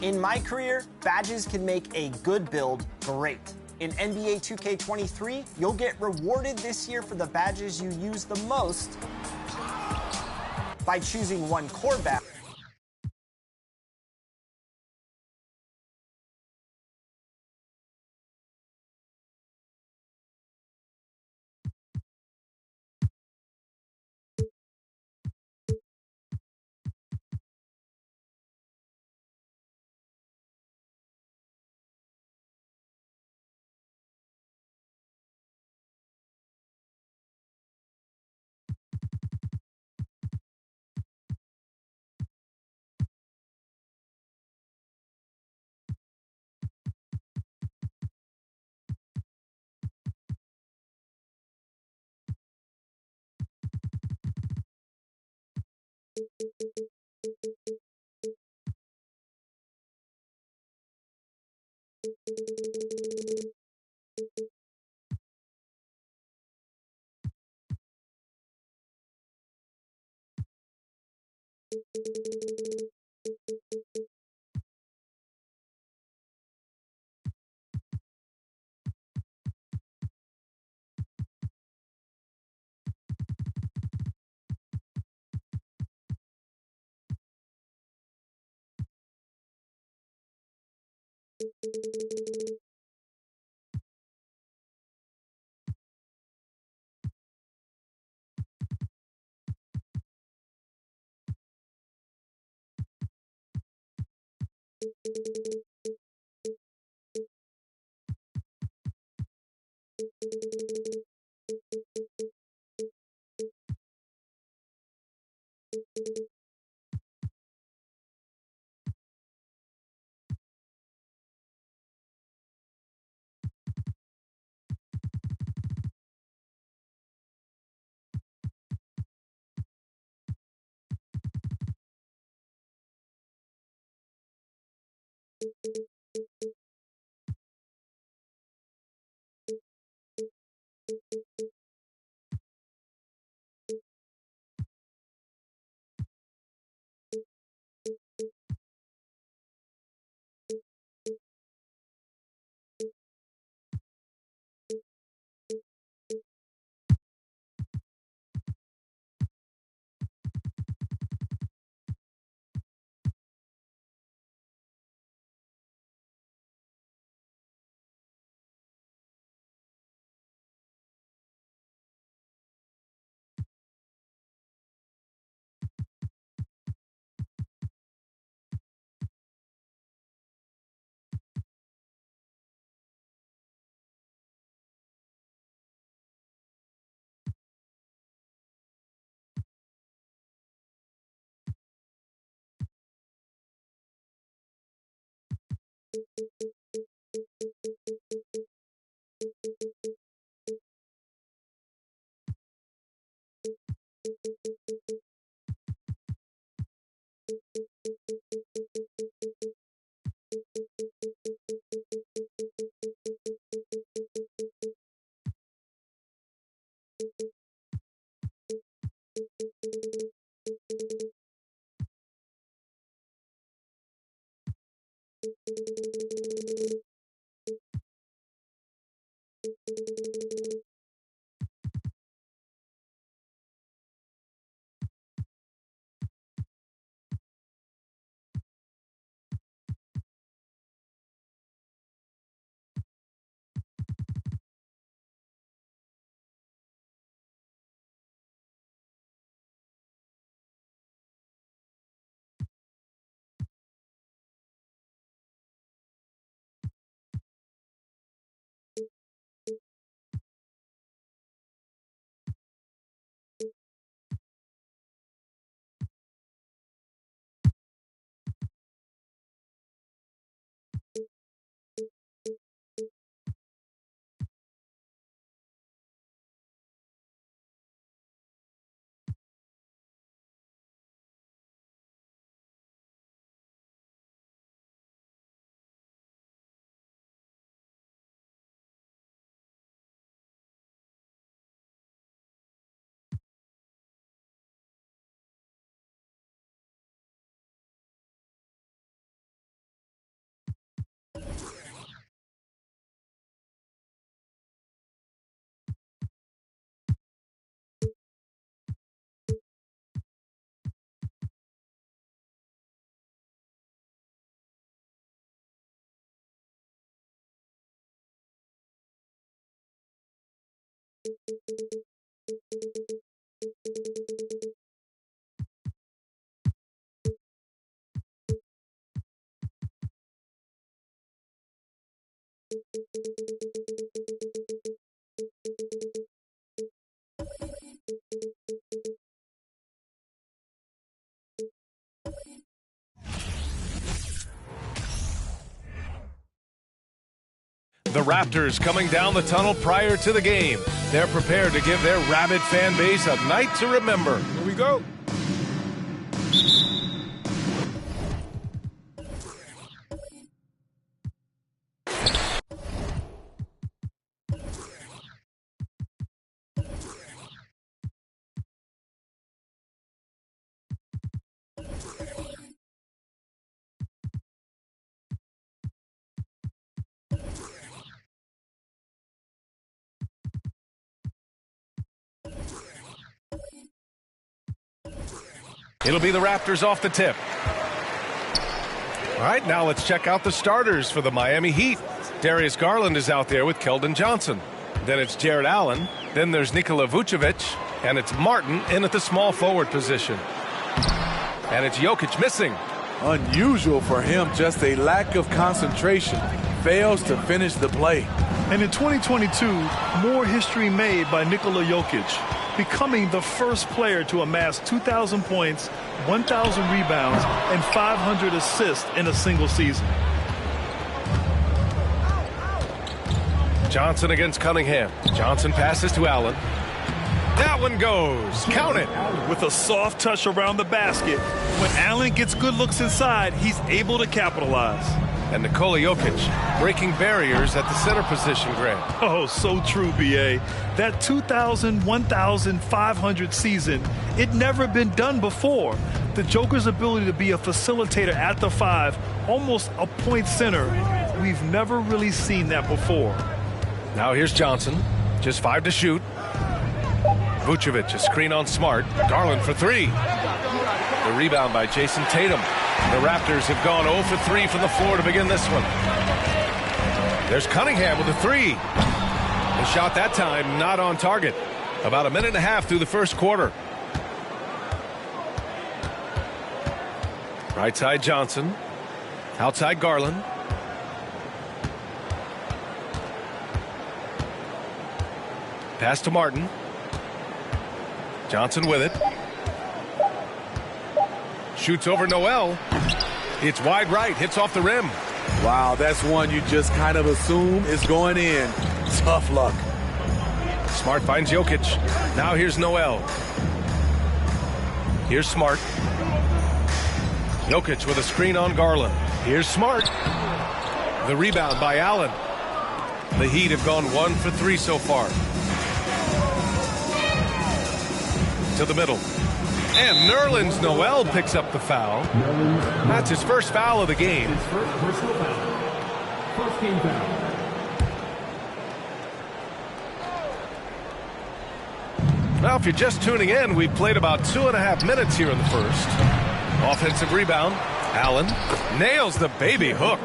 In my career, badges can make a good build great. In NBA 2K23, you'll get rewarded this year for the badges you use the most by choosing one core badge. The Raptors coming down the tunnel prior to the game. They're prepared to give their rabid fan base a night to remember. Here we go. It'll be the Raptors off the tip. All right, now let's check out the starters for the Miami Heat. Darius Garland is out there with Keldon Johnson. Then it's Jared Allen. Then there's Nikola Vucevic. And it's Martin in at the small forward position. And it's Jokic missing. Unusual for him, just a lack of concentration. Fails to finish the play. And in 2022, more history made by Nikola Jokic, becoming the first player to amass 2,000 points, 1,000 rebounds, and 500 assists in a single season. Johnson against Cunningham. Johnson passes to Allen. That one goes. Count it. With a soft touch around the basket, when Allen gets good looks inside, he's able to capitalize. And Nikola Jokic breaking barriers at the center position, Grant. Oh, so true, B.A. That 2,000, 1,500 season, it never been done before. The Joker's ability to be a facilitator at the 5, almost a point center, we've never really seen that before. Now here's Johnson, just 5 to shoot. Vucevic, a screen on Smart. Garland for 3. The rebound by Jason Tatum. The Raptors have gone 0 for 3 from the floor to begin this one. There's Cunningham with a 3. The shot that time not on target. About a minute and a half through the first quarter. Right side Johnson. Outside Garland. Pass to Martin. Johnson with it. Shoots over Noel. It's wide right. Hits off the rim. Wow, that's one you just kind of assume is going in. Tough luck. Smart finds Jokic. Now here's Noel. Here's Smart. Jokic with a screen on Garland. Here's Smart. The rebound by Allen. The Heat have gone 1 for 3 so far. To the middle. And Nerlens Noel picks up the foul. That's his first foul of the game. First game foul. Well, if you're just tuning in, we've played about 2.5 minutes here in the first. Offensive rebound. Allen nails the baby hook.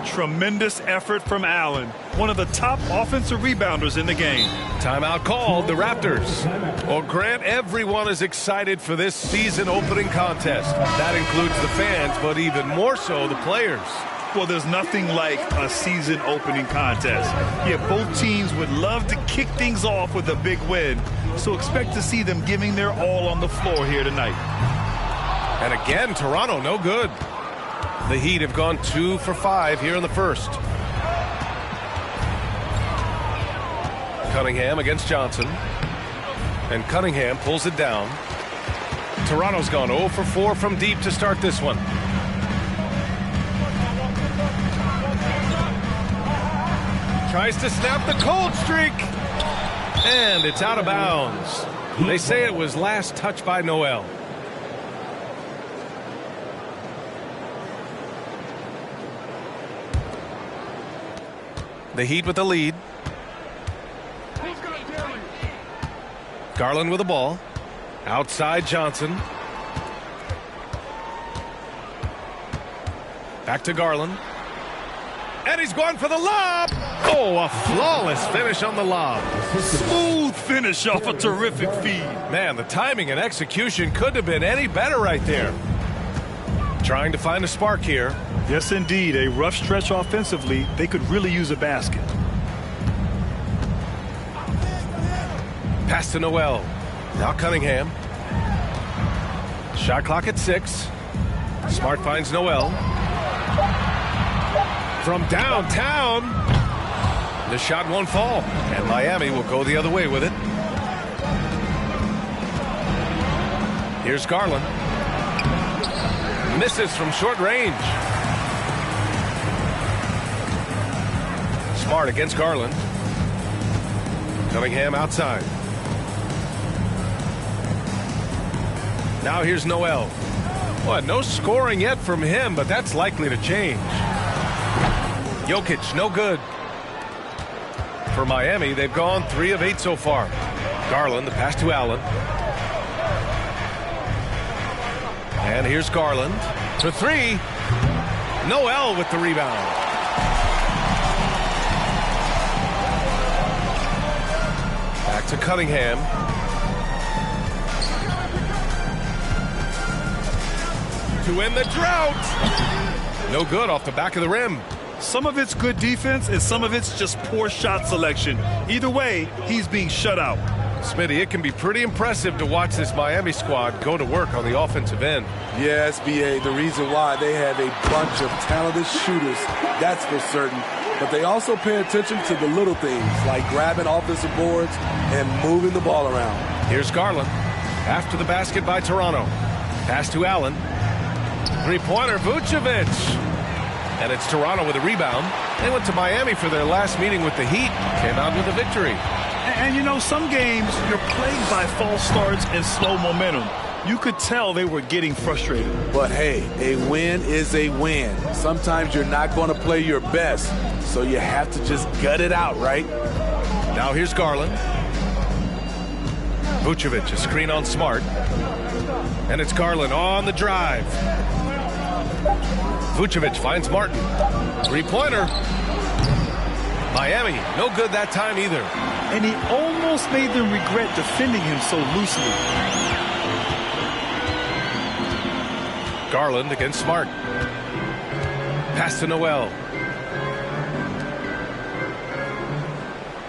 Tremendous effort from Allen, one of the top offensive rebounders in the game. Timeout called, the Raptors. Well, Grant, everyone is excited for this season opening contest. That includes the fans, but even more so the players. Well, there's nothing like a season opening contest. Yeah, both teams would love to kick things off with a big win, so expect to see them giving their all on the floor here tonight. And again, Toronto no good. The Heat have gone 2 for 5 here in the first. Cunningham against Johnson. And Cunningham pulls it down. Toronto's gone 0 for 4 from deep to start this one. Tries to snap the cold streak. And it's out of bounds. They say it was last touched by Noel. The Heat with the lead. Garland with the ball. Outside Johnson. Back to Garland. And he's going for the lob. Oh, a flawless finish on the lob. Smooth finish off a terrific feed. Man, the timing and execution couldn't have been any better right there. Trying to find a spark here. Yes, indeed. A rough stretch offensively. They could really use a basket. Pass to Noel. Now Cunningham. Shot clock at 6. Smart finds Noel. From downtown. The shot won't fall. And Miami will go the other way with it. Here's Garland. Misses from short range. Smart against Garland. Cunningham outside. Now here's Noel. Well, no scoring yet from him, but that's likely to change. Jokic, no good. For Miami, they've gone 3 of 8 so far. Garland, the pass to Allen. And here's Garland for 3. Noel with the rebound. Back to Cunningham. To end the drought. No good off the back of the rim. Some of it's good defense and some of it's just poor shot selection. Either way, he's being shut out. Smitty, it can be pretty impressive to watch this Miami squad go to work on the offensive end. Yes, BA, the reason why they have a bunch of talented shooters, that's for certain. But they also pay attention to the little things like grabbing offensive boards and moving the ball around. Here's Garland. After the basket by Toronto. Pass to Allen. Three-pointer, Vucevic. And it's Toronto with a rebound. They went to Miami for their last meeting with the Heat. Came out with a victory. And you know, some games you're plagued by false starts and slow momentum. You could tell they were getting frustrated. But hey, a win is a win. Sometimes you're not going to play your best, so you have to just gut it out, right? Now here's Garland. Vucevic, a screen on Smart. And it's Garland on the drive. Vucevic finds Martin. Three-pointer. Miami, no good that time either. And he almost made them regret defending him so loosely. Garland against Smart. Pass to Noel.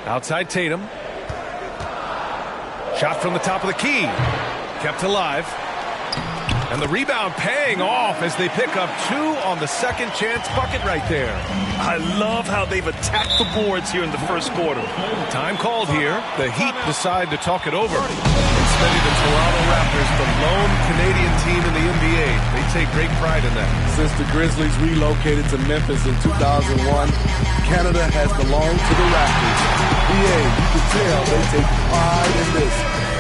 Outside Tatum. Shot from the top of the key. Kept alive. And the rebound paying off as they pick up 2 on the second chance bucket right there. I love how they've attacked the boards here in the first quarter. Time called here. The Heat decide to talk it over. Instead of the Toronto Raptors, the lone Canadian team in the NBA. They take great pride in that. Since the Grizzlies relocated to Memphis in 2001, Canada has belonged to the Raptors. BA, you can tell they take pride in this.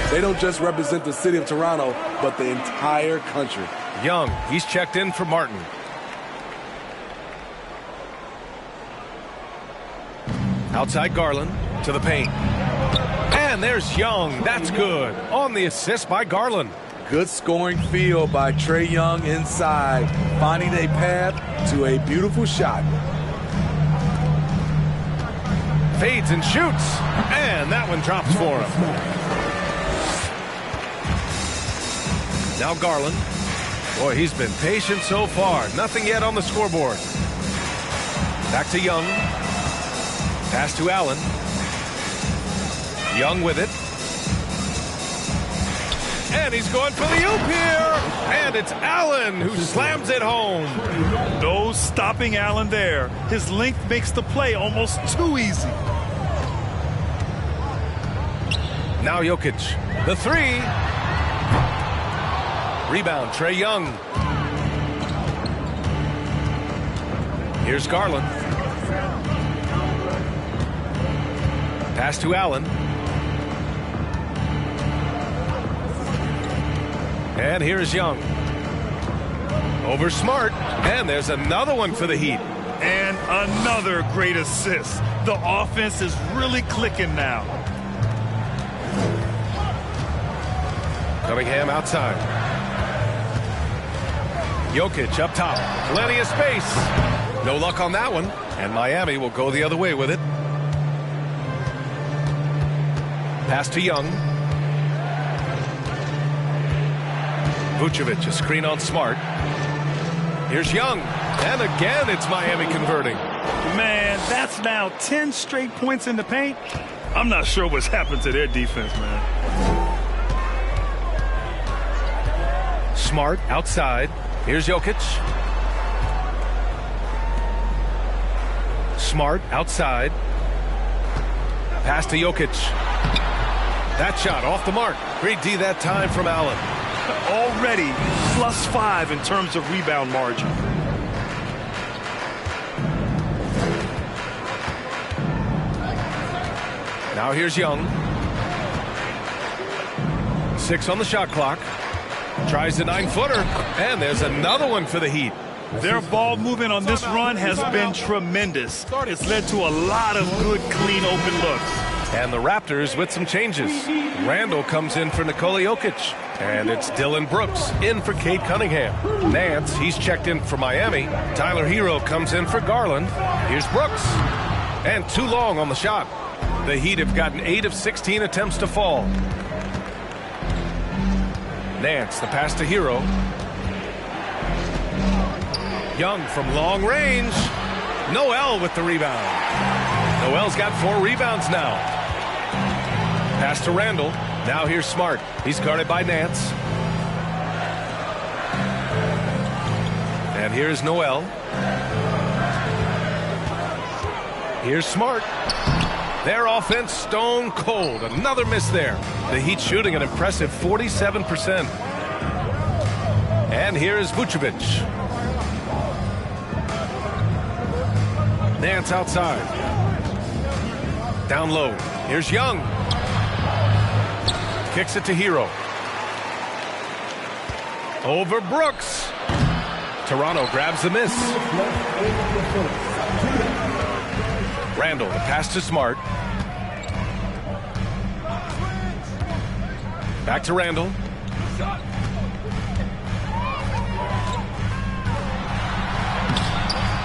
They don't just represent the city of Toronto, but the entire country. Young, he's checked in for Martin. Outside Garland to the paint. And there's Young. That's good. On the assist by Garland. Good scoring field by Trae Young inside, finding a path to a beautiful shot. Fades and shoots. And that one drops for him. Now Garland. Boy, he's been patient so far. Nothing yet on the scoreboard. Back to Young. Pass to Allen. Young with it. And he's going for the oop here. And it's Allen who slams it home. No stopping Allen there. His length makes the play almost too easy. Now Jokic. The 3. Rebound, Trae Young. Here's Garland. Pass to Allen. And here's Young. Over Smart. And there's another one for the Heat. And another great assist. The offense is really clicking now. Cunningham outside. Jokic up top. Plenty of space. No luck on that one. And Miami will go the other way with it. Pass to Young. Vucevic, a screen on Smart. Here's Young. And again, it's Miami converting. Man, that's now 10 straight points in the paint. I'm not sure what's happened to their defense, man. Smart outside. Here's Jokic. Smart outside. Pass to Jokic. That shot off the mark. Great D that time from Allen. Already +5 in terms of rebound margin. Now here's Young. 6 on the shot clock. Tries the 9-footer. And there's another one for the Heat. Their ball movement on this run has been tremendous. It's led to a lot of good, clean, open looks. And the Raptors with some changes. Randall comes in for Nikola Jokic. And it's Dylan Brooks in for Cade Cunningham. Nance, he's checked in for Miami. Tyler Hero comes in for Garland. Here's Brooks. And too long on the shot. The Heat have gotten 8 of 16 attempts to fall. Nance, the pass to Hero. Young from long range. Noel with the rebound. Noel's got 4 rebounds now. Pass to Randall. Now here's Smart. He's guarded by Nance. And here's Noel. Here's Smart. Their offense stone cold. Another miss there. The Heat shooting an impressive 47%. And here's Vucevic. Nance outside. Down low. Here's Young. Kicks it to Hero. Over Brooks. Toronto grabs the miss. Randall, the pass to Smart. Back to Randall.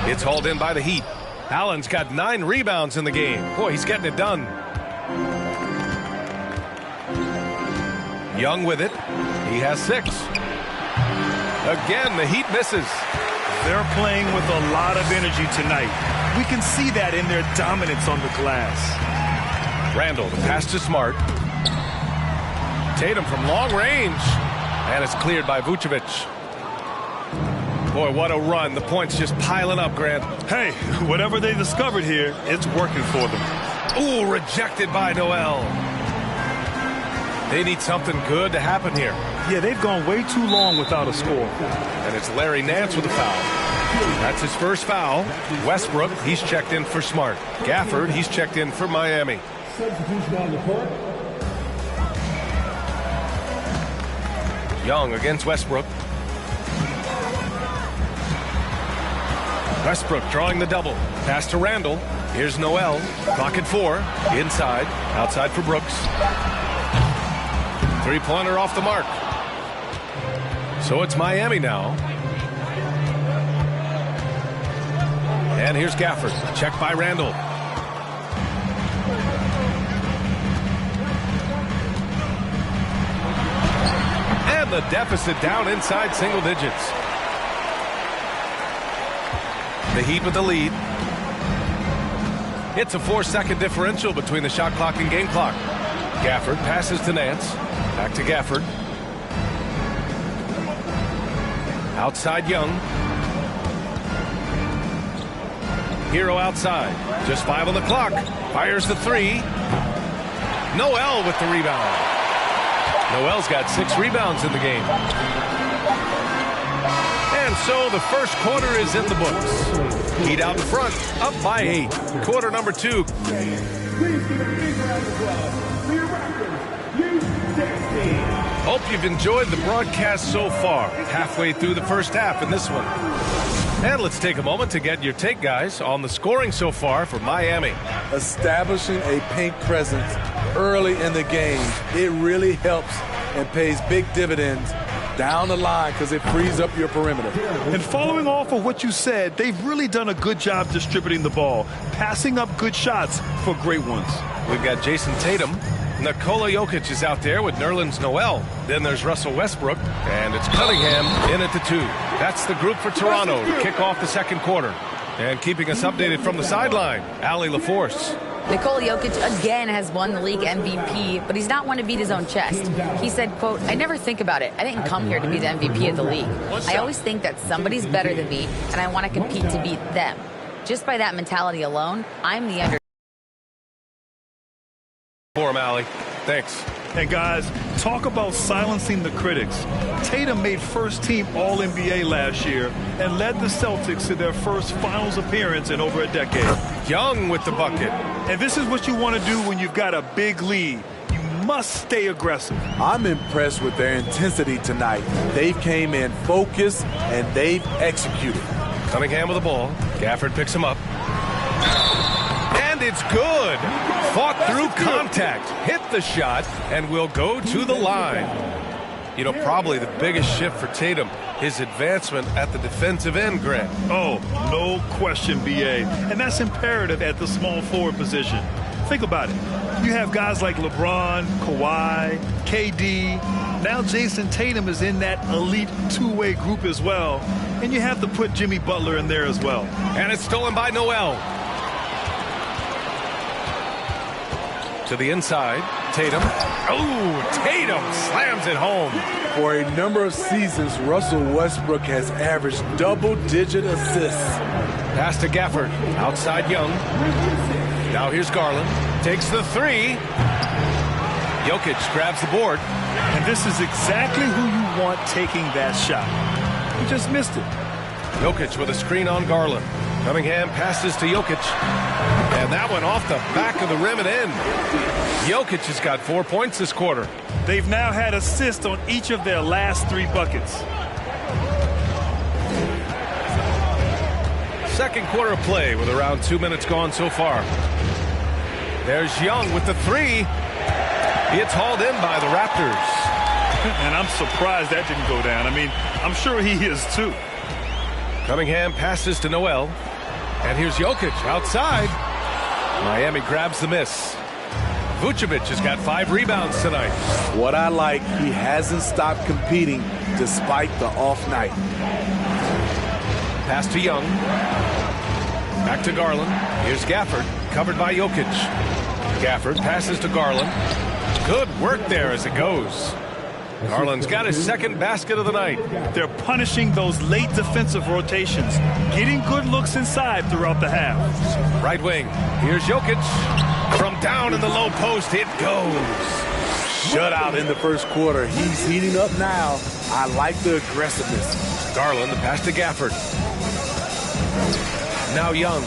It's hauled in by the Heat. Allen's got 9 rebounds in the game. Boy, he's getting it done. Young with it. He has 6. Again, the Heat misses. They're playing with a lot of energy tonight. We can see that in their dominance on the glass. Randall, the pass to Smart. Tatum from long range. And it's cleared by Vucevic. Boy, what a run. The points just piling up, Grant. Hey, whatever they discovered here, it's working for them. Ooh, rejected by Noel. They need something good to happen here. Yeah, they've gone way too long without a score. And it's Larry Nance with a foul. That's his first foul. Westbrook, he's checked in for Smart. Gafford, he's checked in for Miami. Substitution on the court. Young against Westbrook. Westbrook drawing the double. Pass to Randall. Here's Noel. Clock at 4. Inside. Outside for Brooks. 3-pointer off the mark. So it's Miami now. And here's Gafford. Checked by Randall. And the deficit down inside single digits. The Heat with the lead. It's a 4-second differential between the shot clock and game clock. Gafford passes to Nance. Back to Gafford. Outside Young. Hero outside. Just 5 on the clock. Fires the 3. Noel with the rebound. Noel's got 6 rebounds in the game. And so the first quarter is in the books. Heat out in front, up by 8. Quarter number 2. Please give a big round of applause for your Raptors, U16. Hope you've enjoyed the broadcast so far. Halfway through the first half in this one. And let's take a moment to get your take, guys, on the scoring so far for Miami. Establishing a paint presence early in the game, it really helps and pays big dividends down the line because it frees up your perimeter. And following off of what you said, they've really done a good job distributing the ball, passing up good shots for great ones. We've got Jason Tatum. Nikola Jokic is out there with Nerlens Noel. Then there's Russell Westbrook, and it's Cunningham in at the 2. That's the group for Toronto to kick off the second quarter. And keeping us updated from the sideline, Allie LaForce. Nikola Jokic again has won the league MVP, but he's not one to beat his own chest. He said, quote, "I never think about it. I didn't come here to be the MVP of the league. I always think that somebody's better than me, and I want to compete to beat them. Just by that mentality alone, I'm the under." For him, Allie. Thanks. And guys, talk about silencing the critics. Tatum made first-team All-NBA last year and led the Celtics to their first finals appearance in over a decade. Young with the bucket. And this is what you want to do when you've got a big lead. You must stay aggressive. I'm impressed with their intensity tonight. They came in focused and they've executed. Cunningham with the ball. Gafford picks him up. And it's good. Fought through contact, hit the shot, and will go to the line. You know, probably the biggest shift for Tatum, his advancement at the defensive end, Greg. Oh, no question, B.A. And that's imperative at the small forward position. Think about it. You have guys like LeBron, Kawhi, KD. Now Jason Tatum is in that elite two-way group as well. And you have to put Jimmy Butler in there as well. And it's stolen by Noel. To the inside, Tatum. Oh, Tatum slams it home. For a number of seasons, Russell Westbrook has averaged double-digit assists. Pass to Gafford. Outside Young. Now here's Garland. Takes the 3. Jokic grabs the board. And this is exactly who you want taking that shot. He just missed it. Jokic with a screen on Garland. Cunningham passes to Jokic. And that one off the back of the rim and in. Jokic has got 4 points this quarter. They've now had assists on each of their last 3 buckets. Second quarter of play with around 2 minutes gone so far. There's Young with the 3. It's hauled in by the Raptors. And I'm surprised that didn't go down. I mean, I'm sure he is too. Cunningham passes to Noel. And here's Jokic outside. Miami grabs the miss. Vucevic has got 5 rebounds tonight. What I like, he hasn't stopped competing despite the off night. Pass to Young. Back to Garland. Here's Gafford, covered by Jokic. Gafford passes to Garland. Good work there as it goes. Garland's got his second basket of the night. They're punishing those late defensive rotations, getting good looks inside throughout the half. Right wing. Here's Jokic. From down in the low post, it goes. Shutout in the first quarter. He's heating up now. I like the aggressiveness. Garland, the pass to Gafford. Now Young.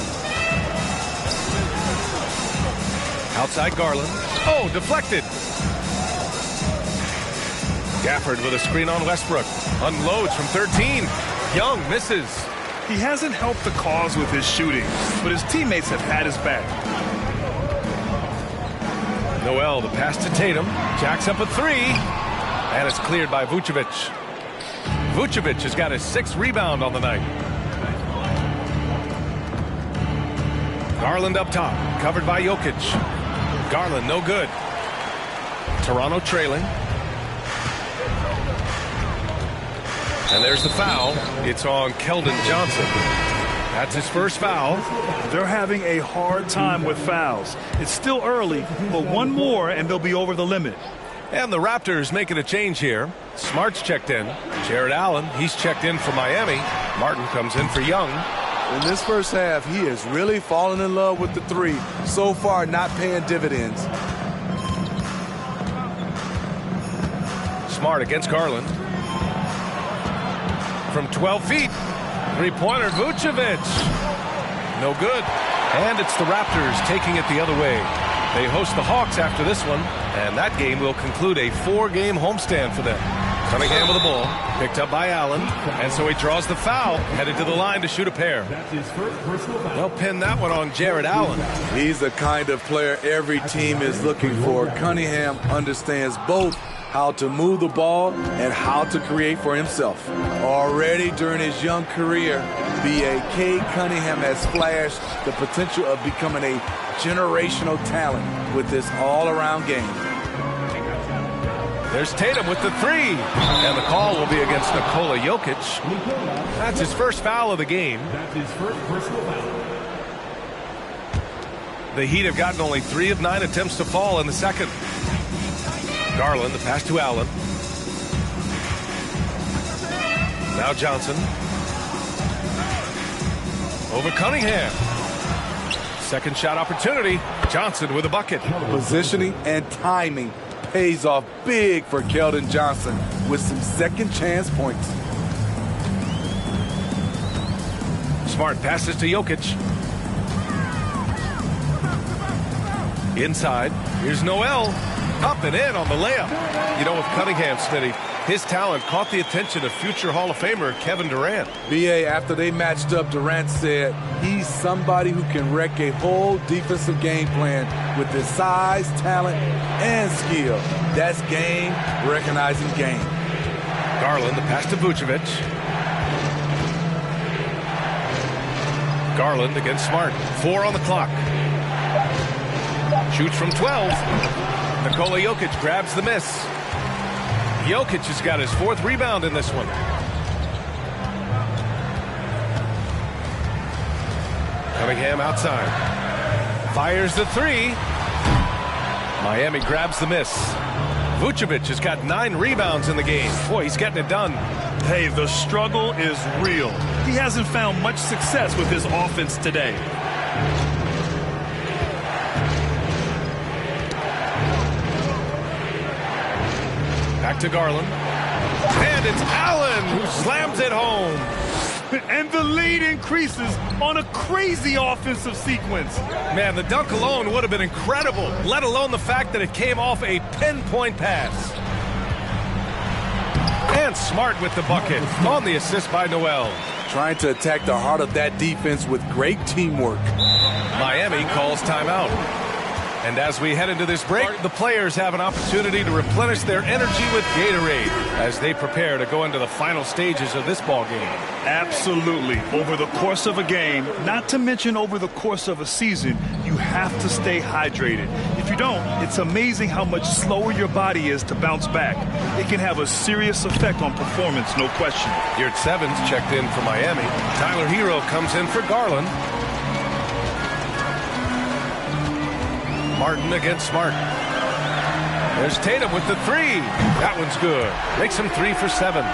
Outside Garland. Oh, deflected. Gafford with a screen on Westbrook. Unloads from 13. Young misses. He hasn't helped the cause with his shooting, but his teammates have had his back. Noel, the pass to Tatum. Jacks up a 3. And it's cleared by Vucevic. Vucevic has got his 6th rebound on the night. Garland up top. Covered by Jokic. Garland, no good. Toronto trailing. And there's the foul. It's on Keldon Johnson. That's his first foul. They're having a hard time with fouls. It's still early, but one more and they'll be over the limit. And the Raptors making a change here. Smart's checked in. Jared Allen, he's checked in for Miami. Martin comes in for Young. In this first half, he has really fallen in love with the 3. So far, not paying dividends. Smart against Garland. From 12 feet. 3-pointer, Vucevic. No good. And it's the Raptors taking it the other way. They host the Hawks after this one, and that game will conclude a 4-game homestand for them. Cunningham with the ball, picked up by Allen, and so he draws the foul, headed to the line to shoot a pair. They'll pin that one on Jared Allen. He's the kind of player every team is looking for. Cunningham understands both how to move the ball, and how to create for himself. Already during his young career, B.A. Cade Cunningham has flashed the potential of becoming a generational talent with this all-around game. There's Tatum with the three, and the call will be against Nikola Jokic. That's his first foul of the game. That's his first personal foul. The Heat have gotten only 3 of 9 attempts to fall in the second. Garland, the pass to Allen. Now Johnson. Over Cunningham. Second shot opportunity. Johnson with a bucket. Positioning and timing pays off big for Keldon Johnson with some second chance points. Smart passes to Jokic. Inside. Here's Noel. Up and in on the layup. You know, with Cunningham, Smitty, his talent caught the attention of future Hall of Famer Kevin Durant. B.A., after they matched up, Durant said he's somebody who can wreck a whole defensive game plan with his size, talent, and skill. That's game recognizing game. Garland, the pass to Vucevic. Garland against Smart. 4 on the clock. Shoots from 12. Nikola Jokic grabs the miss. Jokic has got his 4th rebound in this one. Cunningham outside. Fires the 3. Miami grabs the miss. Vucevic has got 9 rebounds in the game. Boy, he's getting it done. Hey, the struggle is real. He hasn't found much success with his offense today. Back to Garland. And it's Allen who slams it home. And the lead increases on a crazy offensive sequence. Man, the dunk alone would have been incredible, let alone the fact that it came off a pinpoint pass. And Smart with the bucket on the assist by Noel. Trying to attack the heart of that defense with great teamwork. Miami calls timeout. And as we head into this break, the players have an opportunity to replenish their energy with Gatorade as they prepare to go into the final stages of this ball game. Absolutely. Over the course of a game, not to mention over the course of a season, you have to stay hydrated. If you don't, it's amazing how much slower your body is to bounce back. It can have a serious effect on performance, no question. Yurt Sevens checked in for Miami. Tyler Hero comes in for Garland. Martin against Smart. There's Tatum with the 3. That one's good. Makes him 3 for 7.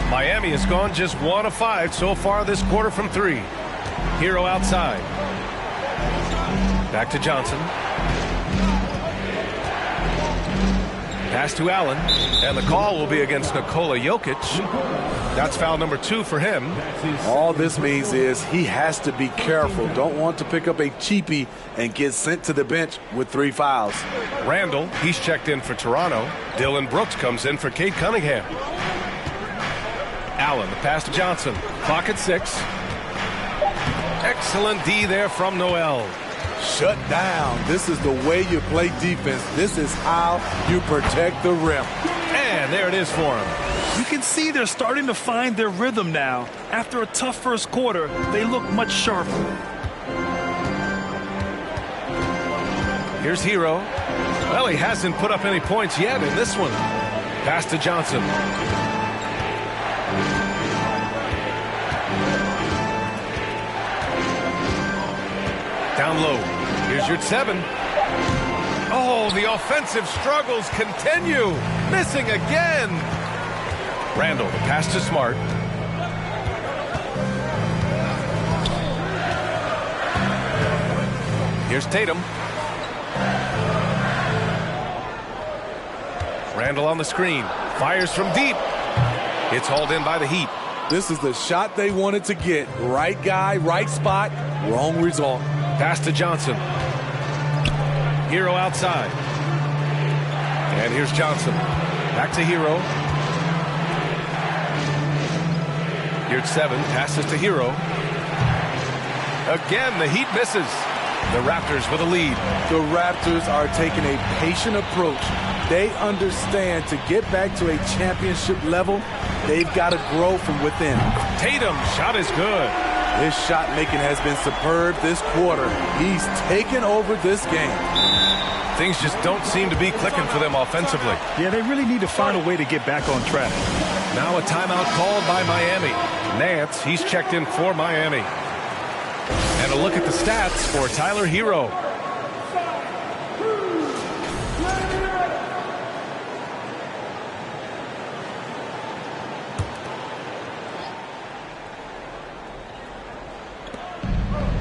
Miami has gone just 1 of 5 so far this quarter from 3. Hero outside. Back to Johnson. Pass to Allen. And the call will be against Nikola Jokic. That's foul number 2 for him. All this means is he has to be careful. Don't want to pick up a cheapie and get sent to the bench with 3 fouls. Randall, he's checked in for Toronto. Dylan Brooks comes in for Cade Cunningham. Allen, the pass to Johnson. Clock at 6. Excellent D there from Noel. Shut down. This is the way you play defense. This is how you protect the rim. And there it is for him. You can see they're starting to find their rhythm now. After a tough first quarter, they look much sharper. Here's Hero. Well, he hasn't put up any points yet in this one. Pass to Johnson. Down low. Here's your 7. Oh, the offensive struggles continue. Missing again. Randall, the pass to Smart. Here's Tatum. Randall on the screen. Fires from deep. It's hauled in by the Heat. This is the shot they wanted to get. Right guy, right spot, wrong result. Pass to Johnson. Hero outside. And here's Johnson. Back to Hero. Here's 7. Passes to Hero. Again, the Heat misses. The Raptors with a lead. The Raptors are taking a patient approach. They understand to get back to a championship level, they've got to grow from within. Tatum's shot is good. His shot making has been superb this quarter. He's taken over this game. Things just don't seem to be clicking for them offensively. Yeah, they really need to find a way to get back on track. Now a timeout called by Miami. Nance, he's checked in for Miami. And a look at the stats for Tyler Hero.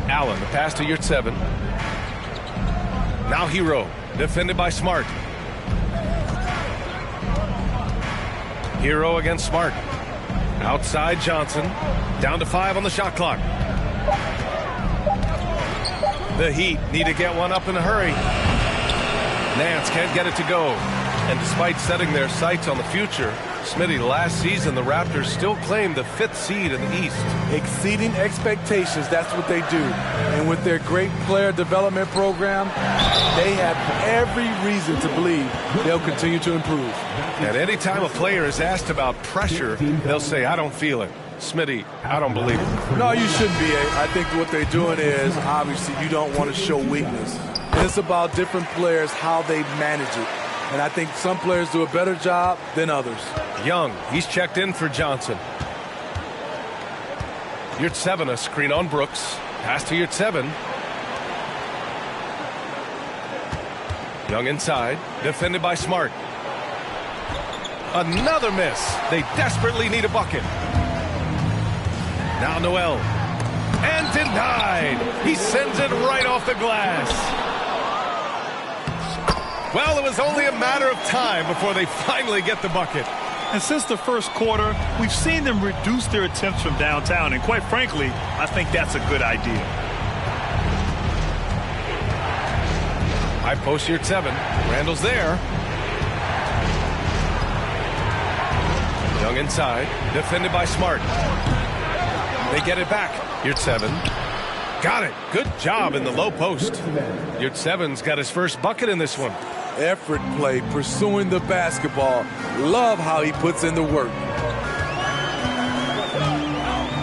Allen, the pass to Yurtseven. Now Hero, defended by Smart. Hero against Smart. Outside Johnson. Down to 5 on the shot clock. The Heat need to get one up in a hurry. Nance can't get it to go. And despite setting their sights on the future, Smitty, last season the Raptors still claimed the 5th seed in the East. Exceeding expectations, that's what they do. And with their great player development program, they have every reason to believe they'll continue to improve. And any time a player is asked about pressure, they'll say, I don't feel it. Smitty, I don't believe it. No, you shouldn't be. I think what they're doing is, obviously, you don't want to show weakness. And it's about different players, how they manage it. And I think some players do a better job than others. Young, he's checked in for Johnson. Yurtseven, a screen on Brooks. Pass to Yurtseven. Young inside, defended by Smart. Another miss. They desperately need a bucket. Now Noel. And denied. He sends it right off the glass. Well, it was only a matter of time before they finally get the bucket. And since the first quarter, we've seen them reduce their attempts from downtown. And quite frankly, I think that's a good idea. High post here at 7. Randall's there. Young inside. Defended by Smart. They get it back. Here's 7. Got it. Good job in the low post. Yurtseven's got his first bucket in this one. Effort play, pursuing the basketball. Love how he puts in the work.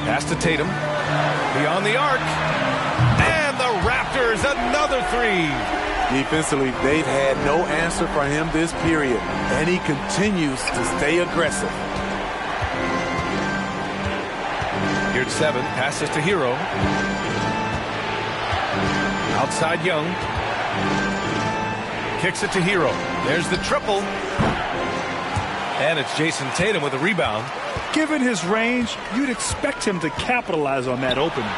Pass to Tatum. Beyond the arc. And the Raptors, another 3. Defensively, they've had no answer for him this period. And he continues to stay aggressive. Here's 7. Passes to Hero. Outside Young. Kicks it to Hero. There's the triple. And it's Jason Tatum with a rebound. Given his range, you'd expect him to capitalize on that opening.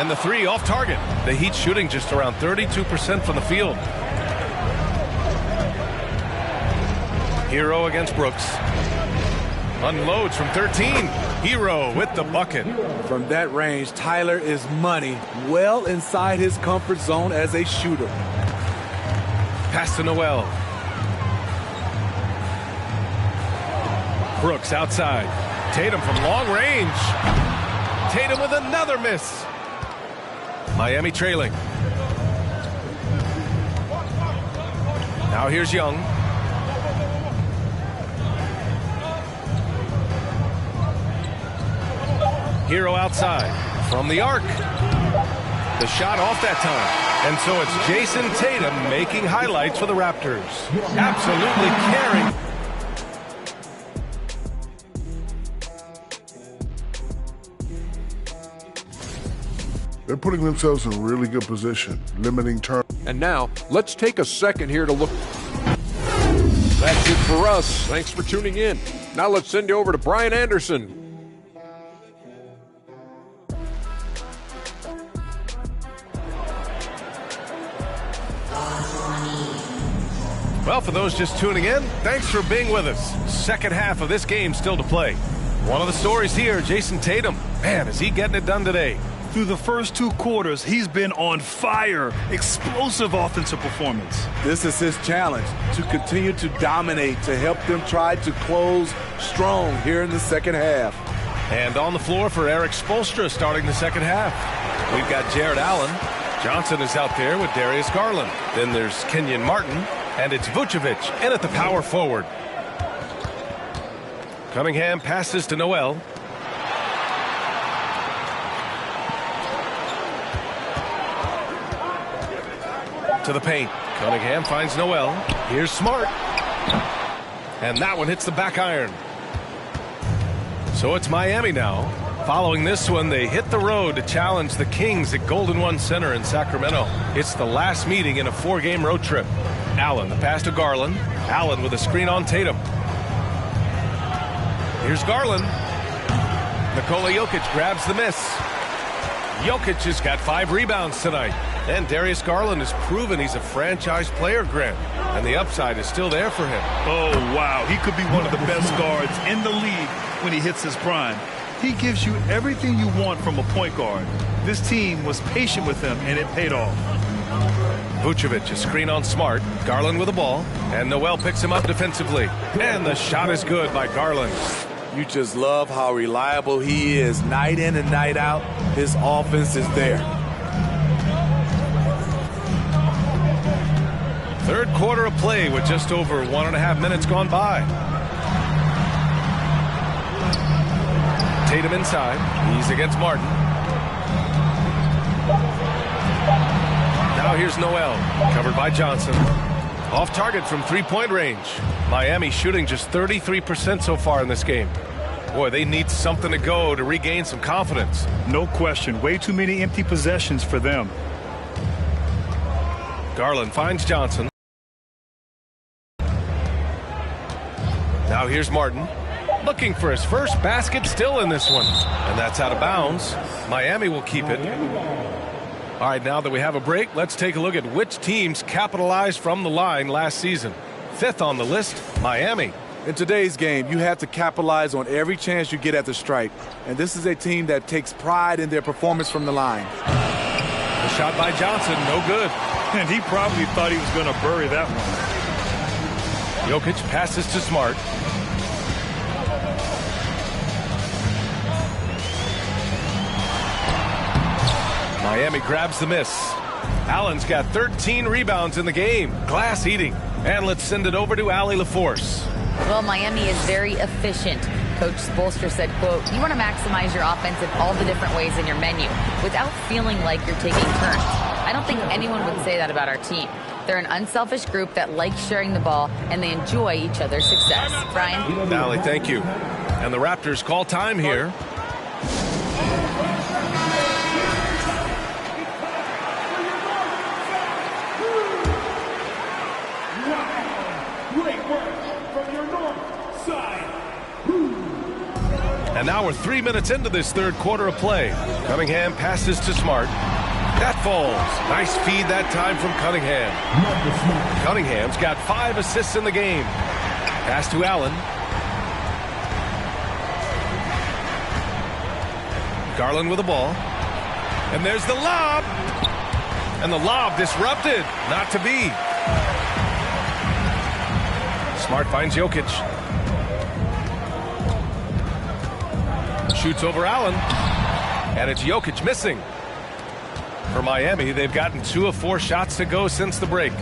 And the 3 off target. The Heat shooting just around 32% from the field. Hero against Brooks. Unloads from 13. Hero with the bucket. From that range, Tyler is money, well inside his comfort zone as a shooter. Pass to Noel. Brooks outside. Tatum from long range. Tatum with another miss. Miami trailing. Now here's Young. Hero outside. From the arc. The shot off that time. And so it's Jason Tatum making highlights for the Raptors. Absolutely carrying. They're putting themselves in a really good position, limiting turn. And now, let's take a second here to look. That's it for us. Thanks for tuning in. Now let's send you over to Brian Anderson. Well, for those just tuning in, thanks for being with us. Second half of this game still to play. One of the stories here, Jason Tatum. Man, is he getting it done today? Through the first 2 quarters, he's been on fire. Explosive offensive performance. This is his challenge, to continue to dominate, to help them try to close strong here in the second half. And on the floor for Eric Spoelstra starting the second half. We've got Jared Allen. Johnson is out there with Darius Garland. Then there's Kenyon Martin. And it's Vucevic in at the power forward. Cunningham passes to Noel. To the paint. Cunningham finds Noel. Here's Smart. And that one hits the back iron. So it's Miami now. Following this one, they hit the road to challenge the Kings at Golden One Center in Sacramento. It's the last meeting in a 4-game road trip. Allen, the pass to Garland. Allen with a screen on Tatum. Here's Garland. Nikola Jokic grabs the miss. Jokic has got 5 rebounds tonight. And Darius Garland has proven he's a franchise player, Grant. And the upside is still there for him. Oh, wow. He could be one of the best guards in the league when he hits his prime. He gives you everything you want from a point guard. This team was patient with him, and it paid off. Vucevic, a screen on Smart. Garland with the ball. And Noel picks him up defensively. And the shot is good by Garland. You just love how reliable he is night in and night out. His offense is there. Third quarter of play with just over 1.5 minutes gone by. Tatum inside. He's against Martin. Now here's Noel. Covered by Johnson. Off target from 3-point range. Miami shooting just 33% so far in this game. Boy, they need something to go to regain some confidence. No question. Way too many empty possessions for them. Garland finds Johnson. Now here's Martin. Looking for his first basket still in this one. And that's out of bounds. Miami will keep it. All right, now that we have a break, let's take a look at which teams capitalized from the line last season. 5th on the list, Miami. In today's game, you have to capitalize on every chance you get at the stripe. And this is a team that takes pride in their performance from the line. The shot by Johnson, no good. And he probably thought he was going to bury that one. Jokic passes to Smart. Miami grabs the miss. Allen's got 13 rebounds in the game. Glass eating. And let's send it over to Allie LaForce. Well, Miami is very efficient. Coach Spoelstra said, quote, you want to maximize your offense in all the different ways in your menu without feeling like you're taking turns. I don't think anyone would say that about our team. They're an unselfish group that likes sharing the ball, and they enjoy each other's success. Brian? Allie, thank you. And the Raptors call time here. And now we're 3 minutes into this third quarter of play. Cunningham passes to Smart. That falls. Nice feed that time from Cunningham. Cunningham's got 5 assists in the game. Pass to Allen. Garland with the ball. And there's the lob. And the lob disrupted. Not to be. Smart finds Jokic. Shoots over Allen. And it's Jokic missing. For Miami, they've gotten 2 of 4 shots to go since the break.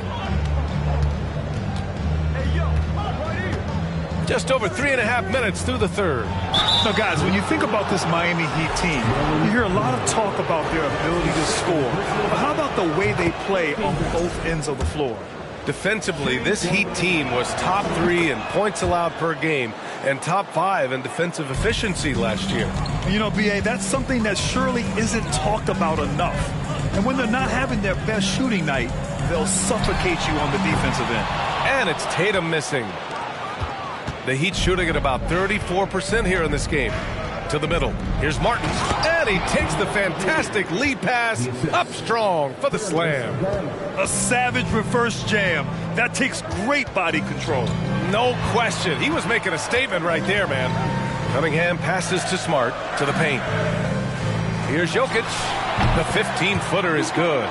Just over 3.5 minutes through the third. Now, guys, when you think about this Miami Heat team, you hear a lot of talk about their ability to score. But how about the way they play on both ends of the floor? Defensively, this Heat team was top 3 in points allowed per game and top 5 in defensive efficiency last year. You know, B.A., that's something that surely isn't talked about enough. And when they're not having their best shooting night, they'll suffocate you on the defensive end. And it's Tatum missing. The Heat shooting at about 34% here in this game. To the middle. Here's Martin. And he takes the fantastic lead pass up strong for the slam. A savage reverse jam. That takes great body control. No question. He was making a statement right there, man. Cunningham passes to Smart to the paint. Here's Jokic. The 15-footer is good.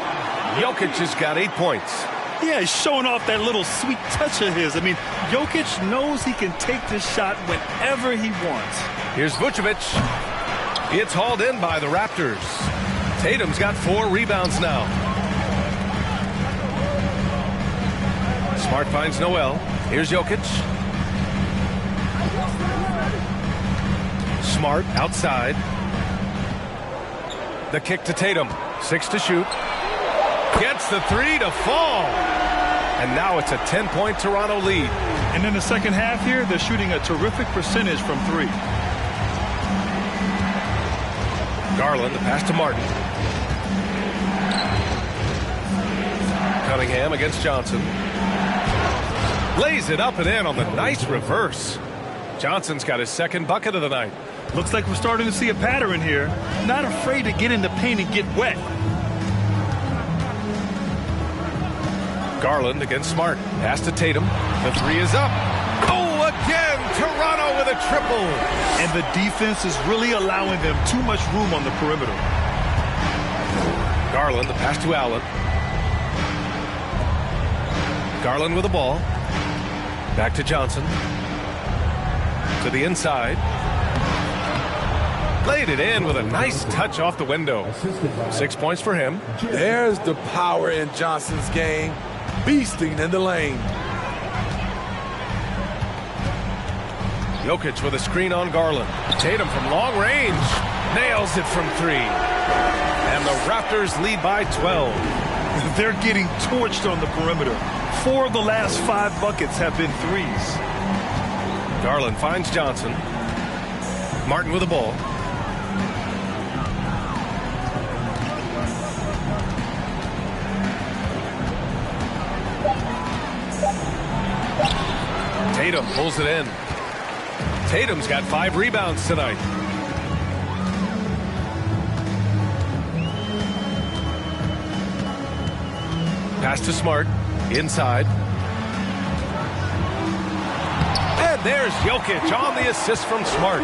Jokic has got 8 points. Yeah, he's showing off that little sweet touch of his. I mean, Jokic knows he can take this shot whenever he wants. Here's Vucevic. It's hauled in by the Raptors. Tatum's got 4 rebounds now. Smart finds Noel. Here's Jokic. Smart outside. The kick to Tatum. 6 to shoot. Gets the 3 to fall. And now it's a 10-point Toronto lead. And in the second half here, they're shooting a terrific percentage from 3. Garland, the pass to Martin. Cunningham against Johnson. Lays it up and in on the nice reverse. Johnson's got his second bucket of the night. Looks like we're starting to see a pattern here. Not afraid to get in the paint and get wet. Garland against Smart. Pass to Tatum. The 3 is up. Oh, again! Toronto with a triple. And the defense is really allowing them too much room on the perimeter. Garland, the pass to Allen. Garland with the ball. Back to Johnson. To the inside. Laid it in with a nice touch off the window. 6 points for him. There's the power in Johnson's game. Beasting in the lane. Jokic with a screen on Garland. Tatum from long range. Nails it from 3. And the Raptors lead by 12. They're getting torched on the perimeter. 4 of the last 5 buckets have been 3s. Garland finds Johnson. Martin with the ball. Tatum pulls it in. Tatum's got 5 rebounds tonight. Pass to Smart. Inside. And there's Jokic on the assist from Smart.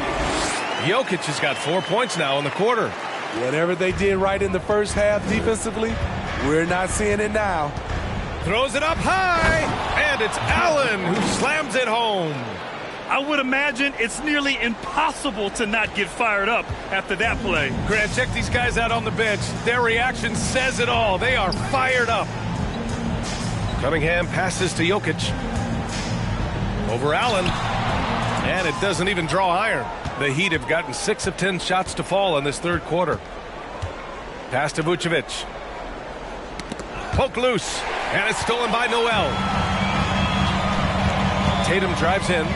Jokic has got 4 points now in the quarter. Whatever they did right in the first half defensively, we're not seeing it now. Throws it up high, and it's Allen who slams it home. I would imagine it's nearly impossible to not get fired up after that play. Grant, check these guys out on the bench. Their reaction says it all. They are fired up. Cunningham passes to Jokic. Over Allen. And it doesn't even draw iron. The Heat have gotten 6 of 10 shots to fall in this third quarter. Pass to Vucevic. Poke loose. And it's stolen by Noel. Tatum drives in.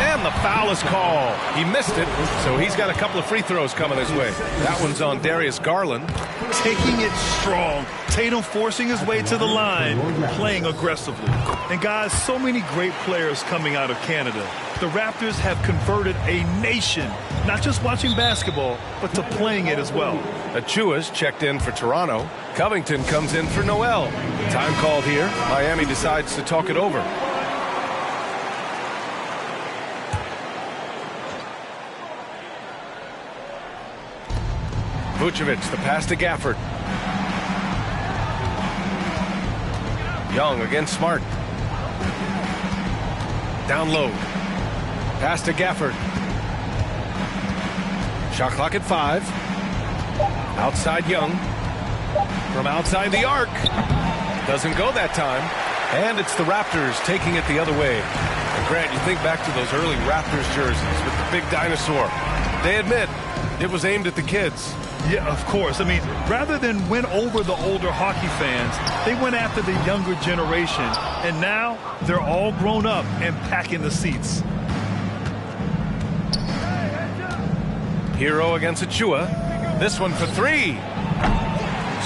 And the foul is called. He missed it, so he's got a couple of free throws coming his way. That one's on Darius Garland. Taking it strong. Tatum forcing his way to the line, playing aggressively. And guys, so many great players coming out of Canada. The Raptors have converted a nation, not just watching basketball, but to playing it as well. Achua's checked in for Toronto. Covington comes in for Noel. Time called here. Miami decides to talk it over. Vucevic, the pass to Gafford. Young against Smart. Down low. Pass to Gafford. Shot clock at 5. Outside Young. From outside the arc. Doesn't go that time. And it's the Raptors taking it the other way. And Grant, you think back to those early Raptors jerseys with the big dinosaur. They admit it was aimed at the kids. Yeah, of course. I mean, rather than win over the older hockey fans, they went after the younger generation. And now they're all grown up and packing the seats. Hero against Achua. This one for 3.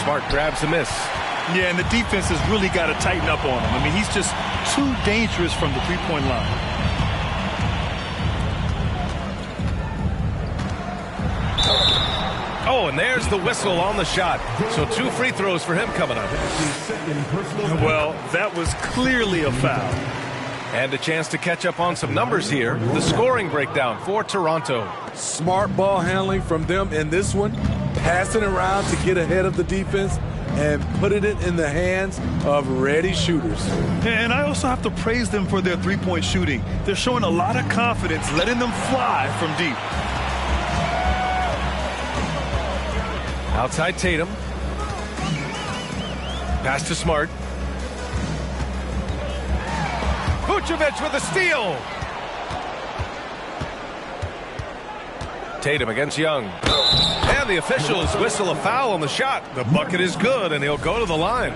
Smart grabs the miss. Yeah, and the defense has really got to tighten up on him. I mean, he's just too dangerous from the three-point line. Oh, and there's the whistle on the shot. So 2 free throws for him coming up. Well, that was clearly a foul. And a chance to catch up on some numbers here. The scoring breakdown for Toronto. Smart ball handling from them in this one. Passing around to get ahead of the defense. and putting it in the hands of ready shooters. And I also have to praise them for their three-point shooting. They're showing a lot of confidence, letting them fly from deep. Outside Tatum. Pass to Smart. Vucevic with a steal. Tatum against Young. And the officials whistle a foul on the shot. The bucket is good, and he'll go to the line.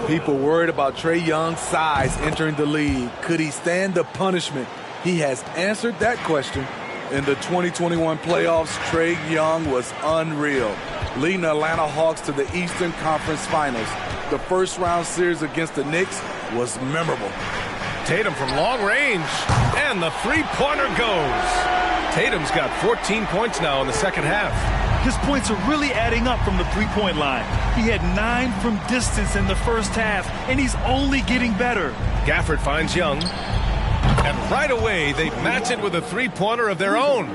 People worried about Trae Young's size entering the league. Could he stand the punishment? He has answered that question. In the 2021 playoffs, Trae Young was unreal, leading the Atlanta Hawks to the Eastern Conference Finals. The first-round series against the Knicks was memorable. Tatum from long range, and the three-pointer goes. Tatum's got 14 points now in the second half. His points are really adding up from the three-point line. He had 9 from distance in the first half, and he's only getting better. Gafford finds Young, and right away they match it with a three-pointer of their own.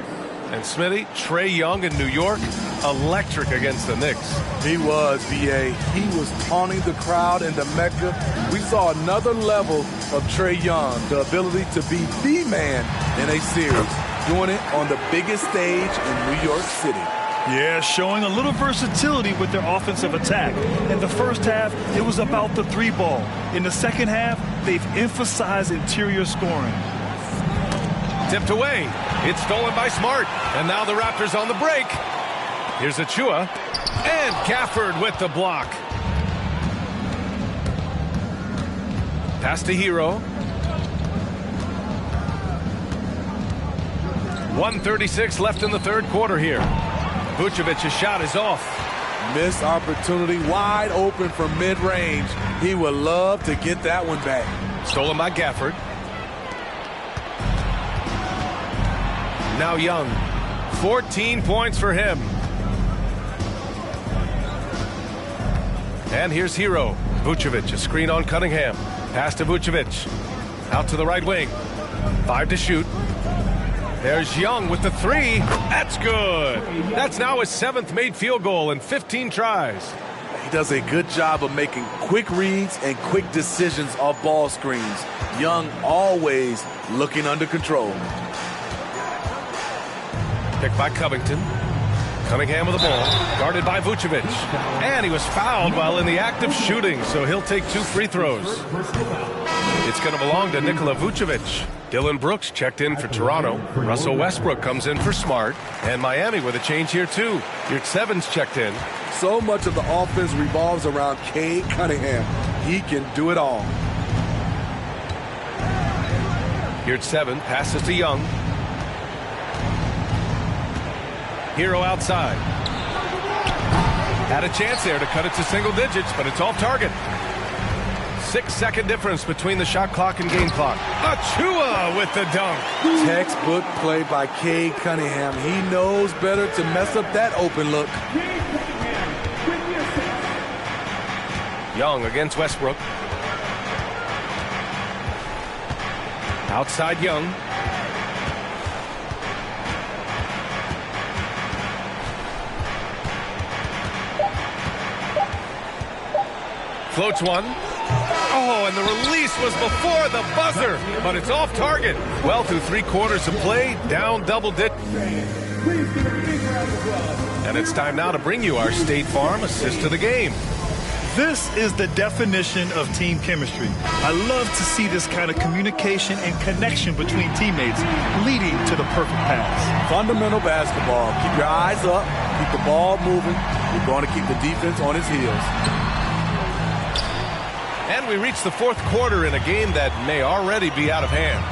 And Smitty, Trae Young in New York, electric against the Knicks. He was, B.A. He was taunting the crowd in the Mecca. We saw another level of Trae Young, the ability to be the man in a series, doing it on the biggest stage in New York City. Yeah, showing a little versatility with their offensive attack. In the first half, it was about the three ball. In the second half, they've emphasized interior scoring. Tipped away. It's stolen by Smart. And now the Raptors on the break. Here's Achua. And Gafford with the block. Pass to Hero. 1:36 left in the third quarter here. Vucevic's shot is off. Missed opportunity, wide open from mid-range. He would love to get that one back. Stolen by Gafford. Now Young. 14 points for him. And here's Hero. Vucevic, a screen on Cunningham. Pass to Vucevic. Out to the right wing. 5 to shoot. There's Young with the three. That's good. That's now his 7th made field goal in 15 tries. He does a good job of making quick reads and quick decisions off ball screens. Young always looking under control. Picked by Covington. Cunningham with the ball. Guarded by Vucevic. And he was fouled while in the act of shooting, so he'll take 2 free throws. It's going to belong to Nikola Vucevic. Dylan Brooks checked in for Toronto. Russell Westbrook comes in for Smart. And Miami with a change here, too. Yurtsevens checked in. So much of the offense revolves around Cade Cunningham. He can do it all. Yurtseven passes to Young. Hero outside. Had a chance there to cut it to single digits, but it's off target. 6-second difference between the shot clock and game clock. Achua with the dunk. Textbook play by Cade Cunningham. He knows better to mess up that open look. Young against Westbrook. Outside Young. Floats one. Oh, and the release was before the buzzer, but it's off target. Well, through 3 quarters of play, down double digits. And it's time now to bring you our State Farm assist to the game. This is the definition of team chemistry. I love to see this kind of communication and connection between teammates leading to the perfect pass. Fundamental basketball. Keep your eyes up. Keep the ball moving. You're going to keep the defense on his heels. And we reach the 4th quarter in a game that may already be out of hand.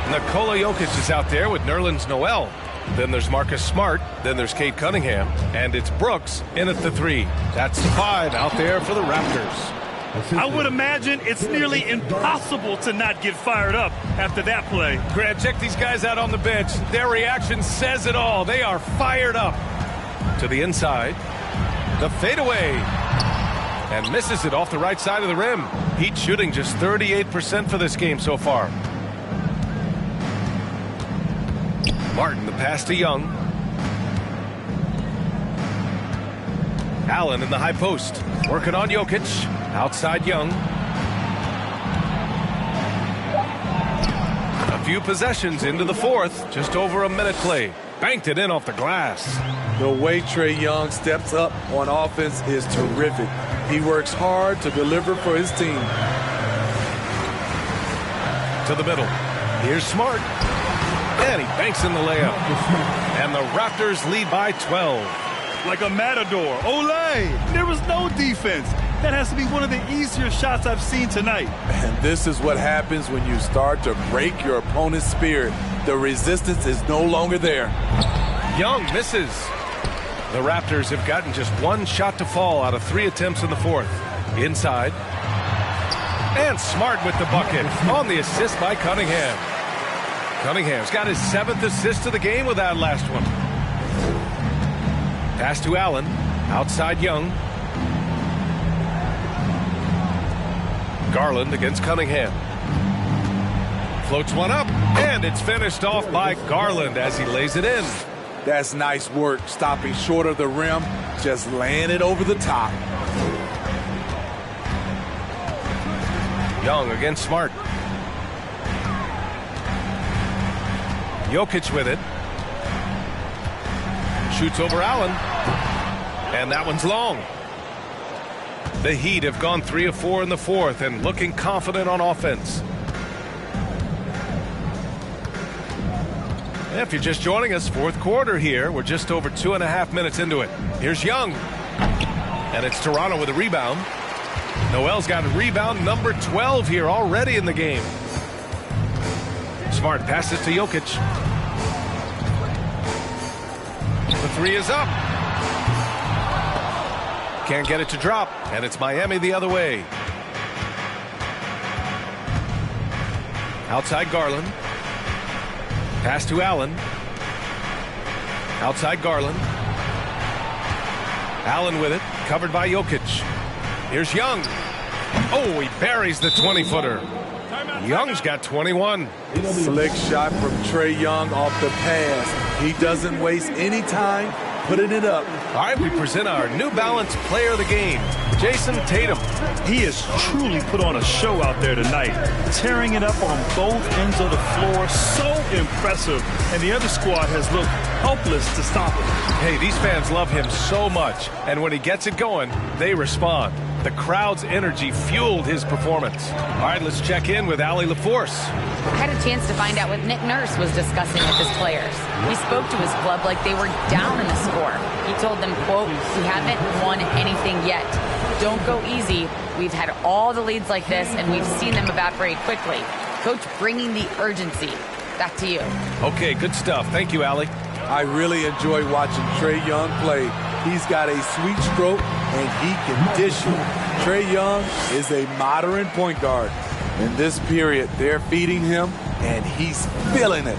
Nikola Jokic is out there with Nerlens Noel. Then there's Marcus Smart. Then there's Cade Cunningham. And it's Brooks in at the 3. That's 5 out there for the Raptors. I would imagine it's nearly impossible to not get fired up after that play. Grant, check these guys out on the bench. Their reaction says it all. They are fired up. To the inside. The fadeaway. And misses it off the right side of the rim. Heat shooting just 38% for this game so far. Martin, the pass to Young. Allen in the high post. Working on Jokic. Outside Young. A few possessions into the fourth. Just over a minute play. Banked it in off the glass. The way Trae Young steps up on offense is terrific. He works hard to deliver for his team. To the middle. Here's Smart. And he banks in the layup. And the Raptors lead by 12. Like a matador. Olay! There was no defense. That has to be one of the easier shots I've seen tonight. And this is what happens when you start to break your opponent's spirit. The resistance is no longer there. Young misses. The Raptors have gotten just one shot to fall out of 3 attempts in the fourth. Inside. And Smart with the bucket on the assist by Cunningham. Cunningham's got his 7th assist of the game with that last one. Pass to Allen. Outside Young. Garland against Cunningham. Floats one up, and it's finished off by Garland as he lays it in. That's nice work, stopping short of the rim, just laying it over the top. Young against Smart. Jokic with it. Shoots over Allen. And that one's long. The Heat have gone 3 of 4 in the fourth and looking confident on offense. If you're just joining us, fourth quarter here. We're just over 2.5 minutes into it. Here's Young. And it's Toronto with a rebound. Noel's got a rebound number 12 here already in the game. Smart passes to Jokic. The 3 is up. Can't get it to drop, and it's Miami the other way. Outside Garland. Pass to Allen. Outside Garland. Allen with it, covered by Jokic. Here's Young. Oh, he buries the 20-footer. Young's got 21. Slick shot from Trae Young off the pass. He doesn't waste any time putting it up. All right, we present our New Balance Player of the Game, Jason Tatum. He has truly put on a show out there tonight, tearing it up on both ends of the floor. So impressive. And the other squad has looked helpless to stop him. Hey, these fans love him so much. And when he gets it going, they respond. The crowd's energy fueled his performance. All right, let's check in with Allie LaForce. I had a chance to find out what Nick Nurse was discussing with his players. He spoke to his club like they were down in the score. He told them, quote, "We haven't won anything yet. Don't go easy. We've had all the leads like this, and we've seen them evaporate quickly." Coach bringing the urgency. Back to you. Okay, good stuff. Thank you, Allie. I really enjoy watching Trae Young play. He's got a sweet stroke, and he can dish it. Trae Young is a modern point guard. In this period, they're feeding him, and he's feeling it.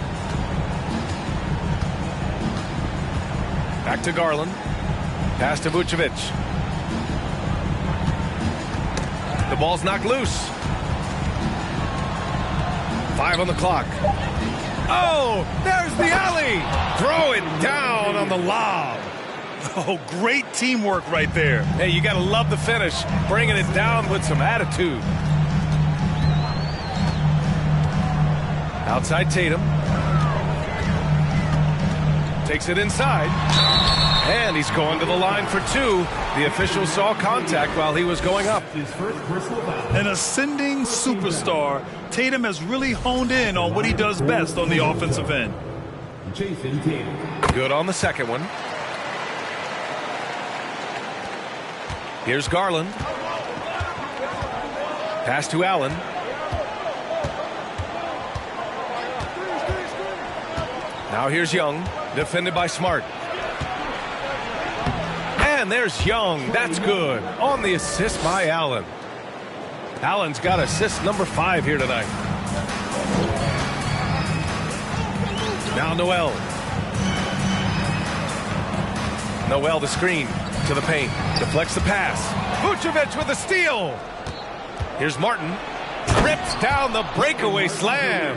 Back to Garland. Pass to Vucevic. The ball's knocked loose. 5 on the clock. Oh, there's the alley. Throw it down on the lob. Oh, great teamwork right there. Hey, you got to love the finish. Bringing it down with some attitude. Outside Tatum. Takes it inside. And he's going to the line for 2. The official saw contact while he was going up. An ascending superstar, Tatum has really honed in on what he does best on the offensive end. Jason Tatum. Good on the second one. Here's Garland. Pass to Allen. Now here's Young, defended by Smart. And there's Young. That's good. On the assist by Allen. Allen's got assist number 5 here tonight. Now Noel. Noel the screen to the paint. Deflects the pass. Vucevic with the steal. Here's Martin. Rips down the breakaway slam.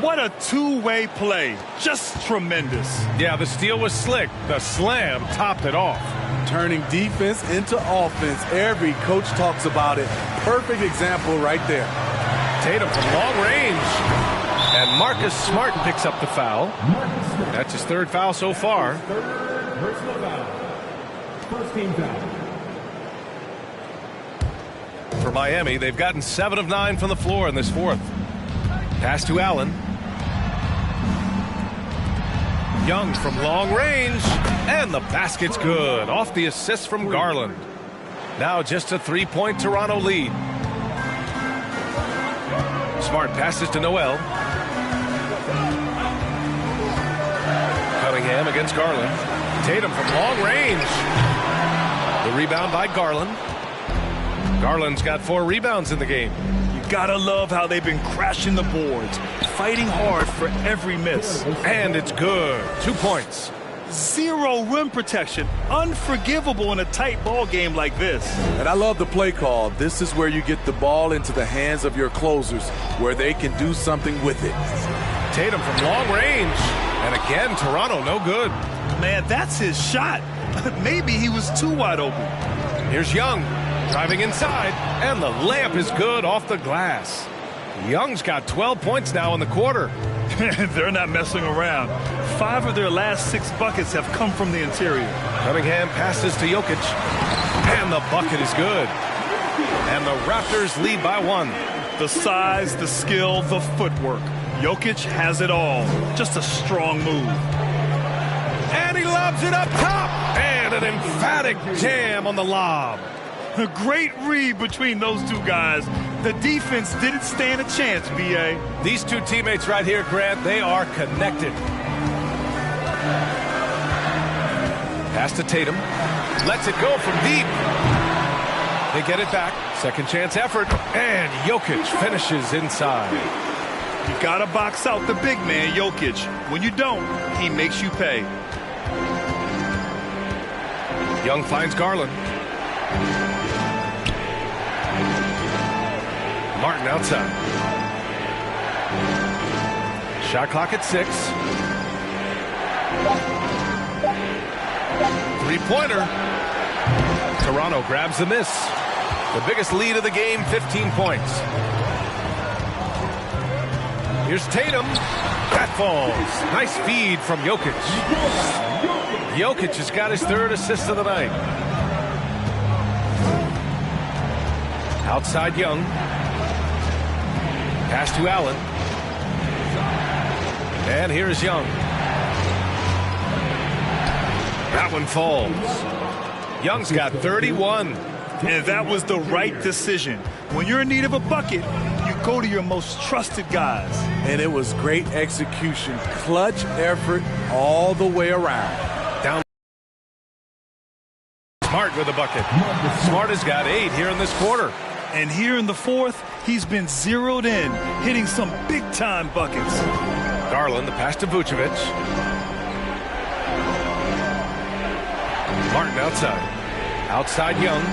What a two-way play. Just tremendous. Yeah, the steal was slick. The slam topped it off. turning defense into offense. Every coach talks about it. Perfect example right there. Tatum from long range. And Marcus Smart picks up the foul. That's his third foul so far. Third personal foul. First team foul. For Miami, they've gotten 7 of 9 from the floor in this fourth. Pass to Allen. Young from long range. And the basket's good. Off the assist from Garland. Now just a 3-point Toronto lead. Smart passes to Noel. Cunningham against Garland. Tatum from long range. The rebound by Garland. Garland's got 4 rebounds in the game. You gotta love how they've been crashing the boards, fighting hard for every miss. And it's good. 2 points. Zero rim protection. Unforgivable in a tight ball game like this. And I love the play call. This is where you get the ball into the hands of your closers, where they can do something with it. Tatum from long range. And again, Toronto no good. Man, that's his shot. Maybe he was too wide open. Here's Young driving inside. And the layup is good off the glass. Young's got 12 points now in the quarter. They're not messing around. 5 of their last 6 buckets have come from the interior. Cunningham passes to Jokic. And the bucket is good. And the Raptors lead by 1. The size, the skill, the footwork. Jokic has it all. Just a strong move. And he lobs it up top. And an emphatic jam on the lob. A great read between those two guys. The defense didn't stand a chance, B.A. These two teammates right here, Grant, they are connected. Pass to Tatum. Lets it go from deep. They get it back. Second chance effort. And Jokic finishes inside. You gotta box out the big man, Jokic. When you don't, he makes you pay. Young finds Garland. Martin outside. Shot clock at 6. 3-pointer. Toronto grabs the miss. The biggest lead of the game, 15 points. Here's Tatum. That falls. Nice feed from Jokic. Jokic has got his 3rd assist of the night. Outside Young. Pass to Allen. And here's Young. That one falls. Young's got 31. And that was the right decision. When you're in need of a bucket, you go to your most trusted guys. And it was great execution. Clutch effort all the way around. Down. Smart with a bucket. Smart has got 8 here in this quarter. And here in the fourth, he's been zeroed in, hitting some big-time buckets. Garland, the pass to Vucevic. Martin outside. Outside Young.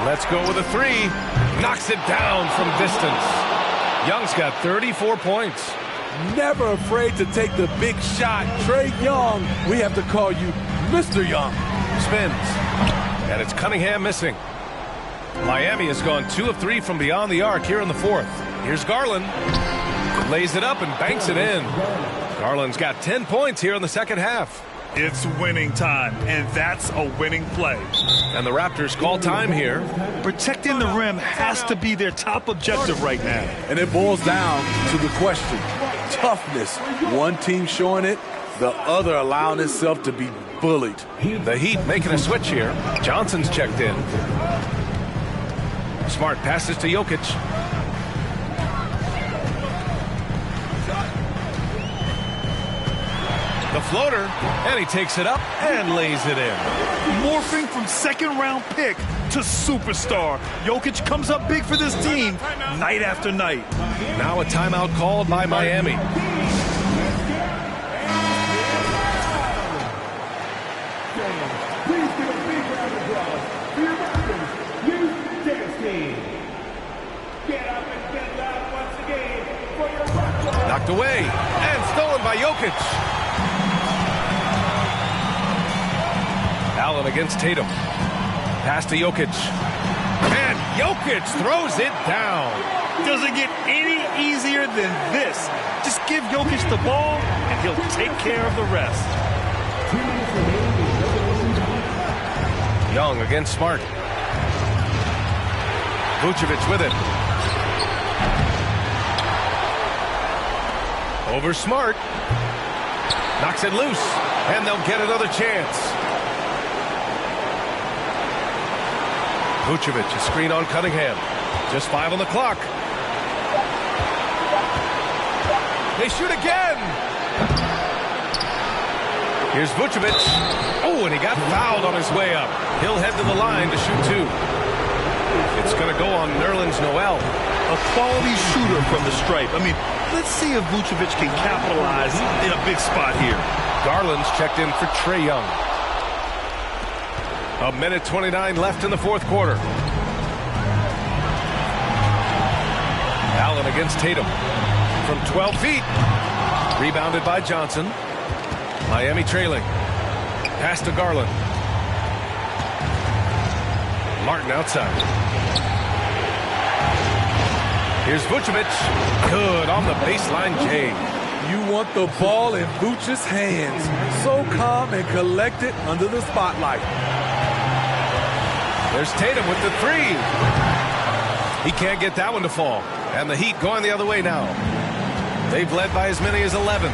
Let's go with a 3. Knocks it down from distance. Young's got 34 points. Never afraid to take the big shot. Trae Young, we have to call you Mr. Young. Spins. And it's Cunningham missing. Miami has gone 2 of 3 from beyond the arc here in the fourth. Here's Garland. Lays it up and banks it in. Garland's got 10 points here in the second half. It's winning time, and that's a winning play. And the Raptors call time here. Protecting the rim has to be their top objective right now. And it boils down to the question. Toughness. One team showing it, the other allowing itself to be bullied. The Heat making a switch here. Johnson's checked in. Smart passes to Jokic. The floater, and he takes it up and lays it in. Morphing from second-round pick to superstar. Jokic comes up big for this team night after night. Now a timeout called by Miami. Knocked away and stolen by Jokic. Allen against Tatum. Pass to Jokic. And Jokic throws it down. Doesn't get any easier than this. Just give Jokic the ball, and he'll take care of the rest. Young against Smart. Vucevic with it. Over Smart. Knocks it loose. And they'll get another chance. Vucevic, a screen on Cunningham. Just 5 on the clock. They shoot again. Here's Vucevic. Oh, and he got fouled on his way up. He'll head to the line to shoot 2. It's going to go on Nerlens Noel. A quality shooter from the stripe. I mean, let's see if Vucevic can capitalize in a big spot here. Garland's checked in for Trae Young. 1:29 left in the fourth quarter. Allen against Tatum. From 12 feet. Rebounded by Johnson. Miami trailing. Pass to Garland. Martin outside. Here's Vucevic. Good on the baseline, Jay. You want the ball in Vucevic's hands. So calm and collected under the spotlight. There's Tatum with the 3. He can't get that one to fall. And the Heat going the other way now. They've led by as many as 11.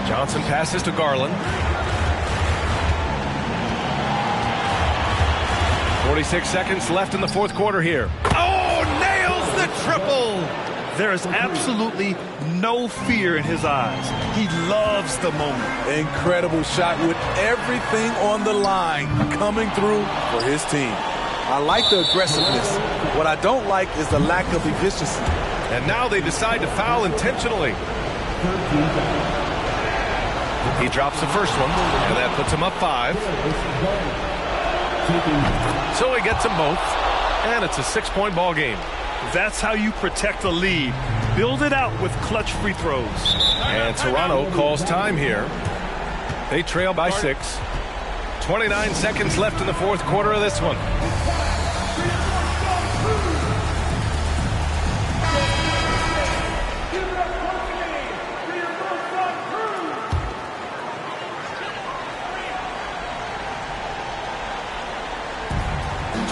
Johnson passes to Garland. 46 seconds left in the fourth quarter here. Oh, nails the triple! There is absolutely no fear in his eyes. He loves the moment. Incredible shot with everything on the line coming through for his team. I like the aggressiveness. What I don't like is the lack of efficiency. And now they decide to foul intentionally. He drops the first one, and that puts him up 5. So he gets them both, and it's a 6-point ball game. That's how you protect a lead. Build it out with clutch free throws. And Toronto calls time here. They trail by 6. 29 seconds left in the fourth quarter of this one.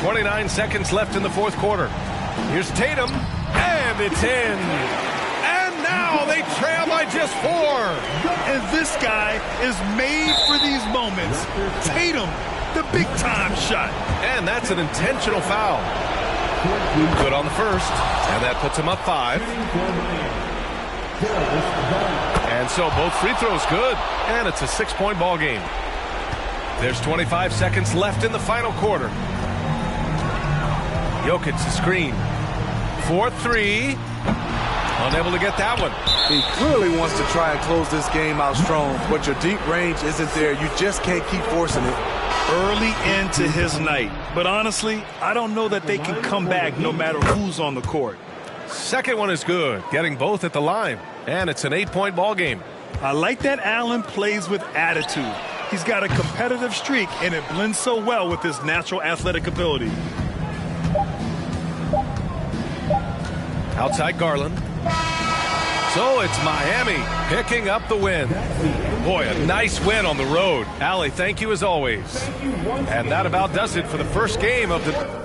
.29 seconds left in the fourth quarter. Here's Tatum, and it's in. And now they trail by just 4. And this guy is made for these moments. Tatum, the big-time shot. And that's an intentional foul. Good on the first, and that puts him up 5. And so both free throws good, and it's a 6-point ball game. There's 25 seconds left in the final quarter. Jokic the screen. 4-3. Unable to get that one. He clearly wants to try and close this game out strong, but your deep range isn't there. You just can't keep forcing it. Early into his night. But honestly, I don't know that they can come back no matter who's on the court. Second one is good. Getting both at the line. And it's an 8-point ball game. I like that Allen plays with attitude. He's got a competitive streak, and it blends so well with his natural athletic ability. Outside Garland. So it's Miami picking up the win. Boy, a nice win on the road. Allie, thank you as always. And that about does it for the first game of the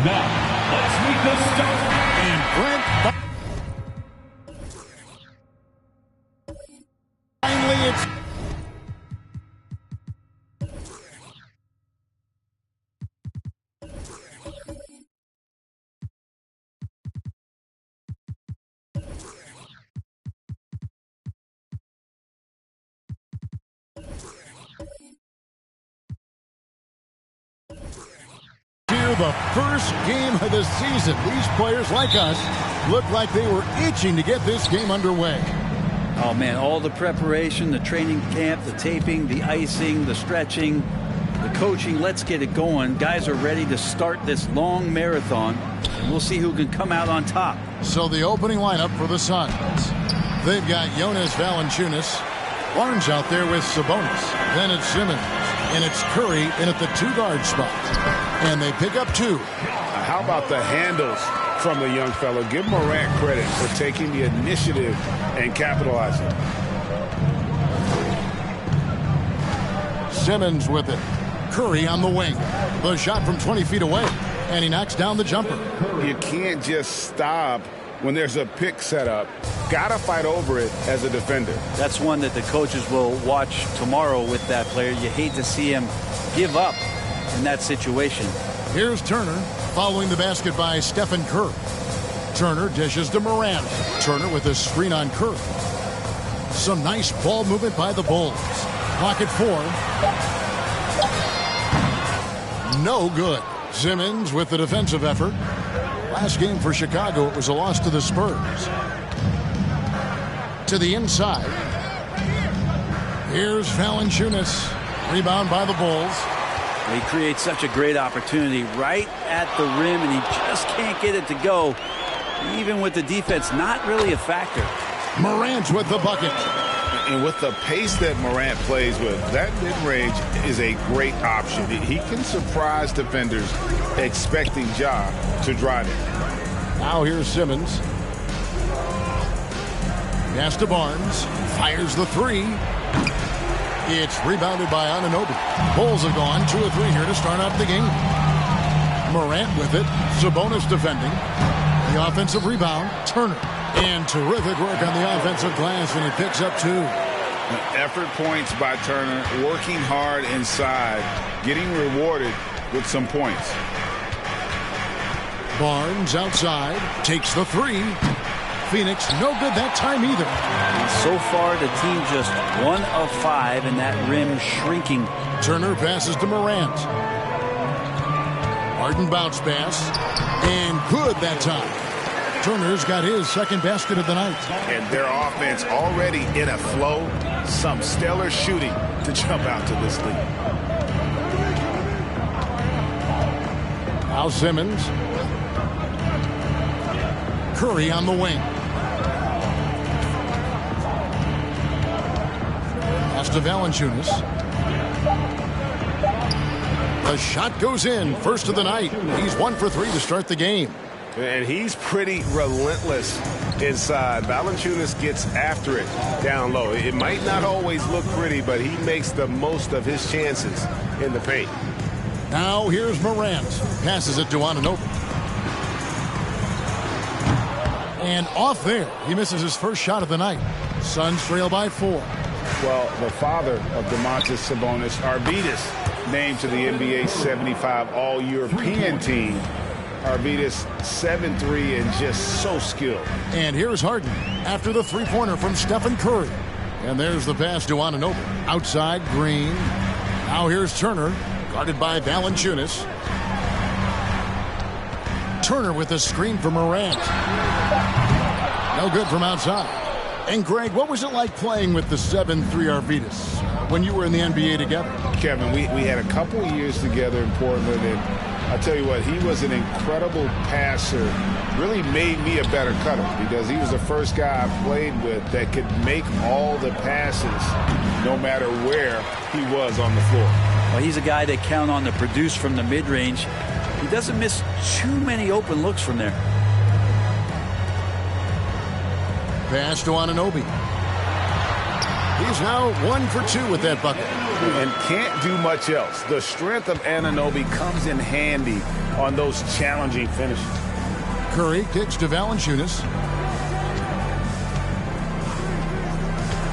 Now, let's meet the starter. And Brent. Finally, it's. The first game of the season. These players, like us, look like they were itching to get this game underway. Oh, man, all the preparation, the training camp, the taping, the icing, the stretching, the coaching. Let's get it going. Guys are ready to start this long marathon, and we'll see who can come out on top. So the opening lineup for the Suns. They've got Jonas Valanciunas. Barnes out there with Sabonis. Then it's Simmons. And it's Curry in at the two-guard spot. And they pick up two. How about the handles from the young fellow? Give Morant credit for taking the initiative and capitalizing. Simmons with it. Curry on the wing. The shot from 20 feet away. And he knocks down the jumper. You can't just stop when there's a pick set up, got to fight over it as a defender. That's one that the coaches will watch tomorrow with that player. You hate to see him give up in that situation. Here's Turner following the basket by Stephen Curry. Turner dishes to Morant. Turner with a screen on Curry. Some nice ball movement by the Bulls. Clock at 4. No good. Simmons with the defensive effort. Last game for Chicago, it was a loss to the Spurs. To the inside. Here's Valanciunas. Rebound by the Bulls. He creates such a great opportunity right at the rim, and he just can't get it to go. Even with the defense, not really a factor. Morant with the bucket. And with the pace that Morant plays with, that mid-range is a great option. He can surprise defenders expecting Ja to drive it. Now here's Simmons. Pass to Barnes. Fires the three. It's rebounded by Anunoby. Bulls have gone 2 of 3 here to start out the game. Morant with it. Sabonis defending. The offensive rebound. Turner. And terrific work on the offensive glass, and he picks up 2. Effort points by Turner, working hard inside, getting rewarded with some points. Barnes outside, takes the 3. Phoenix no good that time either. And so far, the team just 1 of 5, and that rim shrinking. Turner passes to Morant. Harden bounce pass, and good that time. Turner's got his second basket of the night. And their offense already in a flow. Some stellar shooting to jump out to this lead. Now Simmons. Curry on the wing. Pass to Valanciunas. The shot goes in. First of the night. He's 1 for 3 to start the game. And he's pretty relentless inside. Valanciunas gets after it down low. It might not always look pretty, but he makes the most of his chances in the paint. Now here's Morant. Passes it to Anunoby. And off there. He misses his first shot of the night. Suns trail by 4. Well, the father of Domantas Sabonis, Arvydas, named to the NBA 75 All-European team. Arvydas 7'3" and just so skilled. And here's Harden after the three-pointer from Stephen Curry. And there's the pass to Anunoby. Outside, Green. Now here's Turner, guarded by Valanciunas. Turner with the screen for Morant. No good from outside. And Greg, what was it like playing with the 7'3" Arvydas when you were in the NBA together? Kevin, we had a couple of years together in Portland, and I tell you what, he was an incredible passer. Really made me a better cutter because he was the first guy I played with that could make all the passes no matter where he was on the floor. Well, he's a guy they count on to produce from the mid-range. He doesn't miss too many open looks from there. Pass to Anunoby. He's now 1 for 2 with that bucket. And can't do much else. The strength of Anunoby comes in handy on those challenging finishes. Curry kicks to Valanciunas.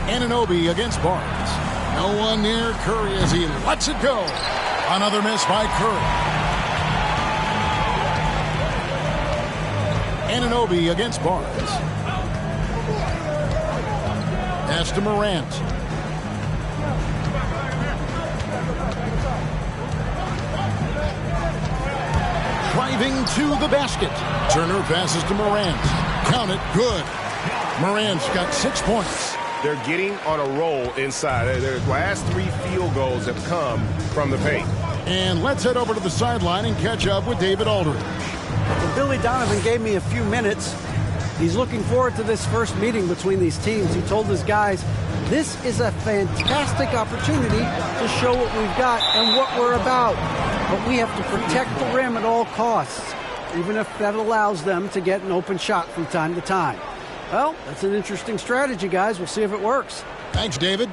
Anunoby against Barnes. No one near Curry as he lets it go. Another miss by Curry. Anunoby against Barnes. Pass to Morant. Driving to the basket. Turner passes to Morant. Count it. Good. Morant's got 6 points. They're getting on a roll inside. Their last 3 field goals have come from the paint. And let's head over to the sideline and catch up with David Aldridge. Well, Billy Donovan gave me a few minutes. He's looking forward to this first meeting between these teams. He told his guys, this is a fantastic opportunity to show what we've got and what we're about. But we have to protect the rim at all costs, even if that allows them to get an open shot from time to time. Well, that's an interesting strategy, guys. We'll see if it works. Thanks, David.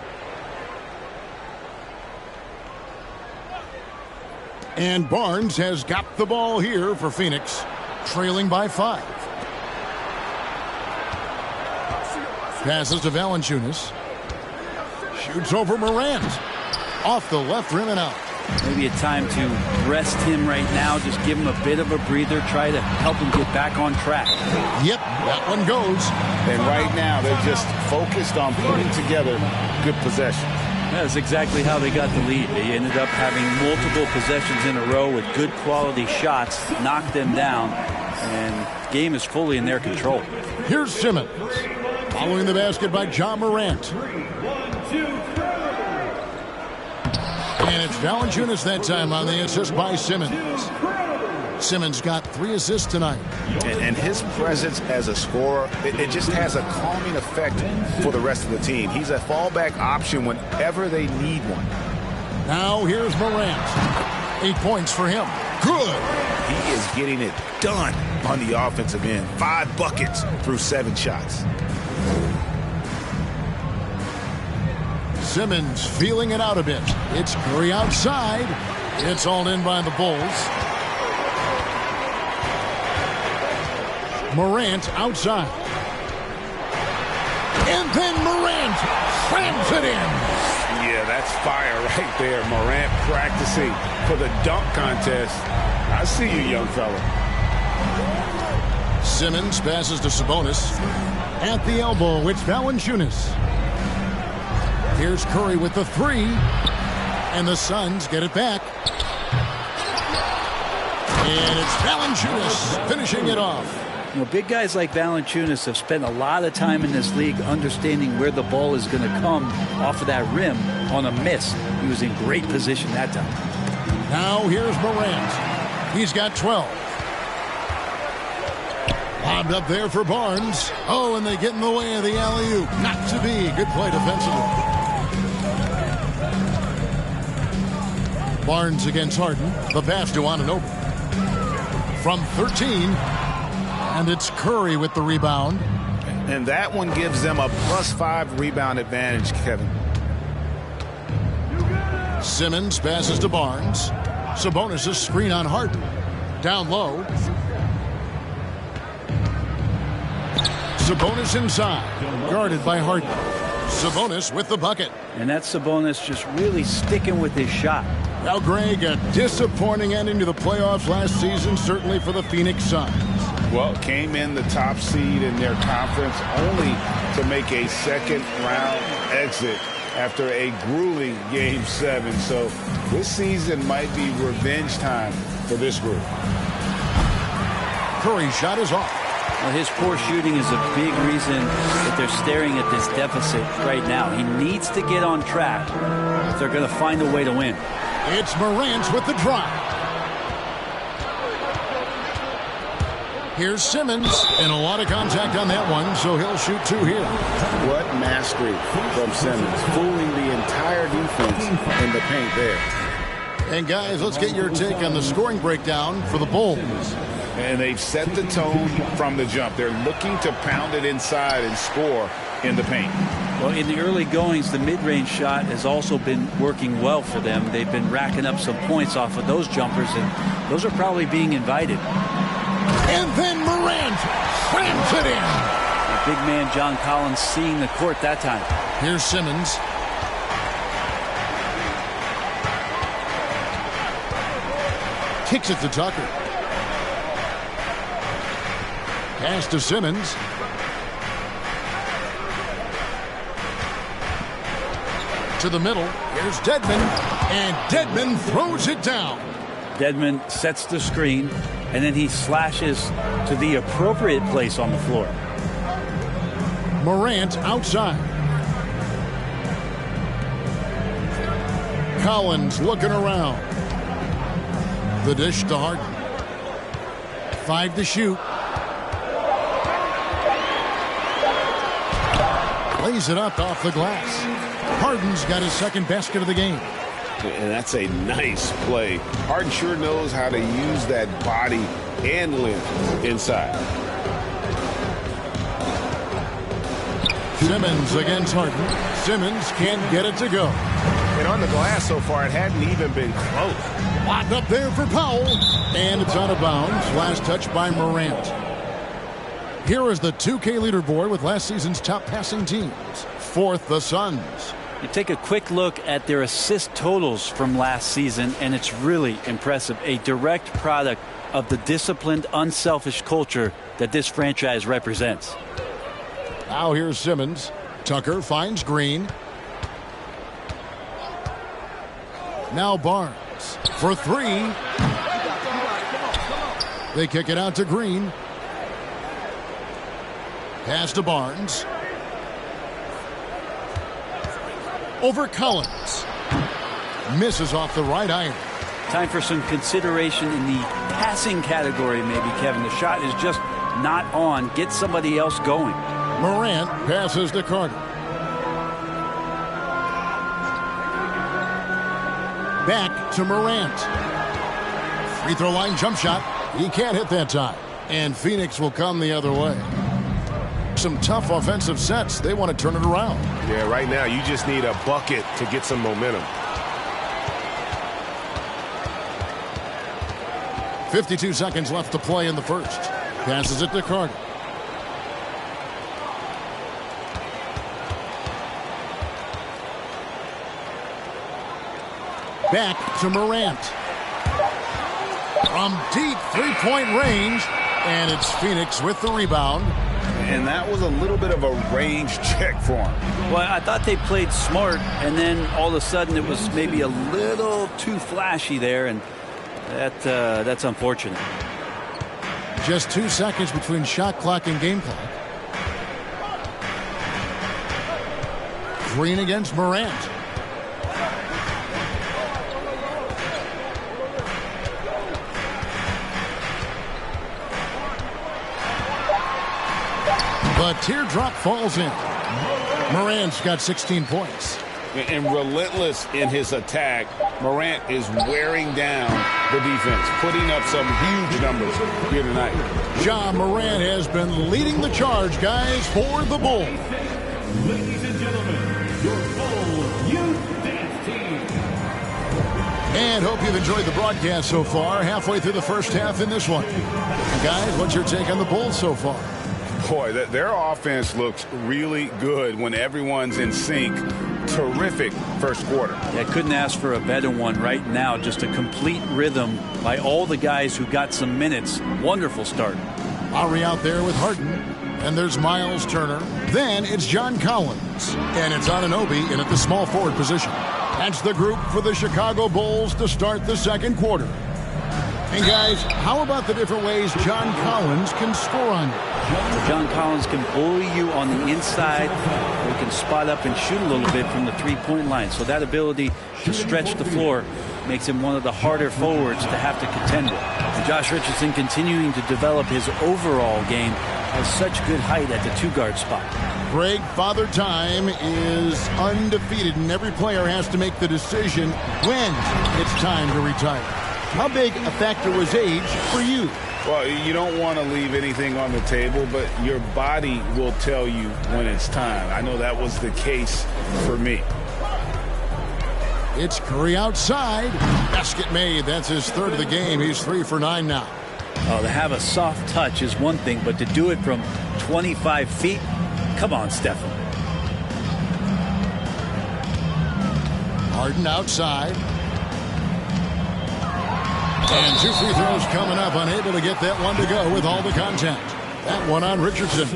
And Barnes has got the ball here for Phoenix, trailing by 5. Passes to Valanciunas. Shoots over Morant. Off the left rim and out. Maybe a time to rest him right now. Just give him a bit of a breather. Try to help him get back on track. Yep, that one goes. And right now, they're just focused on putting together good possessions. That's exactly how they got the lead. They ended up having multiple possessions in a row with good quality shots, knocked them down, and game is fully in their control. Here's Simmons. Following the basket by John Morant. And it's Valanciunas that time on the assist by Simmons. Simmons got 3 assists tonight. And his presence as a scorer, it just has a calming effect for the rest of the team. He's a fallback option whenever they need one. Now here's Morant. 8 points for him. Good. He is getting it done on the offensive end. 5 buckets through 7 shots. Simmons feeling it out a bit. It's Curry outside. It's all in by the Bulls. Morant outside. And then Morant slams it in. Yeah, that's fire right there. Morant practicing for the dunk contest. I see you, young fella. Simmons passes to Sabonis. At the elbow, it's Valanciunas. Here's Curry with the 3. And the Suns get it back. And it's Valanciunas finishing it off. You know, big guys like Valanciunas have spent a lot of time in this league understanding where the ball is going to come off of that rim on a miss. He was in great position that time. Now here's Morant. He's got 12. Lobbed up there for Barnes. Oh, and they get in the way of the alley-oop. Not to be. Good play defensively. Barnes against Harden. The pass to Anunoby. From 13. And it's Curry with the rebound. And that one gives them a +5 rebound advantage, Kevin. Simmons passes to Barnes. Sabonis' screen on Harden. Down low. Sabonis inside. Guarded by Harden. Sabonis with the bucket. And that's Sabonis just really sticking with his shot. Now, Greg, a disappointing ending to the playoffs last season, certainly for the Phoenix Suns. Well, came in the top seed in their conference only to make a second-round exit after a grueling Game 7. So this season might be revenge time for this group. Curry's shot is off. Well, his poor shooting is a big reason that they're staring at this deficit right now. He needs to get on track if they're going to find a way to win. It's Morant with the drive. Here's Simmons, and a lot of contact on that one, so he'll shoot 2 here. What mastery from Simmons, fooling the entire defense in the paint there. And guys, let's get your take on the scoring breakdown for the Bulls. And they've set the tone from the jump. They're looking to pound it inside and score in the paint. Well, in the early goings, the mid-range shot has also been working well for them. They've been racking up some points off of those jumpers, and those are probably being invited. And then Morant slams it in. The big man John Collins seeing the court that time. Here's Simmons. Kicks it to Tucker. Pass to Simmons. To the middle. Here's Dedmon. And Dedmon throws it down. Dedmon sets the screen, and then he slashes to the appropriate place on the floor. Morant outside. Collins looking around. The dish to Harden. 5 to shoot. Lays it up off the glass. Harden's got his second basket of the game. And that's a nice play. Harden sure knows how to use that body and length inside. Simmons against Harden. Simmons can't get it to go. And on the glass so far, it hadn't even been close. Locked up there for Powell. And it's out of bounds. Last touch by Morant. Here is the 2K leaderboard with last season's top passing teams. Fourth, the Suns. You take a quick look at their assist totals from last season, and it's really impressive. A direct product of the disciplined, unselfish culture that this franchise represents. Now here's Simmons. Tucker finds Green. Now Barnes for three. They kick it out to Green. Pass to Barnes. Over Collins. Misses off the right iron. Time for some consideration in the passing category, maybe, Kevin. The shot is just not on. Get somebody else going. Morant passes to Carter. Back to Morant. Free throw line jump shot. He can't hit that time. And Phoenix will come the other way. Some tough offensive sets. They want to turn it around. Yeah, right now you just need a bucket to get some momentum. 52 seconds left to play in the first. Passes it to Carter. Back to Morant. From deep three-point range. And it's Phoenix with the rebound. And that was a little bit of a range check for him. Well, I thought they played smart, and then all of a sudden it was maybe a little too flashy there, and that's unfortunate. Just 2 seconds between shot clock and game clock. Green against Morant. The teardrop falls in. Morant's got 16 points. And relentless in his attack, Morant is wearing down the defense, putting up some huge numbers here tonight. Ja Morant has been leading the charge, guys, for the Bulls. Ladies and gentlemen, your Bulls Youth Dance Team. And hope you've enjoyed the broadcast so far. Halfway through the first half in this one. Guys, what's your take on the Bulls so far? Boy, their offense looks really good when everyone's in sync. Terrific first quarter. Yeah, couldn't ask for a better one right now. Just a complete rhythm by all the guys who got some minutes. Wonderful start. Lowry out there with Harden. And there's Miles Turner. Then it's John Collins. And it's Anunoby in at the small forward position. That's the group for the Chicago Bulls to start the second quarter. And guys, how about the different ways John Collins can score on you? John Collins can bully you on the inside, or he can spot up and shoot a little bit from the three-point line. So that ability to stretch the floor makes him one of the harder forwards to have to contend with. And Josh Richardson, continuing to develop his overall game, has such good height at the two-guard spot. Greg, Father Time is undefeated, and every player has to make the decision when it's time to retire. How big a factor was age for you? Well, you don't want to leave anything on the table, but your body will tell you when it's time. I know that was the case for me. It's Curry outside. Basket made. That's his third of the game. He's 3 for 9 now. Oh, to have a soft touch is one thing, but to do it from 25 feet, come on, Stephen. Harden outside. And 2 free throws coming up, unable to get that one to go with all the contact. That one on Richardson.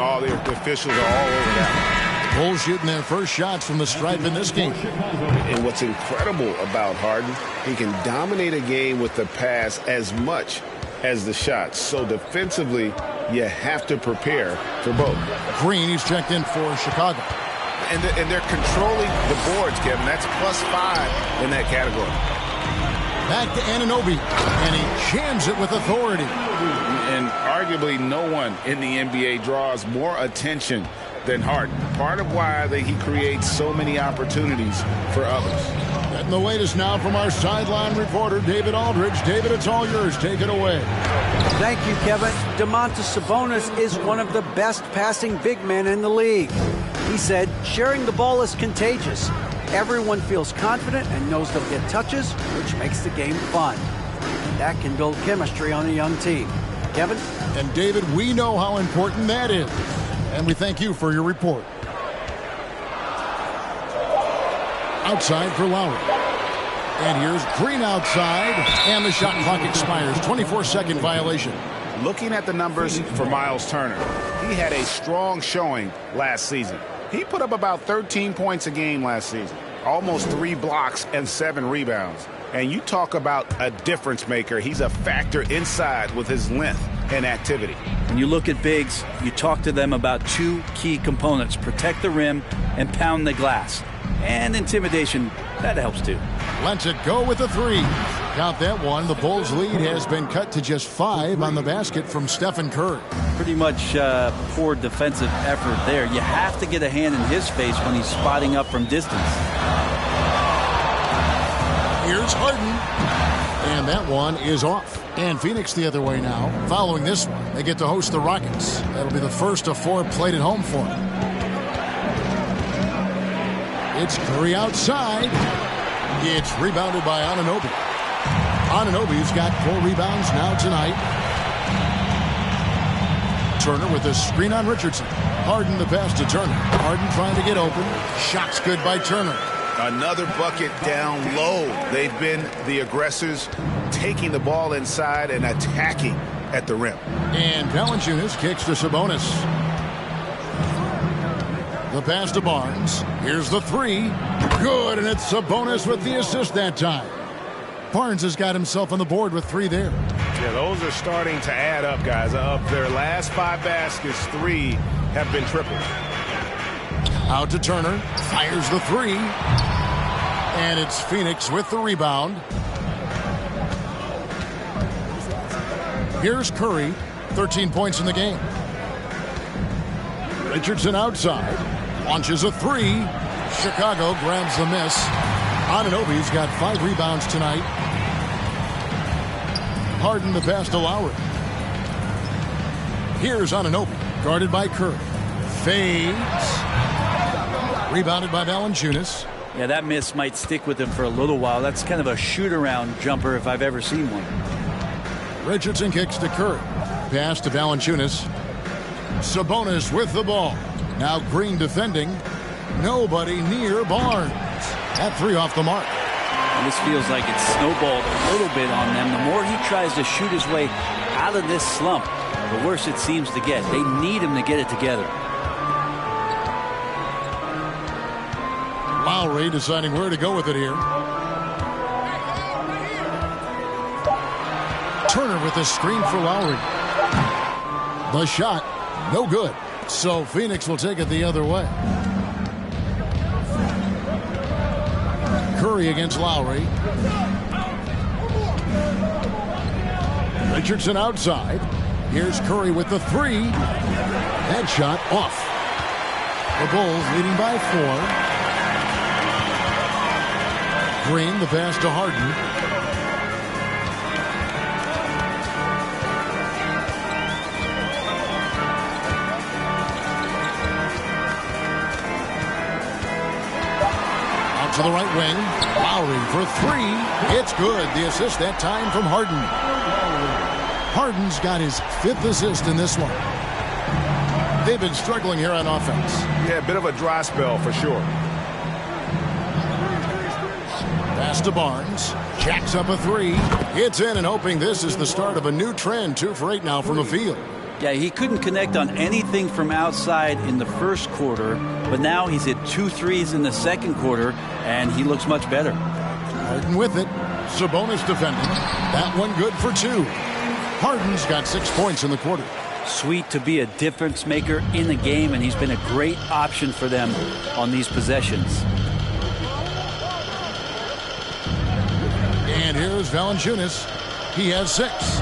Oh, the officials are all over that. Bulls shooting their first shots from the stripe in this game. And what's incredible about Harden, he can dominate a game with the pass as much as the shots. So defensively, you have to prepare for both. Green, he's checked in for Chicago. And they're controlling the boards, Kevin. That's +5 in that category. Back to Anunoby, and he jams it with authority. And arguably no one in the NBA draws more attention than Harden. Part of why he creates so many opportunities for others. Getting the latest now from our sideline reporter, David Aldridge. David, it's all yours. Take it away. Thank you, Kevin. Domantas Sabonis is one of the best passing big men in the league. He said, sharing the ball is contagious. Everyone feels confident and knows they'll get touches, which makes the game fun. And that can build chemistry on a young team. Kevin? And David, we know how important that is. And we thank you for your report. Outside for Lowry. And here's Green outside. And the shot clock expires. 24-second violation. Looking at the numbers for Miles Turner, he had a strong showing last season. He put up about 13 points a game last season. Almost 3 blocks and 7 rebounds. And you talk about a difference maker. He's a factor inside with his length and activity. When you look at bigs, you talk to them about 2 key components: protect the rim and pound the glass. And intimidation, that helps too. Lets it go with a 3. Count that one. The Bulls' lead has been cut to just 5 on the basket from Stephen Curry. Pretty much poor defensive effort there. You have to get a hand in his face when he's spotting up from distance. Here's Harden. And that one is off. And Phoenix the other way now. Following this one, they get to host the Rockets. That'll be the first of 4 played at home for them. It's Curry outside. It's rebounded by Anunoby. Anunoby's got 4 rebounds now tonight. Turner with a screen on Richardson. Harden the pass to Turner. Harden trying to get open. Shot's good by Turner. Another bucket down low. They've been the aggressors, taking the ball inside and attacking at the rim. And Valanciunas kicks to Sabonis. The pass to Barnes. Here's the 3. Good, and it's Sabonis with the assist that time. Barnes has got himself on the board with 3 there. Yeah, those are starting to add up, guys. Of their last 5 baskets, 3 have been tripled. Out to Turner. Fires the 3. And it's Phoenix with the rebound. Here's Curry. 13 points in the game. Richardson outside. Launches a 3. Chicago grabs the miss. Anunoby's got 5 rebounds tonight. Harden the pass to Lowry. Here's Anunoby. Guarded by Curry. Fades. Rebounded by Valanciunas. Yeah, that miss might stick with him for a little while. That's kind of a shoot-around jumper if I've ever seen one. Richardson kicks to Curry. Pass to Valanciunas. Sabonis with the ball. Now Green defending. Nobody near Barnes. That 3 off the mark. And this feels like it's snowballed a little bit on them. The more he tries to shoot his way out of this slump, the worse it seems to get. They need him to get it together. Lowry deciding where to go with it here. Turner with a screen for Lowry. The shot, no good. So Phoenix will take it the other way. Curry against Lowry. Richardson outside. Here's Curry with the 3. That shot off. The Bulls leading by 4. Green, the pass to Harden. Out to the right wing. Lowry for 3. It's good. The assist that time from Harden. Harden's got his 5th assist in this one. They've been struggling here on offense. Yeah, a bit of a dry spell for sure. Pass to Barnes. Jacks up a 3. It's in, and hoping this is the start of a new trend. 2 for 8 now from the field. Yeah, he couldn't connect on anything from outside in the first quarter, but now he's hit 2 threes in the second quarter, and he looks much better. Harden with it. Sabonis defending. That one good for 2. Harden's got 6 points in the quarter. Sweet to be a difference maker in the game, and he's been a great option for them on these possessions. And here's Valanciunas. He has 6.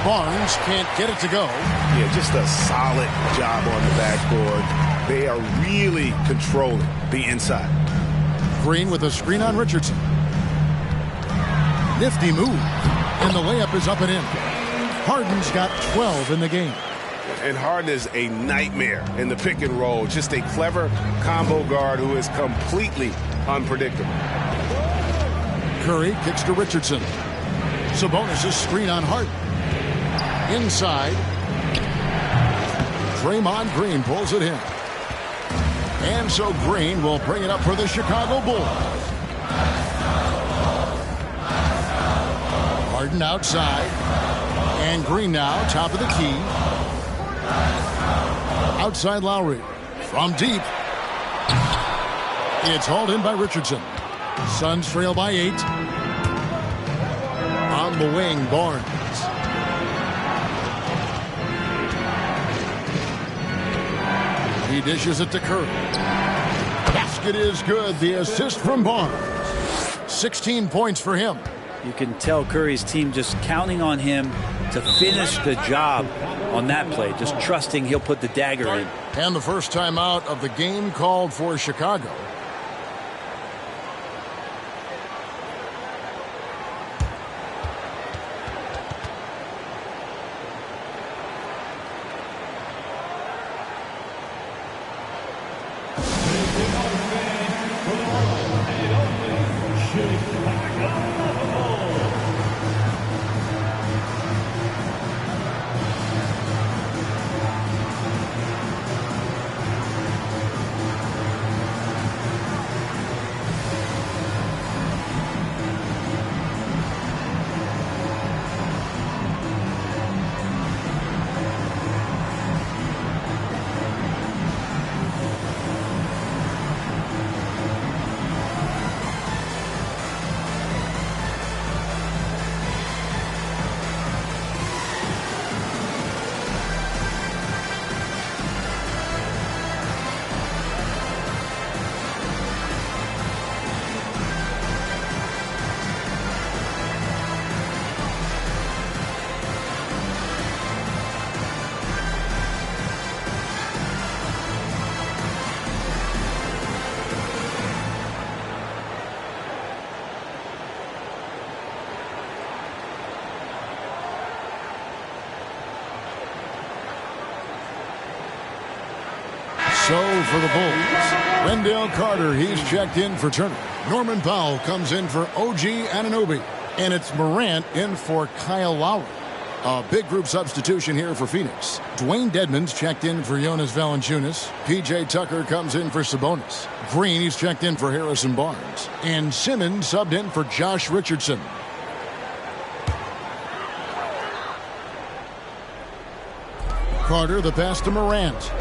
Barnes can't get it to go. Yeah, just a solid job on the backboard. They are really controlling the inside. Green with a screen on Richardson. Nifty move. And the layup is up and in. Harden's got 12 in the game. And Harden is a nightmare in the pick and roll. Just a clever combo guard who is completely unpredictable. Curry kicks to Richardson. Sabonis' screen on Harden. Inside. Draymond Green pulls it in. And so Green will bring it up for the Chicago Bulls. Harden outside. And Green now, top of the key. Outside Lowry. From deep. It's hauled in by Richardson. Suns trail by 8. On the wing, Barnes. He dishes it to Curry. Basket is good. The assist from Barnes. 16 points for him. You can tell Curry's team just counting on him to finish the job on that play, just trusting he'll put the dagger in. And the first time out of the game called for Chicago. So for the Bulls, Wendell Carter, he's checked in for Turner. Norman Powell comes in for OG Anunoby. And it's Morant in for Kyle Lowry. A big group substitution here for Phoenix. Dwayne Dedmon's checked in for Jonas Valanciunas. P.J. Tucker comes in for Sabonis. Green, he's checked in for Harrison Barnes. And Simmons subbed in for Josh Richardson. Carter, the pass to Morant.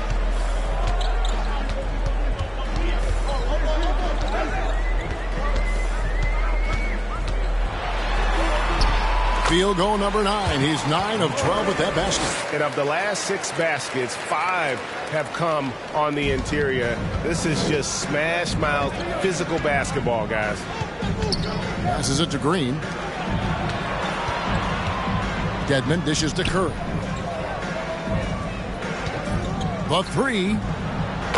Field goal number 9. He's 9 of 12 with that basket. And of the last 6 baskets, 5 have come on the interior. This is just smash mouth physical basketball, guys. Passes it to Green. Dedmon dishes to Curry. The 3.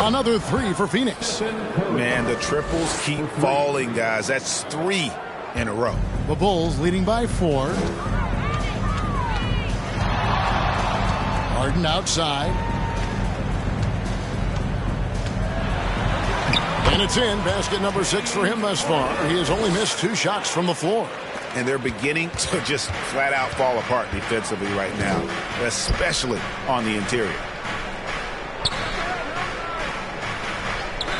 Another 3 for Phoenix. Man, the triples keep falling, guys. That's 3 in a row. The Bulls leading by 4. Harden outside. And it's in. Basket number 6 for him thus far. He has only missed 2 shots from the floor. And they're beginning to just flat out fall apart defensively right now, especially on the interior.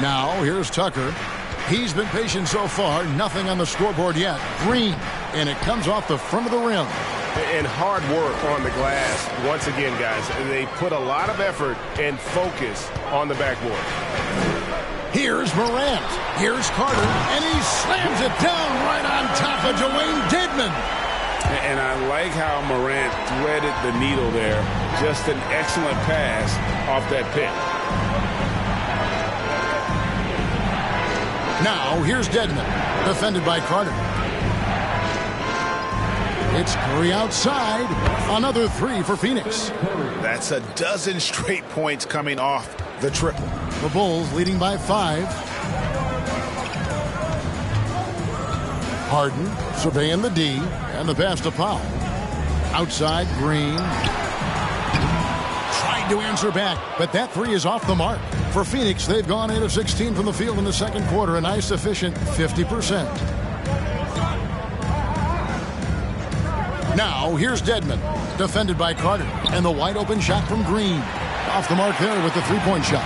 Now here's Tucker. He's been patient so far. Nothing on the scoreboard yet. Green. And it comes off the front of the rim. And hard work on the glass. Once again, guys, they put a lot of effort and focus on the backboard. Here's Morant. Here's Carter. And he slams it down right on top of Dwayne Dedmon. And I like how Morant threaded the needle there. Just an excellent pass off that pick. Now, here's Dedmon, defended by Carter. It's Curry outside. Another 3 for Phoenix. That's a dozen straight points coming off the triple. The Bulls leading by 5. Harden surveying the D, and the pass to Powell. Outside, Green. Tried to answer back, but that 3 is off the mark. For Phoenix, they've gone 8 of 16 from the field in the second quarter, a nice efficient 50%. Now, here's Dedmon, defended by Carter, and the wide-open shot from Green. Off the mark there with the three-point shot.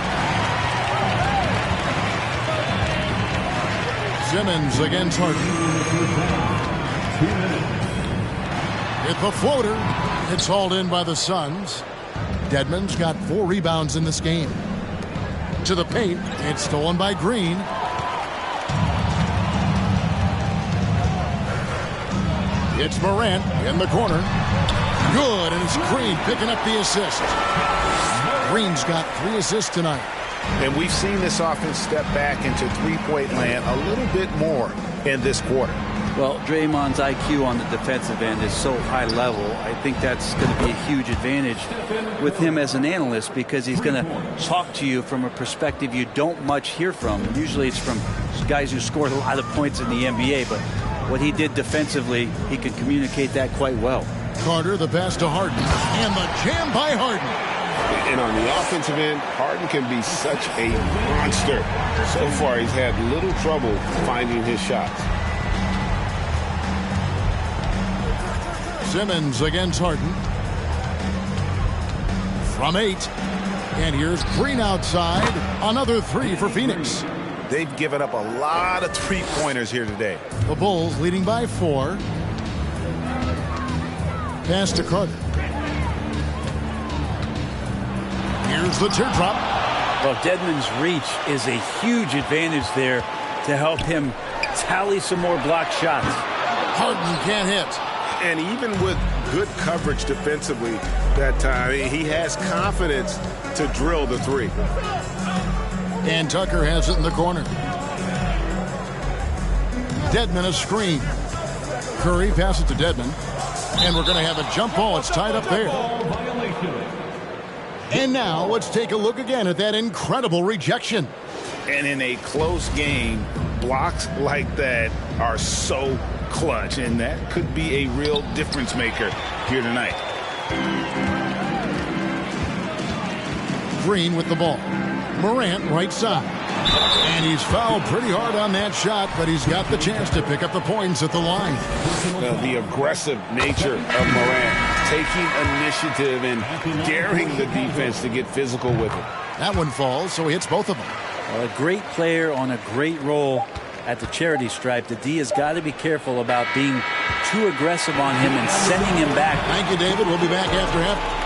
Simmons against Harden. With the floater, it's hauled in by the Suns. Dedmon's got 4 rebounds in this game. To the paint, it's stolen by Green. It's Morant in the corner. Good, and it's Green picking up the assist. Green's got 3 assists tonight. And we've seen this offense step back into three-point land a little bit more in this quarter. Well, Draymond's IQ on the defensive end is so high level. I think that's going to be a huge advantage with him as an analyst, because he's going to talk to you from a perspective you don't much hear from. Usually it's from guys who scored a lot of points in the NBA, but what he did defensively, he can communicate that quite well. Carter, the pass to Harden, and the jam by Harden. And on the offensive end, Harden can be such a monster. So far, he's had little trouble finding his shots. Simmons against Harden. From 8. And here's Green outside. Another 3 for Phoenix. They've given up a lot of three-pointers here today. The Bulls leading by 4. Pass to Carter. Here's the teardrop. Well, Dedmon's reach is a huge advantage there to help him tally some more block shots. Harden can't hit. And even with good coverage defensively that time, he has confidence to drill the 3. And Tucker has it in the corner. Dedmon a screen. Curry passes to Dedmon. And we're going to have a jump ball. It's tied up there. And now let's take a look again at that incredible rejection. And in a close game, blocks like that are so clutch, and that could be a real difference maker here tonight. Green with the ball. Morant right side. And he's fouled pretty hard on that shot, but he's got the chance to pick up the points at the line. The aggressive nature of Morant, taking initiative and daring the defense to get physical with it. That one falls, so he hits both of them. Well, a great player on a great role at the charity stripe. The D has got to be careful about being too aggressive on him and sending him back. Thank you, David. We'll be back after half.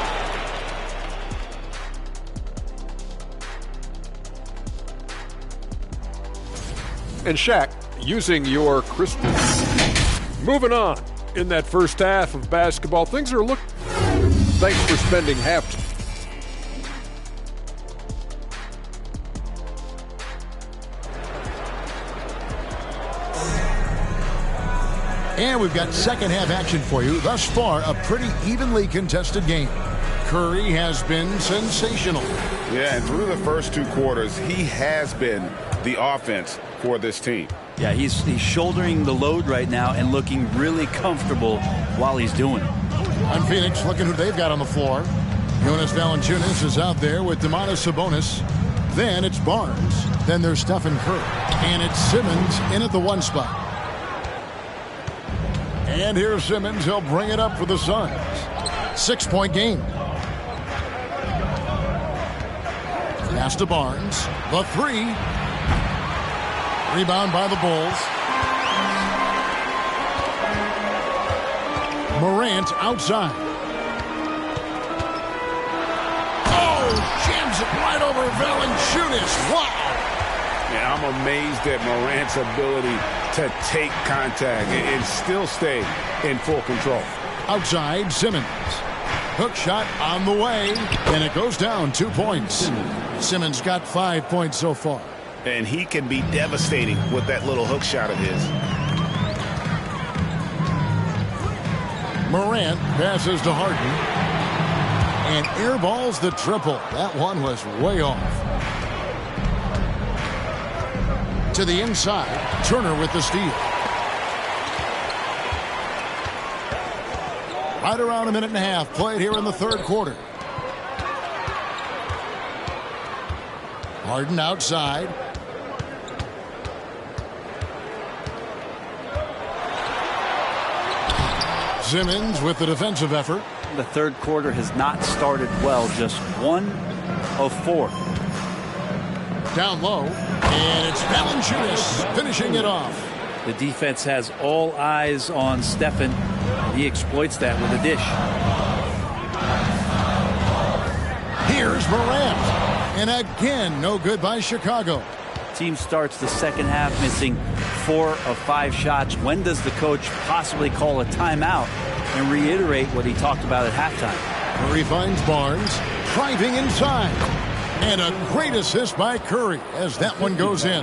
And Shaq, using your crystal. Moving on in that first half of basketball, things are looking. Thanks for spending half. And we've got second half action for you. Thus far, a pretty evenly contested game. Curry has been sensational. Yeah, and through the first 2 quarters, he has been the offense for this team. Yeah, he's shouldering the load right now and looking really comfortable while he's doing it. On Phoenix, looking who they've got on the floor. Jonas Valanciunas is out there with Domantas Sabonis. Then it's Barnes. Then there's Stephen Curry. And it's Simmons in at the 1 spot. And here's Simmons. He'll bring it up for the Suns. 6-point game. Pass to Barnes. The 3. Rebound by the Bulls. Morant outside. Oh, jams it right over Valanciunas. Wow. Yeah, I'm amazed at Morant's ability to take contact and still stay in full control. Outside, Simmons. Hook shot on the way, and it goes down 2 points. Simmons got 5 points so far. And he can be devastating with that little hook shot of his. Morant passes to Harden. And airballs the triple. That one was way off. To the inside. Turner with the steal. Right around a minute and a half played here in the third quarter. Harden outside. Simmons with the defensive effort. The third quarter has not started well, just 1 of 4. Down low, and it's Valanciunas finishing it off. The defense has all eyes on Stephen. He exploits that with a dish. Here's Morant, and again, no good by Chicago. Team starts the second half missing 4 of 5 shots. When does the coach possibly call a timeout and reiterate what he talked about at halftime? Curry finds Barnes, driving inside. And a great assist by Curry as that one goes in.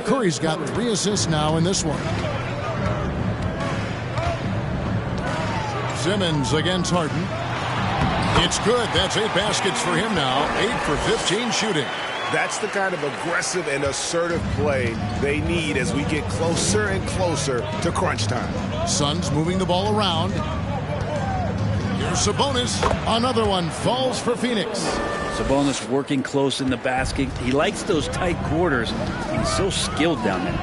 Curry's got 3 assists now in this one. Simmons against Harden. It's good. That's 8 baskets for him now. 8 for 15 shooting. That's the kind of aggressive and assertive play they need as we get closer and closer to crunch time. Suns moving the ball around. Here's Sabonis. Another one falls for Phoenix. Sabonis working close in the basket. He likes those tight quarters. He's so skilled down there.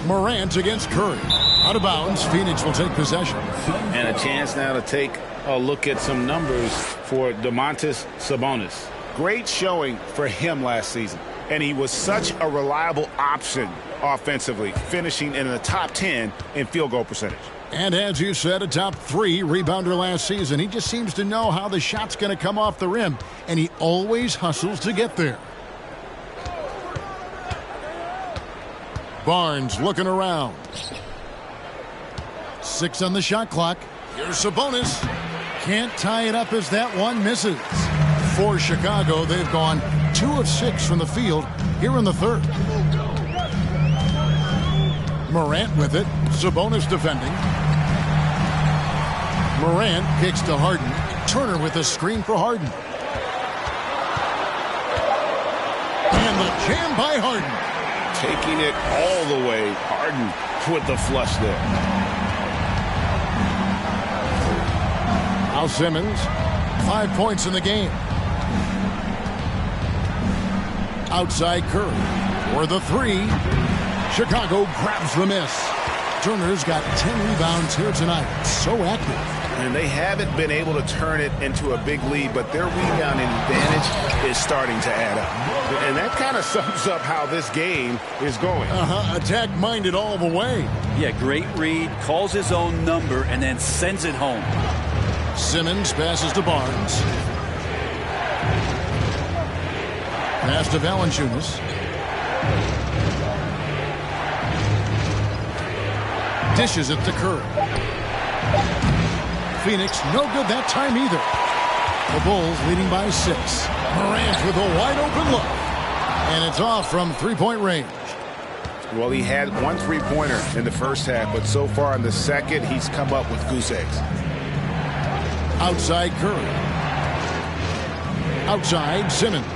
Morant against Curry. Out of bounds. Phoenix will take possession. And a chance now to take a look at some numbers for Domantas Sabonis. Great showing for him last season. And he was such a reliable option offensively, finishing in the top 10 in field goal percentage. And as you said, a top 3 rebounder last season. He just seems to know how the shot's going to come off the rim, and he always hustles to get there. Barnes looking around. 6 on the shot clock. Here's Sabonis. Can't tie it up as that one misses. For Chicago, they've gone 2 of 6 from the field here in the third. Morant with it. Sabonis defending. Morant kicks to Harden. Turner with a screen for Harden. And the jam by Harden. Taking it all the way. Harden with the flush there. Now Simmons, 5 points in the game. Outside Curry for the 3. Chicago grabs the miss. Turner's got 10 rebounds here tonight. So active. And they haven't been able to turn it into a big lead, but their rebounding advantage is starting to add up. And that kind of sums up how this game is going. Attack-minded all the way. Yeah, great read, calls his own number, and then sends it home. Simmons passes to Barnes. Pass to Valanciunas. Dishes it to Curry. Phoenix no good that time either. The Bulls leading by 6. Morant with a wide open look. And it's off from 3-point range. Well, he had 1 3-pointer in the first half, but so far in the second, he's come up with goose eggs. Outside Curry. Outside Simmons.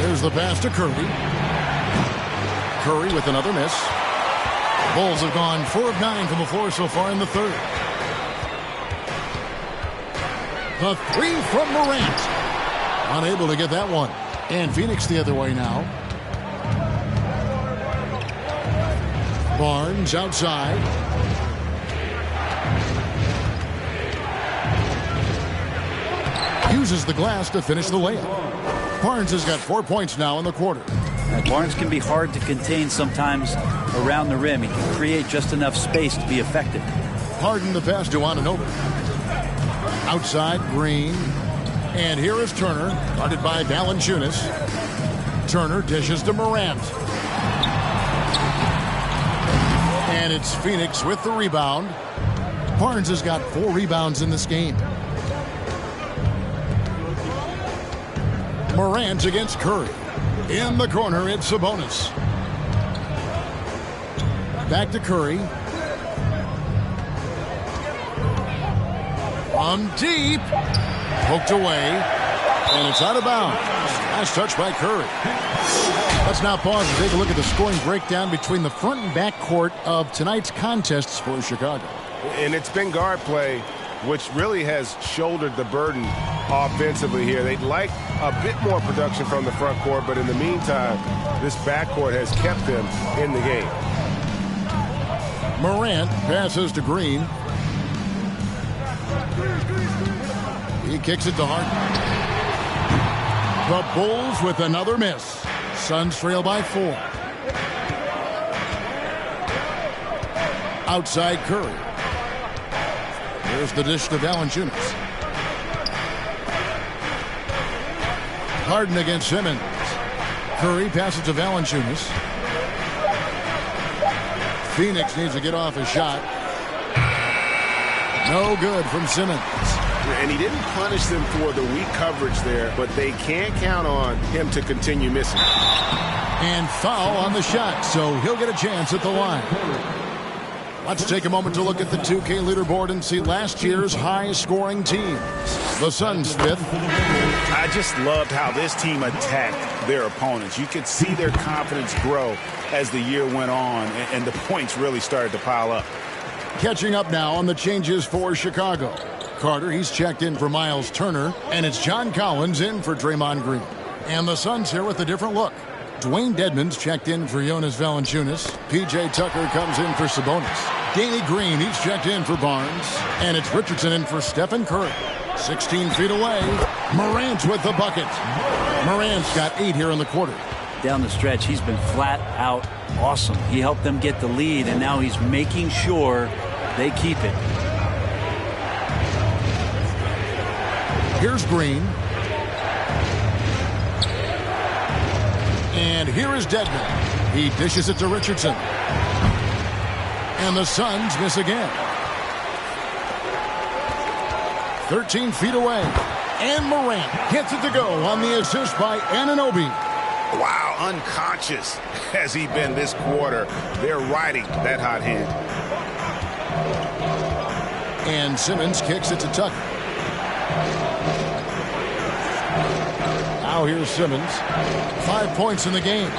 There's the pass to Curry. Curry with another miss. Bulls have gone 4 of 9 from the floor so far in the third. The 3 from Morant. Unable to get that one. And Phoenix the other way now. Barnes outside. Uses the glass to finish the layup. Barnes has got 4 points now in the quarter. Barnes can be hard to contain sometimes around the rim. He can create just enough space to be effective. Harden the pass to Anunoby. Outside Green. And here is Turner, guarded by Valanciunas. Turner dishes to Morant. And it's Phoenix with the rebound. Barnes has got 4 rebounds in this game. Morant against Curry. In the corner, it's Sabonis. Back to Curry. From deep. Poked away. And it's out of bounds. Nice touch by Curry. Let's now pause and take a look at the scoring breakdown between the front and back court of tonight's contests for Chicago. And it's been guard play, which really has shouldered the burden offensively here. They'd like a bit more production from the front court, but in the meantime, this backcourt has kept them in the game. Morant passes to Green. He kicks it to Harden. The Bulls with another miss. Suns trail by 4. Outside Curry. Here's the dish to Valanciunas. Harden against Simmons. Curry passes to Valanciunas. Phoenix needs to get off his shot. No good from Simmons. And he didn't punish them for the weak coverage there, but they can't count on him to continue missing. And foul on the shot, so he'll get a chance at the line. Let's take a moment to look at the 2K leaderboard and see last year's high-scoring teams. The Suns 5th. I just loved how this team attacked their opponents. You could see their confidence grow as the year went on, and the points really started to pile up. Catching up now on the changes for Chicago. Carter, he's checked in for Miles Turner, and it's John Collins in for Draymond Green. And the Suns here with a different look. Dwayne Dedmon's checked in for Jonas Valanciunas. P.J. Tucker comes in for Sabonis. Danny Green, he's checked in for Barnes. And it's Richardson in for Stephen Curry. 16 feet away, Morant with the bucket. Morant's got 8 here in the quarter. Down the stretch, he's been flat out awesome. He helped them get the lead, and now he's making sure they keep it. Here's Green. And here is Dedmon. He dishes it to Richardson. And the Suns miss again. 13 feet away. And Morant gets it to go on the assist by Anunoby. Wow, unconscious has he been this quarter. They're riding that hot hand. And Simmons kicks it to Tucker. Now here's Simmons. 5 points in the game.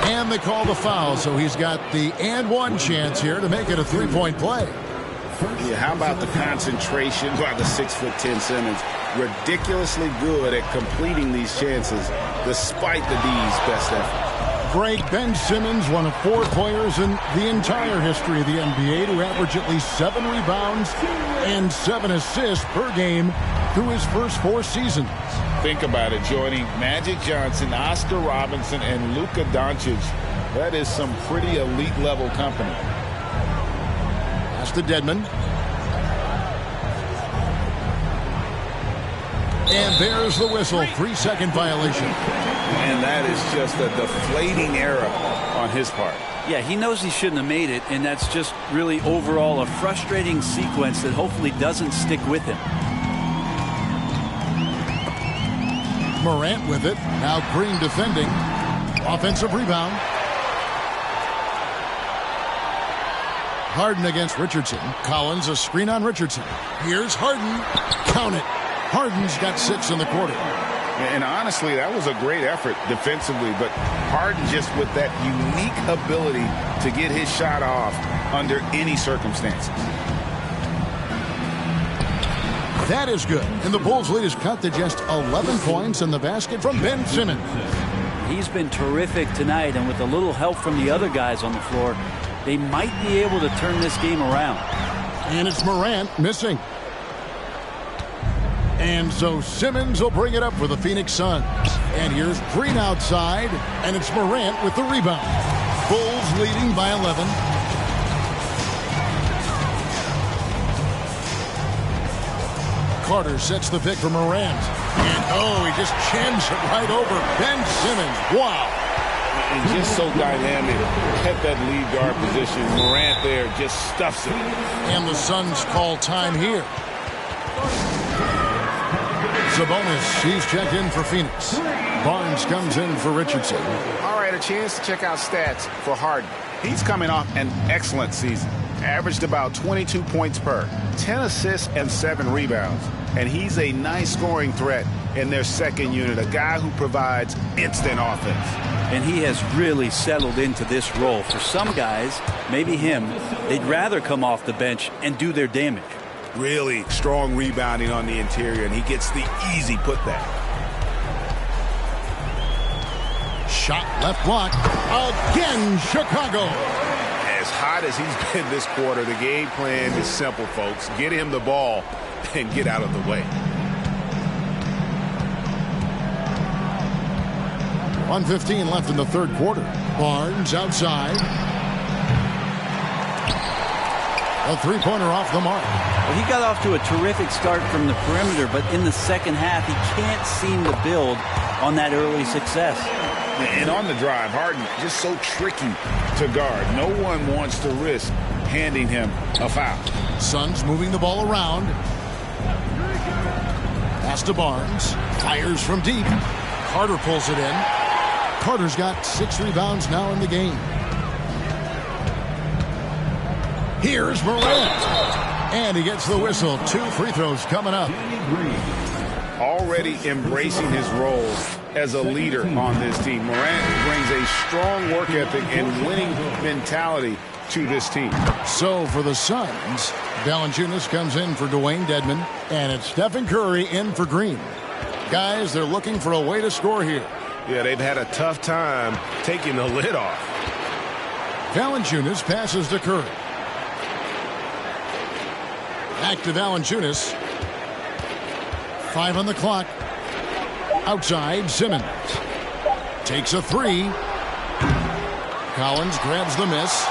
And they call the foul, so he's got the and one chance here to make it a 3-point play. Yeah, how about the concentration by the 6'10" Simmons? Ridiculously good at completing these chances despite the D's best effort. Greg, Ben Simmons, one of 4 players in the entire history of the NBA to average at least 7 rebounds and 7 assists per game through his first 4 seasons. Think about it, Junie. Magic Johnson, Oscar Robinson, and Luka Doncic. That is some pretty elite level company. Pass to Dedmon. And there's the whistle. 3-second violation. And that is just a deflating error on his part. Yeah, he knows he shouldn't have made it, and that's just really overall a frustrating sequence that hopefully doesn't stick with him. Morant with it. Now Green defending. Offensive rebound. Harden against Richardson. Collins a screen on Richardson. Here's Harden. Count it. Harden's got 6 in the quarter. And honestly, that was a great effort defensively, but Harden just with that unique ability to get his shot off under any circumstances. That is good. And the Bulls' lead is cut to just 11 points in the basket from Ben Simmons. He's been terrific tonight, and with a little help from the other guys on the floor, they might be able to turn this game around. And it's Morant missing. And so Simmons will bring it up for the Phoenix Suns. And here's Green outside, and it's Morant with the rebound. Bulls leading by 11. Carter sets the pick for Morant. And oh, he just jams it right over Ben Simmons. Wow. And just so dynamic at that lead guard position. Morant there just stuffs it. And the Suns call time here. Sabonis, he's checked in for Phoenix. Barnes comes in for Richardson. All right, a chance to check out stats for Harden. He's coming off an excellent season. Averaged about 22 points per, 10 assists and 7 rebounds. And he's a nice scoring threat in their second unit, a guy who provides instant offense. And he has really settled into this role. For some guys, maybe him, they'd rather come off the bench and do their damage. Really strong rebounding on the interior, and he gets the easy putback. Shot left block. Again, Chicago. As hot as he's been this quarter, the game plan is simple, folks. Get him the ball and get out of the way. 1:15 left in the third quarter. Barnes outside. A three-pointer off the mark. Well, he got off to a terrific start from the perimeter, but in the second half, he can't seem to build on that early success. And on the drive, Harden just so tricky to guard. No one wants to risk handing him a foul. Suns moving the ball around. Pass to Barnes. Fires from deep. Carter pulls it in. Carter's got 6 rebounds now in the game. Here's Morant. And he gets the whistle. 2 free throws coming up. Already embracing his role as a leader on this team. Morant brings a strong work ethic and winning mentality to this team. So for the Suns, Valanciunas comes in for Dwayne Dedmon, and it's Stephen Curry in for Green. Guys, they're looking for a way to score here. Yeah, they've had a tough time taking the lid off. Valanciunas passes to Curry. Back to Valanciunas. 5 on the clock. Outside, Simmons. Takes a 3. Collins grabs the miss.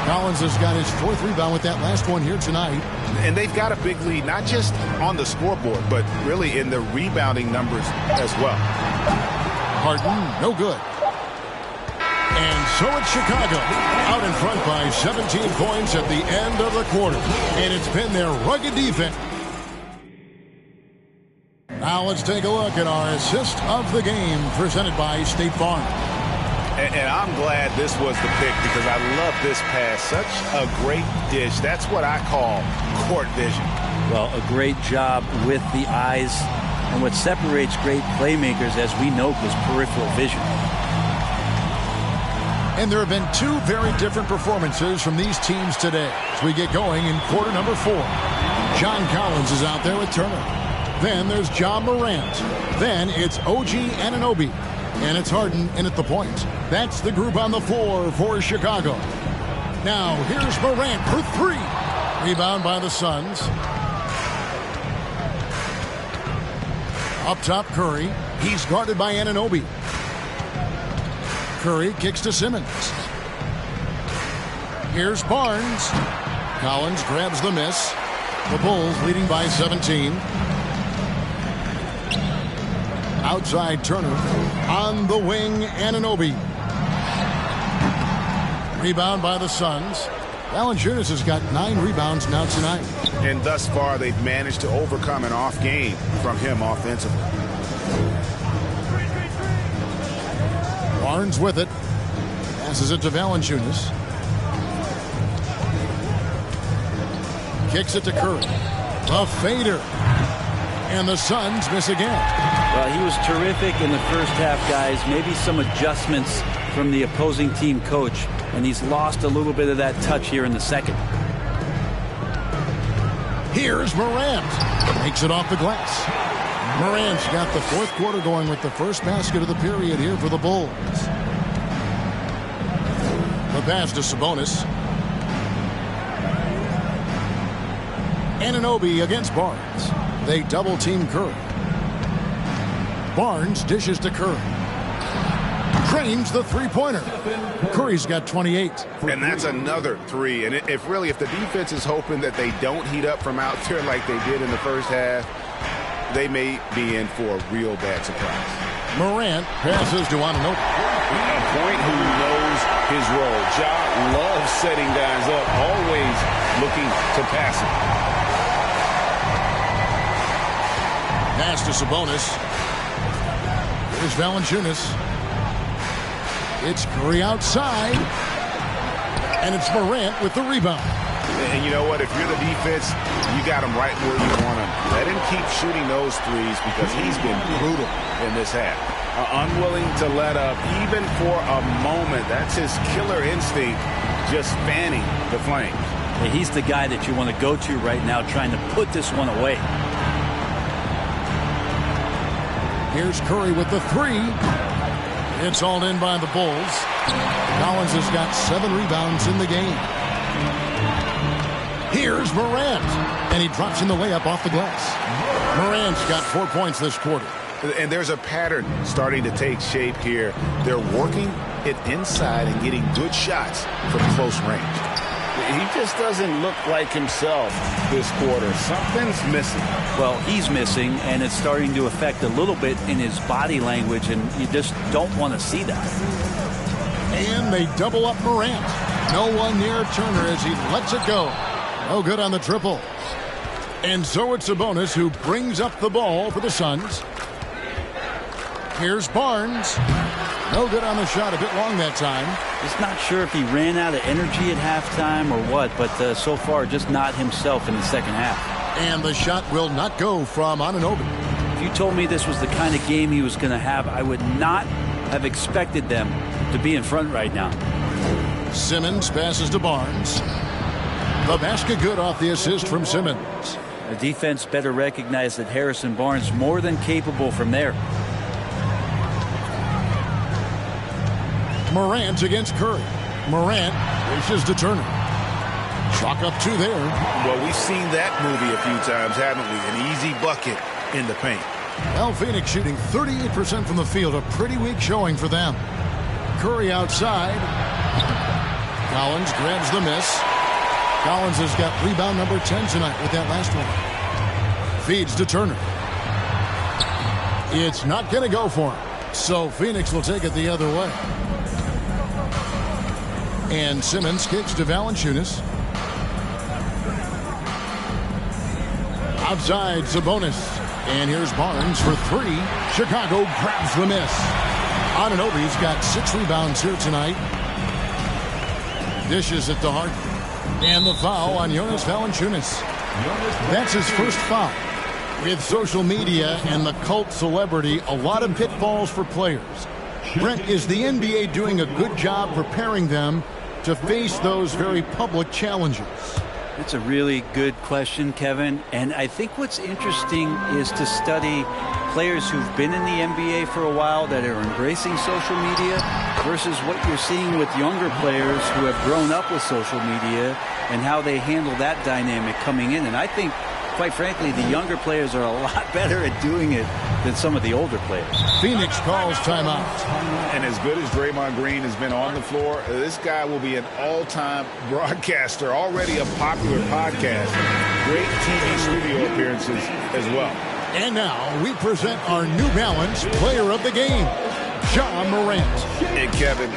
Collins has got his 4th rebound with that last one here tonight. And they've got a big lead, not just on the scoreboard, but really in the rebounding numbers as well. Harden, no good. And so it's Chicago, out in front by 17 points at the end of the quarter. And it's been their rugged defense. Now let's take a look at our assist of the game, presented by State Farm. And I'm glad this was the pick because I love this pass. Such a great dish. That's what I call court vision. Well, a great job with the eyes. And what separates great playmakers, as we know, is peripheral vision. And there have been 2 very different performances from these teams today as we get going in quarter number 4. John Collins is out there with Turner. Then there's John Morant. Then it's OG Anunoby. And it's Harden in at the point. That's the group on the floor for Chicago. Now here's Morant for 3. Rebound by the Suns. Up top, Curry. He's guarded by Anunoby. Curry kicks to Simmons. Here's Barnes. Collins grabs the miss. The Bulls leading by 17. Outside Turner. On the wing, Anunoby. Rebound by the Suns. Valanciunas has got 9 rebounds now tonight. And thus far, they've managed to overcome an off game from him offensively. Barnes with it. Passes it to Valanciunas. Kicks it to Curry. The fader. And the Suns miss again. Well, he was terrific in the first half, guys. Maybe some adjustments from the opposing team coach, and he's lost a little bit of that touch here in the second. Here's Morant. Makes it off the glass. Morant's got the 4th quarter going with the first basket of the period here for the Bulls. The pass to Sabonis. Anunoby against Barnes. They double-team Curry. Barnes dishes to Curry. Drains the 3-pointer. Curry's got 28. And that's another 3. And if the defense is hoping that they don't heat up from out there like they did in the first half, they may be in for a real bad surprise. Morant passes to Anunoby. A point who knows his role. Ja loves setting guys up, always looking to pass it. Pass to Sabonis. Here's Valanciunas. It's Curry outside. And it's Morant with the rebound. And you know what? If you're the defense, you got him right where you want him. Let him keep shooting those threes because he's been brutal in this half. Unwilling to let up even for a moment. That's his killer instinct, just fanning the flames. Yeah, he's the guy that you want to go to right now, trying to put this one away. Here's Curry with the 3. It's hauled in by the Bulls. Collins has got 7 rebounds in the game. Here's Morant, and he drops in the layup off the glass. Morant's got 4 points this quarter. And there's a pattern starting to take shape here. They're working it inside and getting good shots from close range. He just doesn't look like himself this quarter. Something's missing. Well, he's missing, and it's starting to affect a little bit in his body language, and you just don't want to see that. And they double up Morant. No one near Turner as he lets it go. No good on the triple. And so it's Sabonis who brings up the ball for the Suns. Here's Barnes. No good on the shot, a bit long that time. Just not sure if he ran out of energy at halftime or what, but so far just not himself in the second half. And the shot will not go from Anunoby. If you told me this was the kind of game he was going to have, I would not have expected them to be in front right now. Simmons passes to Barnes. The basket good off the assist from Simmons. The defense better recognize that Harrison Barnes more than capable from there. Morant against Curry. Morant races to Turner. Chalk up 2 there. Well, we've seen that movie a few times, haven't we? An easy bucket in the paint. Well, Phoenix shooting 38% from the field. A pretty weak showing for them. Curry outside. Collins grabs the miss. Collins has got rebound number 10 tonight with that last one. Feeds to Turner. It's not going to go for him. So Phoenix will take it the other way. And Simmons kicks to Valanciunas. Outside, Sabonis. And here's Barnes for 3. Chicago grabs the miss. Anunoby's got 6 rebounds here tonight. Dishes it to Harden. And the foul on Jonas Valanciunas. That's his first foul. With social media and the cult celebrity, a lot of pitfalls for players. Brent, is the NBA doing a good job preparing them to face those very public challenges? It's a really good question, Kevin. And I think what's interesting is to study players who've been in the NBA for a while that are embracing social media versus what you're seeing with younger players who have grown up with social media and how they handle that dynamic coming in. And I think, quite frankly, the younger players are a lot better at doing it than some of the older players. Phoenix calls timeout. And as good as Draymond Green has been on the floor, this guy will be an all-time broadcaster, already a popular podcast. Great TV studio appearances as well. And now we present our New Balance Player of the Game, Ja Morant. And Kevin,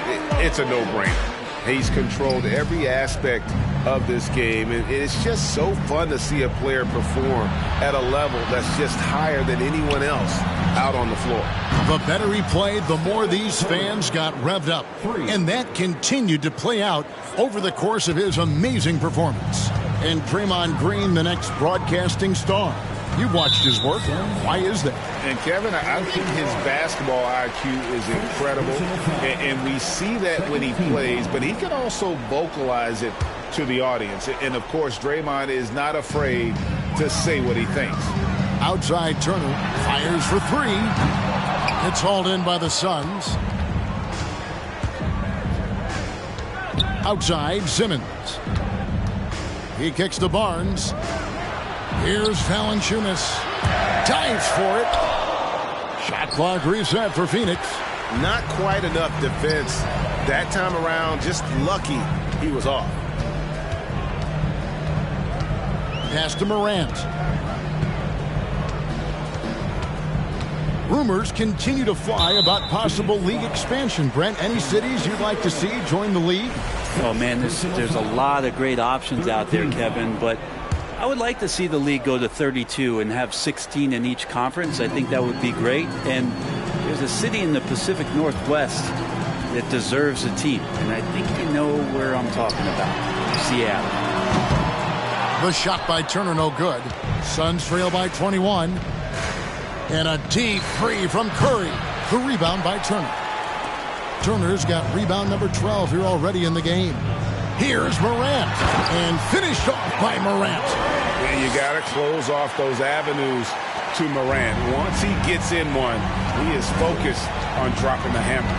it's a no-brainer. He's controlled every aspect of this game. And it's just so fun to see a player perform at a level that's just higher than anyone else out on the floor. The better he played, the more these fans got revved up. And that continued to play out over the course of his amazing performance. And Draymond Green, the next broadcasting star. You've watched his work. Why is that? And Kevin, I think his basketball IQ is incredible. And we see that when he plays, but he can also vocalize it to the audience. And of course, Draymond is not afraid to say what he thinks. Outside, Turner fires for 3. It's hauled in by the Suns. Outside, Simmons. He kicks to Barnes. Here's Valanciunas. Dives for it. Shot clock reset for Phoenix. Not quite enough defense that time around. Just lucky he was off. Pass to Morant. Rumors continue to fly about possible league expansion. Brent, any cities you'd like to see join the league? Oh, man, there's a lot of great options out there, Kevin, but I would like to see the league go to 32 and have 16 in each conference. I think that would be great. And there's a city in the Pacific Northwest that deserves a team. And I think you know where I'm talking about. Seattle. The shot by Turner, no good. Suns trail by 21. And a deep 3 from Curry. The rebound by Turner. Turner's got rebound number 12 here already in the game. Here's Morant, and finished off by Morant. And you got to close off those avenues to Morant. Once he gets in one, he is focused on dropping the hammer.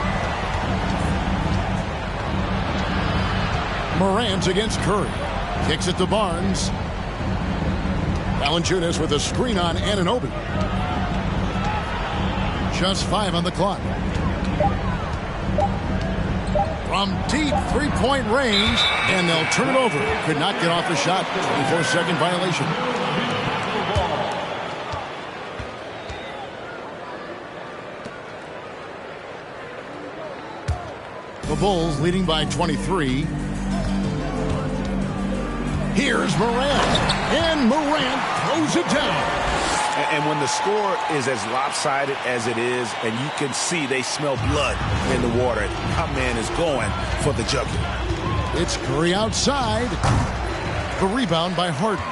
Morant against Curry. Kicks it to Barnes. Valanciunas with a screen on Anunoby. Just 5 on the clock. From deep three-point range, and they'll turn it over. Could not get off the shot. 24-second violation. The Bulls leading by 23. Here's Morant, and Morant throws it down. And when the score is as lopsided as it is, and you can see they smell blood in the water, our man is going for the jugular. It's Curry outside. The rebound by Harden.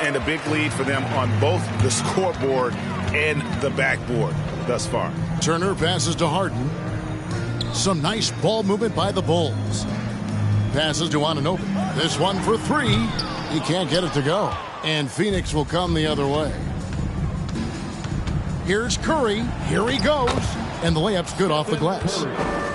And a big lead for them on both the scoreboard and the backboard thus far. Turner passes to Harden. Some nice ball movement by the Bulls. Passes to Anunoby. This one for 3. He can't get it to go. And Phoenix will come the other way. Here's Curry. Here he goes. And the layup's good off the glass.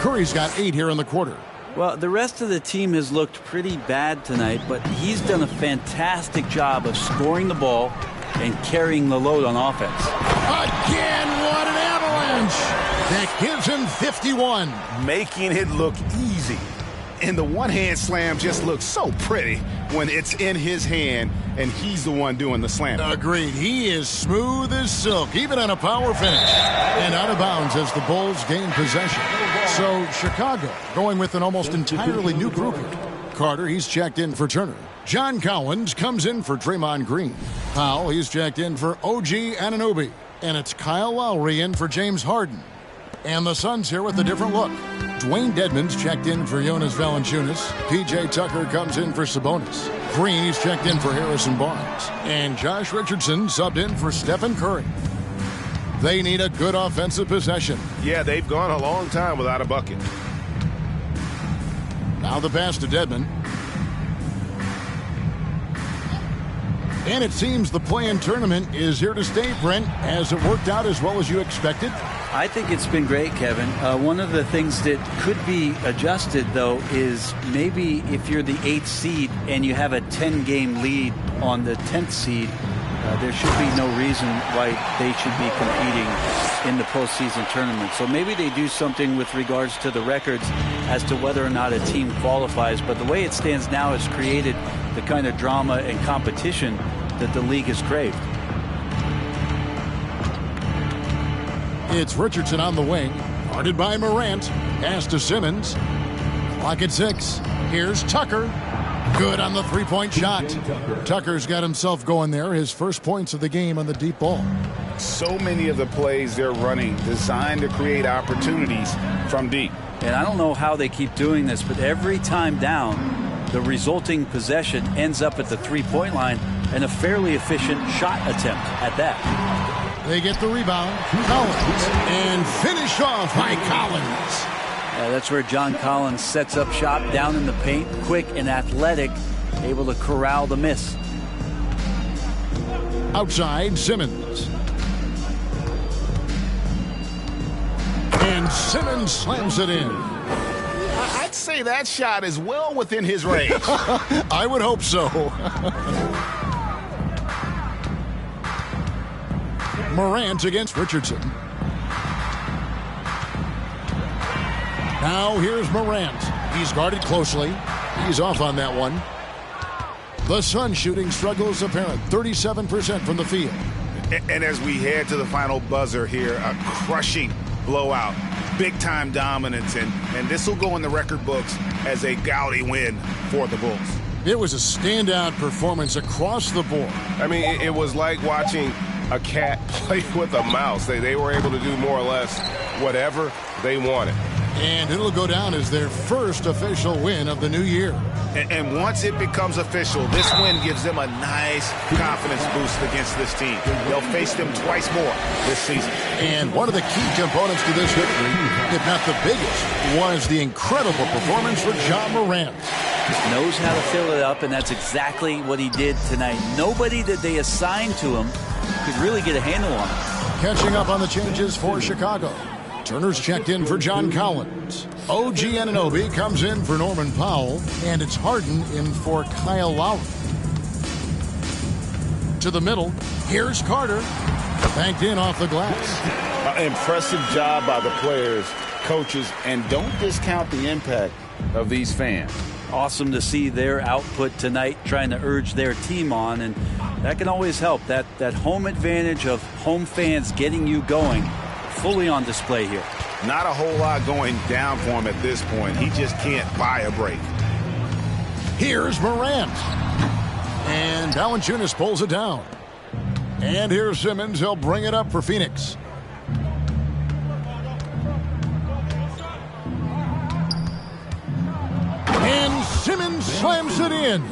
Curry's got 8 here in the quarter. Well, the rest of the team has looked pretty bad tonight, but he's done a fantastic job of scoring the ball and carrying the load on offense. Again, what an avalanche! That gives him 51. Making it look easy. And the one-hand slam just looks so pretty when it's in his hand and he's the one doing the slam. Agreed. He is smooth as silk, even on a power finish. And out of bounds as the Bulls gain possession. So Chicago going with an almost entirely new group here. Carter, he's checked in for Turner. John Collins comes in for Draymond Green. Powell, he's checked in for OG Anunoby. And it's Kyle Lowry in for James Harden. And the Suns here with a different look. Dwayne Dedmon's checked in for Jonas Valanciunas. P.J. Tucker comes in for Sabonis. Green, he's checked in for Harrison Barnes. And Josh Richardson subbed in for Stephen Curry. They need a good offensive possession. Yeah, they've gone a long time without a bucket. Now the pass to Dedmon. And it seems the play-in tournament is here to stay, Brent. Has it worked out as well as you expected? I think it's been great, Kevin. One of the things that could be adjusted, though, is maybe if you're the 8th seed and you have a 10-game lead on the 10th seed, there should be no reason why they should be competing in the postseason tournament. So maybe they do something with regards to the records as to whether or not a team qualifies. But the way it stands now has created the kind of drama and competition that the league has craved. It's Richardson on the wing, guarded by Morant. Pass to Simmons. Clock at 6. Here's Tucker. Good on the three-point shot. Tucker's got himself going there. His first points of the game on the deep ball. So many of the plays they're running designed to create opportunities from deep. And I don't know how they keep doing this, but every time down, the resulting possession ends up at the three-point line and a fairly efficient shot attempt at that. They get the rebound. Collins. And finished off by Collins. That's where John Collins sets up shop down in the paint. Quick and athletic. Able to corral the miss. Outside, Simmons. And Simmons slams it in. I'd say that shot is well within his range. I would hope so. Morant against Richardson. Now here's Morant. He's guarded closely. He's off on that one. The Suns shooting struggles apparent. 37% from the field. And as we head to the final buzzer here, a crushing blowout. Big-time dominance. And this will go in the record books as a gaudy win for the Bulls. It was a standout performance across the board. I mean, it was like watching a cat play with a mouse. They were able to do more or less whatever they wanted. And it'll go down as their first official win of the new year. And once it becomes official, this win gives them a nice confidence boost against this team. They'll face them twice more this season. And one of the key components to this victory, if not the biggest, was the incredible performance for John Morant. Knows how to fill it up, and that's exactly what he did tonight. Nobody that they assigned to him could really get a handle on it. Catching up on the changes for Chicago. Turner's checked in for John Collins. OG Anunoby comes in for Norman Powell. And it's Harden in for Kyle Lowry. To the middle. Here's Carter. Banked in off the glass. Impressive job by the players, coaches, and don't discount the impact of these fans. Awesome to see their output tonight, trying to urge their team on, and that can always help. That home advantage of home fans getting you going, fully on display here. Not a whole lot going down for him at this point. He just can't buy a break. Here's Morant. And Valanciunas pulls it down. And here's Simmons. He'll bring it up for Phoenix. And Simmons slams it in.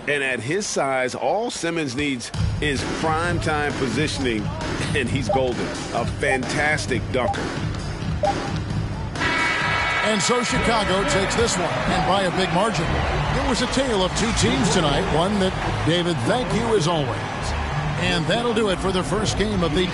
And at his size, all Simmons needs is prime-time positioning, and he's golden. A fantastic dunker. And so Chicago takes this one, and by a big margin. It was a tale of two teams tonight, one that, David, thank you as always. And that'll do it for the first game of the...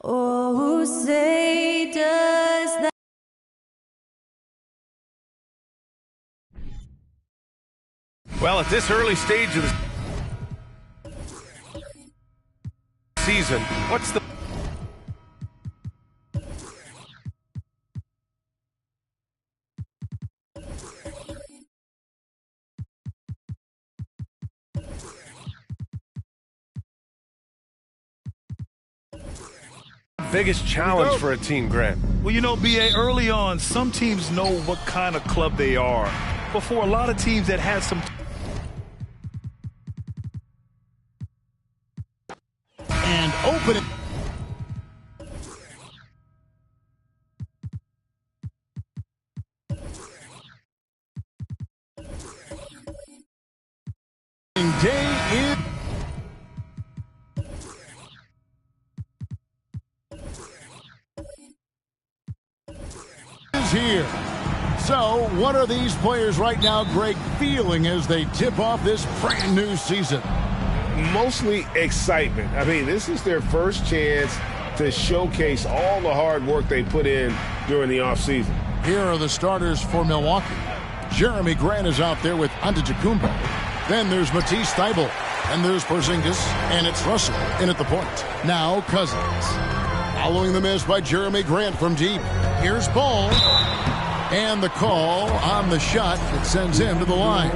Oh, say does that. Well, at this early stage of the season, what's the biggest challenge for a team, Grant? Well, you know, B.A., early on, some teams know what kind of club they are. But for a lot of teams that had some... And open it. Day is here. So, what are these players right now, Greg, feeling as they tip off this brand new season? Mostly excitement. I mean, this is their first chance to showcase all the hard work they put in during the offseason. Here are the starters for Milwaukee. Jeremy Grant is out there with Antetokounmpo. Then there's Matisse Thybulle. And there's Porzingis, and it's Russell in at the point. Now Cousins. Following the miss by Jeremy Grant from deep. Here's Ball. And the call on the shot that sends him to the line.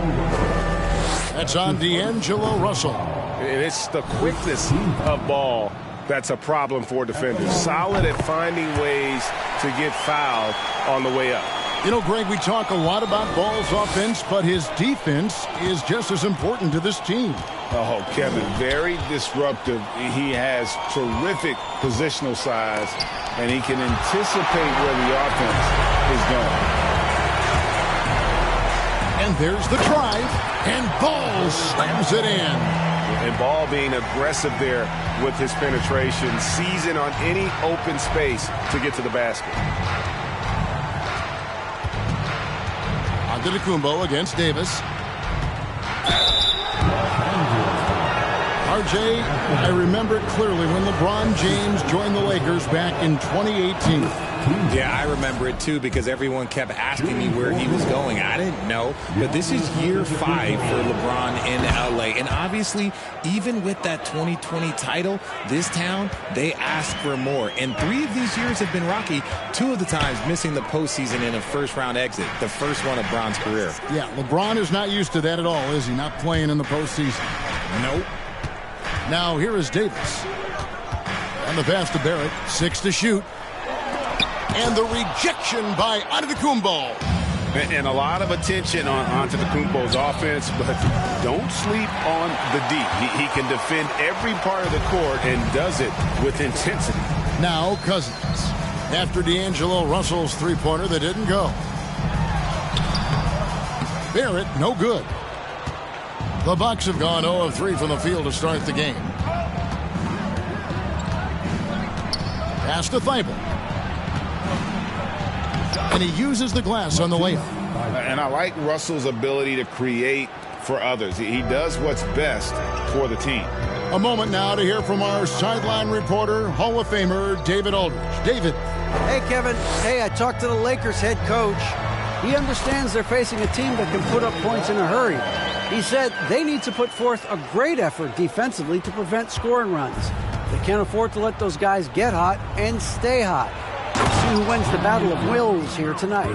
That's on D'Angelo Russell. And it's the quickness of Ball that's a problem for defenders. Solid at finding ways to get fouled on the way up. You know, Greg, we talk a lot about Ball's offense, but his defense is just as important to this team. Oh, Kevin, very disruptive. He has terrific positional size, and he can anticipate where the offense is going. And there's the drive, and Ball slams it in. And Ball being aggressive there with his penetration, seizing on any open space to get to the basket. Antetokounmpo against Davis. RJ, I remember clearly when LeBron James joined the Lakers back in 2018. Yeah, I remember it too because everyone kept asking me where he was going. I didn't know, but this is year 5 for LeBron in LA. And obviously, even with that 2020 title, this town, they asked for more. And 3 of these years have been rocky, 2 of the times missing the postseason in a first-round exit, the first one of Bron's career. Yeah, LeBron is not used to that at all, is he? Not playing in the postseason. Nope. Now here is Davis. And the pass to Barrett, 6 to shoot. And the rejection by Antetokounmpo. And a lot of attention on Antetokounmpo's offense, but don't sleep on the D. He can defend every part of the court and does it with intensity. Now Cousins. After D'Angelo Russell's three-pointer that didn't go. Barrett, no good. The Bucks have gone 0 of 3 from the field to start the game. Pass to Thybulle. And he uses the glass on the layup. And I like Russell's ability to create for others. He does what's best for the team. A moment now to hear from our sideline reporter, Hall of Famer David Aldridge. David. Hey, Kevin. Hey, I talked to the Lakers head coach. He understands they're facing a team that can put up points in a hurry. He said they need to put forth a great effort defensively to prevent scoring runs. They can't afford to let those guys get hot and stay hot. Let's see who wins the battle of wills here tonight.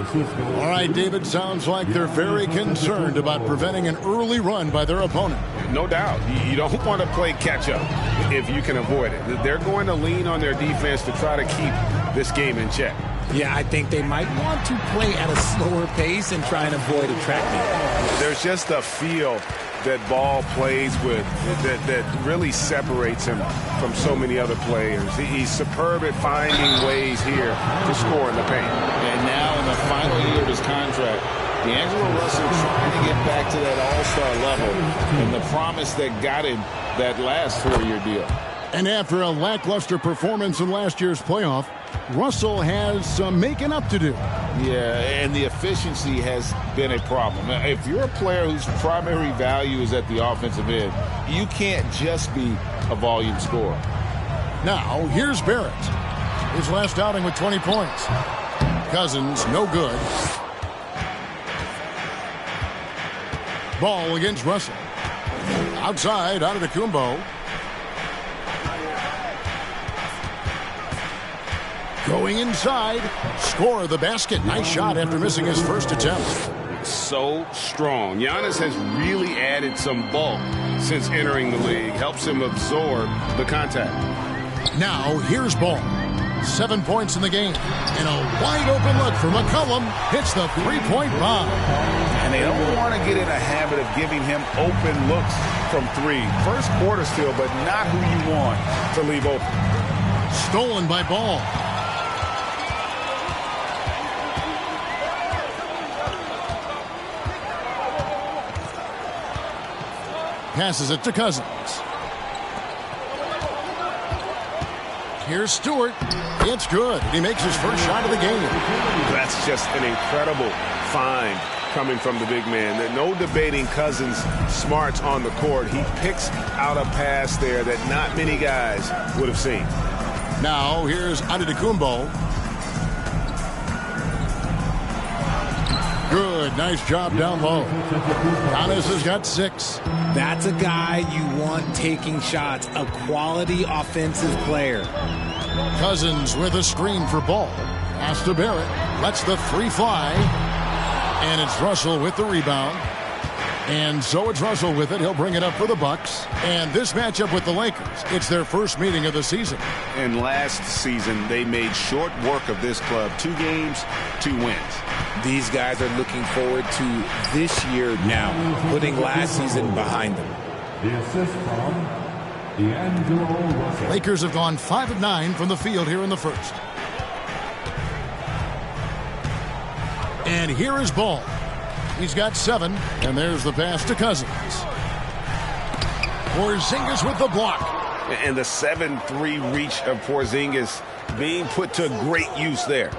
All right, David, sounds like they're very concerned about preventing an early run by their opponent. No doubt. You don't want to play catch-up if you can avoid it. They're going to lean on their defense to try to keep this game in check. Yeah, I think they might want to play at a slower pace and try and avoid attracting. There's just a feel that Ball plays with that really separates him from so many other players. He's superb at finding ways here to score in the paint. And now in the final year of his contract, D'Angelo Russell trying to get back to that all-star level and the promise that got him that last 4-year deal. And after a lackluster performance in last year's playoff, Russell has some making up to do. Yeah, and the efficiency has been a problem. If you're a player whose primary value is at the offensive end, you can't just be a volume scorer. Now, here's Barrett. His last outing with 20 points. Cousins, no good. Ball against Russell. Outside, Antetokounmpo. Going inside. Score the basket. Nice shot after missing his first attempt. So strong. Giannis has really added some bulk since entering the league. Helps him absorb the contact. Now, here's Ball. 7 points in the game. And a wide open look for McCollum. Hits the three-point bomb. And they don't want to get in a habit of giving him open looks from three. First quarter still, but not who you want to leave open. Stolen by Ball. Passes it to Cousins. Here's Stewart. It's good. He makes his first shot of the game. That's just an incredible find coming from the big man. No debating Cousins' smarts on the court. He picks out a pass there that not many guys would have seen. Now here's Antetokounmpo. Good. Nice job down low. Giannis has got 6. That's a guy you want taking shots. A quality offensive player. Cousins with a screen for Ball. Pass to Barrett. Lets the three fly. And it's Russell with the rebound. And so it's Russell with it. He'll bring it up for the Bucks. And this matchup with the Lakers, it's their first meeting of the season. And last season, they made short work of this club. 2 games, 2 wins. These guys are looking forward to this year now, putting last season behind them. The assist from D'Angelo Russell. Lakers have gone 5 of 9 from the field here in the first. And here is Ball. He's got 7, and there's the pass to Cousins. Porzingis with the block. And the 7-3 reach of Porzingis being put to great use there.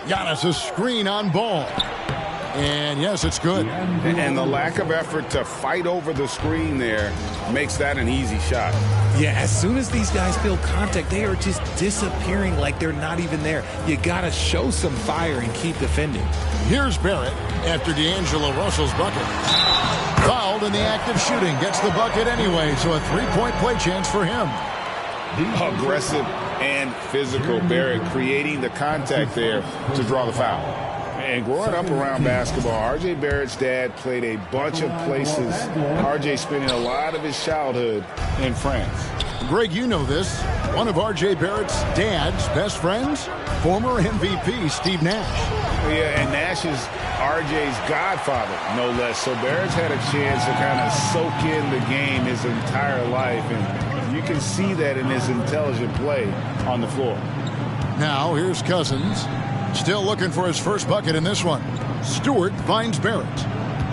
Giannis a screen on Ball. And yes, it's good. And the lack of effort to fight over the screen there makes that an easy shot. Yeah, as soon as these guys feel contact, they are just disappearing like they're not even there. You got to show some fire and keep defending. Here's Barrett after D'Angelo Russell's bucket. Fouled in the act of shooting. Gets the bucket anyway, so a three-point play chance for him. Aggressive and physical. Barrett creating the contact there to draw the foul. And growing up around basketball, R.J. Barrett's dad played a bunch of places. R.J. spending a lot of his childhood in France. Greg, you know this. One of R.J. Barrett's dad's best friends, former MVP Steve Nash. Yeah, and Nash is R.J.'s godfather, no less. So Barrett's had a chance to kind of soak in the game his entire life. And you can see that in his intelligent play on the floor. Now here's Cousins. Still looking for his first bucket in this one. Stewart finds Barrett.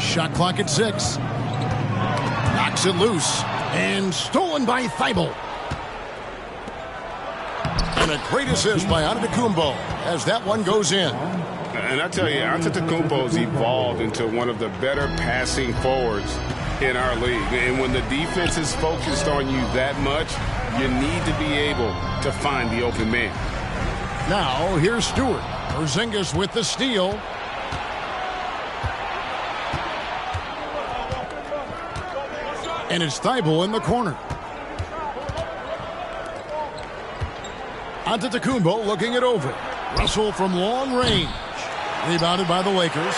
Shot clock at 6. Knocks it loose. And stolen by Thibault. And a great assist by Antetokounmpo as that one goes in. And I tell you, Antetokounmpo's evolved into one of the better passing forwards in our league. And when the defense is focused on you that much, you need to be able to find the open man. Now here's Stewart. Porzingis with the steal. And it's Thibault in the corner. Antetokounmpo looking it over. Russell from long range. Rebounded by the Lakers.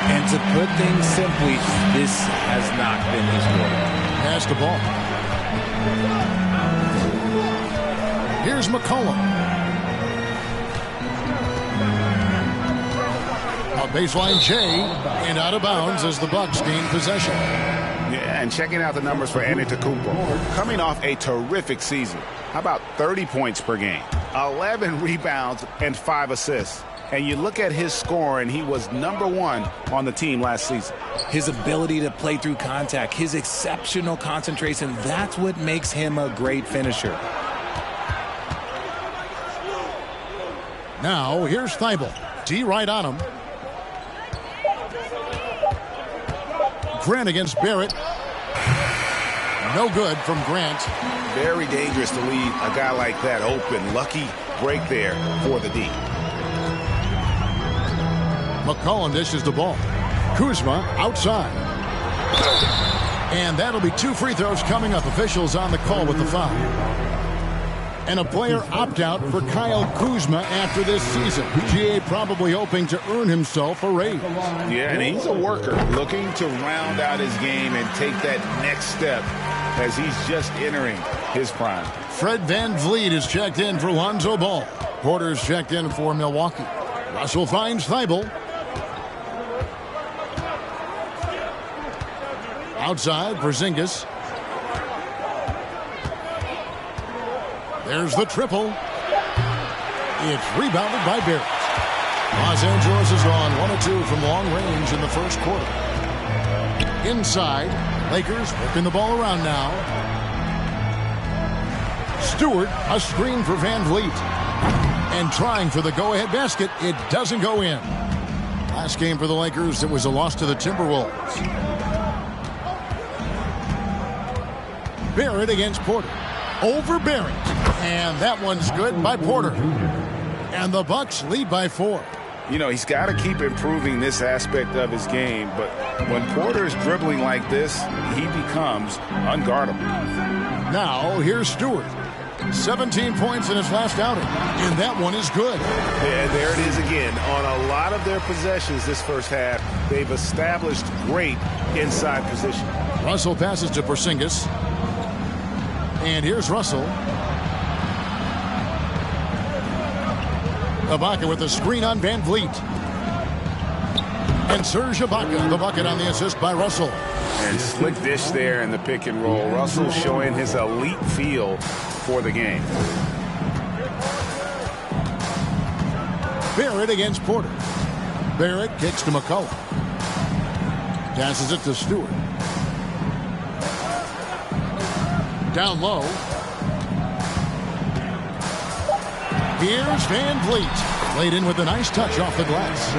And to put things simply, this has not been his quarter. Pass the ball. Here's McCollum. A baseline J and out of bounds as the Bucks gain possession. Yeah, and checking out the numbers for Antetokounmpo. Coming off a terrific season. How about 30 points per game, 11 rebounds, and 5 assists. And you look at his score, and he was #1 on the team last season. His ability to play through contact, his exceptional concentration, that's what makes him a great finisher. Now, here's Thibault. D right on him. Grant against Barrett. No good from Grant. Very dangerous to leave a guy like that open. Lucky break there for the D. McCollum dishes the ball. Kuzma outside. And that'll be 2 free throws coming up. Officials on the call with the foul. And a player opt-out for Kyle Kuzma after this season. GA probably hoping to earn himself a raise. Yeah, and he's a worker looking to round out his game and take that next step as he's just entering his prime. Fred VanVleet is checked in for Lonzo Ball. Porter's checked in for Milwaukee. Russell finds Thibault. Outside, Porzingis. There's the triple. It's rebounded by Barrett. Los Angeles is on 1 of 2 from long range in the first quarter. Inside, Lakers working the ball around now. Stewart, a screen for VanVleet. And trying for the go-ahead basket. It doesn't go in. Last game for the Lakers, it was a loss to the Timberwolves. Barrett against Porter. Over Barrett. And that one's good by Porter. And the Bucks lead by 4. You know, he's got to keep improving this aspect of his game, but when Porter is dribbling like this, he becomes unguardable. Now, here's Stewart. 17 points in his last outing, and that one is good. Yeah, there it is again. On a lot of their possessions this first half, they've established great inside position. Russell passes to Porzingis. And here's Russell. Ibaka with the screen on VanVleet. And Serge Ibaka, the bucket on the assist by Russell. And slick dish there in the pick and roll. Russell showing his elite feel for the game. Barrett against Porter. Barrett kicks to McCollum. Passes it to Stewart. Down low. Here's VanVleet. Laid in with a nice touch off the glass.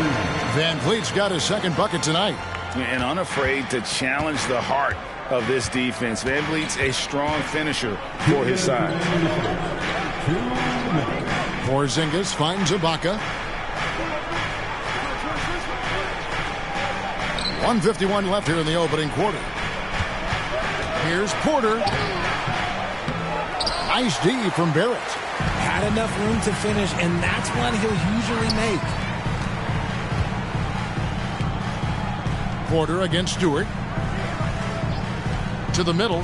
VanVleet's got his second bucket tonight. And unafraid to challenge the heart of this defense. VanVleet's a strong finisher for his side. Porzingis finds Ibaka. 1:51 left here in the opening quarter. Here's Porter. Nice D from Barrett. Had enough room to finish, and that's one he'll usually make. Porter against Stewart. To the middle.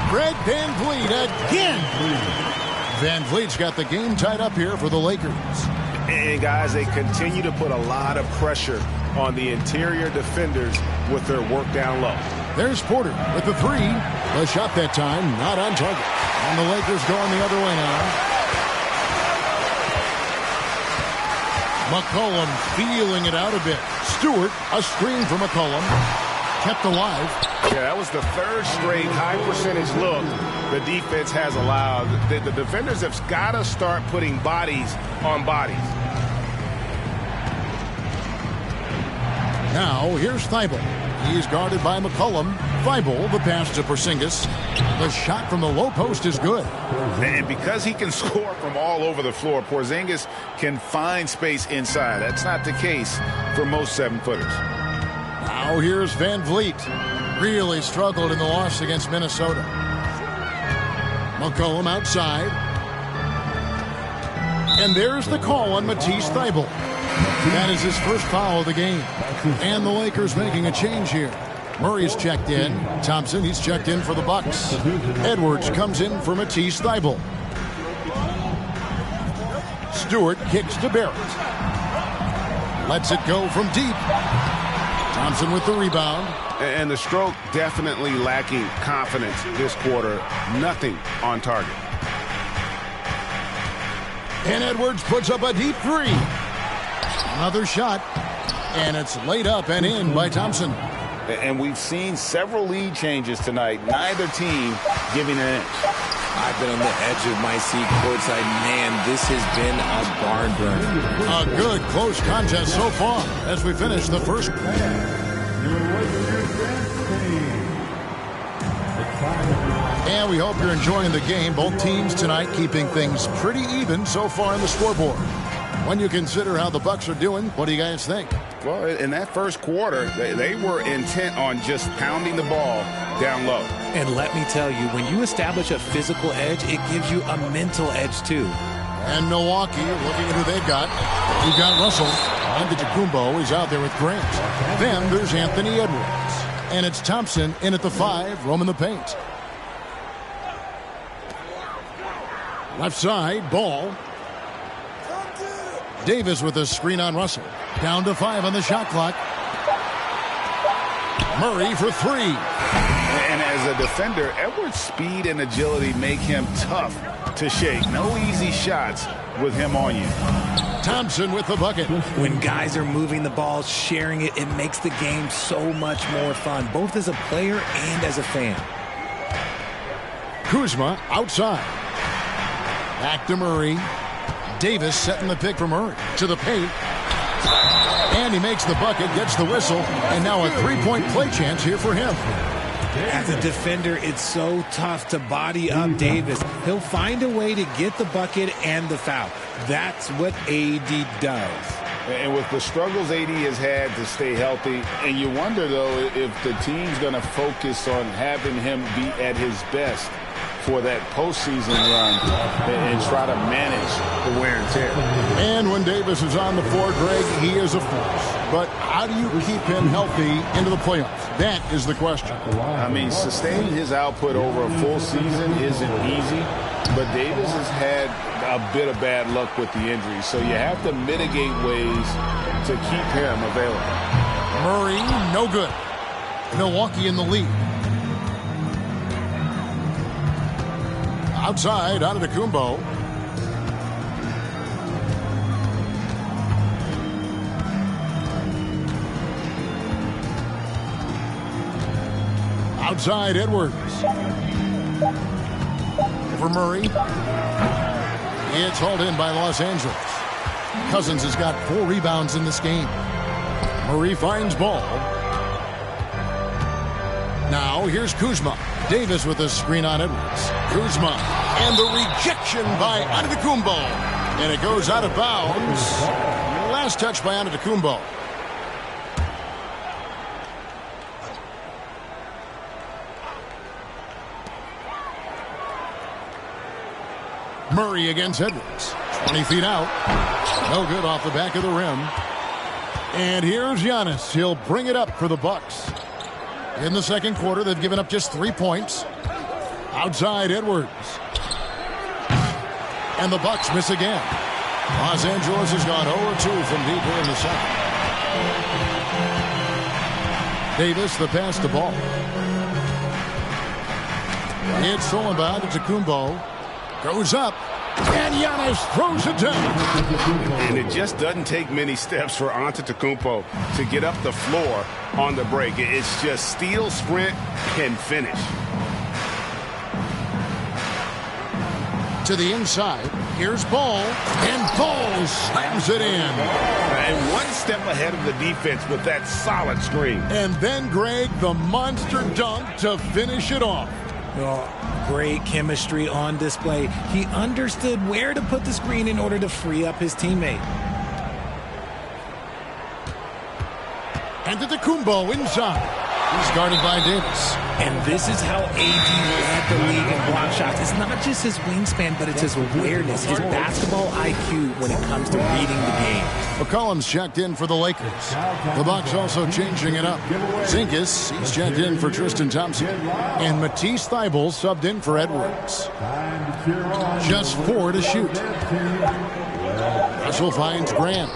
Fred VanVleet again. VanVleet's got the game tied up here for the Lakers. And guys, they continue to put a lot of pressure on the interior defenders with their work down low. There's Porter with the 3. The shot that time, not on target. And the Lakers going the other way now. McCollum feeling it out a bit. Stewart, a screen for McCollum. Kept alive. Yeah, that was the third straight high percentage look the defense has allowed. The defenders have got to start putting bodies on bodies. Now, here's Thibault. He's guarded by McCollum. Thibault, the pass to Porzingis. The shot from the low post is good. And because he can score from all over the floor, Porzingis can find space inside. That's not the case for most 7-footers. Now here's VanVleet. Really struggled in the loss against Minnesota. McCollum outside. And there's the call on Matisse Thybulle. That is his first foul of the game. And the Lakers making a change here. Murray's checked in. Thompson, he's checked in for the Bucks. Edwards comes in for Matisse Thybulle. Stewart kicks to Barrett. Lets it go from deep. Thompson with the rebound. And the stroke definitely lacking confidence this quarter. Nothing on target. And Edwards puts up a deep 3. Another shot. And it's laid up and in by Thompson. And we've seen several lead changes tonight. Neither team giving an inch. I've been on the edge of my seat courtside. Man, this has been a barn burner. A good close contest so far as we finish the first. And we hope you're enjoying the game. Both teams tonight keeping things pretty even so far in the scoreboard. When you consider how the Bucks are doing, what do you guys think? Well, in that first quarter, they were intent on just pounding the ball down low. And let me tell you, when you establish a physical edge, it gives you a mental edge too. And Milwaukee, looking at who they've got. You've got Russell. Antetokounmpo is out there with Grant. Then there's Anthony Edwards. And it's Thompson in at the 5, roaming the paint. Left side, Ball. Davis with a screen on Russell. Down to 5 on the shot clock. Murray for 3. And as a defender, Edwards' speed and agility make him tough to shake. No easy shots with him on you. Thompson with the bucket. When guys are moving the ball, sharing it, it makes the game so much more fun, both as a player and as a fan. Kuzma outside. Back to Murray. Davis setting the pick for Murray to the paint. And he makes the bucket, gets the whistle, and now a three-point play chance here for him. As a defender, it's so tough to body up Davis. He'll find a way to get the bucket and the foul. That's what AD does. And with the struggles AD has had to stay healthy, and you wonder, though, if the team's going to focus on having him be at his best for that postseason run and try to manage the wear and tear. And when Davis is on the floor, Greg, he is a force. But how do you keep him healthy into the playoffs? That is the question. I mean, sustaining his output over a full season isn't easy, but Davis has had a bit of bad luck with the injury, so you have to mitigate ways to keep him available. Murray, no good. Milwaukee in the lead. Outside, Antetokounmpo. Outside, Edwards. For Murray. It's hauled in by Los Angeles. Cousins has got 4 rebounds in this game. Murray finds Ball. Now, here's Kuzma. Davis with a screen on Edwards. Kuzma. And the rejection by Antetokounmpo. And it goes out of bounds. Last touch by Antetokounmpo. Murray against Edwards. 20 feet out. No good off the back of the rim. And here's Giannis. He'll bring it up for the Bucks. In the second quarter, they've given up just 3 points. Outside, Edwards. And the Bucks miss again. Los Angeles has gone 0-2 from deep here in the second. Davis, the pass to Ball. It's stolen by Antetokounmpo. Goes up. And Giannis throws it down. And it just doesn't take many steps for Antetokounmpo to get up the floor on the break. It's just steal, sprint, and finish. To the inside. Here's Ball. And Ball slams it in. And one step ahead of the defense with that solid screen. And then, Greg, the monster dunk to finish it off. Oh, great chemistry on display. He understood where to put the screen in order to free up his teammate. Antetokounmpo inside. He's guarded by Davis. And this is how AD led the league in block shots. It's not just his wingspan, but it's his awareness, his basketball IQ when it comes to reading the game. McCollum's checked in for the Lakers. The Bucks also changing it up. Zinkas, he's checked in for Tristan Thompson. And Matisse Thybulle subbed in for Edwards. Just 4 to shoot. Russell finds Grant.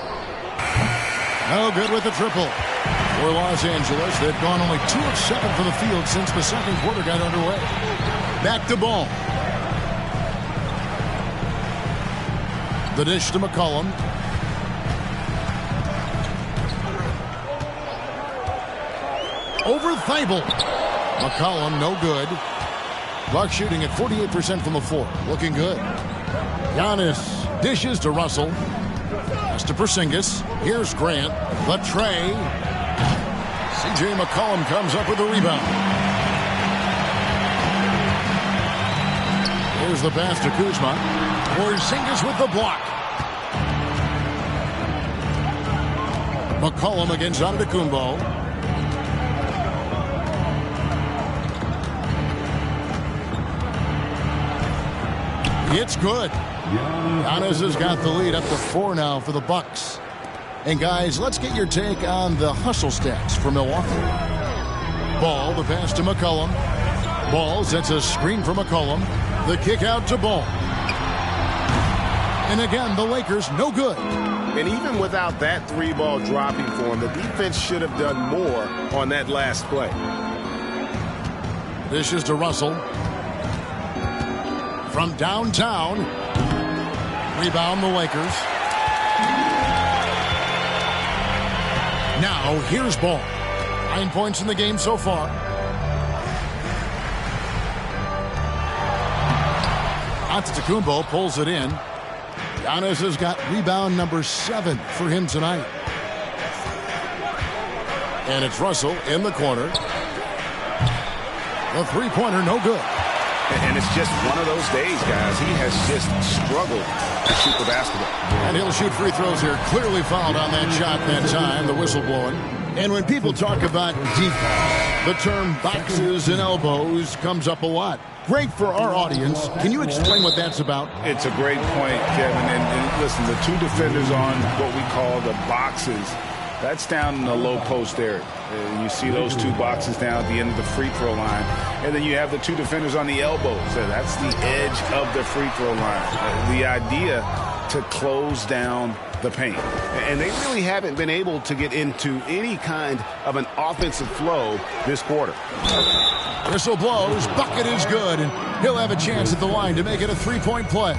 No good with the triple. For Los Angeles, they've gone only 2 of 7 from the field since the second quarter got underway. Back to Ball. The dish to McCollum. Over Thybulle. McCollum, no good. Buck shooting at 48% from the floor. Looking good. Giannis dishes to Russell. Pass to Porzingis. Here's Grant. The tray. C.J. McCollum comes up with the rebound. Here's the pass to Kuzma. Porzingis with the block. McCollum against Antetokounmpo. It's good. Giannis has got the lead up to 4 now for the Bucks. And guys, let's get your take on the hustle stats for Milwaukee. Ball, the pass to McCollum. Ball sets a screen for McCollum. The kick out to Ball. And again, the Lakers no good. And even without that 3-ball dropping for him, the defense should have done more on that last play. Dishes to Russell. From downtown. Rebound the Lakers. Now here's Ball. 9 points in the game so far. Antetokounmpo pulls it in. Giannis has got rebound number 7 for him tonight. And it's Russell in the corner. The three-pointer no good. And it's just one of those days, guys. He has just struggled to shoot the basketball. And he'll shoot free throws here. Clearly fouled on that shot that time. The whistle blowing. And when people talk about defense, the term boxes and elbows comes up a lot. Great for our audience. Can you explain what that's about? It's a great point, Kevin. And listen, the two defenders on what we call the boxes, that's down in the low post area. You see those two boxes down at the end of the free throw line. And then you have the two defenders on the elbows. That's the edge of the free throw line. The idea to close down the paint. And they really haven't been able to get into any kind of an offensive flow this quarter. Whistle blows. Bucket is good. And he'll have a chance at the line to make it a three-point play.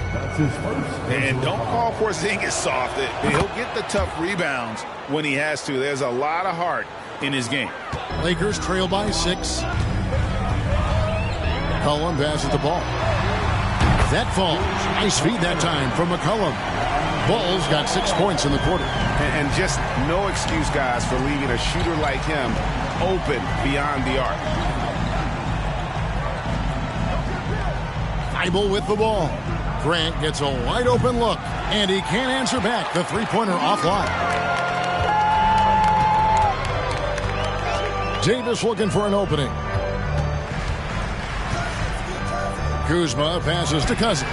And don't call Porzingis soft. He'll get the tough rebounds when he has to. There's a lot of heart in his game. Lakers trail by 6. McCollum passes the ball. That falls. Nice feed that time from McCollum. Ball's got 6 points in the quarter. And just no excuse, guys, for leaving a shooter like him open beyond the arc. Thibault with the ball. Grant gets a wide open look, and he can't answer back. The three-pointer offline. Davis looking for an opening. Kuzma passes to Cousins.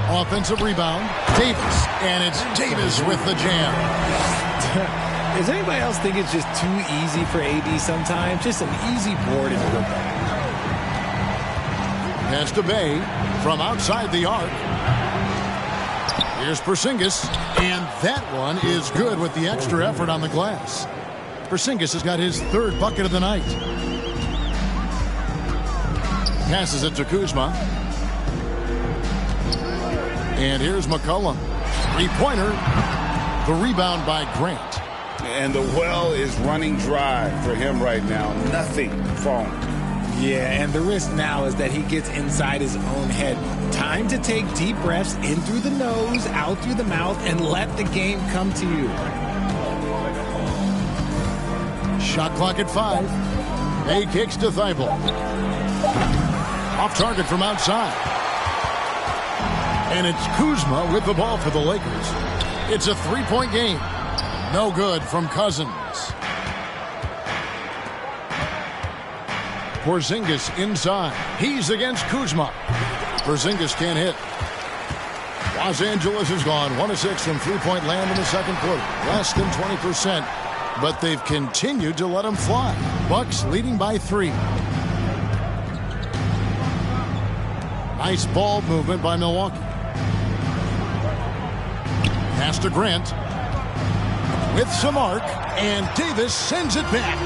Offensive rebound. Davis. And it's Davis with the jam. Does anybody else think it's just too easy for AD sometimes? Just an easy board and go back. Pass to Bay from outside the arc. Here's Porzingis. And that one is good with the extra effort on the glass. Porzingis has got his 3rd bucket of the night. Passes it to Kuzma. And here's McCollum. Three-pointer. The rebound by Grant. And the well is running dry for him right now. Nothing falling. Yeah, and the risk now is that he gets inside his own head. Time to take deep breaths in through the nose, out through the mouth, and let the game come to you. Shot clock at 5. A kicks to Thibault. Off target from outside. And it's Kuzma with the ball for the Lakers. It's a 3-point game. No good from Cousins. Porzingis inside. He's against Kuzma. Porzingis can't hit. Los Angeles has gone 1 of 6 from three-point land in the second quarter. Less than 20%. But they've continued to let them fly. Bucks leading by 3. Nice ball movement by Milwaukee. Pass to Grant. With some arc. And Davis sends it back.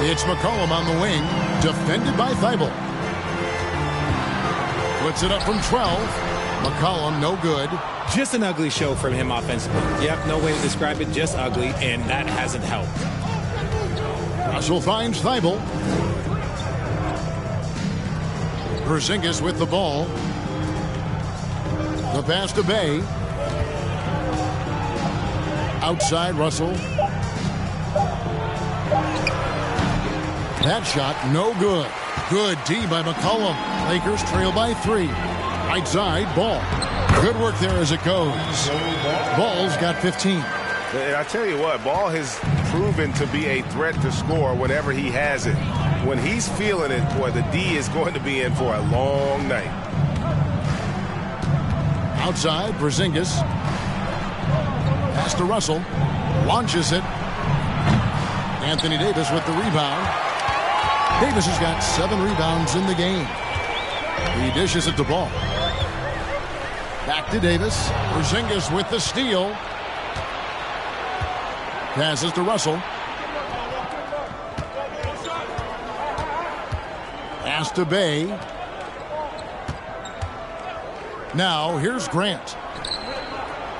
It's McCollum on the wing. Defended by Thibault. Puts it up from 12. McCollum no good. Just an ugly show from him offensively. Yep, no way to describe it, just ugly, and that hasn't helped. Russell finds Thibault. Porzingis with the ball. The pass to Bay. Outside Russell. That shot no good. Good D by McCollum. Lakers trail by 3. Right side, Ball. Good work there as it goes. Ball's got 15. And I tell you what, Ball has proven to be a threat to score whenever he has it. When he's feeling it, boy, the D is going to be in for a long night. Outside, Porzingis. Pass to Russell. Launches it. Anthony Davis with the rebound. Davis has got 7 rebounds in the game. He dishes it to Ball. Back to Davis. Porzingis with the steal. Passes to Russell. Pass to Bay. Now here's Grant.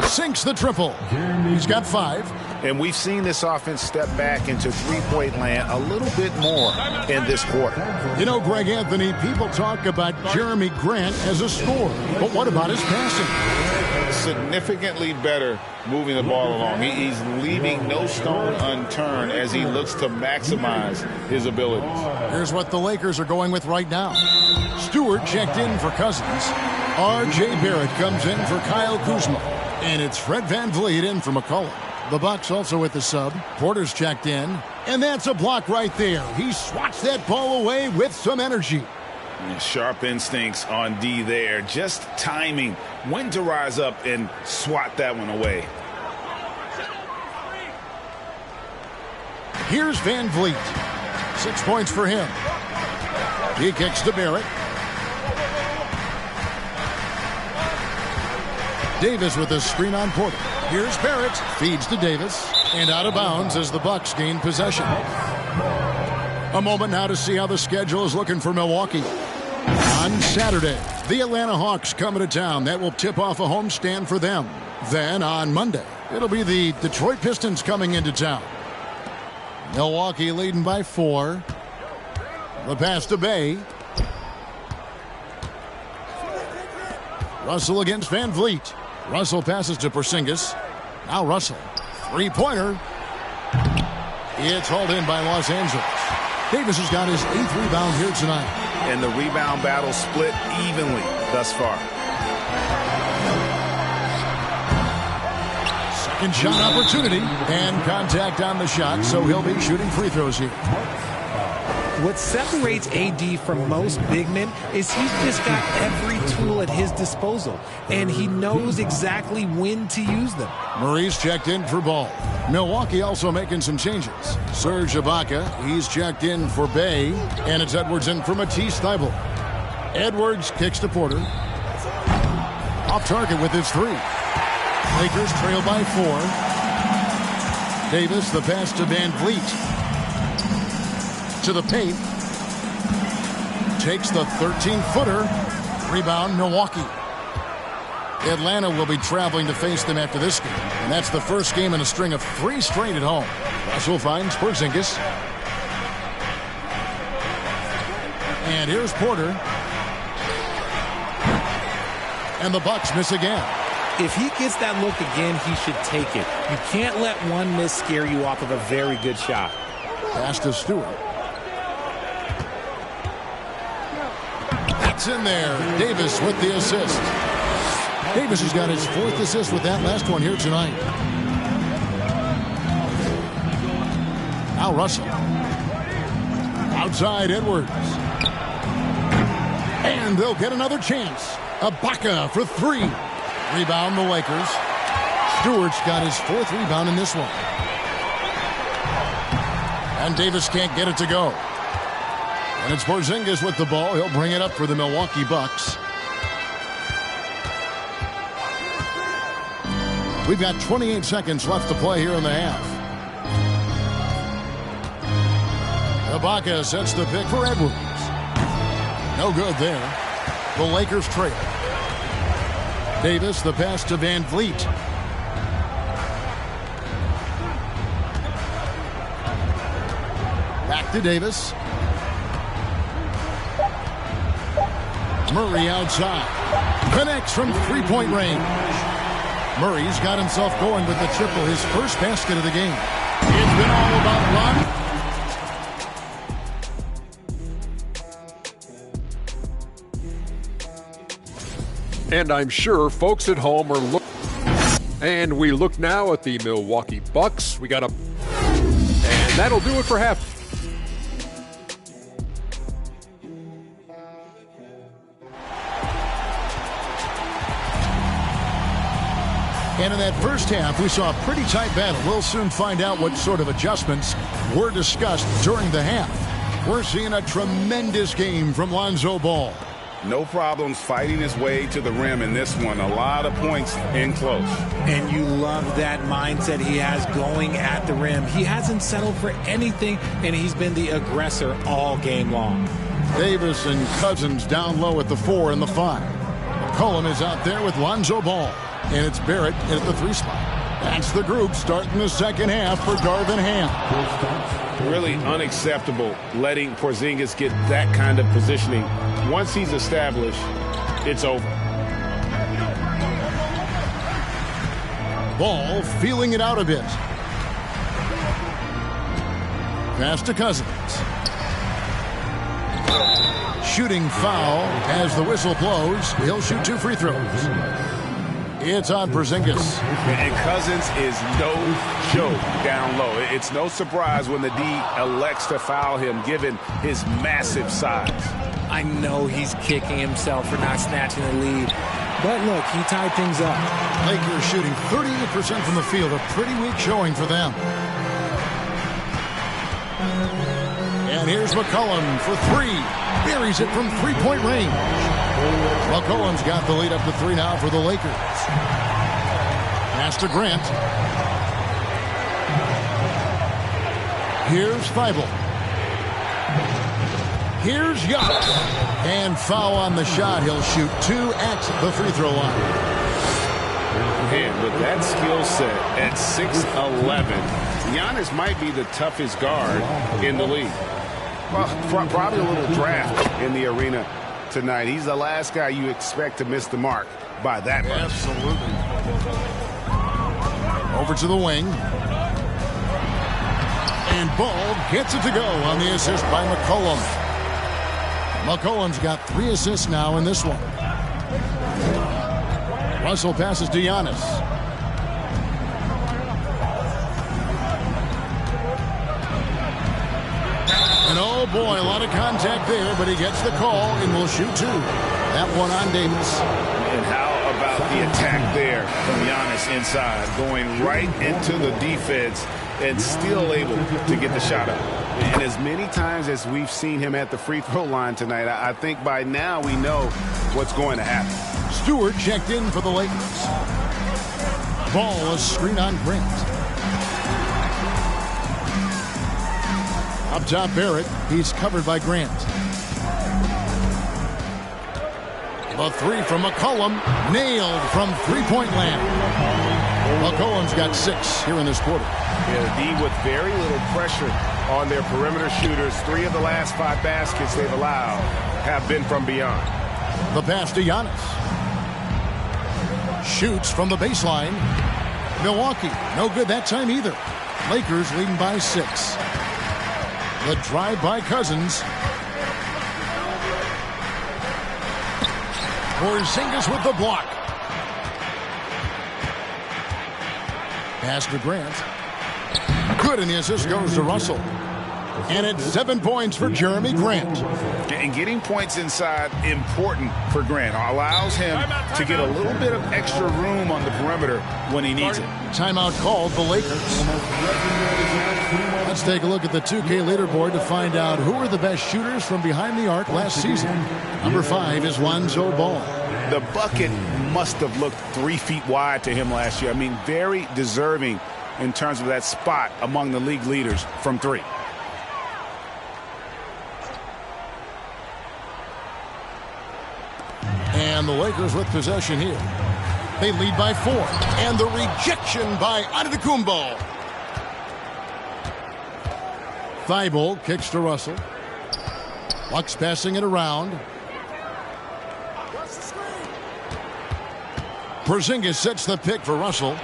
Sinks the triple. He's got 5. And we've seen this offense step back into three-point land a little bit more in this quarter. You know, Greg Anthony, people talk about Jeremy Grant as a scorer. But what about his passing? Significantly better moving the ball along. He's leaving no stone unturned as he looks to maximize his abilities. Here's what the Lakers are going with right now. Stewart checked in for Cousins. R.J. Barrett comes in for Kyle Kuzma. And it's Fred VanVleet in for McCollum. The Bucks also with the sub. Porter's checked in. And that's a block right there. He swats that ball away with some energy. Sharp instincts on D there. Just timing when to rise up and swat that one away. Here's VanVleet. 6 points for him. He kicks to Barrett. Davis with a screen on Porter. Here's Barrett. Feeds to Davis. And out of bounds as the Bucks gain possession. A moment now to see how the schedule is looking for Milwaukee. On Saturday, the Atlanta Hawks coming to town. That will tip off a homestand for them. Then on Monday, it'll be the Detroit Pistons coming into town. Milwaukee leading by 4. The pass to Bay. Russell against VanVleet. Russell passes to Porzingis. Now Russell. Three-pointer. It's hauled in by Los Angeles. Davis has got his 8th rebound here tonight. And the rebound battle split evenly thus far. Second shot opportunity. And contact on the shot, so he'll be shooting free throws here. What separates AD from most big men is he's just got every tool at his disposal, and he knows exactly when to use them. Murray's checked in for Ball. Milwaukee also making some changes. Serge Ibaka, he's checked in for Bay, and it's Edwards in for Matisse Thybulle. Edwards kicks to Porter. Off target with his 3. Lakers trail by 4. Davis, the pass to VanVleet. To the paint. Takes the 13-footer. Rebound, Milwaukee. Atlanta will be traveling to face them after this game. And that's the first game in a string of 3 straight at home. Russell finds Porzingis. And here's Porter. And the Bucks miss again. If he gets that look again, he should take it. You can't let one miss scare you off of a very good shot. Pass to Stewart. In there. Davis with the assist. Davis has got his 4th assist with that last one here tonight. Now Russell. Outside Edwards. And they'll get another chance. Ibaka for 3. Rebound the Lakers. Stewart's got his 4th rebound in this one. And Davis can't get it to go. And it's Porzingis with the ball. He'll bring it up for the Milwaukee Bucks. We've got 28 seconds left to play here in the half. Ibaka sets the pick for Edwards. No good there. The Lakers trail. Davis, the pass to VanVleet. Back to Davis. Murray outside. Connects from three-point range. Murray's got himself going with the triple, his first basket of the game. It's been all about luck. And I'm sure folks at home are looking. And we look now at the Milwaukee Bucks. And that'll do it for half. And in that first half, we saw a pretty tight battle. We'll soon find out what sort of adjustments were discussed during the half. We're seeing a tremendous game from Lonzo Ball. No problems fighting his way to the rim in this one. A lot of points in close. And you love that mindset he has going at the rim. He hasn't settled for anything, and he's been the aggressor all game long. Davis and Cousins down low at the 4 and the 5. McCollum is out there with Lonzo Ball. And it's Barrett at the 3 spot. That's the group starting the second half for Darvin Ham. Really unacceptable letting Porzingis get that kind of positioning. Once he's established, it's over. Ball feeling it out a bit. Pass to Cousins. Shooting foul as the whistle blows. He'll shoot 2 free throws. It's on Porzingis. And Cousins is no joke down low. It's no surprise when the D elects to foul him, given his massive size. I know he's kicking himself for not snatching the lead. But look, he tied things up. Lakers shooting 38% from the field. A pretty weak showing for them. And here's McCollum for 3. Buries it from three-point range. McCollum's got the lead up to 3 now for the Lakers. Pass to Grant. Here's Feibel. Here's Young. And foul on the shot. He'll shoot 2 at the free throw line. And with that skill set at 6'11", Giannis might be the toughest guard in the league. Well, probably a little draft in the arena tonight. He's the last guy you expect to miss the mark by that much. Absolutely. Over to the wing. And Ball gets it to go on the assist by McCollum. McCollum's got 3 assists now in this one. Russell passes to Giannis. And oh boy, a lot of contact there, but he gets the call and will shoot 2. That one on Davis. And how about the attack there from Giannis inside, going right into the defense and still able to get the shot up. And as many times as we've seen him at the free throw line tonight, I think by now we know what's going to happen. Stewart checked in for the Lakers. Ball, a screen on Grant. Up top, Barrett. He's covered by Grant. The 3 from McCollum. Nailed from three-point land. McCollum's got 6 here in this quarter. Yeah, the D with very little pressure on their perimeter shooters. 3 of the last 5 baskets they've allowed have been from beyond. The pass to Giannis. Shoots from the baseline. Milwaukee, no good that time either. Lakers leading by 6. The drive by Cousins. Porzingis with the block. Pass to Grant. Good, and the assist goes to Russell. And it's 7 points for Jeremy Grant. And getting points inside, important for Grant. Allows him to get a little bit of extra room on the perimeter when he needs it. Timeout called the Lakers. Let's take a look at the 2K leaderboard to find out who are the best shooters from behind the arc last season. Number 5 is Lonzo Ball. The bucket must have looked 3 feet wide to him last year. I mean, very deserving in terms of that spot among the league leaders from 3. And the Lakers with possession here. They lead by 4. And the rejection by Antetokounmpo. Thibault kicks to Russell. Bucks passing it around. Porzingis sets the pick for Russell.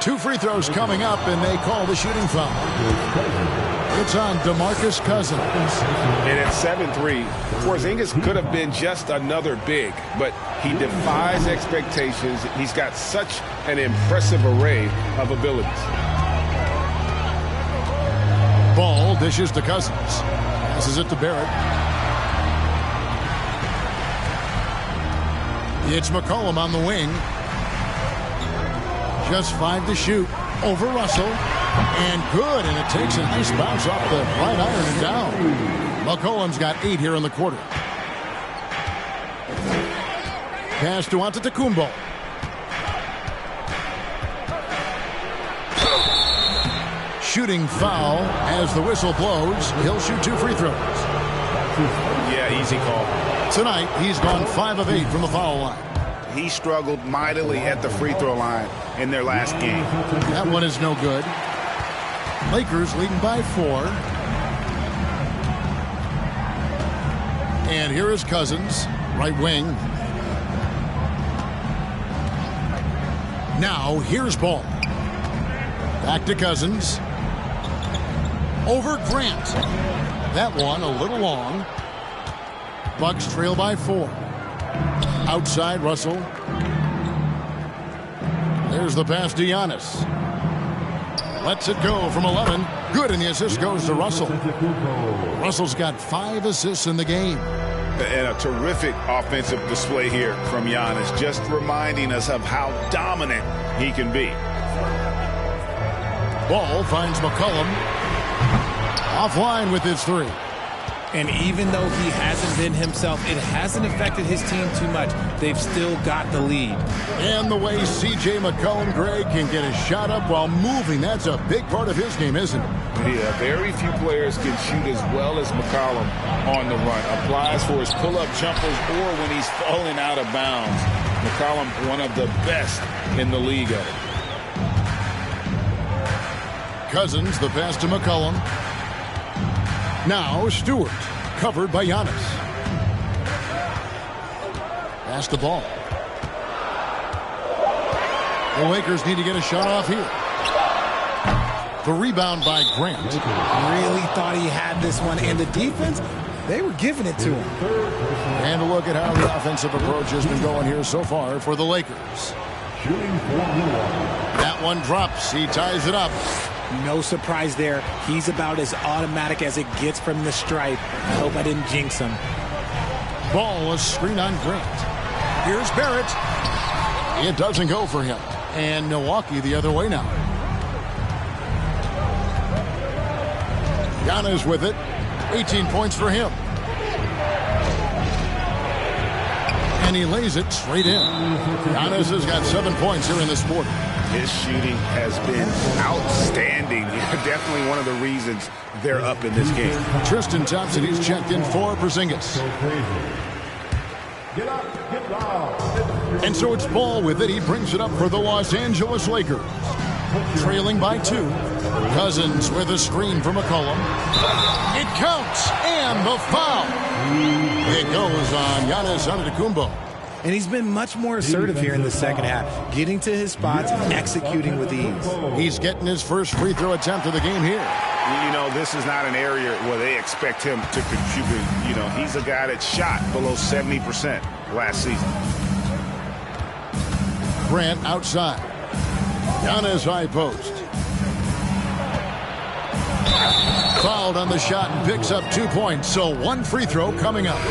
2 free throws coming up, and they call the shooting foul. It's on DeMarcus Cousins. And at 7-3, Porzingis could have been just another big, but he defies expectations. He's got such an impressive array of abilities. Ball dishes to Cousins. Passes it to Barrett. It's McCollum on the wing. Just 5 to shoot. Over Russell. And good. And it takes a nice bounce off the right iron and down. McCollum's got 8 here in the quarter. Pass to Antetokounmpo. Shooting foul as the whistle blows. He'll shoot 2 free throws. Yeah, easy call. Tonight, he's gone 5 of 8 from the foul line. He struggled mightily at the free throw line in their last game. That one is no good. Lakers leading by 4. And here is Cousins, right wing. Now, here's Ball. Back to Cousins. Over Grant. That one a little long. Bucks trail by 4. Outside Russell. There's the pass to Giannis. Lets it go from 11. Good, and the assist goes to Russell. Russell's got 5 assists in the game. And a terrific offensive display here from Giannis, just reminding us of how dominant he can be. Ball finds McCollum. Offline with his 3. And even though he hasn't been himself, it hasn't affected his team too much. They've still got the lead. And the way C.J. McCollum, Greg, can get his shot up while moving, that's a big part of his game, isn't it? Yeah, very few players can shoot as well as McCollum on the run. Applies for his pull-up jumpers or when he's falling out of bounds. McCollum, one of the best in the league at it. Cousins, the pass to McCollum. Now Stewart, covered by Giannis. Pass the ball. The Lakers need to get a shot off here. The rebound by Grant. Really thought he had this one, and the defense, they were giving it to him. And a look at how the offensive approach has been going here so far for the Lakers. That one drops. He ties it up. No surprise there. He's about as automatic as it gets from the stripe. I hope I didn't jinx him. Ball, a screen on Grant. Here's Barrett. It doesn't go for him. And Milwaukee the other way now. Giannis with it. 18 points for him. And he lays it straight in. Giannis has got 7 points here in this quarter. His shooting has been outstanding. Definitely one of the reasons they're up in this game. Tristan Thompson, he's checked in for Porzingis. And so it's Ball with it. He brings it up for the Los Angeles Lakers. Trailing by 2. Cousins with a screen for McCollum. It counts, and the foul. It goes on Giannis Antetokounmpo. And he's been much more assertive here in the second half, getting to his spots, executing with ease. He's getting his first free throw attempt of the game here. You know, this is not an area where they expect him to contribute. You know, he's a guy that shot below 70% last season. Grant outside. Giannis high post. Fouled on the shot and picks up 2 points. So 1 free throw coming up.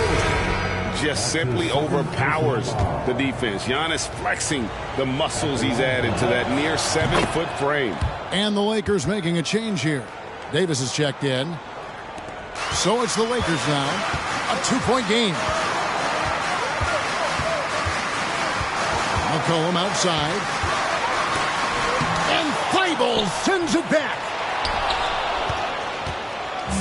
Just simply overpowers the defense. Giannis flexing the muscles he's added to that near 7-foot frame. And the Lakers making a change here. Davis is checked in. So it's the Lakers now. A 2-point game. McCollum outside. And Thibault sends it back.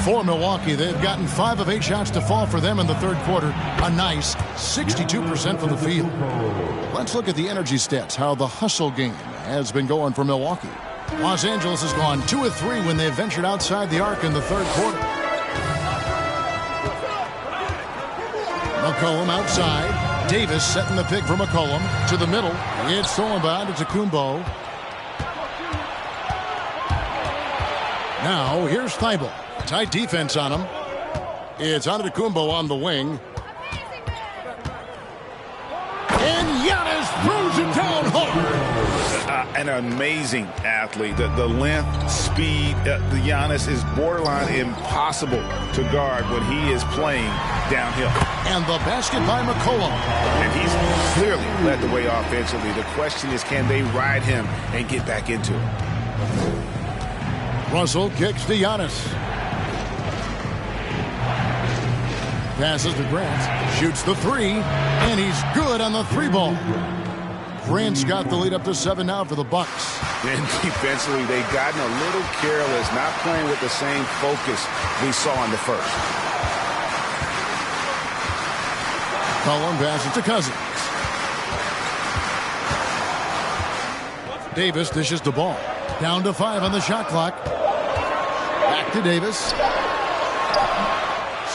For Milwaukee, they've gotten 5 of 8 shots to fall for them in the third quarter. A nice 62% from the field. Let's look at the energy stats, how the hustle game has been going for Milwaukee. Los Angeles has gone 2 of 3 when they've ventured outside the arc in the third quarter. McCollum outside. Davis setting the pick for McCollum to the middle. It's stolen by Antetokounmpo. Now here's Thibault. Tight defense on him. It's Antetokounmpo on the wing. And Giannis throws it down hard. An amazing athlete. The length, speed, the Giannis is borderline impossible to guard when he is playing downhill. And the basket by McCollum. And he's clearly led the way offensively. The question is, can they ride him and get back into it? Russell kicks to Giannis. Passes to Grant. Shoots the three. And he's good on the three ball. Grant's got the lead up to 7 now for the Bucks. And defensively, they've gotten a little careless, not playing with the same focus we saw in the first. Cullen passes to Cousins. Davis dishes the ball. Down to 5 on the shot clock. Back to Davis.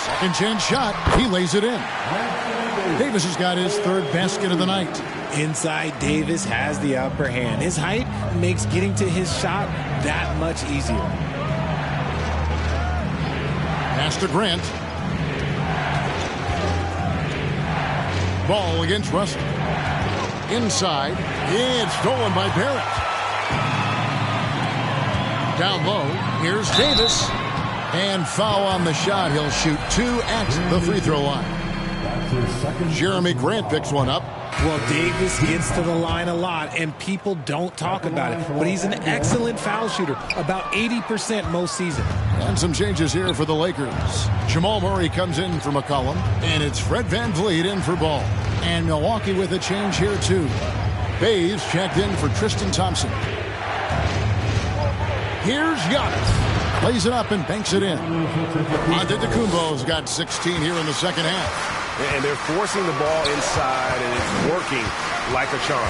Second chance shot. He lays it in. Davis has got his third basket of the night. Inside, Davis has the upper hand. His height makes getting to his shot that much easier. Pass to Grant. Ball against Russell. Inside. It's stolen by Barrett. Down low. Here's Davis. And foul on the shot. He'll shoot 2 at the free throw line. Jeremy Grant picks one up. Well, Davis gets to the line a lot, and people don't talk about it. But he's an excellent foul shooter, about 80% most season. And some changes here for the Lakers. Jamal Murray comes in for McCollum, and it's Fred VanVleet in for Ball. And Milwaukee with a change here, too. Bays checked in for Tristan Thompson. Here's Giannis. Plays it up and banks it in. Antetokounmpo's got 16 here in the second half. And they're forcing the ball inside, and it's working like a charm.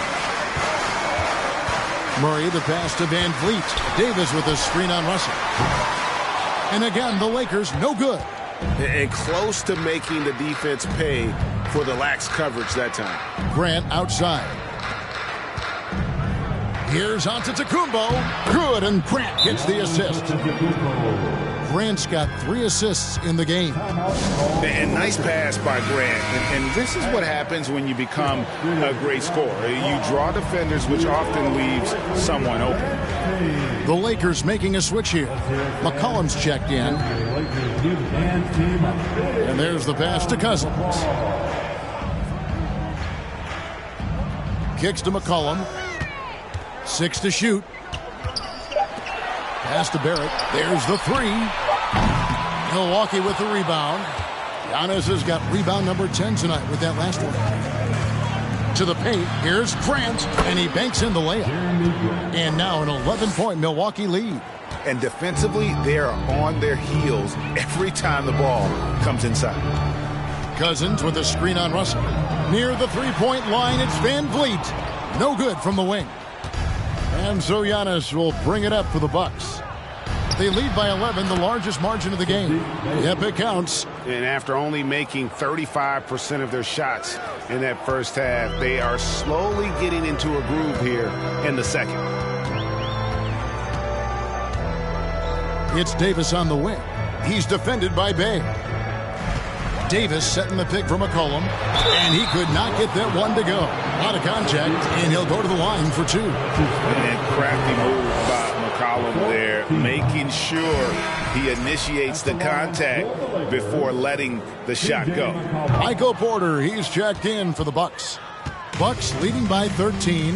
Murray the pass to VanVleet. Davis with a screen on Russell. And again, the Lakers no good. And close to making the defense pay for the lax coverage that time. Grant outside. Here's Antetokounmpo. Good, and Grant gets the assist. Grant's got 3 assists in the game. And nice pass by Grant. And this is what happens when you become a great scorer. You draw defenders, which often leaves someone open. The Lakers making a switch here. McCollum's checked in. And there's the pass to Cousins. Kicks to McCollum. 6 to shoot. Pass to Barrett. There's the 3. Milwaukee with the rebound. Giannis has got rebound number 10 tonight with that last one. To the paint. Here's Grant. And he banks in the layup. And now an 11-point Milwaukee lead. And defensively, they are on their heels every time the ball comes inside. Cousins with a screen on Russell. Near the three-point line, it's VanVleet. No good from the wing. And so Giannis will bring it up for the Bucks. They lead by 11, the largest margin of the game. Yep, it counts. And after only making 35% of their shots in that first half, they are slowly getting into a groove here in the second. It's Davis on the wing. He's defended by Bay. Davis setting the pick for McCollum, and he could not get that one to go. A lot of contact, and he'll go to the line for 2. And crafty move by McCollum there, making sure he initiates the contact before letting the shot go. Michael Porter, he's checked in for the Bucks. Bucks leading by 13.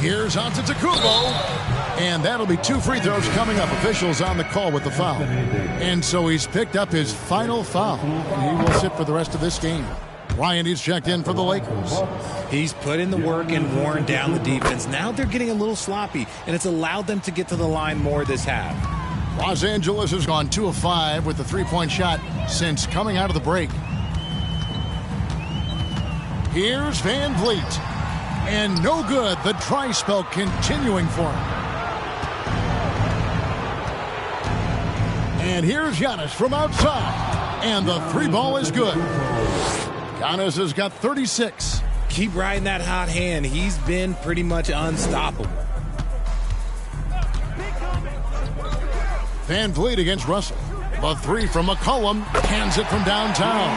Here's Antetokounmpo. And that'll be 2 free throws coming up. Officials on the call with the foul. And so he's picked up his final foul. And he will sit for the rest of this game. Ryan, he's checked in for the Lakers. He's put in the work and worn down the defense. Now they're getting a little sloppy, and it's allowed them to get to the line more this half. Los Angeles has gone 2 of 5 with the three-point shot since coming out of the break. Here's VanVleet. And no good. The dry spell continuing for him. And here's Giannis from outside. And the three ball is good. Giannis has got 36. Keep riding that hot hand. He's been pretty much unstoppable. Van Vliet against Russell. The three from McCollum. Hands it from downtown.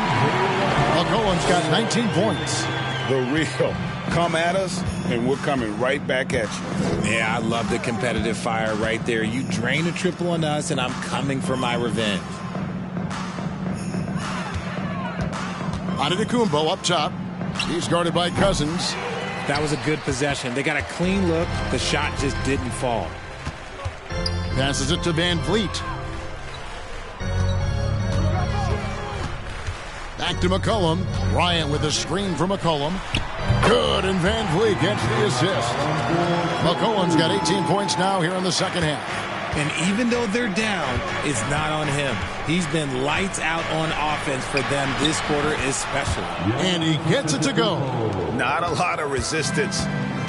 McCollum's got 19 points. The real. Come at us, and we're coming right back at you. Yeah, I love the competitive fire right there. You drain a triple on us, and I'm coming for my revenge. Antetokounmpo up top. He's guarded by Cousins. That was a good possession. They got a clean look. The shot just didn't fall. Passes it to Van Vliet. Back to McCollum. Bryant with a screen for McCollum. Good, and Van Vliet gets the assist. McCollum's got 18 points now here in the second half. And even though they're down, it's not on him. He's been lights out on offense for them this quarter especially. And he gets it to go. Not a lot of resistance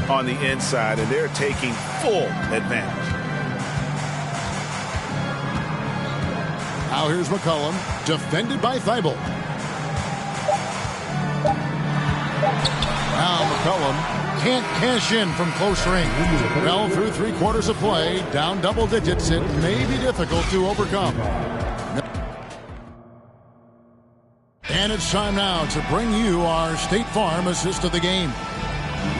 on the inside, and they're taking full advantage. Now here's McCollum, defended by Thibault. Now McCollum can't cash in from close range. Well, through 3/4 of play, down double digits, it may be difficult to overcome. And it's time now to bring you our State Farm assist of the game.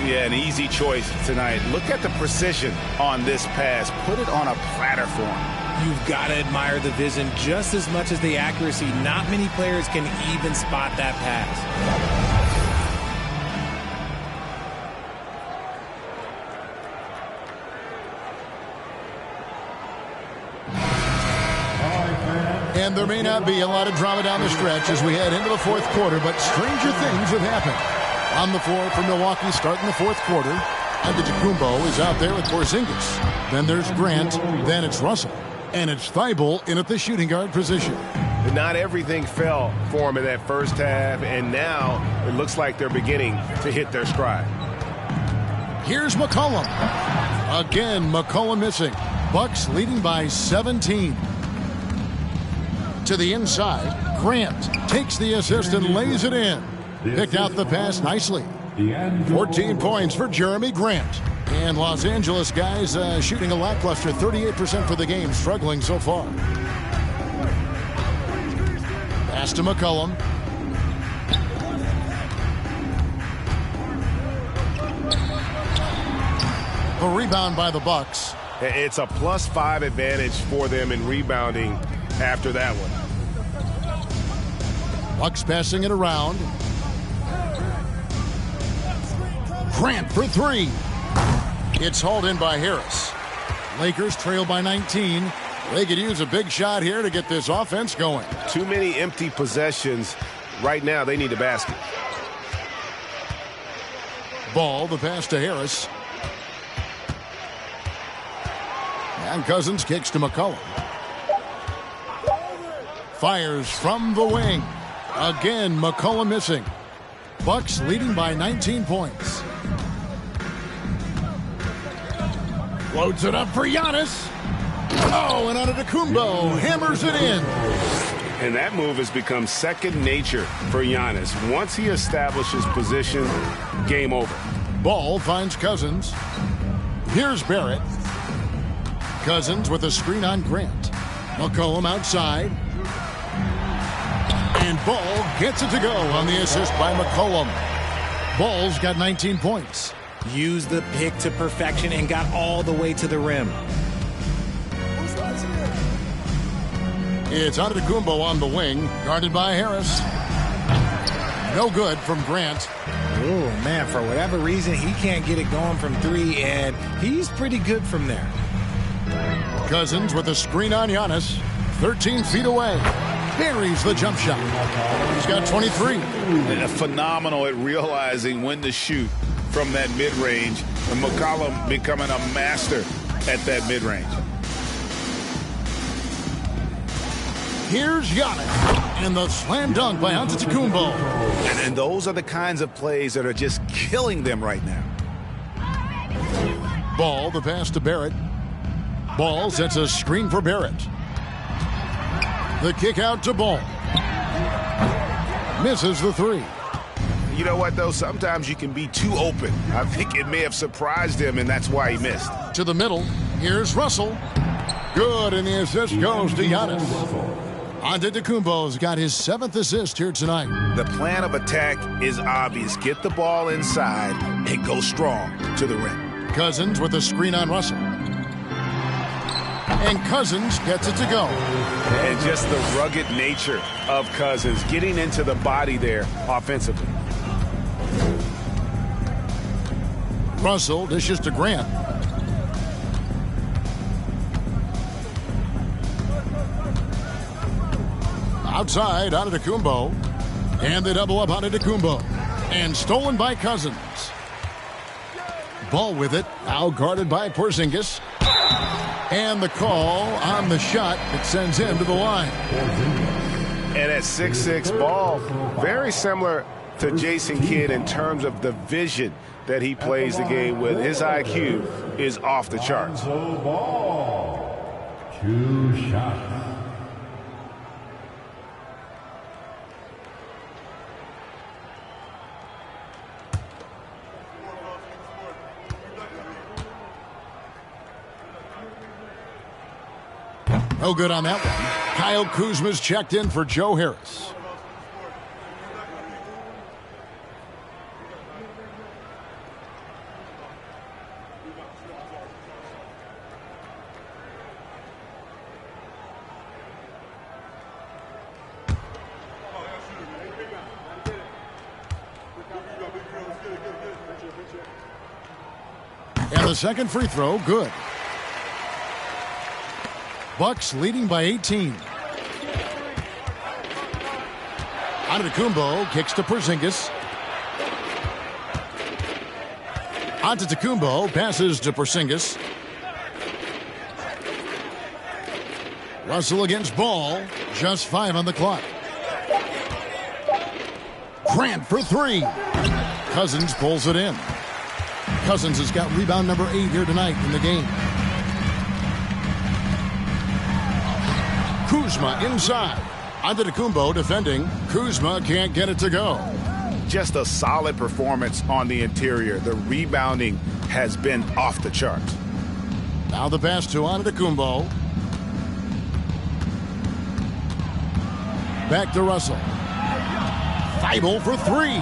Yeah, an easy choice tonight. Look at the precision on this pass. Put it on a platter for him. You've got to admire the vision just as much as the accuracy. Not many players can even spot that pass. And there may not be a lot of drama down the stretch as we head into the fourth quarter, but stranger things have happened. On the floor for Milwaukee starting the fourth quarter, Antetokounmpo is out there with Porzingis. Then there's Grant, then it's Russell, and it's Thibault in at the shooting guard position. Not everything fell for him in that first half, and now it looks like they're beginning to hit their stride. Here's McCollum. Again, McCollum missing. Bucks leading by 17. To the inside, Grant takes the assist and lays it in. Picked out the pass nicely. 14 points for Jeremy Grant. And Los Angeles guys shooting a lackluster 38% for the game, struggling so far. Pass to McCollum. A rebound by the Bucks. It's a +5 advantage for them in rebounding after that one. Bucks passing it around. Grant for three. It's hauled in by Harris. Lakers trail by 19. They could use a big shot here to get this offense going. Too many empty possessions. Right now, they need a basket. Ball, the pass to Harris. And Cousins kicks to McCollum. Fires from the wing. Again, McCollum missing. Bucks leading by 19 points. Loads it up for Giannis. Oh, and Antetokounmpo hammers it in. And that move has become second nature for Giannis. Once he establishes position, game over. Ball finds Cousins. Here's Barrett. Cousins with a screen on Grant. McCollum outside. And Ball gets it to go on the assist by McCollum. Ball's got 19 points. Used the pick to perfection and got all the way to the rim. It's Antetokounmpo on the wing, guarded by Harris. No good from Grant. Oh, man, for whatever reason, he can't get it going from three, and he's pretty good from there. Cousins with a screen on Giannis. 13 feet away. Buries the jump shot. He's got 23. And phenomenal at realizing when to shoot from that mid-range. And McCollum becoming a master at that mid-range. Here's Giannis. And the slam dunk by Antetokounmpo. And those are the kinds of plays that are just killing them right now. Ball, the pass to Barrett. Ball sets a screen for Barrett. The kick out to Ball. Misses the three. You know what, though? Sometimes you can be too open. I think it may have surprised him, and that's why he missed. To the middle. Here's Russell. Good, and the assist goes to Giannis. Antetokounmpo's got his 7th assist here tonight. The plan of attack is obvious. Get the ball inside and go strong to the rim. Cousins with a screen on Russell. And Cousins gets it to go. And just the rugged nature of Cousins, getting into the body there offensively. Russell dishes to Grant. Outside, Antetokounmpo. And they double up Antetokounmpo. And stolen by Cousins. Ball with it. Now guarded by Porzingis. And the call on the shot that sends him to the line. And at 6'6", Ball, very similar to Jason Kidd in terms of the vision that he plays the game with. His IQ is off the charts. Ball. 2 shots. No good on that one. Kyle Kuzma's checked in for Joe Harris. And the second free throw, good. Bucks leading by 18. Antetokounmpo kicks to Porzingis. Antetokounmpo passes to Porzingis. Russell against Ball. Just 5 on the clock. Grant for 3. Cousins pulls it in. Cousins has got rebound number 8 here tonight in the game. Kuzma inside. Antetokounmpo defending. Kuzma can't get it to go. Just a solid performance on the interior. The rebounding has been off the charts. Now the pass to Antetokounmpo. Back to Russell. Thibault for 3.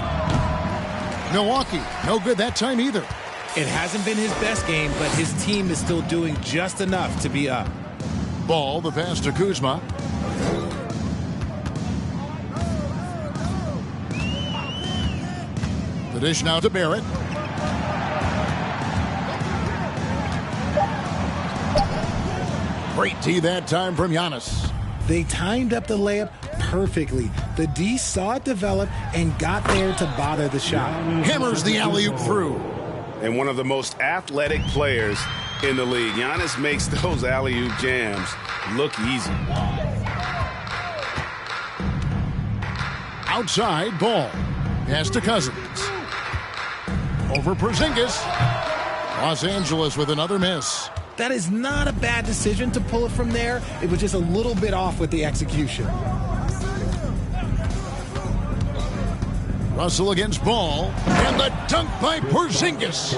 Milwaukee, no good that time either. It hasn't been his best game, but his team is still doing just enough to be up. Ball, the pass to Kuzma. The dish now to Barrett. Great tee that time from Giannis. They timed up the layup perfectly. The D saw it develop and got there to bother the shot. Hammers the alley-oop through. And one of the most athletic players in the league. Giannis makes those alley-oop jams look easy. Outside, Ball. Pass to Cousins. Over Porzingis. Los Angeles with another miss. That is not a bad decision to pull it from there. It was just a little bit off with the execution. Russell against Ball. And the dunk by Porzingis.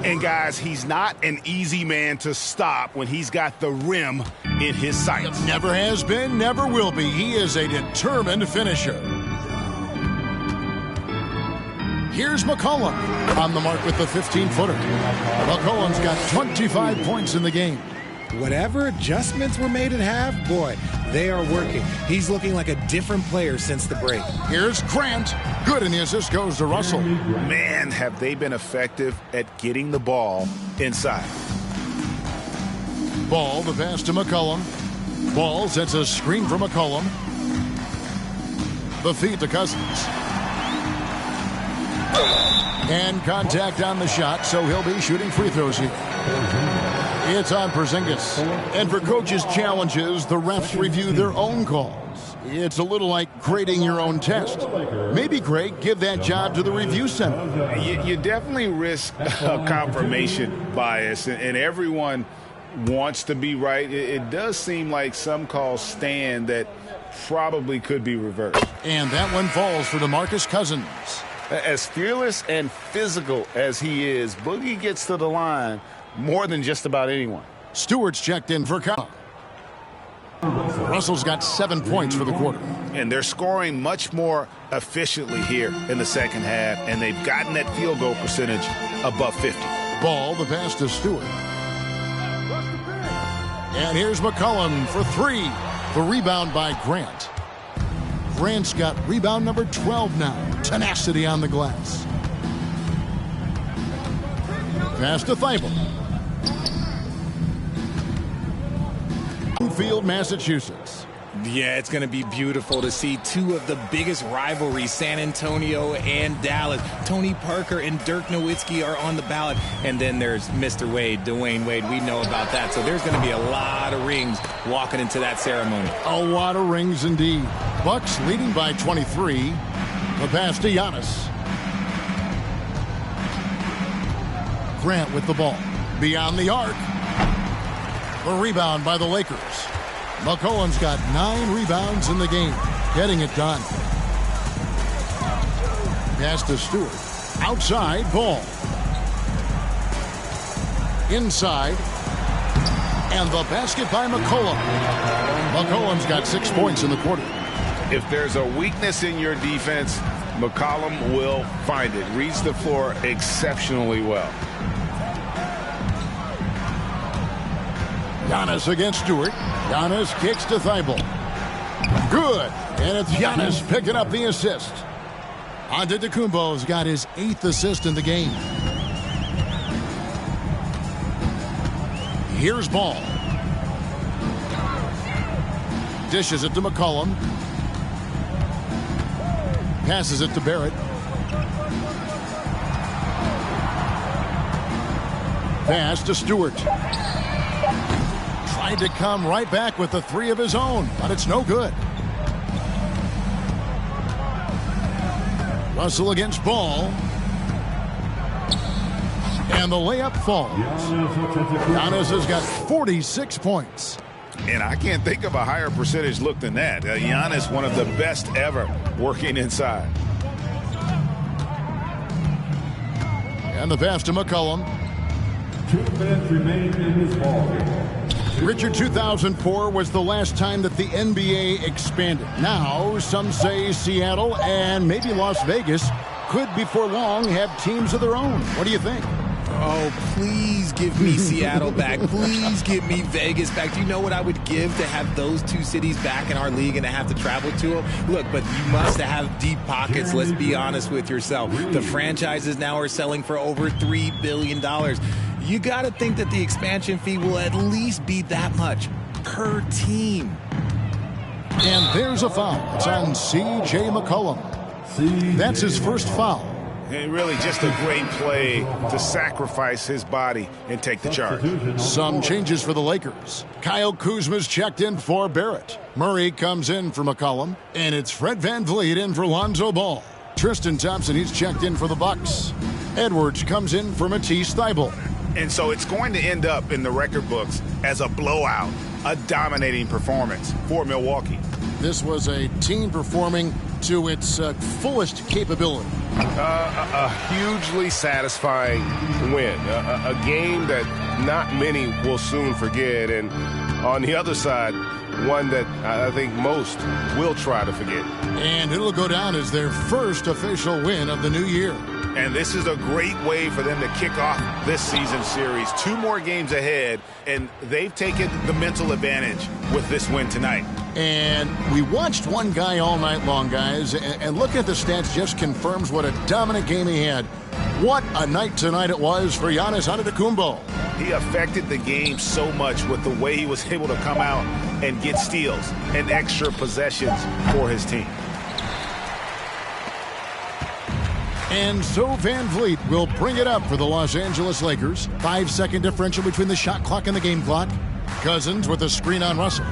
And guys, he's not an easy man to stop when he's got the rim in his sights. Never has been, never will be. He is a determined finisher. Here's McCollum on the mark with the 15-footer. McCollum's got 25 points in the game. Whatever adjustments were made at half, boy, they are working. He's looking like a different player since the break. Here's Grant. Good, and the assist goes to Russell. Man, have they been effective at getting the ball inside. Ball, the pass to McCollum. Ball sets a screen for McCollum. The feed to Cousins. And contact on the shot, so he'll be shooting free throws here. It's on Porzingis. And for coaches' challenges, the refs review their own calls. It's a little like grading your own test. Maybe, Greg, give that job to the review center. You definitely risk a confirmation bias, and everyone wants to be right. It does seem like some calls stand that probably could be reversed. And that one falls for DeMarcus Cousins. As fearless and physical as he is, Boogie gets to the line more than just about anyone. Stewart's checked in for Kyle. Russell's got 7 points for the quarter. And they're scoring much more efficiently here in the second half, and they've gotten that field goal percentage above 50. Ball, the pass to Stewart. And here's McCollum for 3. The rebound by Grant. Grant's got rebound number 12 now. Tenacity on the glass. Pass to Thibault. Field, Massachusetts. Yeah, it's going to be beautiful to see two of the biggest rivalries, San Antonio and Dallas. Tony Parker and Dirk Nowitzki are on the ballot. And then there's Mr. Wade, Dwayne Wade. We know about that. So there's going to be a lot of rings walking into that ceremony. A lot of rings indeed. Bucks leading by 23. The pass to Giannis. Grant with the ball. Beyond the arc. The rebound by the Lakers. McCollum's got 9 rebounds in the game. Getting it done. Pass to Stewart. Outside, ball. Inside. And the basket by McCollum. McCollum's got 6 points in the quarter. If there's a weakness in your defense, McCollum will find it. Reads the floor exceptionally well. Giannis against Stewart. Giannis kicks to Thibault. Good. And it's Giannis picking up the assist. Antetokounmpo's got his 8th assist in the game. Here's Ball. Dishes it to McCollum. Passes it to Barrett. Pass to Stewart. Tried to come right back with the 3 of his own, but it's no good. Russell against Ball. And the layup falls. Giannis has got 46 points. And I can't think of a higher percentage look than that. Giannis, one of the best ever working inside. And the pass to McCollum. 2 minutes remain in this ballgame. Richard, 2004 was the last time that the NBA expanded. Now, some say Seattle and maybe Las Vegas could before long have teams of their own. What do you think? Oh, please give me Seattle back. Please give me Vegas back. Do you know what I would give to have those 2 cities back in our league and to have to travel to them? Look, but you must have deep pockets. Let's be honest with yourself. The franchises now are selling for over $3 billion. You got to think that the expansion fee will at least be that much per team. And there's a foul. It's on C.J. McCollum. That's his first foul. And really just a great play to sacrifice his body and take the charge. Some changes for the Lakers. Kyle Kuzma's checked in for Barrett. Murray comes in for McCollum. And it's Fred VanVleet in for Lonzo Ball. Tristan Thompson, he's checked in for the Bucks. Edwards comes in for Matisse Thybulle. And so it's going to end up in the record books as a blowout, a dominating performance for Milwaukee. This was a team performing to its fullest capability. A hugely satisfying win. A game that not many will soon forget. And on the other side, one that I think most will try to forget. And it'll go down as their first official win of the new year. And this is a great way for them to kick off this season series. 2 more games ahead, and they've taken the mental advantage with this win tonight. And we watched one guy all night long, guys, and looking at the stats just confirms what a dominant game he had. What a night tonight it was for Giannis Antetokounmpo. He affected the game so much with the way he was able to come out and get steals and extra possessions for his team. And so VanVleet will bring it up for the Los Angeles Lakers. 5-second differential between the shot clock and the game clock. Cousins with a screen on Russell.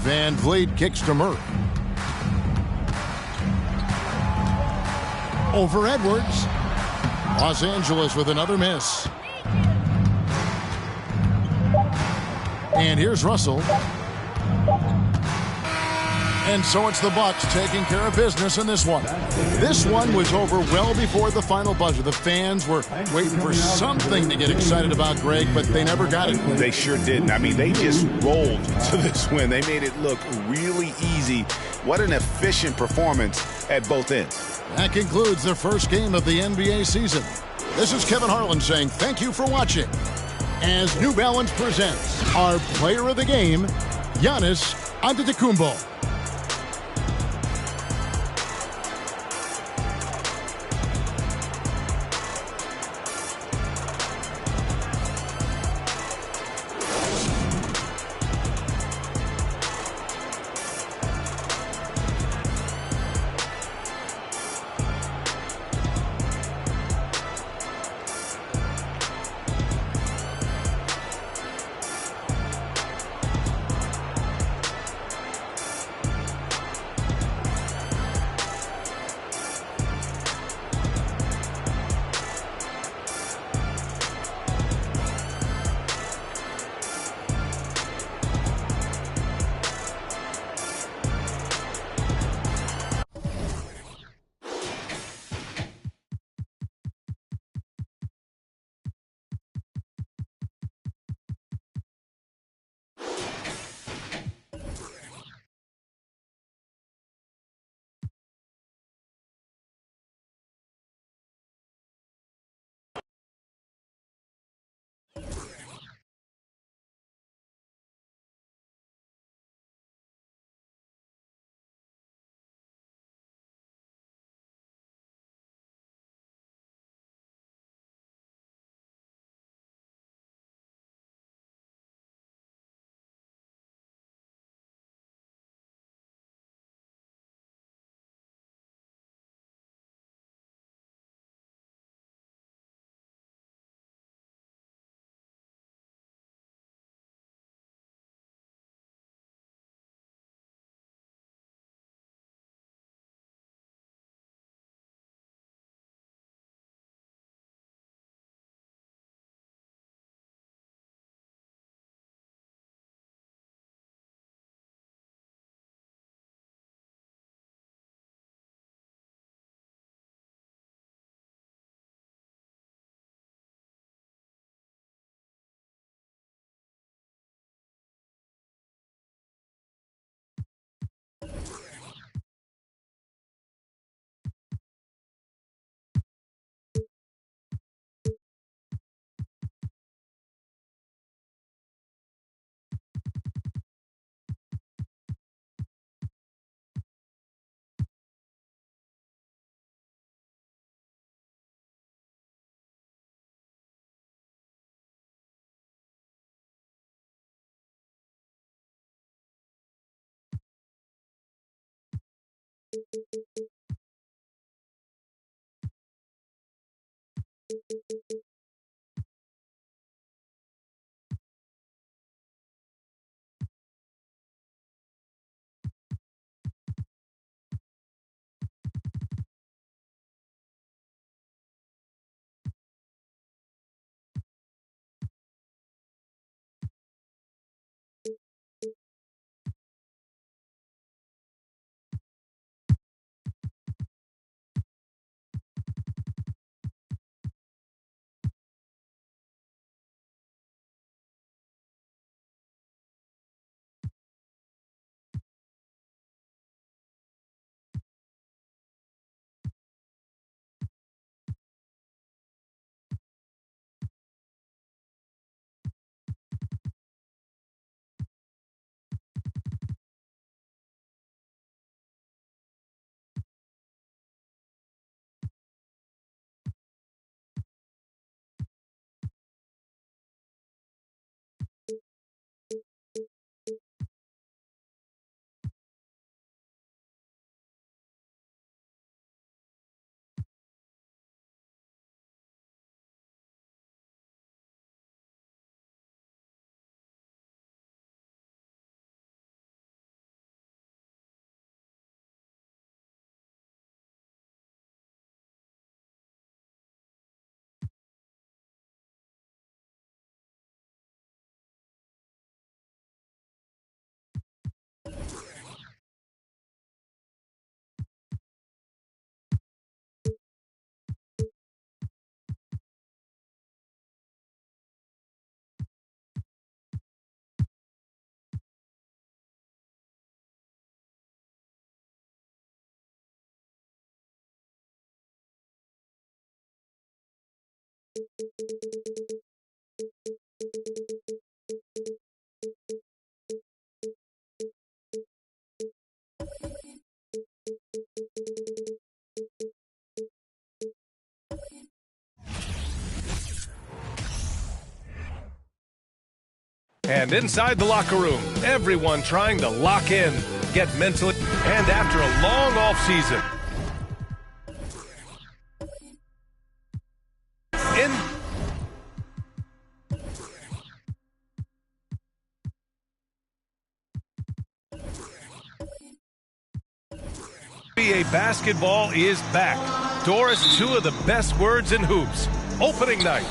Van Vliet kicks to Murray. Over Edwards. Los Angeles with another miss. And here's Russell. And so it's the Bucks taking care of business in this one. This one was over well before the final buzzer. The fans were waiting for something to get excited about, Greg, but they never got it. They sure didn't. I mean, they just rolled to this win. They made it look really easy. What an efficient performance at both ends. That concludes the first game of the NBA season. This is Kevin Harlan saying thank you for watching as New Balance presents our player of the game, Giannis Antetokounmpo. And inside the locker room, everyone trying to lock in, get mentally, and after a long offseason. NBA basketball is back. Doris, two of the best words in hoops. Opening night.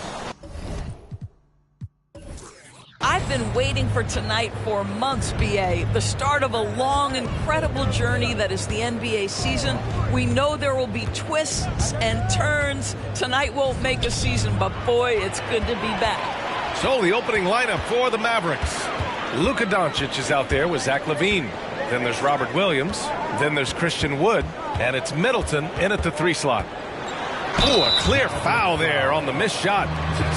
I've been waiting for tonight for months, BA. The start of a long, incredible journey that is the NBA season. We know there will be twists and turns. Tonight won't make a season, but boy, it's good to be back. So the opening lineup for the Mavericks. Luka Doncic is out there with Zach LaVine. Then there's Robert Williams. Then there's Christian Wood. And it's Middleton in at the 3 slot. Oh, a clear foul there on the missed shot.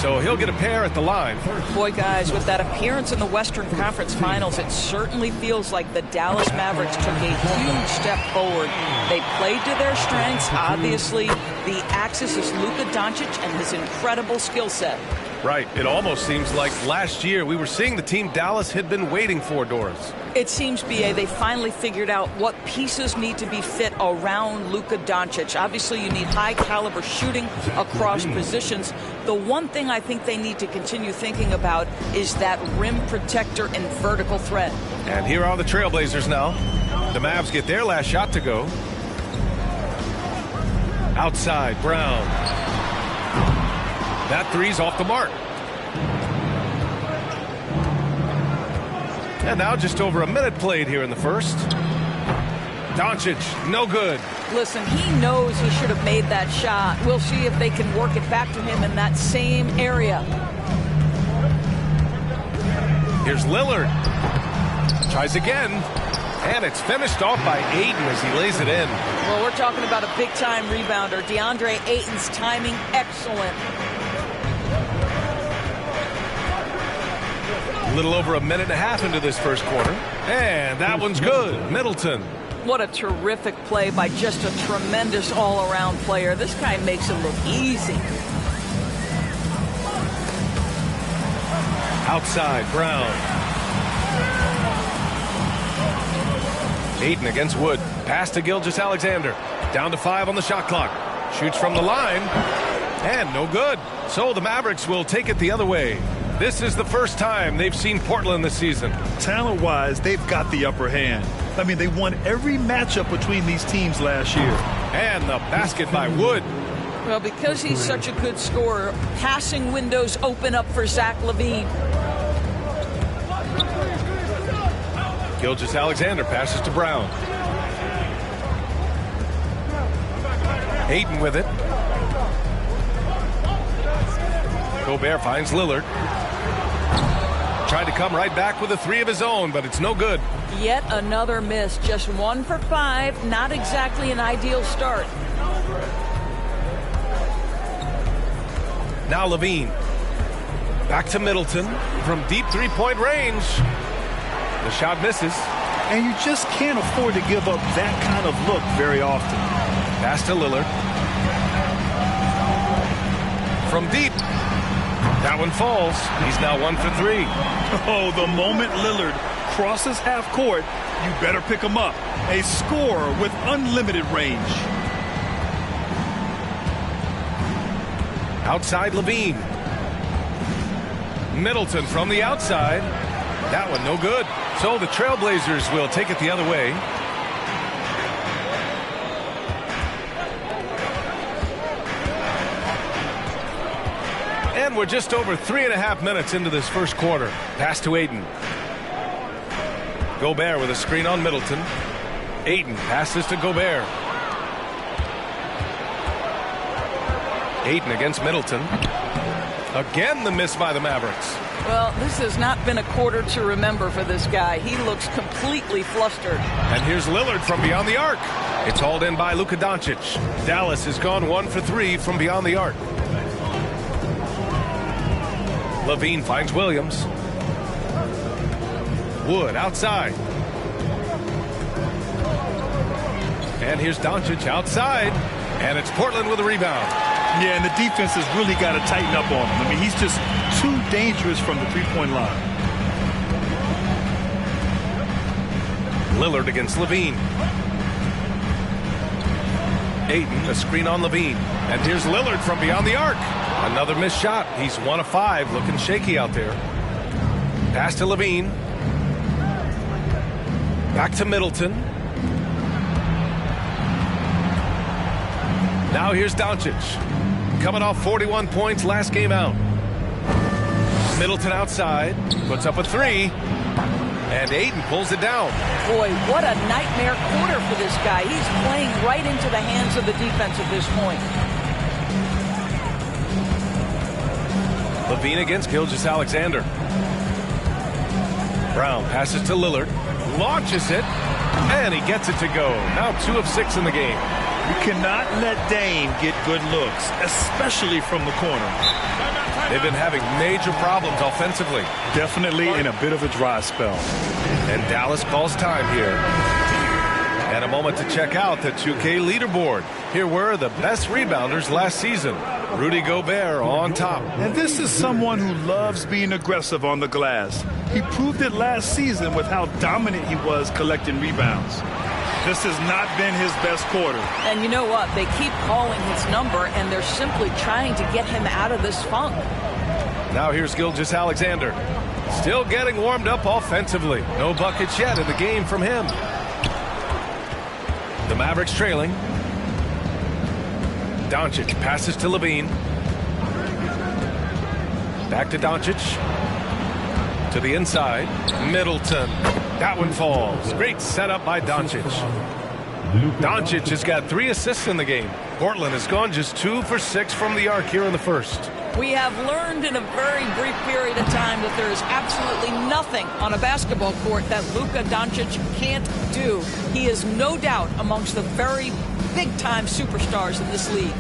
So he'll get a pair at the line. Boy, guys, with that appearance in the Western Conference Finals, it certainly feels like the Dallas Mavericks took a huge step forward. They played to their strengths. Obviously, the axis is Luka Doncic and his incredible skill set. Right. It almost seems like last year we were seeing the team Dallas had been waiting for, Doris. It seems, BA, they finally figured out what pieces need to be fit around Luka Doncic. Obviously, you need high-caliber shooting across positions. The one thing I think they need to continue thinking about is that rim protector and vertical threat. And here are the Trailblazers now. The Mavs get their last shot to go. Outside, Brown. That three's off the mark. And now just over a minute played here in the first. Doncic, no good. Listen, he knows he should have made that shot. We'll see if they can work it back to him in that same area. Here's Lillard. Tries again. And it's finished off by Ayton as he lays it in. Well, we're talking about a big-time rebounder. DeAndre Ayton's timing, excellent. A little over a minute and a half into this first quarter. And that one's good. Middleton. What a terrific play by just a tremendous all-around player. This guy makes it look easy. Outside, Brown. Ayton against Wood. Pass to Gilgeous-Alexander. Down to 5 on the shot clock. Shoots from the line. And no good. So the Mavericks will take it the other way. This is the first time they've seen Portland this season. Talent-wise, they've got the upper hand. I mean, they won every matchup between these teams last year. And the basket by Wood. Well, because he's such a good scorer, passing windows open up for Zach LaVine. Gilgeous-Alexander passes to Brown. Ayton with it. Gobert finds Lillard. Tried to come right back with a 3 of his own, but it's no good. Yet another miss. Just 1 for 5. Not exactly an ideal start. Now LaVine. Back to Middleton from deep 3-point range. The shot misses. And you just can't afford to give up that kind of look very often. Pass to Lillard. From deep. That one falls. He's now 1 for 3. Oh, the moment Lillard crosses half court, you better pick him up. A scorer with unlimited range. Outside LaVine. Middleton from the outside. That one no good. So the Trailblazers will take it the other way. And we're just over 3.5 minutes into this first quarter. Pass to Ayton. Gobert with a screen on Middleton. Ayton passes to Gobert. Ayton against Middleton. Again the miss by the Mavericks. Well, this has not been a quarter to remember for this guy. He looks completely flustered. And here's Lillard from beyond the arc. It's hauled in by Luka Doncic. Dallas has gone 1 for 3 from beyond the arc. Levine finds Williams. Wood outside. And here's Doncic outside. And it's Portland with a rebound. Yeah, and the defense has really got to tighten up on him. I mean, he's just too dangerous from the three-point line. Lillard against Levine. Ayton, a screen on Levine. And here's Lillard from beyond the arc. Another missed shot. He's 1 of 5, looking shaky out there. Pass to Levine. Back to Middleton. Now here's Doncic. Coming off 41 points last game out. Middleton outside. Puts up a 3. And Ayton pulls it down. Boy, what a nightmare quarter for this guy. He's playing right into the hands of the defense at this point. Levine against Gilgeous-Alexander. Brown passes to Lillard. Launches it. And he gets it to go. Now 2 of 6 in the game. You cannot let Dame get good looks, especially from the corner. They've been having major problems offensively. Definitely in a bit of a dry spell. And Dallas calls time here. And a moment to check out the 2K leaderboard. Here were the best rebounders last season. Rudy Gobert on top. And this is someone who loves being aggressive on the glass. He proved it last season with how dominant he was collecting rebounds. This has not been his best quarter. And you know what? They keep calling his number, and they're simply trying to get him out of this funk. Now here's Gilgeous-Alexander. Still getting warmed up offensively. No buckets yet in the game from him. The Mavericks trailing. Doncic passes to Levine. Back to Doncic. To the inside. Middleton. That one falls. Great setup by Doncic. Doncic has got 3 assists in the game. Portland has gone just 2 for 6 from the arc here in the first. We have learned in a very brief period of time that there is absolutely nothing on a basketball court that Luka Doncic can't do. He is no doubt amongst the very big-time superstars in this league.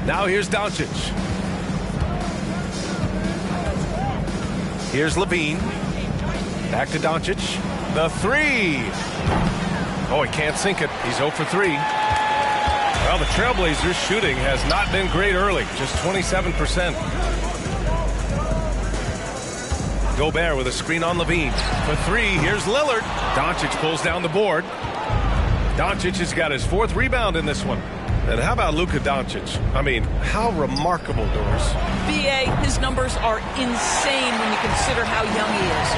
Now here's Doncic. Here's Levine. Back to Doncic. The 3. Oh, he can't sink it. He's 0 for 3. Well, the Trailblazers' shooting has not been great early. Just 27%. Gobert with a screen on Levine. For 3, here's Lillard. Doncic pulls down the board. Doncic has got his 4th rebound in this one. And how about Luka Doncic? I mean, how remarkable, Doris. BA, his numbers are insane when you consider how young he is.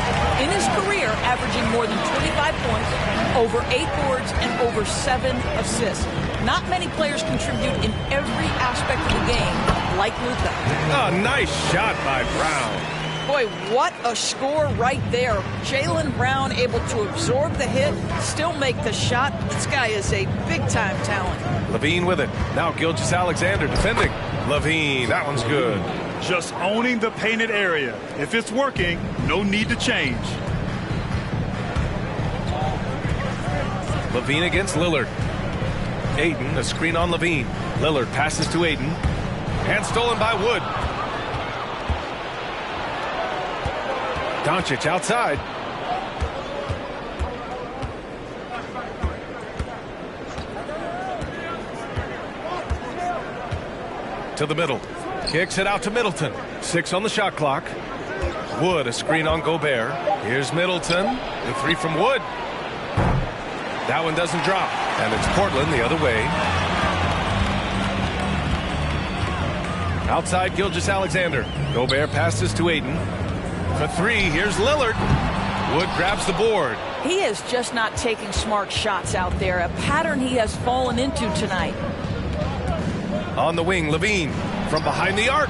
In his career, averaging more than 25 points, over 8 boards, and over 7 assists. Not many players contribute in every aspect of the game like Luka. Oh, nice shot by Brown. Boy, what a score right there. Jaylen Brown able to absorb the hit, still make the shot. This guy is a big-time talent. Levine with it. Now Gilgeous-Alexander defending. Levine, that one's good. Just owning the painted area. If it's working, no need to change. Levine against Lillard. Ayton, a screen on Levine. Lillard passes to Ayton. And stolen by Wood. Doncic outside. To the middle. Kicks it out to Middleton. 6 on the shot clock. Wood, a screen on Gobert. Here's Middleton. The 3 from Wood. That one doesn't drop. And it's Portland the other way. Outside Gilgeous-Alexander. Gobert passes to Ayton. For 3, here's Lillard. Wood grabs the board. He is just not taking smart shots out there, a pattern he has fallen into tonight. On the wing, Levine from behind the arc.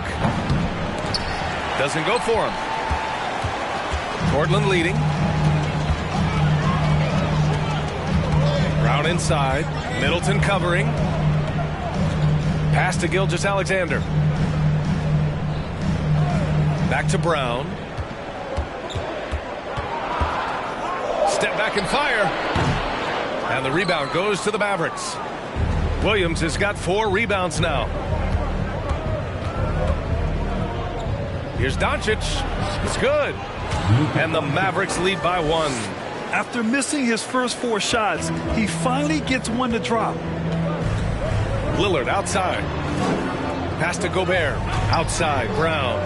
Doesn't go for him. Portland leading. Brown inside. Middleton covering. Pass to Gilgeous-Alexander. Back to Brown. Step back and fire. And the rebound goes to the Mavericks. Williams has got 4 rebounds now. Here's Doncic. It's good. And the Mavericks lead by 1. After missing his first 4 shots, he finally gets one to drop. Lillard outside. Pass to Gobert. Outside, Brown.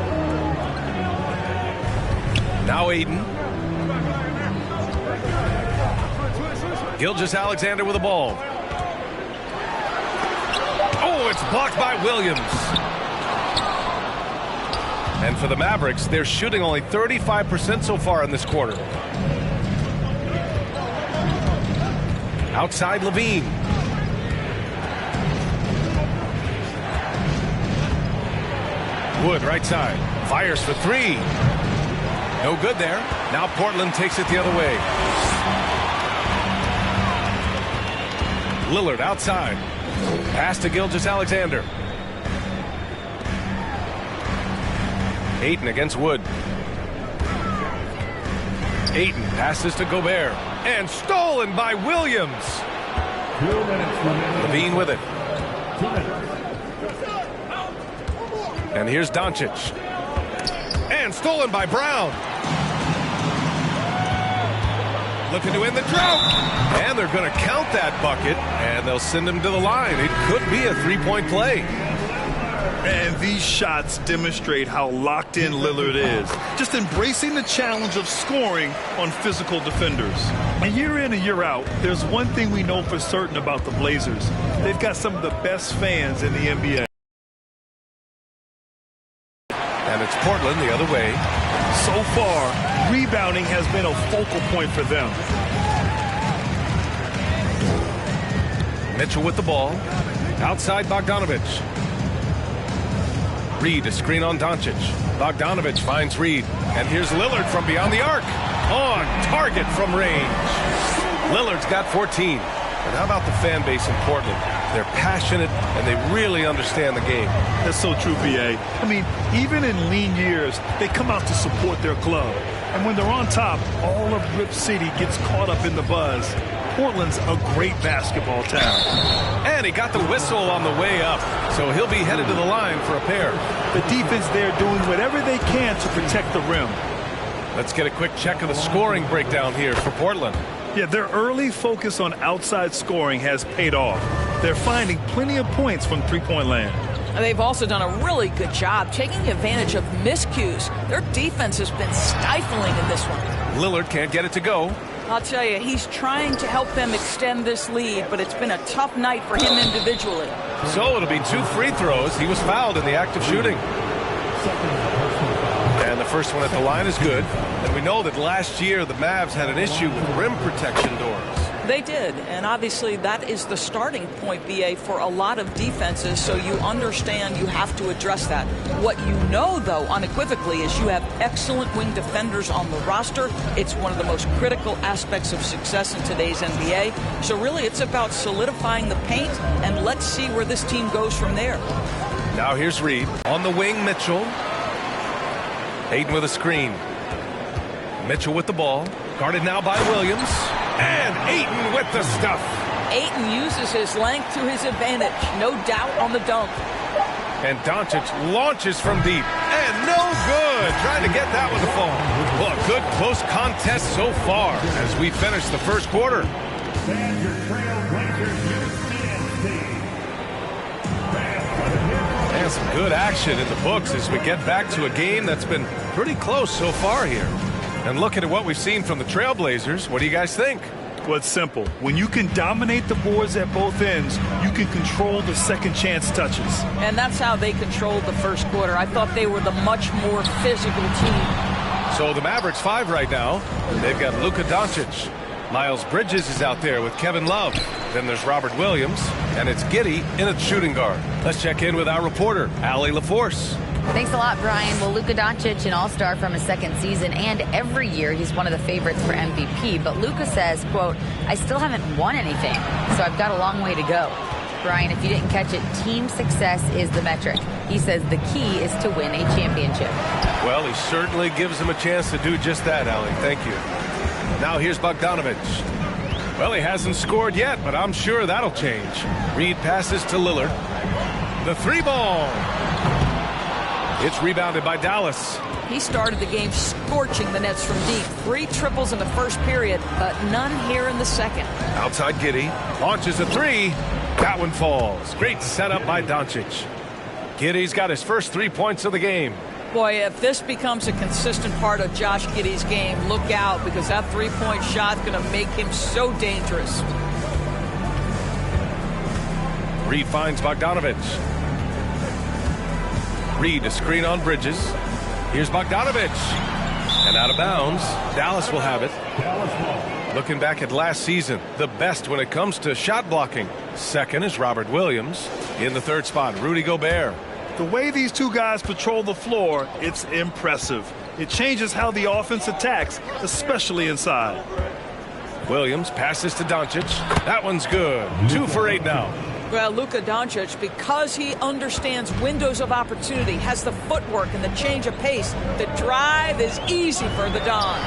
Now Aiden. Gilgeous-Alexander with the ball. Oh, it's blocked by Williams. And for the Mavericks, they're shooting only 35% so far in this quarter. Outside Levine. Wood right side. Fires for 3. No good there. Now Portland takes it the other way. Lillard outside. Pass to Gilgeous-Alexander. Ayton against Wood. Ayton passes to Gobert. And stolen by Williams. Levine with it. And here's Doncic. And stolen by Brown. Looking to end the drought. And they're going to count that bucket. And they'll send him to the line. It could be a 3-point play. And these shots demonstrate how locked in Lillard is. Just embracing the challenge of scoring on physical defenders. And year in and year out, there's one thing we know for certain about the Blazers. They've got some of the best fans in the NBA. And it's Portland the other way. So far, rebounding has been a focal point for them. Mitchell with the ball. Outside Bogdanovich. Reed, a screen on Doncic. Bogdanovich finds Reed. And here's Lillard from beyond the arc. On target from range. Lillard's got 14. And how about the fan base in Portland? They're passionate and they really understand the game. That's so true, B.A. I mean, even in lean years, they come out to support their club. And when they're on top, all of Rip City gets caught up in the buzz. Portland's a great basketball town. And he got the whistle on the way up, so he'll be headed to the line for a pair. The defense there doing whatever they can to protect the rim. Let's get a quick check of the scoring breakdown here for Portland. Yeah, their early focus on outside scoring has paid off. They're finding plenty of points from three-point land. They've also done a really good job taking advantage of miscues. Their defense has been stifling in this one. Lillard can't get it to go. I'll tell you, he's trying to help them extend this lead, but it's been a tough night for him individually. So it'll be 2 free throws. He was fouled in the act of shooting. And the first one at the line is good. And we know that last year the Mavs had an issue with rim protection doors. They did, and obviously that is the starting point, B.A., for a lot of defenses, so you understand you have to address that. What you know, though, unequivocally, is you have excellent wing defenders on the roster. It's one of the most critical aspects of success in today's NBA. So really, it's about solidifying the paint, and let's see where this team goes from there. Now here's Reed. On the wing, Mitchell. Ayton with a screen. Mitchell with the ball. Guarded now by Williams. And Ayton with the stuff. Ayton uses his length to his advantage. No doubt on the dunk. And Doncic launches from deep. And no good. Trying to get that one to fall. Well, a good close contest so far as we finish the first quarter. And some good action in the books as we get back to a game that's been pretty close so far here. And looking at what we've seen from the Trailblazers, what do you guys think? Well, it's simple. When you can dominate the boards at both ends, you can control the second chance touches. And that's how they controlled the first quarter. I thought they were the much more physical team. So the Mavericks 5 right now. They've got Luka Doncic. Miles Bridges is out there with Kevin Love. Then there's Robert Williams. And it's Giddey in at shooting guard. Let's check in with our reporter, Allie LaForce. Thanks a lot, Brian. Well, Luka Doncic, an all-star from his second season, and every year he's one of the favorites for MVP. But Luka says, quote, I still haven't won anything, so I've got a long way to go. Brian, if you didn't catch it, team success is the metric. He says the key is to win a championship. Well, he certainly gives him a chance to do just that, Allie. Thank you. Now here's Bogdanovich. Well, he hasn't scored yet, but I'm sure that'll change. Reed passes to Lillard. The 3 ball. It's rebounded by Dallas. He started the game scorching the nets from deep. 3 triples in the first period, but none here in the second. Outside Giddey. Launches a 3. That one falls. Great setup by Doncic. Giddey's got his first 3 points of the game. Boy, if this becomes a consistent part of Josh Giddey's game, look out, because that 3-point shot's going to make him so dangerous. Reed finds Bogdanovich. Reed, a screen on Bridges. Here's Bogdanovich. And out of bounds. Dallas will have it. Looking back at last season, the best when it comes to shot blocking. Second is Robert Williams. In the third spot, Rudy Gobert. The way these two guys patrol the floor, it's impressive. It changes how the offense attacks, especially inside. Williams passes to Doncic. That one's good. 2 for 8 now. Well, Luka Doncic, because he understands windows of opportunity, has the footwork and the change of pace. The drive is easy for the Don.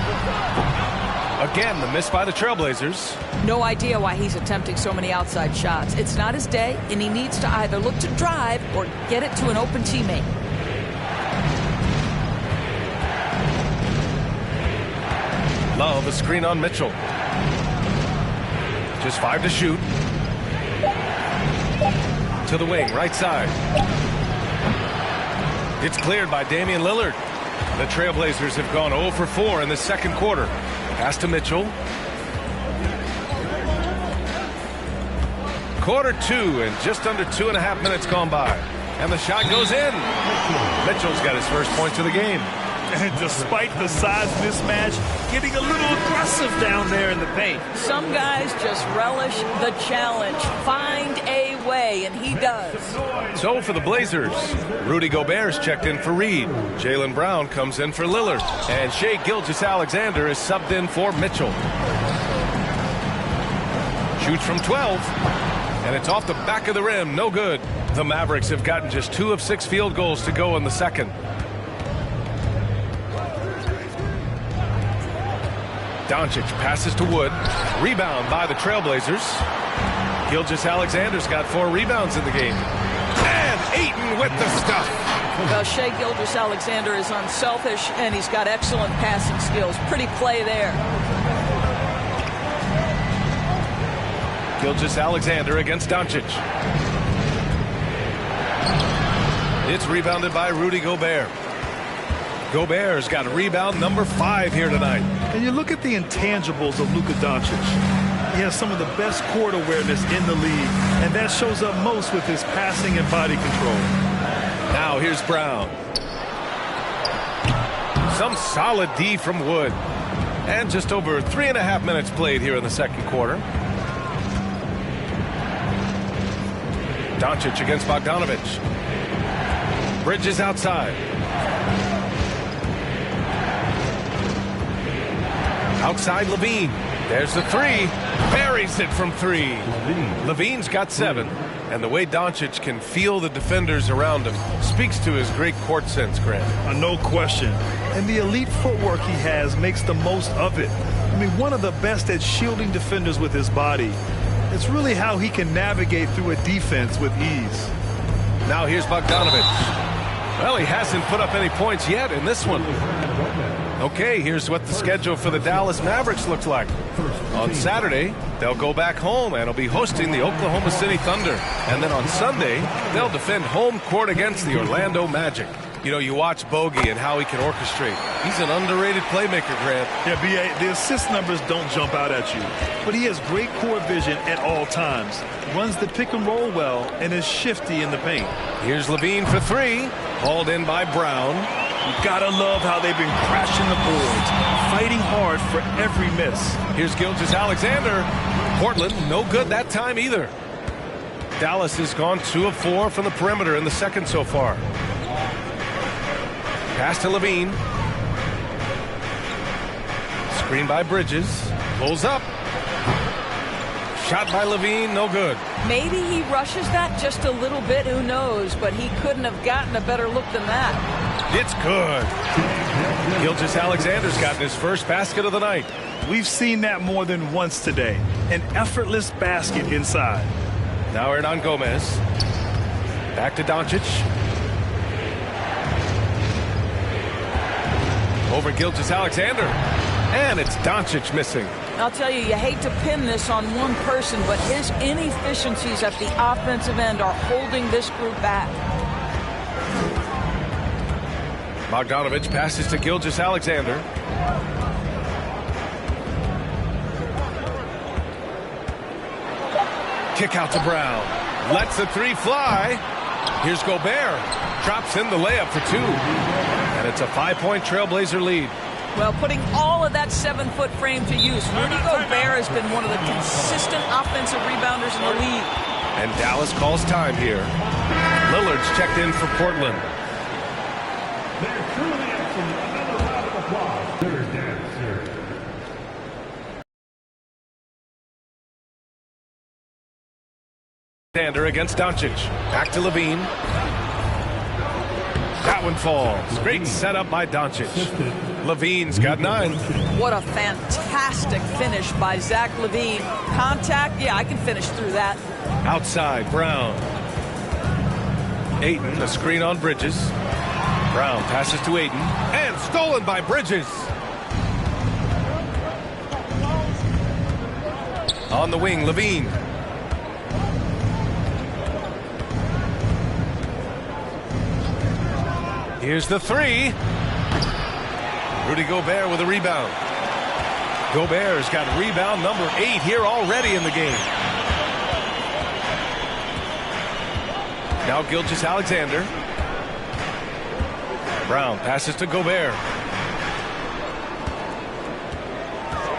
Again, the miss by the Trailblazers. No idea why he's attempting so many outside shots. It's not his day, and he needs to either look to drive or get it to an open teammate. Love, a screen on Mitchell. Just 5 to shoot. To the wing, right side. It's cleared by Damian Lillard. The Trailblazers have gone 0 for 4 in the second quarter. Pass to Mitchell. Quarter 2 and just under 2.5 minutes gone by. And the shot goes in. Mitchell's got his first points of the game. And despite the size mismatch, getting a little aggressive down there in the paint. Some guys just relish the challenge. Find a way, and he does. So for the Blazers, Rudy Gobert's checked in for Reed. Jaylen Brown comes in for Lillard. And Shai Gilgeous-Alexander is subbed in for Mitchell. Shoots from 12. And it's off the back of the rim. No good. The Mavericks have gotten just 2 of 6 field goals to go in the second. Doncic passes to Wood. Rebound by the Trailblazers. Gilgeous-Alexander's got 4 rebounds in the game. And Ayton with the stuff. Well, Shai Gilgeous-Alexander is unselfish, and he's got excellent passing skills. Pretty play there. Gilgeous-Alexander against Doncic. It's rebounded by Rudy Gobert. Gobert's got rebound number 5 here tonight. And you look at the intangibles of Luka Doncic. He has some of the best court awareness in the league, and that shows up most with his passing and body control. Now here's Brown. Some solid D from Wood. And just over 3.5 minutes played here in the second quarter. Doncic against Bogdanovich. Bridges outside. Outside Levine. There's the 3. Buries it from 3. Levine's got 7. And the way Doncic can feel the defenders around him speaks to his great court sense, Grant. No question. And the elite footwork he has makes the most of it. I mean, one of the best at shielding defenders with his body. It's really how he can navigate through a defense with ease. Now here's Bogdanovich. Well, he hasn't put up any points yet in this one. Okay, here's what the schedule for the Dallas Mavericks looks like. On Saturday, they'll go back home and will be hosting the Oklahoma City Thunder. And then on Sunday, they'll defend home court against the Orlando Magic. You know, you watch Bogey and how he can orchestrate. He's an underrated playmaker, Grant. Yeah, B.A., the assist numbers don't jump out at you. But he has great court vision at all times. Runs the pick and roll well and is shifty in the paint. Here's Levine for 3. Hauled in by Brown. You gotta love how they've been crashing the boards, fighting hard for every miss. Here's Gilgeous-Alexander. Portland, no good that time either. Dallas has gone 2 of 4 from the perimeter in the second so far. Pass to Levine. Screen by Bridges. Pulls up. Shot by Levine, no good. Maybe he rushes that just a little bit, who knows, but he couldn't have gotten a better look than that. It's good. Gilgeous-Alexander's gotten his first basket of the night. We've seen that more than once today. An effortless basket inside. Now Hernan Gomez. Back to Doncic. Over Gilgeous-Alexander. And it's Doncic missing. I'll tell you, you hate to pin this on one person, but his inefficiencies at the offensive end are holding this group back. Bogdanovich passes to Gilgeous-Alexander. Kick out to Brown. Lets the three fly. Here's Gobert. Drops in the layup for two. And it's a 5-point Trailblazer lead. Well, putting all of that 7-foot frame to use, Rudy Gobert has been one of the consistent offensive rebounders in the league. And Dallas calls time here. Lillard's checked in for Portland. Alexander against Doncic. Back to Levine. That one falls. Great setup by Doncic. Levine's got 9. What a fantastic finish by Zach LaVine. Contact, yeah, I can finish through that. Outside, Brown. Ayton, a screen on Bridges. Brown passes to Ayton. And stolen by Bridges. On the wing, Levine. Here's the three. Rudy Gobert with a rebound. Gobert's got rebound number 8 here already in the game. Now Gilgeous-Alexander. Brown passes to Gobert.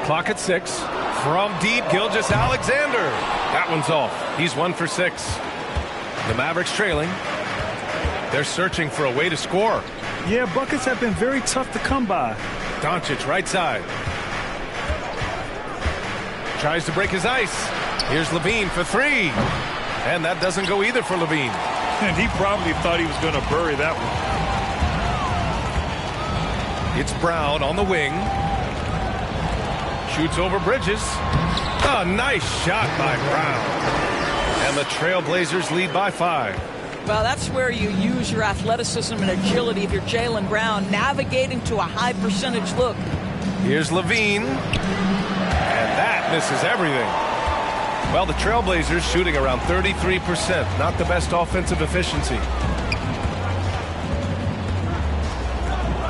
Clock at 6. From deep, Gilgeous-Alexander. That one's off. He's 1 for 6. The Mavericks trailing. They're searching for a way to score. Yeah, buckets have been very tough to come by. Doncic right side. Tries to break his ice. Here's Levine for 3. And that doesn't go either for Levine. And he probably thought he was going to bury that one. It's Brown on the wing. Shoots over Bridges. A nice shot by Brown. And the Trailblazers lead by 5. Well, that's where you use your athleticism and agility if you're Jaylen Brown, navigating to a high percentage look. Here's Levine. And that misses everything. Well, the Trailblazers shooting around 33%. Not the best offensive efficiency.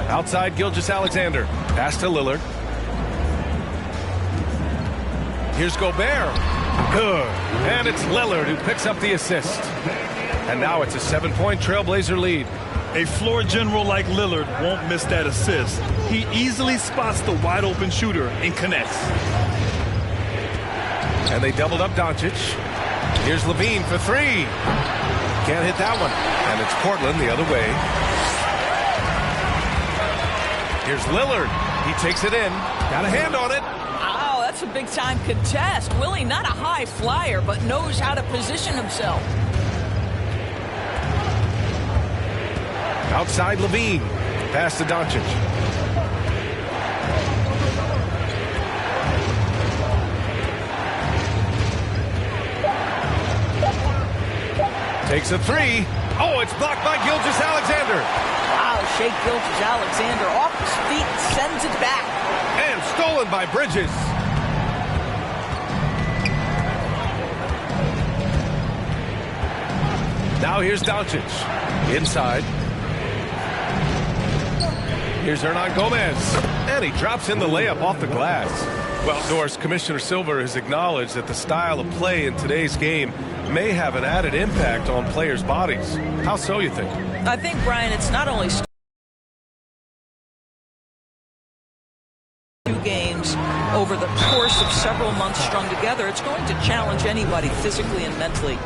Outside, Gilgeous-Alexander. Pass to Lillard. Here's Gobert. Good. And it's Lillard who picks up the assist. And now it's a 7-point Trailblazer lead. A floor general like Lillard won't miss that assist. He easily spots the wide open shooter and connects. And they doubled up Doncic. Here's Levine for 3. Can't hit that one. And it's Portland the other way. Here's Lillard. He takes it in. Got a hand on it. Oh, that's a big time contest. Willie, not a high flyer, but knows how to position himself. Outside Levine. Pass to Doncic. Takes a 3. Oh, it's blocked by Gilgeous-Alexander. Wow, Shea Gilgeous-Alexander off his feet, sends it back. And stolen by Bridges. Now here's Doncic. Inside. Here's Hernan Gomez. And he drops in the layup off the glass. Well, Norris, Commissioner Silver has acknowledged that the style of play in today's game may have an added impact on players' bodies. How so, you think? I think, Brian, it's not only two games over the course of several months strung together. It's going to challenge anybody physically and mentally.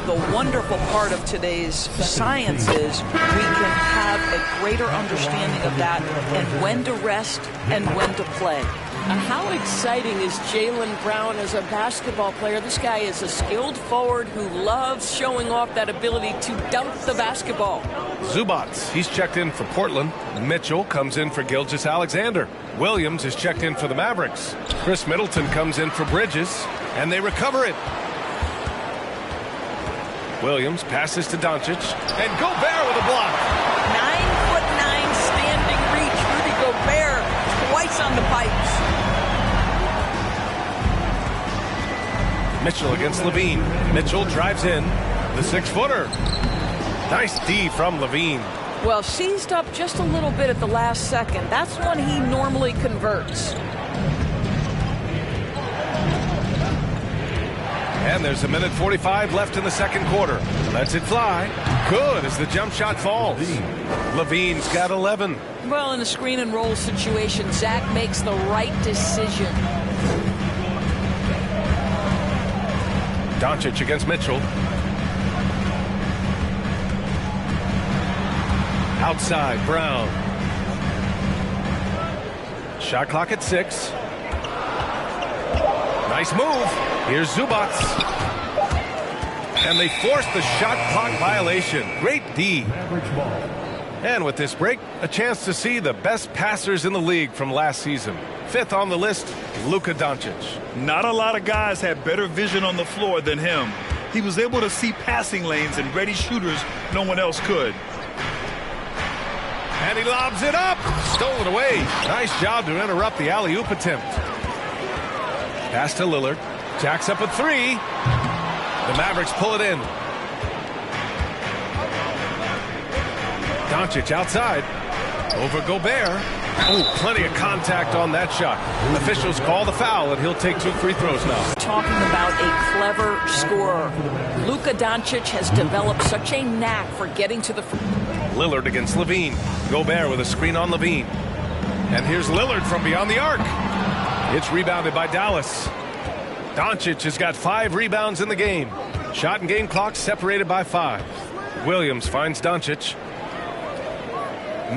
The wonderful part of today's science is we can have a greater understanding of that and when to rest and when to play. How exciting is Jaylen Brown as a basketball player? This guy is a skilled forward who loves showing off that ability to dunk the basketball. Zubac, he's checked in for Portland. Mitchell comes in for Gilgeous-Alexander. Williams is checked in for the Mavericks. Chris Middleton comes in for Bridges, and they recover it. Williams passes to Doncic, and Gobert with a block. 9'9" standing reach. Rudy Gobert on the pipes. Mitchell against Levine. Mitchell drives in. The 6-footer. Nice D from Levine. Well, seized up just a little bit at the last second. That's when he normally converts. And there's 1:45 left in the second quarter. Lets it fly. Good as the jump shot falls. Levine's got 11. Well, in a screen and roll situation, Zach makes the right decision. Doncic against Mitchell. Outside, Brown. Shot clock at 6. Nice move. Here's Zubats. And they force the shot clock violation. Great D. And with this break, a chance to see the best passers in the league from last season. 5th on the list, Luka Doncic. Not a lot of guys had better vision on the floor than him. He was able to see passing lanes and ready shooters no one else could. And he lobs it up. Stolen away. Nice job to interrupt the alley-oop attempt. Pass to Lillard. Jacks up a 3. The Mavericks pull it in. Doncic outside. Over Gobert. Oh, plenty of contact on that shot. Officials call the foul, and he'll take 2 free throws now. Talking about a clever scorer. Luka Doncic has developed such a knack for getting to the... Lillard against Levine. Gobert with a screen on Levine. And here's Lillard from beyond the arc. It's rebounded by Dallas. Doncic has got 5 rebounds in the game. Shot and game clock separated by 5. Williams finds Doncic.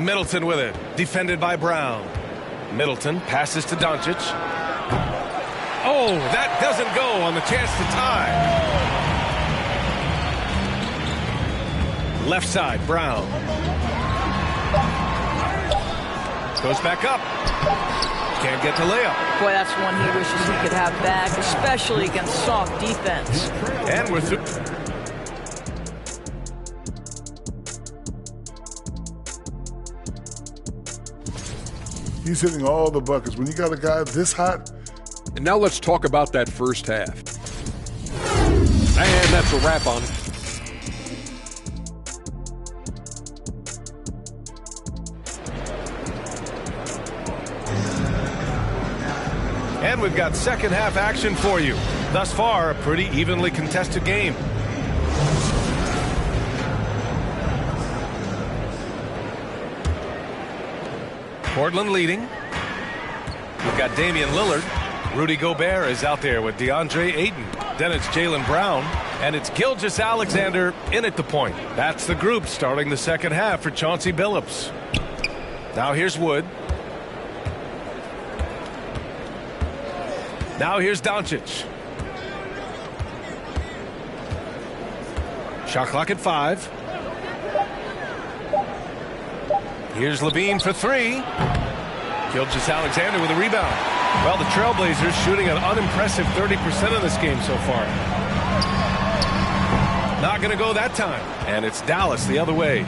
Middleton with it. Defended by Brown. Middleton passes to Doncic. Oh, that doesn't go on the chance to tie. Left side, Brown. Goes back up. Can't get the layup. Boy, that's one he wishes he could have back, especially against soft defense. And we're through. He's hitting all the buckets. When you got a guy this hot. And now let's talk about that first half. And that's a wrap on it. And we've got second half action for you. Thus far, a pretty evenly contested game. Portland leading. We've got Damian Lillard. Rudy Gobert is out there with DeAndre Ayton. Then it's Jaylen Brown. And it's Gilgeous-Alexander in at the point. That's the group starting the second half for Chauncey Billups. Now here's Wood. Now here's Doncic. Shot clock at 5. Here's Levine for 3. Gilgeous-Alexander with a rebound. Well, the Trailblazers shooting an unimpressive 30% in this game so far. Not going to go that time. And it's Dallas the other way.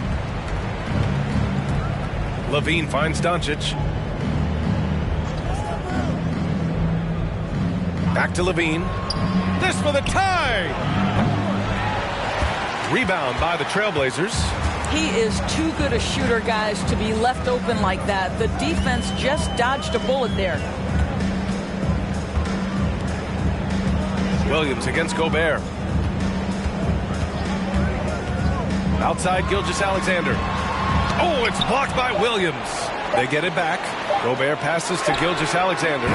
Levine finds Doncic. Back to Levine. This for the tie. Rebound by the Trailblazers. He is too good a shooter, guys, to be left open like that. The defense just dodged a bullet there. Williams against Gobert. Outside Gilgeous-Alexander. Oh, it's blocked by Williams. They get it back. Gobert passes to Gilgeous-Alexander.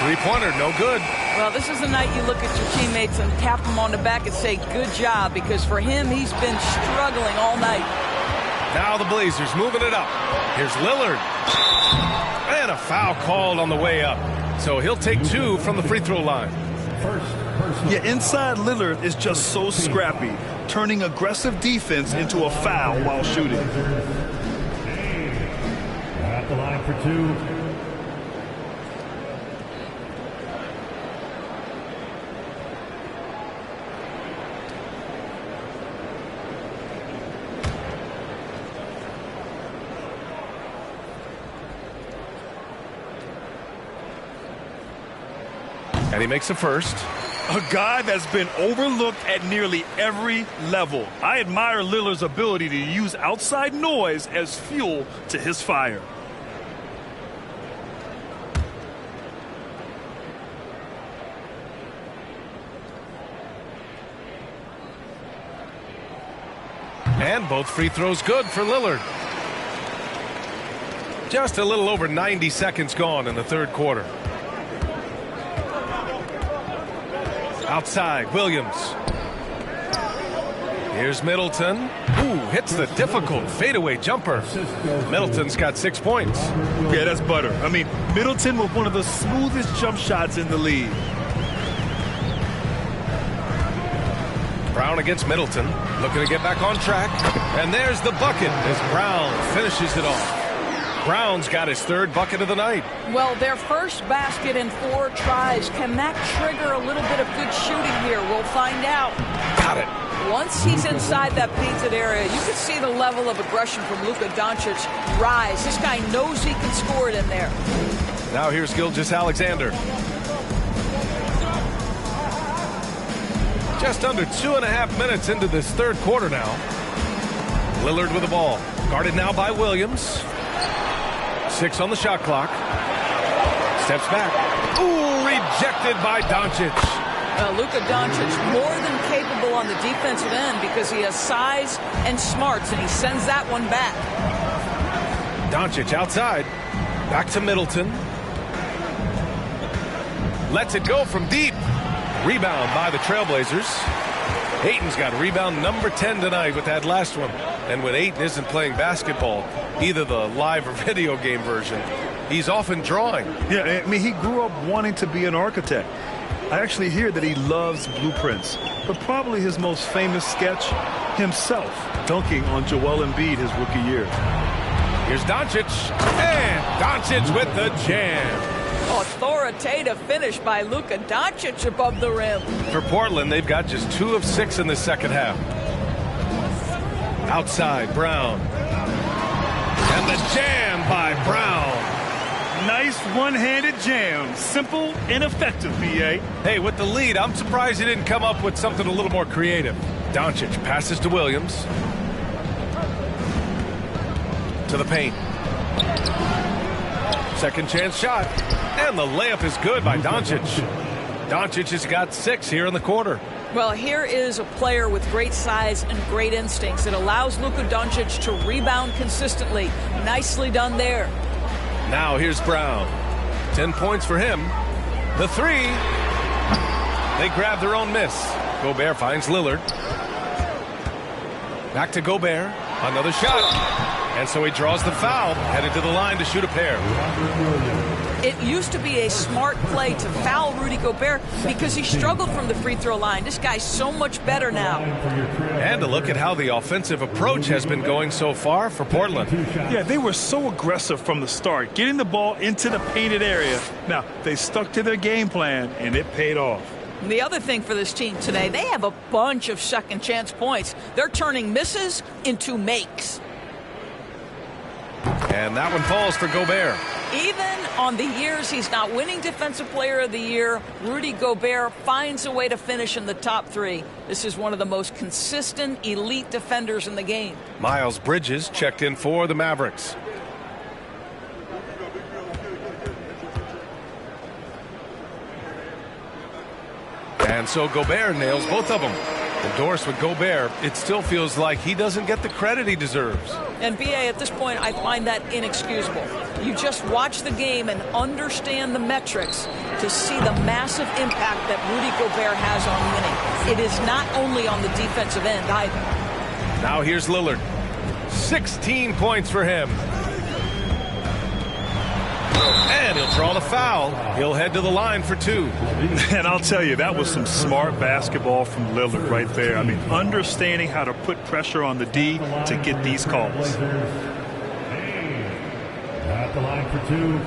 Three-pointer, no good. Well, this is the night you look at your teammates and tap them on the back and say, good job, because for him, he's been struggling all night. Now the Blazers moving it up. Here's Lillard. And a foul called on the way up. So he'll take 2 from the free throw line. Yeah, inside Lillard is just so scrappy, turning aggressive defense into a foul while shooting. At the line for 2. And he makes a first. A guy that's been overlooked at nearly every level. I admire Lillard's ability to use outside noise as fuel to his fire. And both free throws good for Lillard. Just a little over 90 seconds gone in the third quarter. Outside, Williams. Here's Middleton. Ooh, hits the difficult fadeaway jumper. Middleton's got 6 points. Yeah, that's butter. I mean, Middleton with one of the smoothest jump shots in the league. Brown against Middleton, looking to get back on track. And there's the bucket as Brown finishes it off. Brown's got his third bucket of the night. Well, their first basket in 4 tries. Can that trigger a little bit of good shooting here? We'll find out. Got it. Once he's inside that painted area, you can see the level of aggression from Luka Doncic rise. This guy knows he can score it in there. Now here's Gilgeous-Alexander. Just under 2.5 minutes into this third quarter now. Lillard with the ball. Guarded now by Williams. 6 on the shot clock. Steps back. Ooh, rejected by Doncic. Luka Doncic more than capable on the defensive end because he has size and smarts, and he sends that one back. Doncic outside. Back to Middleton. Lets it go from deep. Rebound by the Trailblazers. Ayton's got rebound number 10 tonight with that last one. And when Ayton isn't playing basketball, either the live or video game version, he's often drawing. Yeah, I mean, he grew up wanting to be an architect. I actually hear that he loves blueprints. But probably his most famous sketch, himself dunking on Joel Embiid his rookie year. Here's Doncic. And Doncic with the jam. Authoritative finish by Luka Doncic above the rim. For Portland, they've got just 2 of 6 in the second half. Outside, Brown. And the jam by Brown. Nice one-handed jam. Simple and effective, B.A. Hey, with the lead, I'm surprised he didn't come up with something a little more creative. Doncic passes to Williams. To the paint. Second chance shot. And the layup is good by Doncic. Doncic has got 6 here in the quarter. Well, here is a player with great size and great instincts. It allows Luka Doncic to rebound consistently. Nicely done there. Now here's Brown. 10 points for him. The 3. They grab their own miss. Gobert finds Lillard. Back to Gobert. Another shot. And so he draws the foul, headed to the line to shoot a pair. It used to be a smart play to foul Rudy Gobert because he struggled from the free throw line. This guy's so much better now. And to look at how the offensive approach has been going so far for Portland. Yeah, they were so aggressive from the start, getting the ball into the painted area. Now, they stuck to their game plan, and it paid off. The other thing for this team today, they have a bunch of second chance points. They're turning misses into makes. And that one falls for Gobert. Even on the years he's not winning Defensive Player of the Year, Rudy Gobert finds a way to finish in the top 3. This is one of the most consistent, elite defenders in the game. Miles Bridges checked in for the Mavericks. And so Gobert nails both of them. Endorsed with Gobert, it still feels like he doesn't get the credit he deserves. And B.A., at this point, I find that inexcusable. You just watch the game and understand the metrics to see the massive impact that Rudy Gobert has on winning. It is not only on the defensive end either. Now here's Lillard. 16 points for him. And he'll draw the foul. He'll head to the line for 2. And I'll tell you, that was some smart basketball from Lillard right there. I mean, understanding how to put pressure on the D to get these calls. At the line for 2.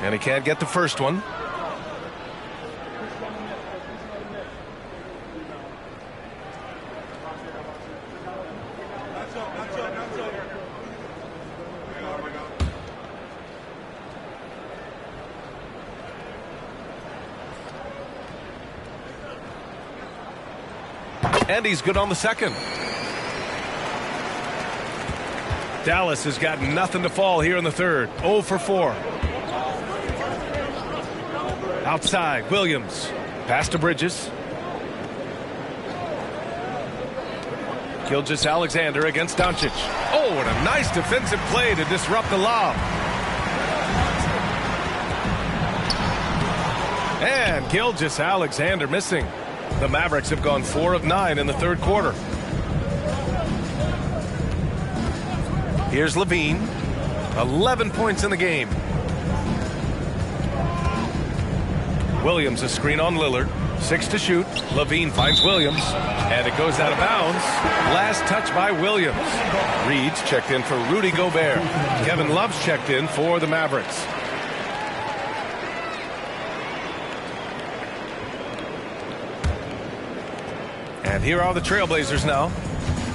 And he can't get the first one. And he's good on the second. Dallas has got nothing to fall here in the third. 0 for 4. Outside, Williams. Pass to Bridges. Gilgeous-Alexander against Doncic. Oh, and a nice defensive play to disrupt the lob. And Gilgeous-Alexander missing. The Mavericks have gone 4 of 9 in the third quarter. Here's Levine. 11 points in the game. Williams a screen on Lillard. 6 to shoot. Levine finds Williams. And it goes out of bounds. Last touch by Williams. Reed's checked in for Rudy Gobert. Kevin Love's checked in for the Mavericks. And here are the Trailblazers now.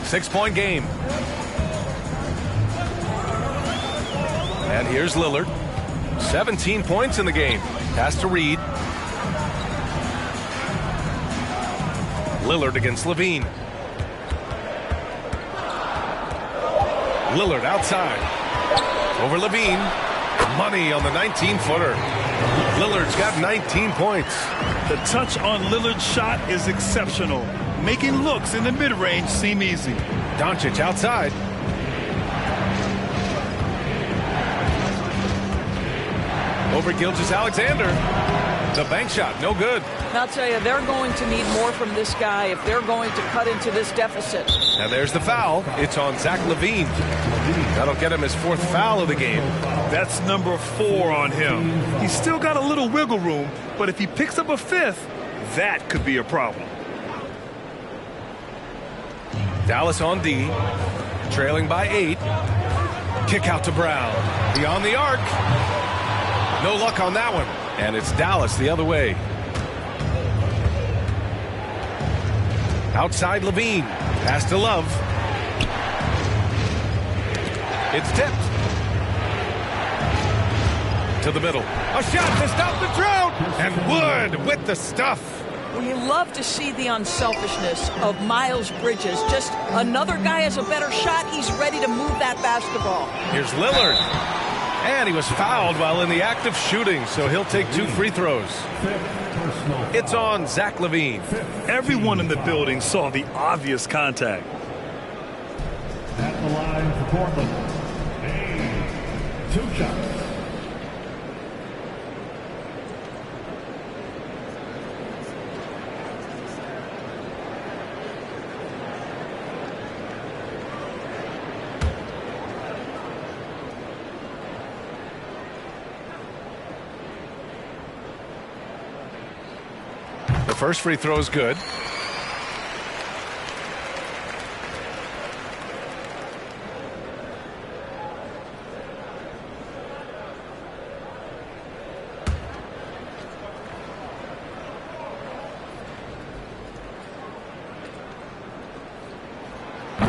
6-point game. And here's Lillard. 17 points in the game. Pass to Reed. Lillard against Levine. Lillard outside. Over Levine. Money on the 19-footer. Lillard's got 19 points. The touch on Lillard's shot is exceptional. Making looks in the mid-range seem easy. Doncic outside. Over Gilgeous-Alexander. The bank shot, no good. And I'll tell you, they're going to need more from this guy if they're going to cut into this deficit. Now there's the foul. It's on Zach LaVine. That'll get him his 4th foul of the game. That's number 4 on him. He's still got a little wiggle room, but if he picks up a 5th, that could be a problem. Dallas on D, trailing by 8. Kick out to Brown. Beyond the arc. No luck on that one. And it's Dallas the other way. Outside Levine. Pass to Love. It's tipped. To the middle. A shot to stop the drought. And Wood with the stuff. Well, you love to see the unselfishness of Miles Bridges. Just another guy has a better shot. He's ready to move that basketball. Here's Lillard. And he was fouled while in the act of shooting, so he'll take 2 free throws. It's on Zach LaVine. Everyone in the building saw the obvious contact. At the line for Portland. 2 shots. The first free throw is good.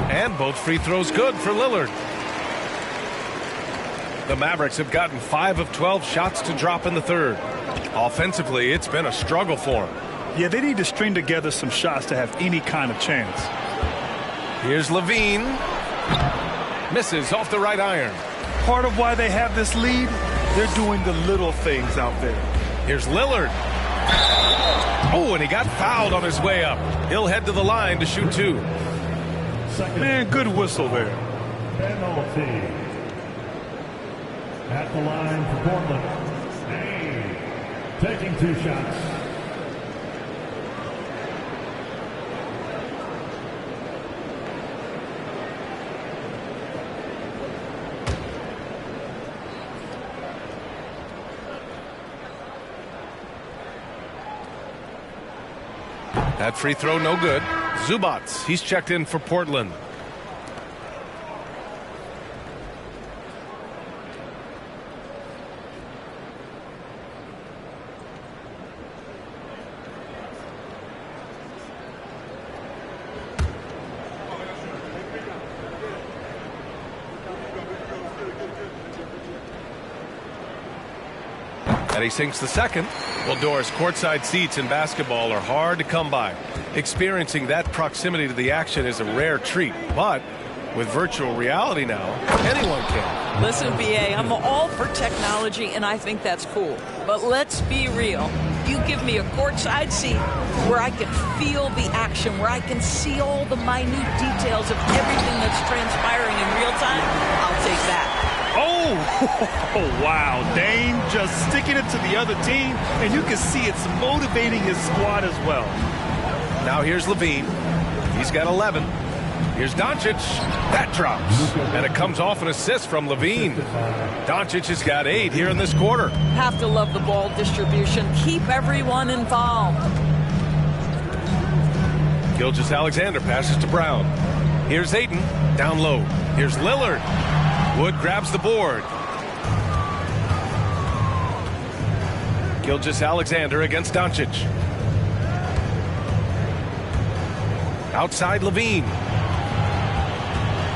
And both free throws good for Lillard. The Mavericks have gotten 5 of 12 shots to drop in the third. Offensively, it's been a struggle for them. Yeah, they need to string together some shots to have any kind of chance. Here's Levine. Misses off the right iron. Part of why they have this lead, they're doing the little things out there. Here's Lillard. Oh, and he got fouled on his way up. He'll head to the line to shoot 2. Man, good whistle there. Penalty. At the line for Portland. Hey, taking 2 shots. That free throw no good. Zubats, he's checked in for Portland. And he sinks the second. Well, Doris, courtside seats in basketball are hard to come by. Experiencing that proximity to the action is a rare treat. But with virtual reality now, anyone can. Listen, BA, I'm all for technology, and I think that's cool. But let's be real. You give me a courtside seat where I can feel the action, where I can see all the minute details of everything that's transpiring in real time, I'll take that. Oh, wow. Dame just sticking it to the other team, and you can see it's motivating his squad as well. Now here's Levine. He's got 11. Here's Doncic. That drops. And it comes off an assist from Levine. Doncic has got 8 here in this quarter. Have to love the ball distribution. Keep everyone involved. Gilgeous-Alexander passes to Brown. Here's Ayton. Down low. Here's Lillard. Wood grabs the board. Gilgeous-Alexander against Doncic. Outside Levine.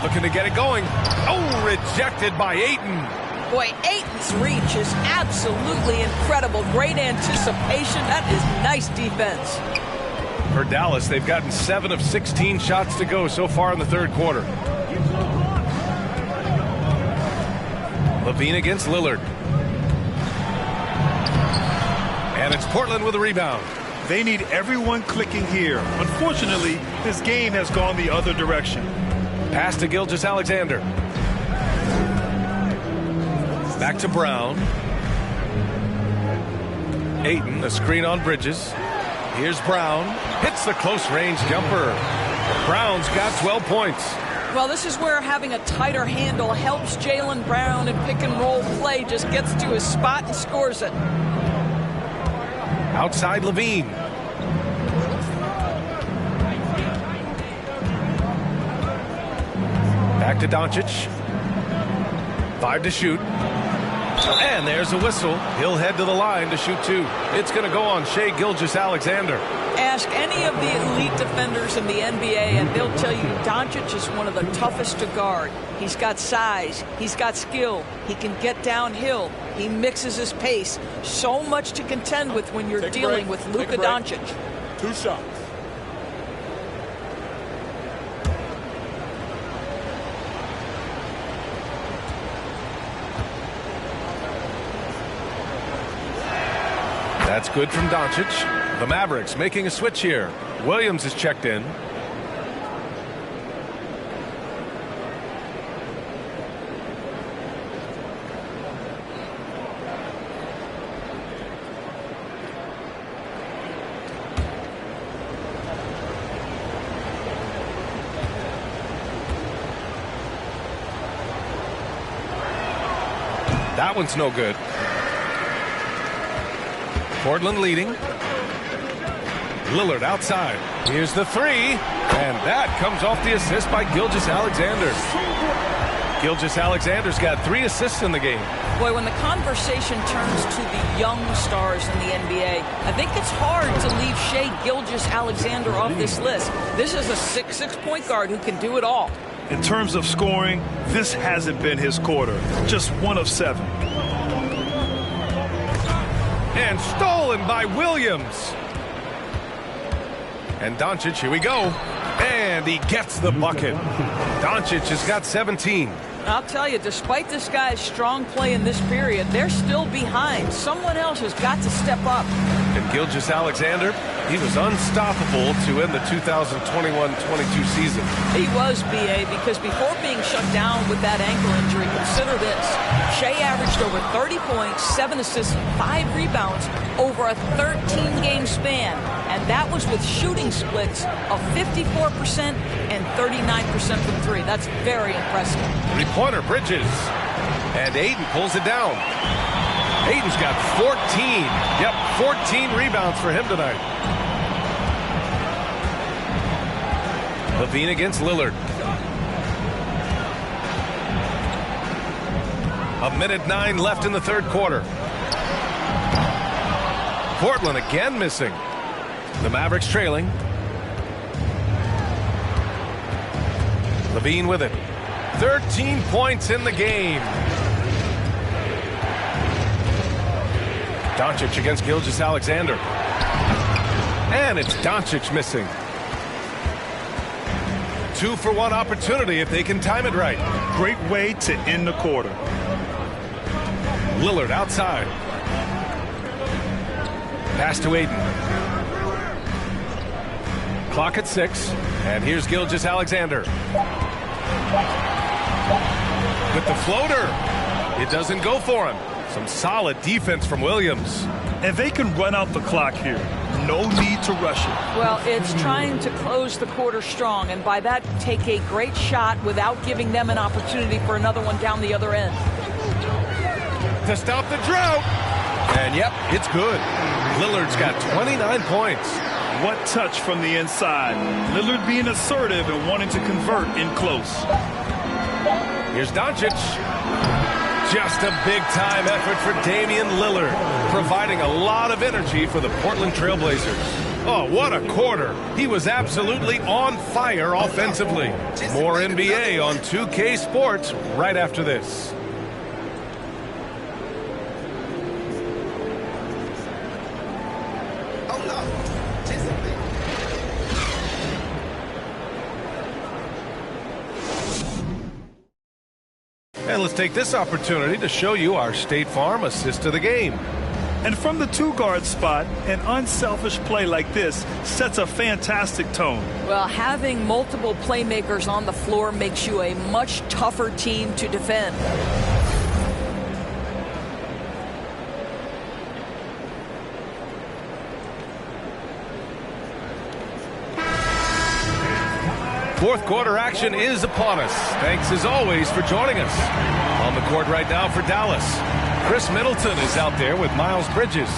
Looking to get it going. Oh, rejected by Ayton. Boy, Ayton's reach is absolutely incredible. Great anticipation. That is nice defense. For Dallas, they've gotten 7 of 16 shots to go so far in the third quarter. Levine against Lillard. And it's Portland with a rebound. They need everyone clicking here. Unfortunately, this game has gone the other direction. Pass to Gilgeous-Alexander. Back to Brown. Ayton, a screen on Bridges. Here's Brown. Hits the close-range jumper. Brown's got 12 points. Well, this is where having a tighter handle helps Jaylen Brown, and pick-and-roll play just gets to his spot and scores it. Outside Levine. Back to Doncic. 5 to shoot. And there's a whistle. He'll head to the line to shoot 2. It's going to go on Shai Gilgeous-Alexander. Ask any of the elite defenders in the NBA, and they'll tell you Doncic is one of the toughest to guard. He's got size. He's got skill. He can get downhill. He mixes his pace. So much to contend with when you're dealing with Luka Doncic. 2 shots. That's good from Doncic. The Mavericks making a switch here. Williams is checked in. That one's no good. Portland leading. Lillard outside. Here's the 3. And that comes off the assist by Gilgeous-Alexander. Gilgeous-Alexander's got 3 assists in the game. Boy, when the conversation turns to the young stars in the NBA, I think it's hard to leave Shai Gilgeous-Alexander off this list. This is a 6'6" point guard who can do it all. In terms of scoring, this hasn't been his quarter. Just 1 of 7. And stolen by Williams. And Doncic, here we go. And he gets the bucket. Doncic has got 17. I'll tell you, despite this guy's strong play in this period, they're still behind. Someone else has got to step up. And Gilgeous-Alexander, he was unstoppable to end the 2021-22 season. He was, BA, because before being shut down with that ankle injury, consider this. Shai averaged over 30 points, 7 assists, 5 rebounds over a 13-game span. And that was with shooting splits of 54% and 39% from 3. That's very impressive. Three-pointer, Bridges. And Ayton pulls it down. Ayton's got 14. Yep, 14 rebounds for him tonight. Levine against Lillard. 1:09 left in the third quarter. Portland again missing. The Mavericks trailing. Levine with it. 13 points in the game. Doncic against Gilgeous-Alexander. And it's Doncic missing. 2-for-1 opportunity if they can time it right. Great way to end the quarter. Lillard outside. Pass to Ayton. Clock at 6. And here's Gilgeous-Alexander. With the floater. It doesn't go for him. Some solid defense from Williams. And they can run out the clock here. No need to rush it. Well, it's trying to close the quarter strong, and by that, take a great shot without giving them an opportunity for another one down the other end. To stop the drought. And yep, it's good. Lillard's got 29 points. What touch from the inside. Lillard being assertive and wanting to convert in close. Here's Doncic. Just a big-time effort for Damian Lillard, providing a lot of energy for the Portland Trailblazers. Oh, what a quarter. He was absolutely on fire offensively. More NBA on 2K Sports right after this. And let's take this opportunity to show you our State Farm assist of the game. And from the 2-guard spot, an unselfish play like this sets a fantastic tone. Well, having multiple playmakers on the floor makes you a much tougher team to defend. Fourth quarter action is upon us. Thanks as always for joining us. On the court right now for Dallas, Chris Middleton is out there with Miles Bridges.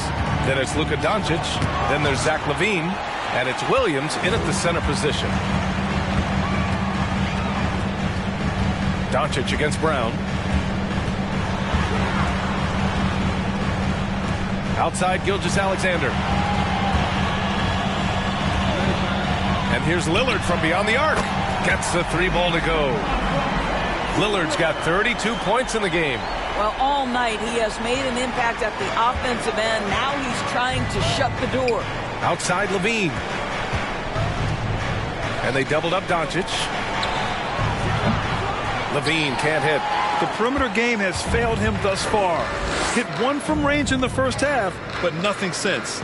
Then it's Luka Doncic. Then there's Zach LaVine. And it's Williams in at the center position. Doncic against Brown. Outside Gilgeous-Alexander. And here's Lillard from beyond the arc. Gets the 3-ball to go. Lillard's got 32 points in the game. Well, all night he has made an impact at the offensive end. Now he's trying to shut the door. Outside LaVine. And they doubled up Doncic. LaVine can't hit. The perimeter game has failed him thus far. Hit one from range in the first half, but nothing since.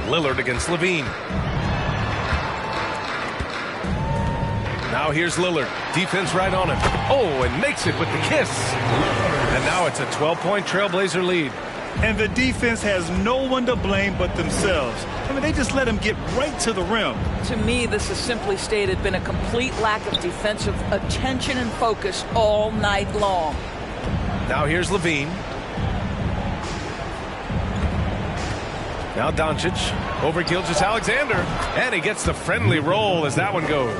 Lillard against LaVine. Now here's Lillard. Defense right on him. Oh, and makes it with the kiss. And now it's a 12-point Trailblazer lead. And the defense has no one to blame but themselves. I mean, they just let him get right to the rim. To me, this has simply stated been a complete lack of defensive attention and focus all night long. Now here's LaVine. Now Doncic over Gilgeous-Alexander. And he gets the friendly roll as that one goes.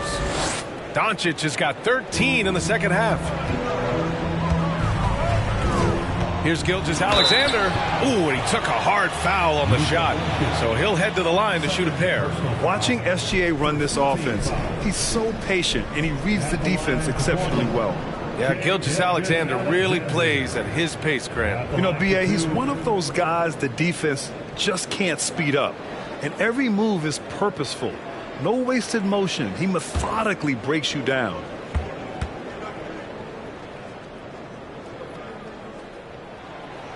Doncic has got 13 in the second half. Here's Gilgeous-Alexander. Ooh, and he took a hard foul on the shot. So he'll head to the line to shoot a pair. Watching SGA run this offense, he's so patient and he reads the defense exceptionally well. Yeah, Gilgeous-Alexander really plays at his pace, Grant. You know, B.A., he's one of those guys the defense just can't speed up. And every move is purposeful. No wasted motion. He methodically breaks you down.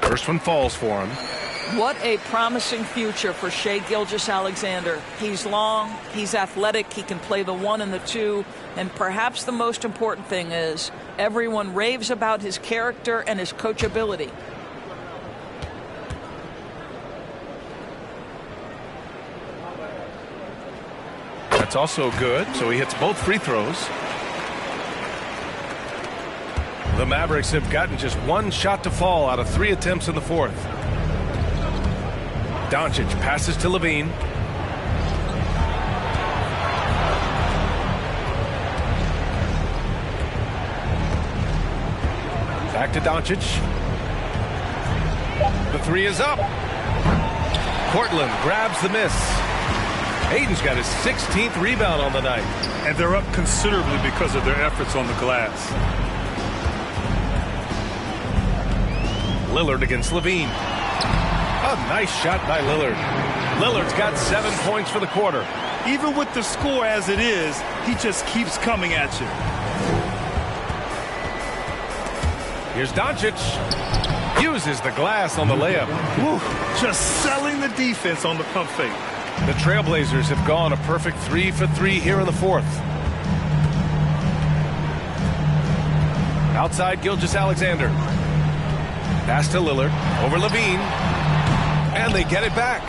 First one falls for him. What a promising future for Shai Gilgeous-Alexander. He's long, he's athletic, he can play the 1 and the 2, and perhaps the most important thing is everyone raves about his character and his coachability. That's also good, so he hits both free throws. The Mavericks have gotten just one shot to fall out of 3 attempts in the fourth. Doncic passes to LaVine. Back to Doncic. The 3 is up. Portland grabs the miss. Ayton's got his 16th rebound on the night. And they're up considerably because of their efforts on the glass. Lillard against Levine. A nice shot by Lillard. Lillard's got 7 points for the quarter. Even with the score as it is, he just keeps coming at you. Here's Doncic. Uses the glass on the layup. Woo, just selling the defense on the pump fake. The Trailblazers have gone a perfect 3 for 3 here in the fourth. Outside Gilgeous-Alexander. Pass to Lillard. Over Levine. And they get it back.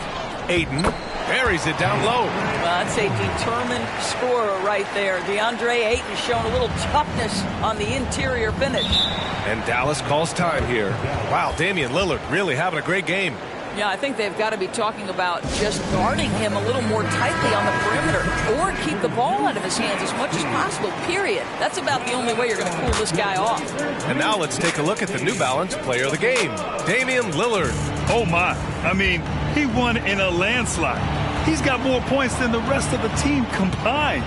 Ayton buries it down low. Well, that's a determined scorer right there. DeAndre Ayton showing a little toughness on the interior finish. And Dallas calls time here. Wow, Damian Lillard really having a great game. Yeah, I think they've got to be talking about just guarding him a little more tightly on the perimeter or keep the ball out of his hands as much as possible, period. That's about the only way you're going to cool this guy off. And now let's take a look at the New Balance player of the game, Damian Lillard. Oh, my. I mean, he won in a landslide. He's got more points than the rest of the team combined.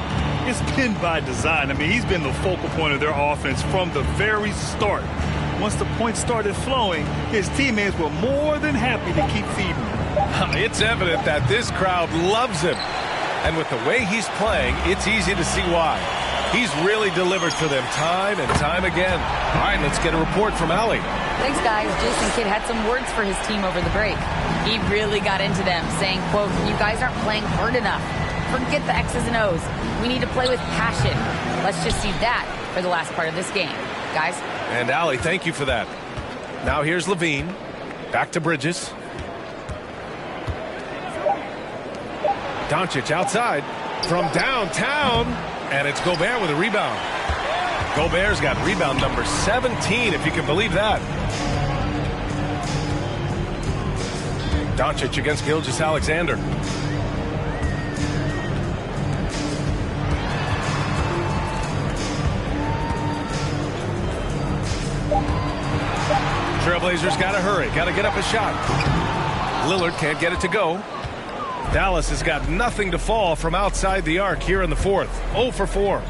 It's been by design. I mean, he's been the focal point of their offense from the very start. Once the points started flowing, his teammates were more than happy to keep feeding him. It's evident that this crowd loves him. And with the way he's playing, it's easy to see why. He's really delivered for them time and time again. All right, let's get a report from Allie. Thanks, guys. Jason Kidd had some words for his team over the break. He really got into them, saying, quote, "You guys aren't playing hard enough. Forget the X's and O's. We need to play with passion. Let's just see that for the last part of this game. Guys." And Allie, thank you for that. Now here's Levine. Back to Bridges. Doncic outside from downtown. And it's Gobert with a rebound. Gobert's got rebound number 17, if you can believe that. Doncic against Gilgeous-Alexander. Trailblazers got to hurry. Got to get up a shot. Lillard can't get it to go. Dallas has got nothing to fall from outside the arc here in the fourth. 0 for 4.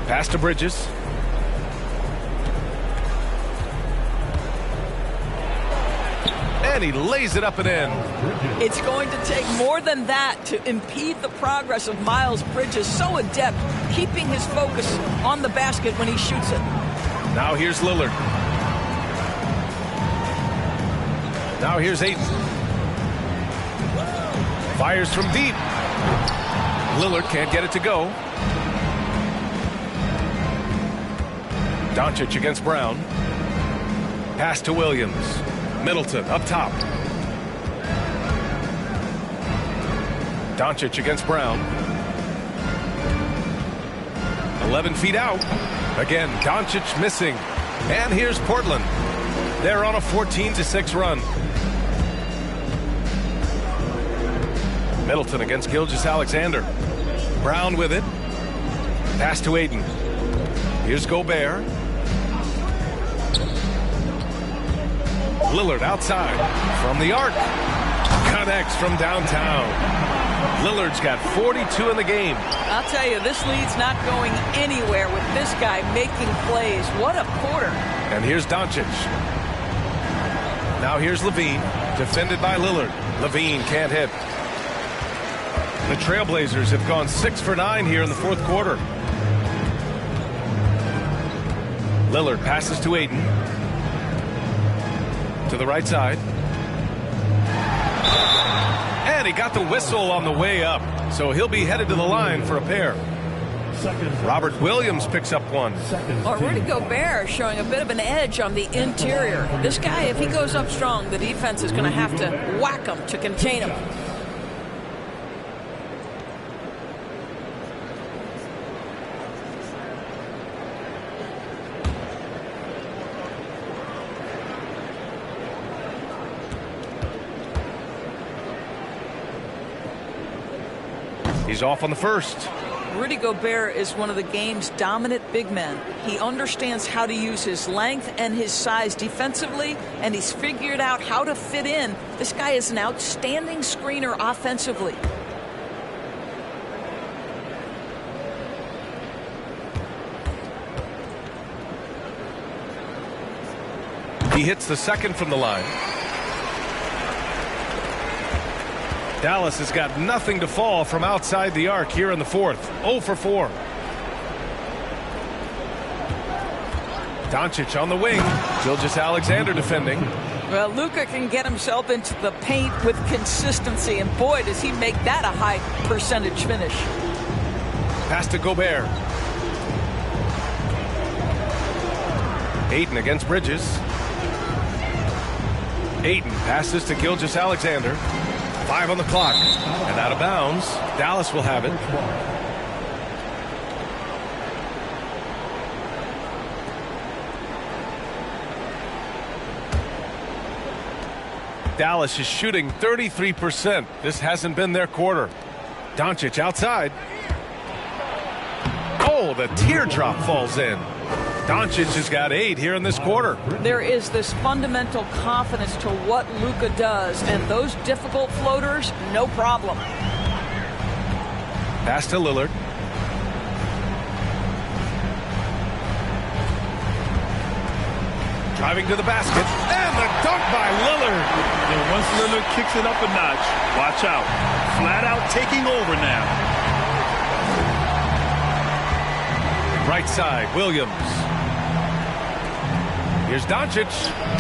Pass to Bridges. And he lays it up and in. It's going to take more than that to impede the progress of Miles Bridges. So adept, keeping his focus on the basket when he shoots it. Now here's Lillard. Now here's Ayton. Fires from deep. Lillard can't get it to go. Doncic against Brown. Pass to Williams. Middleton up top. Doncic against Brown. 11 feet out. Again, Doncic missing. And here's Portland. They're on a 14-6 run. Middleton against Gilgeous-Alexander. Brown with it. Pass to Ayton. Here's Gobert. Lillard outside from the arc. Connects from downtown. Lillard's got 42 in the game. I'll tell you, this lead's not going anywhere with this guy making plays. What a quarter. And here's Doncic. Now here's Levine, defended by Lillard. Levine can't hit. The Trailblazers have gone 6 for 9 here in the fourth quarter. Lillard passes to Ayton. To the right side. And he got the whistle on the way up. So he'll be headed to the line for a pair. Robert Williams picks up one. Well, Rudy Gobert showing a bit of an edge on the interior. This guy, if he goes up strong, the defense is going to have to whack him to contain him. He's off on the first. Rudy Gobert is one of the game's dominant big men. He understands how to use his length and his size defensively, and he's figured out how to fit in. This guy is an outstanding screener offensively. He hits the second from the line. Dallas has got nothing to fall from outside the arc here in the fourth. 0 for 4. Doncic on the wing. Gilgeous-Alexander defending. Well, Luka can get himself into the paint with consistency, and boy, does he make that a high percentage finish. Pass to Gobert. Ayton against Bridges. Ayton passes to Gilgeous-Alexander. 5 on the clock. And out of bounds. Dallas will have it. Dallas is shooting 33%. This hasn't been their quarter. Doncic outside. Oh, the teardrop falls in. Doncic has got 8 here in this quarter. There is this fundamental confidence to what Luka does, and those difficult floaters, no problem. Pass to Lillard. Driving to the basket, and the dunk by Lillard. And once Lillard kicks it up a notch, watch out. Flat out taking over now. Right side, Williams. Here's Doncic,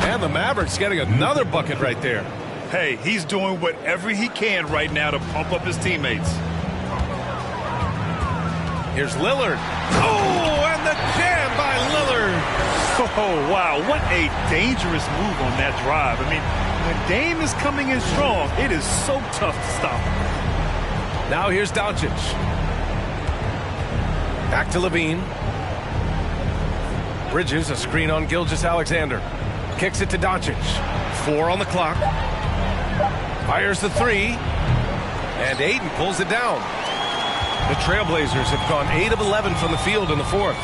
and the Mavericks getting another bucket right there. Hey, he's doing whatever he can right now to pump up his teammates. Here's Lillard. Oh, and the jam by Lillard. Oh, wow, what a dangerous move on that drive. I mean, when Dame is coming in strong, it is so tough to stop him. Now here's Doncic. Back to Levine. Bridges, a screen on Gilgeous-Alexander. Kicks it to Doncic. 4 on the clock. Fires the 3. And Ayton pulls it down. The Trailblazers have gone 8 of 11 from the field in the fourth.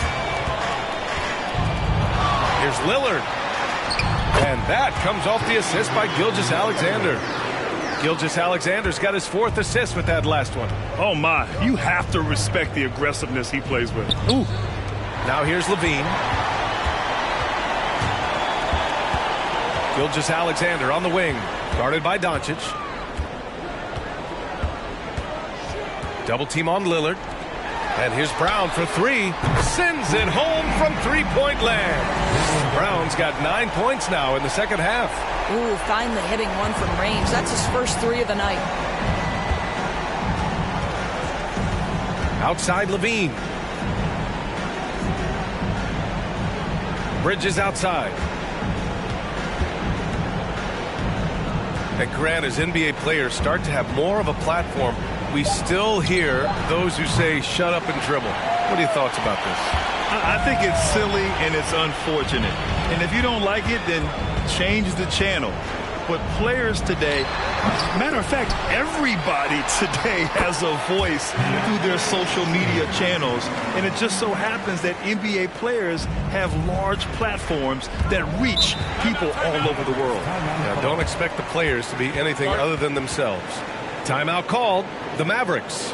Here's Lillard. And that comes off the assist by Gilgeous-Alexander. Gilgeous-Alexander's got his 4th assist with that last one. Oh, my. You have to respect the aggressiveness he plays with. Ooh. Now here's Levine. Gilgeous-Alexander on the wing. Guarded by Doncic. Double team on Lillard. And here's Brown for 3. Sends it home from three-point land. Brown's got 9 points now in the second half. Ooh, finally hitting one from range. That's his first 3 of the night. Outside Levine. Bridges outside. And Grant, as NBA players start to have more of a platform, we still hear those who say, shut up and dribble. What are your thoughts about this? I think it's silly and it's unfortunate. And if you don't like it, then change the channel. But players today, matter of fact, everybody today has a voice through their social media channels. And it just so happens that NBA players have large platforms that reach people all over the world. Now, don't expect the players to be anything other than themselves. Timeout called. The Mavericks.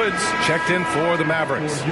Woods checked in for the Mavericks.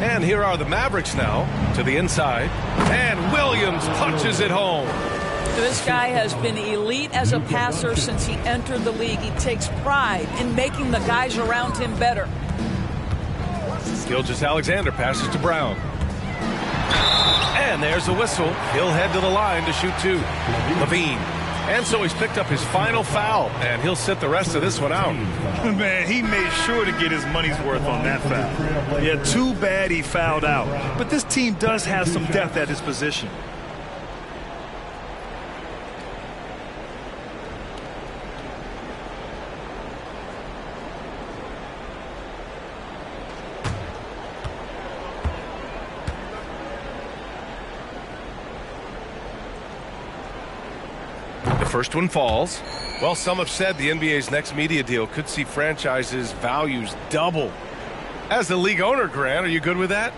And here are the Mavericks now to the inside. And Williams punches it home. This guy has been elite as a passer since he entered the league. He takes pride in making the guys around him better. Gilgeous-Alexander passes to Brown. And there's a whistle. He'll head to the line to shoot two. Levine. And so he's picked up his final foul, and he'll sit the rest of this one out. Man, he made sure to get his money's worth on that foul. Yeah, too bad he fouled out. But this team does have some depth at his position. First one falls. Well, some have said the NBA's next media deal could see franchises' values double. As a league owner, Grant, are you good with that?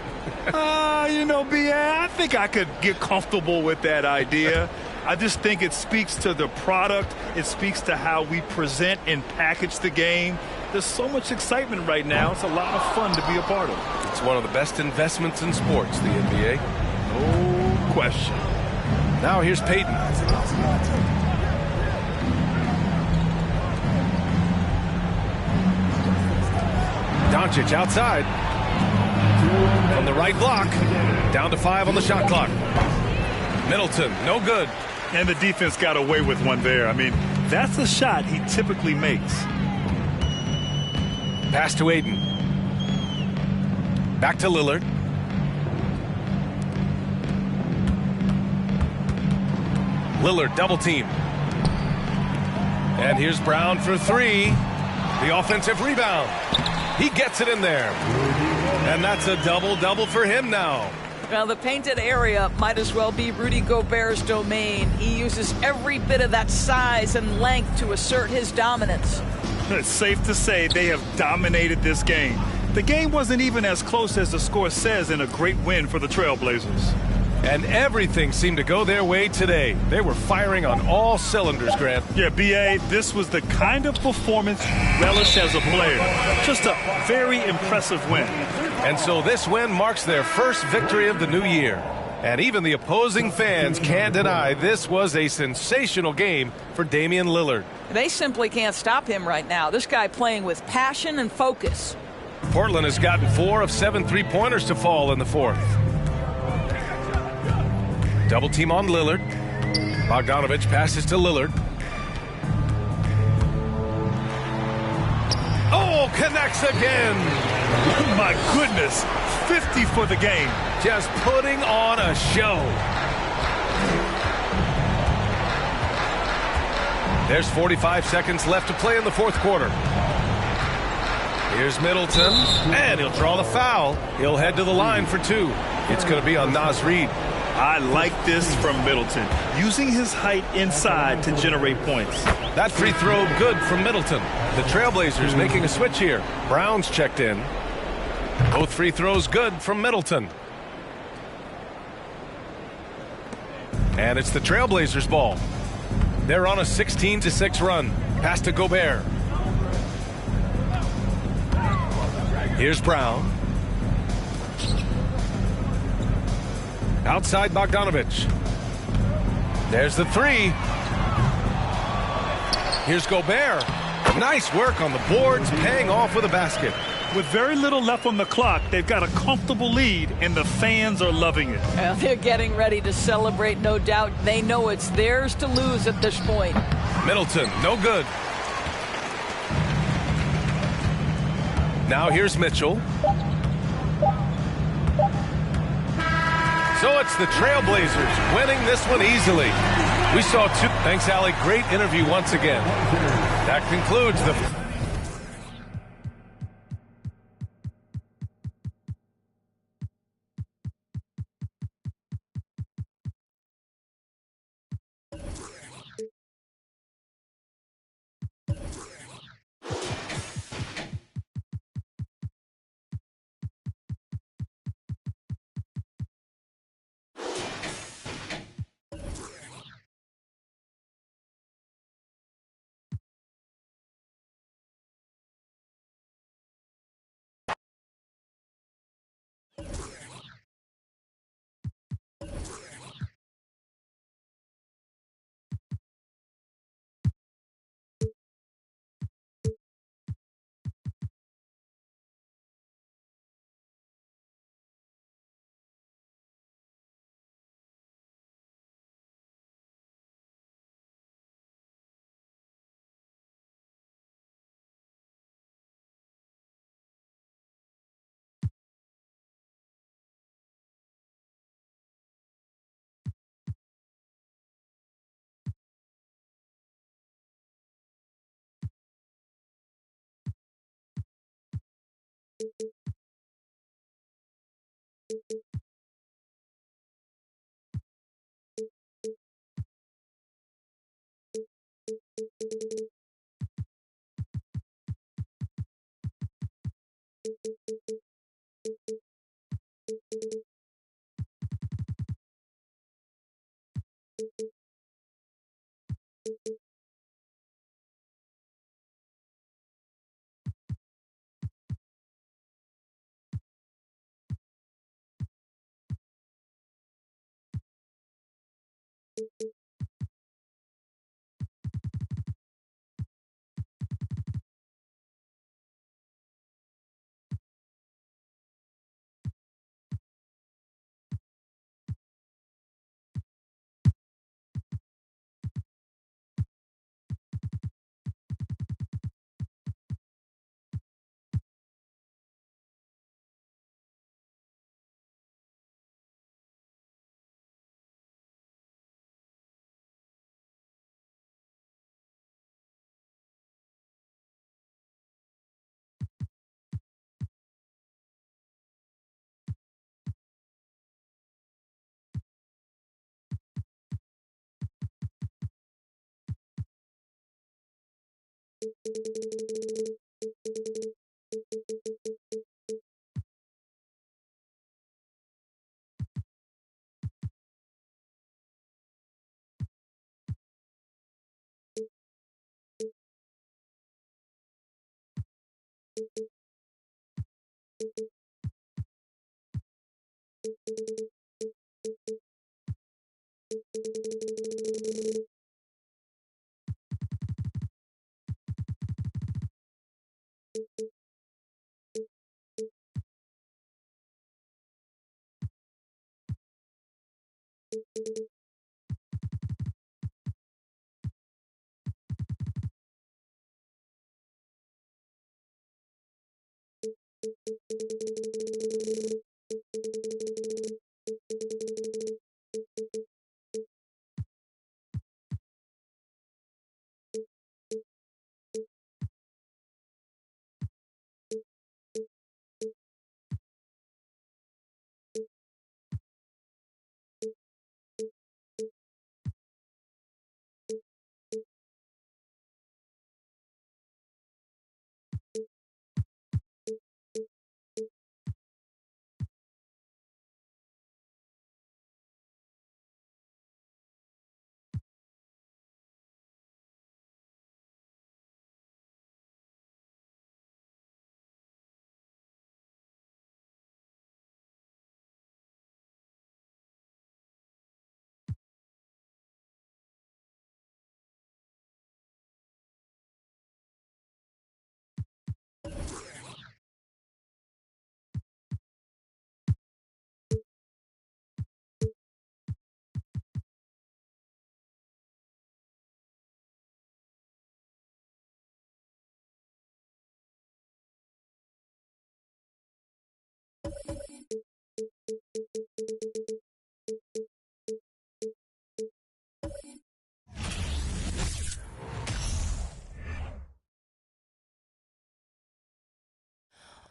You know, B.A., I think I could get comfortable with that idea. I just think it speaks to the product. It speaks to how we present and package the game. There's so much excitement right now. It's a lot of fun to be a part of. It's one of the best investments in sports, the NBA. No question. Now here's Peyton. Doncic outside. From the right block. Down to 5 on the shot clock. Middleton, no good. And the defense got away with one there. I mean, that's a shot he typically makes. Pass to Aiden. Back to Lillard. Lillard double team. And here's Brown for 3. The offensive rebound. He gets it in there. And that's a double-double for him now. Well, the painted area might as well be Rudy Gobert's domain. He uses every bit of that size and length to assert his dominance. It's safe to say they have dominated this game. The game wasn't even as close as the score says in a great win for the Trailblazers. And everything seemed to go their way today. They were firing on all cylinders, Grant. Yeah, B.A., this was the kind of performance relish as a player. Just a very impressive win. And so this win marks their first victory of the new year. And even the opposing fans can't deny this was a sensational game for Damian Lillard. They simply can't stop him right now. This guy playing with passion and focus. Portland has gotten 4 of 7 3-pointers to fall in the fourth. Double team on Lillard. Bogdanovich passes to Lillard. Oh, connects again. My goodness, 50 for the game. Just putting on a show. There's 45 seconds left to play in the fourth quarter. Here's Middleton, and he'll draw the foul. He'll head to the line for 2. It's going to be on Naz Reid. I like this from Middleton, using his height inside to generate points. That free throw good from Middleton. The Trailblazers making a switch here. Brown's checked in. Both free throws good from Middleton. And it's the Trailblazers' ball. They're on a 16-6 run. Pass to Gobert. Here's Brown. Outside Bogdanovich. There's the 3. Here's Gobert. Nice work on the boards, paying off with a basket. With very little left on the clock, they've got a comfortable lead, and the fans are loving it. Well, they're getting ready to celebrate, no doubt. They know it's theirs to lose at this point. Middleton, no good. Now here's Mitchell. So it's the Trailblazers winning this one easily. We saw 2. Thanks, Allie. Great interview once again. That concludes the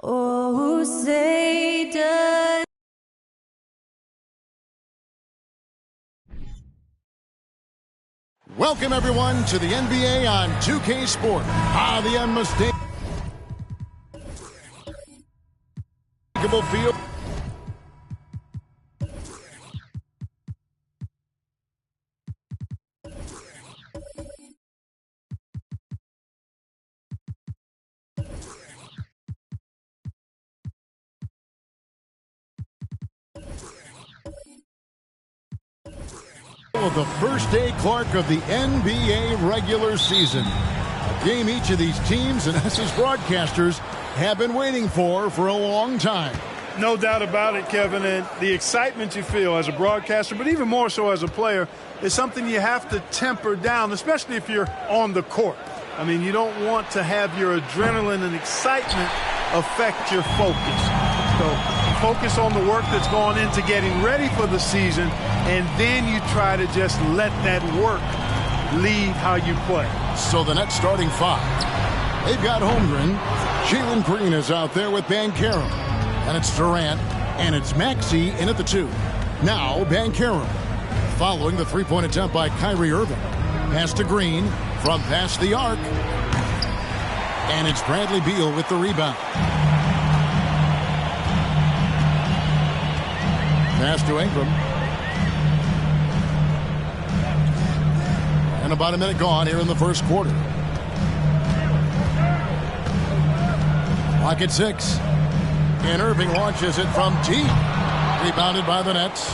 Oh, say does. Welcome, everyone, to the NBA on 2K Sport. The unmistakable field. The first day Clark of the NBA regular season. A game each of these teams and us as broadcasters have been waiting for a long time. No doubt about it, Kevin, and the excitement you feel as a broadcaster, but even more so as a player, is something you have to temper down, especially if you're on the court. I mean, you don't want to have your adrenaline and excitement affect your focus. So focus on the work that's gone into getting ready for the season, and then you try to just let that work lead how you play. So the Nets starting five. They've got Holmgren. Jalen Green is out there with Banchero. And it's Durant, and it's Maxey in at the 2. Now Banchero. Following the three-point attempt by Kyrie Irving. Pass to Green from past the arc. And it's Bradley Beal with the rebound. Pass to Ingram. And about a minute gone here in the first quarter. Clock at 6. And Irving launches it from deep. Rebounded by the Nets.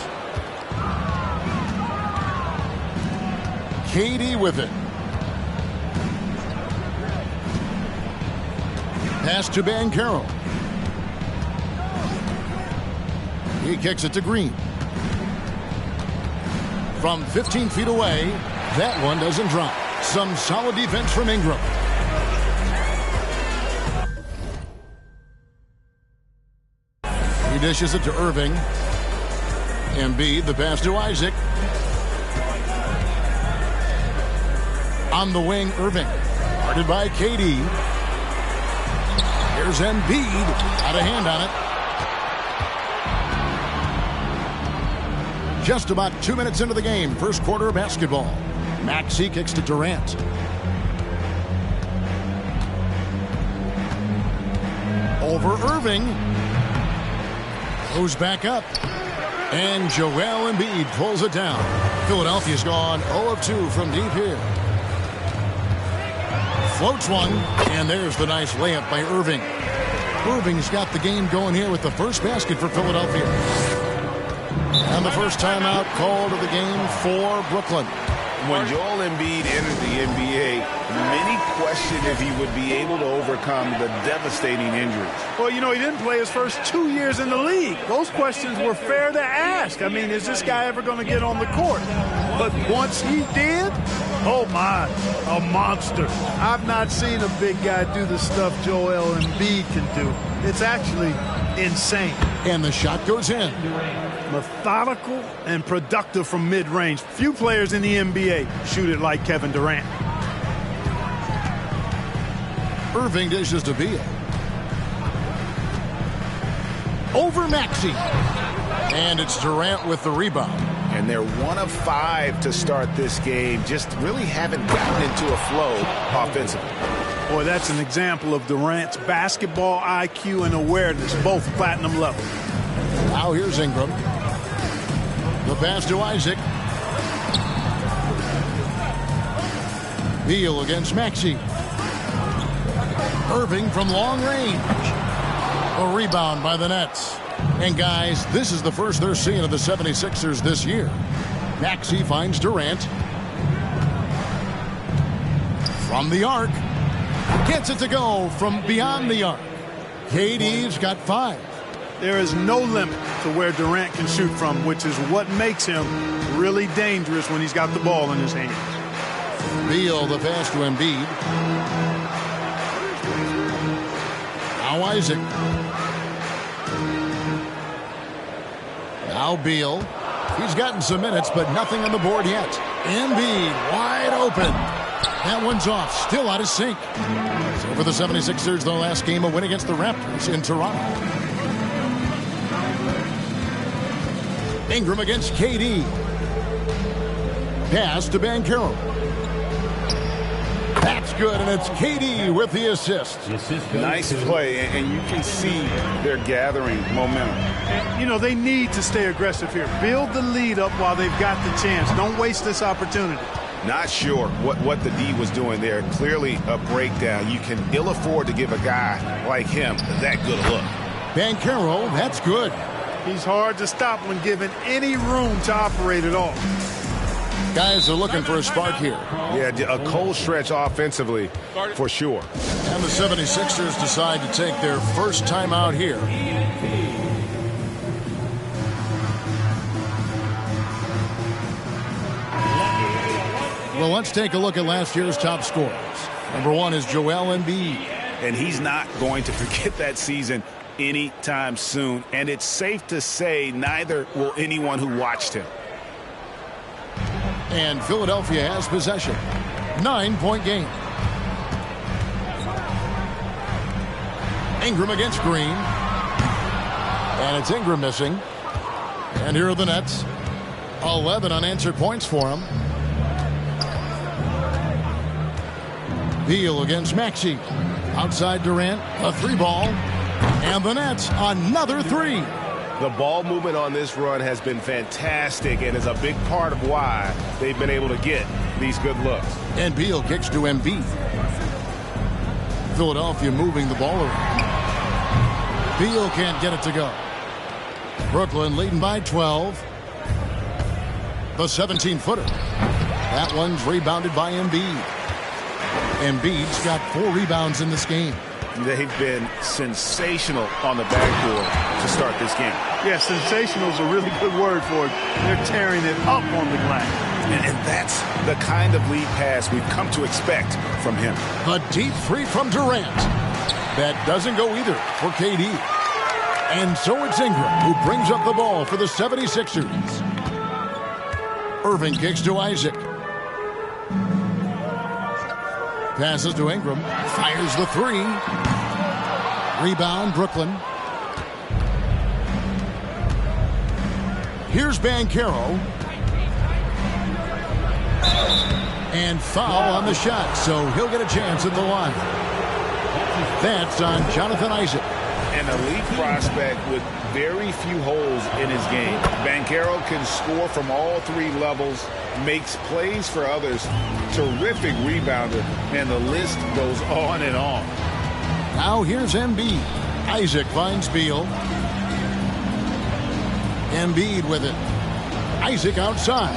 KD with it. Pass to Banchero. He kicks it to Green. From 15 feet away, that one doesn't drop. Some solid defense from Ingram. He dishes it to Irving. Embiid, the pass to Isaac. On the wing, Irving. Guarded by KD. Here's Embiid. Got a hand on it. Just about 2 minutes into the game. First quarter of basketball. Maxey kicks to Durant. Over Irving. Goes back up. And Joel Embiid pulls it down. Philadelphia's gone 0 of 2 from deep here. Floats one, and there's the nice layup by Irving. Irving's got the game going here with the first basket for Philadelphia. And the first timeout called of the game for Brooklyn. When Joel Embiid entered the NBA, many questioned if he would be able to overcome the devastating injuries. Well, you know, he didn't play his first 2 years in the league. Those questions were fair to ask. I mean, is this guy ever going to get on the court? But once he did, oh my, a monster. I've not seen a big guy do the stuff Joel Embiid can do. It's actually insane. And the shot goes in. Methodical and productive from mid-range. Few players in the NBA shoot it like Kevin Durant. Irving dishes to Beal. Over Maxey. And it's Durant with the rebound. And they're 1 of 5 to start this game. Just really haven't gotten into a flow offensively. Boy, that's an example of Durant's basketball IQ and awareness, both platinum level. Now here's Ingram. The pass to Isaac. Beal against Maxey. Irving from long range. A rebound by the Nets. And guys, this is the first they're seeing of the 76ers this year. Maxey finds Durant. From the arc. Gets it to go from beyond the arc. KD's got 5. There is no limit to where Durant can shoot from, which is what makes him really dangerous when he's got the ball in his hands. Beal, the pass to Embiid. Now Isaac. Now Beal. He's gotten some minutes, but nothing on the board yet. Embiid wide open. That one's off. Still out of sync. So for the 76ers, their last game, a win against the Raptors in Toronto. Ingram against KD. Pass to Banchero. That's good, and it's KD with the assist. Nice play, and you can see they're gathering momentum. And, you know, they need to stay aggressive here. Build the lead up while they've got the chance. Don't waste this opportunity. Not sure what the D was doing there. Clearly a breakdown. You can ill afford to give a guy like him that good a look. Banchero, that's good. He's hard to stop when given any room to operate at all. Guys are looking for a spark here. Yeah, a cold stretch offensively for sure. And the 76ers decide to take their first time out here. Well, let's take a look at last year's top scorers. Number 1 is Joel Embiid. And he's not going to forget that season anytime soon. And it's safe to say neither will anyone who watched him. And Philadelphia has possession. 9-point game. Ingram against Green. And it's Ingram missing. And here are the Nets. 11 unanswered points for him. Beal against Maxey. Outside Durant, a 3-ball. And the Nets, another 3. The ball movement on this run has been fantastic and is a big part of why they've been able to get these good looks. And Beal kicks to Embiid. Philadelphia moving the ball around. Beal can't get it to go. Brooklyn leading by 12. The 17-footer. That one's rebounded by Embiid. Embiid's got 4 rebounds in this game. They've been sensational on the backboard to start this game. Yeah, sensational is a really good word for it. They're tearing it up on the glass. And that's the kind of lead pass we've come to expect from him. A deep three from Durant. That doesn't go either for KD. And so it's Ingram who brings up the ball for the 76ers. Irving kicks to Isaac. Passes to Ingram. Fires the 3. Rebound, Brooklyn. Here's Banchero. And foul on the shot, so he'll get a chance at the line. That's on Jonathan Isaac. An elite prospect with very few holes in his game. Banchero can score from all 3 levels, makes plays for others, terrific rebounder, and the list goes on and on. Now here's Embiid. Isaac finds Beal. Embiid with it. Isaac outside.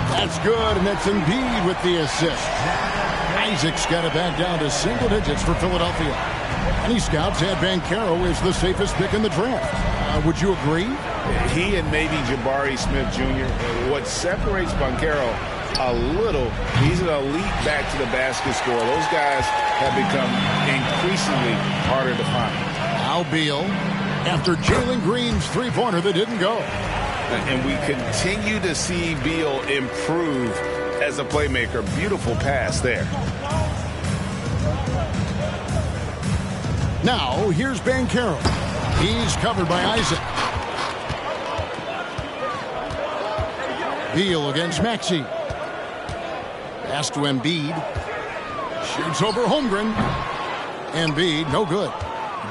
That's good, and it's Embiid with the assist. Isaac's got it back down to single digits for Philadelphia. Any scouts had Banchero as the safest pick in the draft. Would you agree? He and maybe Jabari Smith Jr. What separates Banchero a little, he's an elite back-to-the-basket scorer. Those guys have become increasingly harder to find. Now Beal, after Jalen Green's three-pointer that didn't go. And we continue to see Beal improve as a playmaker. Beautiful pass there. Now, here's Banchero. He's covered by Isaac. Beal against Maxey. Pass to Embiid. Shoots over Holmgren. Embiid, no good.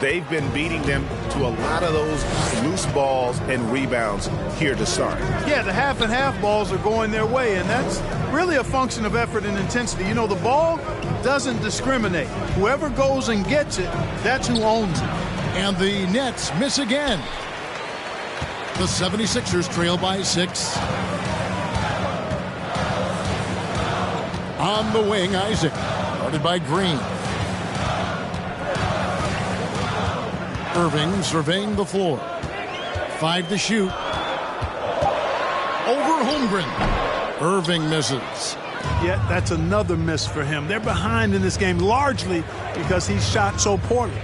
They've been beating them to a lot of those loose balls and rebounds here to start. Yeah, the half and half balls are going their way, and that's really a function of effort and intensity. You know, the ball doesn't discriminate. Whoever goes and gets it, that's who owns it. And the Nets miss again. The 76ers trail by 6. On the wing, Isaac. Guarded by Green. Irving surveying the floor. 5 to shoot. Over Holmgren. Irving misses. Yeah, that's another miss for him. They're behind in this game largely because he shot so poorly.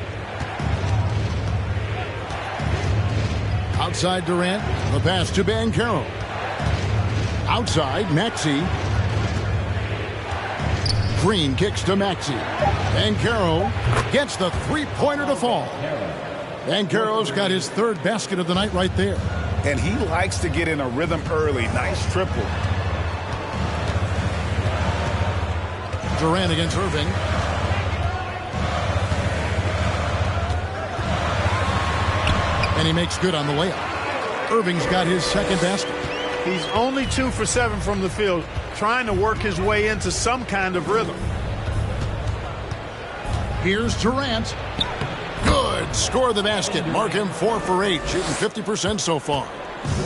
Outside Durant. The pass to Banchero. Outside Maxey. Green kicks to Maxey. Banchero gets the three-pointer to fall. Banchero's got his 3rd basket of the night right there. And he likes to get in a rhythm early. Nice triple. Durant against Irving. And he makes good on the layup. Irving's got his 2nd basket. He's only 2 for 7 from the field, trying to work his way into some kind of rhythm. Here's Durant. Good. Score the basket. Mark him 4 for 8, shooting 50% so far.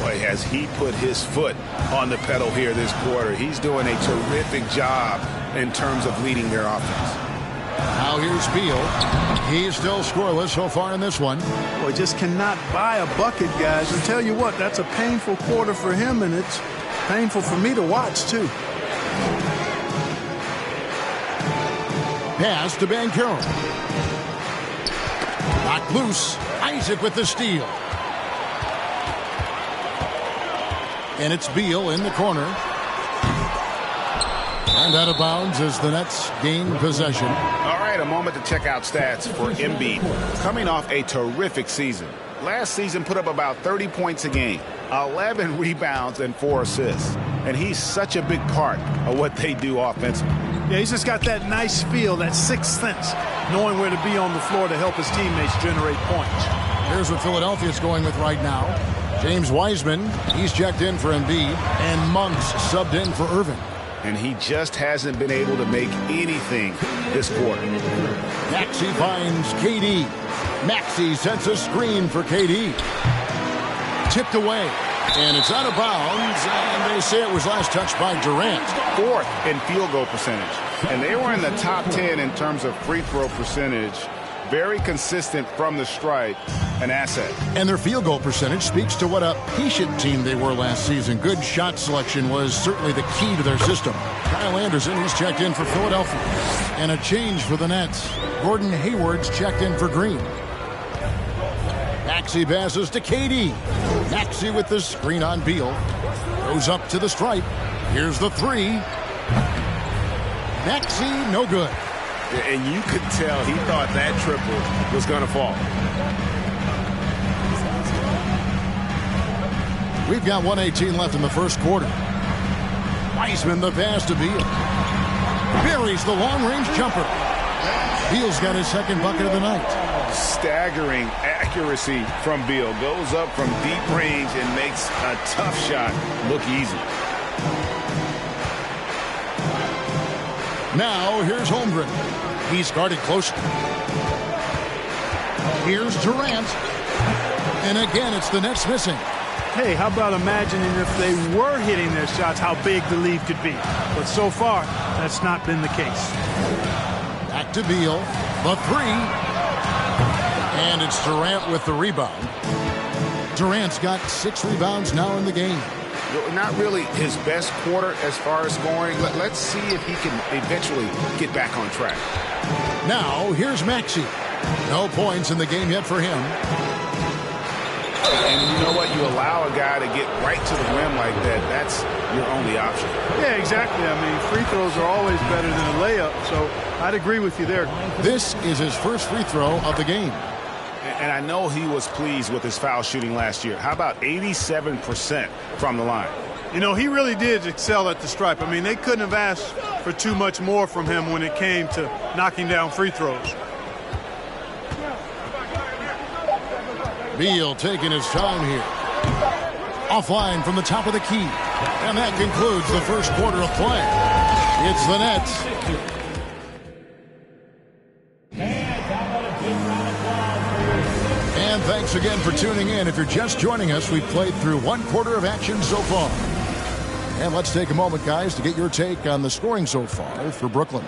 Boy, has he put his foot on the pedal here this quarter. He's doing a terrific job in terms of leading their offense. Now here's Beal. He's still scoreless so far in this one. Boy, just cannot buy a bucket, guys. And tell you what, that's a painful quarter for him, and it's painful for me to watch, too. Pass to Banchero. Knocked loose. Isaac with the steal. And it's Beal in the corner. And out of bounds as the Nets gain possession. All right, a moment to check out stats for Embiid. Coming off a terrific season. Last season put up about 30 points a game, 11 rebounds, and 4 assists. And he's such a big part of what they do offensively. Yeah, he's just got that nice feel, that 6th sense, knowing where to be on the floor to help his teammates generate points. Here's what Philadelphia's going with right now. James Wiseman, he's checked in for Embiid, and Monk's subbed in for Irving. And he just hasn't been able to make anything this quarter. Maxey finds KD. Maxey sets a screen for KD. Tipped away. And it's out of bounds. And they say it was last touched by Durant. 4th in field goal percentage. And they were in the top 10 in terms of free throw percentage. Very consistent from the stripe, an asset. And their field goal percentage speaks to what a patient team they were last season. Good shot selection was certainly the key to their system. Kyle Anderson, he's checked in for Philadelphia. And a change for the Nets. Gordon Hayward's checked in for Green. Maxey passes to KD. Maxey with the screen on Beal. Goes up to the stripe. Here's the three. Maxey, no good. And you could tell he thought that triple was going to fall. We've got 1:18 left in the first quarter. Wiseman the pass to Beal. Buries the long-range jumper. Beal's got his second bucket of the night. Staggering accuracy from Beal. Goes up from deep range and makes a tough shot look easy. Now here's Holmgren. He's guarded closely. Here's Durant. And again, it's the Nets missing. Hey, how about imagining if they were hitting their shots, how big the lead could be. But so far, that's not been the case. Back to Beal. The three. And it's Durant with the rebound. Durant's got 6 rebounds now in the game. Not really his best quarter as far as scoring. Let's see if he can eventually get back on track. Now, here's Maxey. No points in the game yet for him. And you know what? You allow a guy to get right to the rim like that. That's your only option. Yeah, exactly. I mean, free throws are always better than a layup, so I'd agree with you there. This is his first free throw of the game. And I know he was pleased with his foul shooting last year. How about 87% from the line? You know, he really did excel at the stripe. I mean, they couldn't have asked for too much more from him when it came to knocking down free throws. Beal taking his time here. Offline from the top of the key. And that concludes the first quarter of play. It's the Nets. And thanks again for tuning in. If you're just joining us, we've played through 1 quarter of action so far. And let's take a moment, guys, to get your take on the scoring so far for Brooklyn.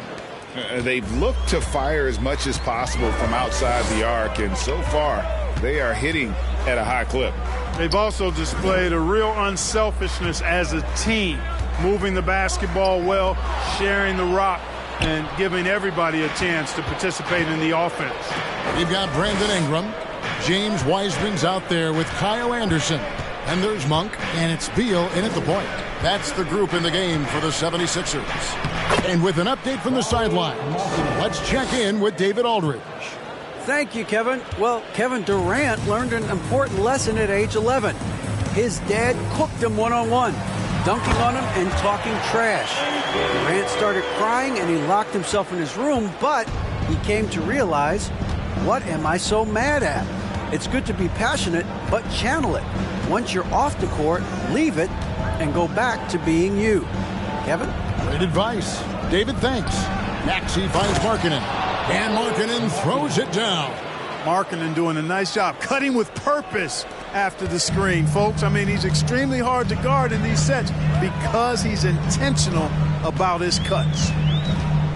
They've looked to fire as much as possible from outside the arc, and so far they are hitting at a high clip. They've also displayed a real unselfishness as a team, moving the basketball well, sharing the rock, and giving everybody a chance to participate in the offense. You've got Brandon Ingram. James Wiseman's out there with Kyle Anderson. And there's Monk, and it's Beal in at the point. That's the group in the game for the 76ers. And with an update from the sidelines, let's check in with David Aldridge. Thank you, Kevin. Well, Kevin Durant learned an important lesson at age 11. His dad cooked him one-on-one, dunking on him and talking trash. Durant started crying and he locked himself in his room, but he came to realize, what am I so mad at? It's good to be passionate, but channel it. Once you're off the court, leave it and go back to being you. Kevin? Great advice. David, thanks. Maxey finds Markkanen. And Markkanen throws it down. Markkanen doing a nice job, cutting with purpose after the screen, folks. I mean, he's extremely hard to guard in these sets because he's intentional about his cuts.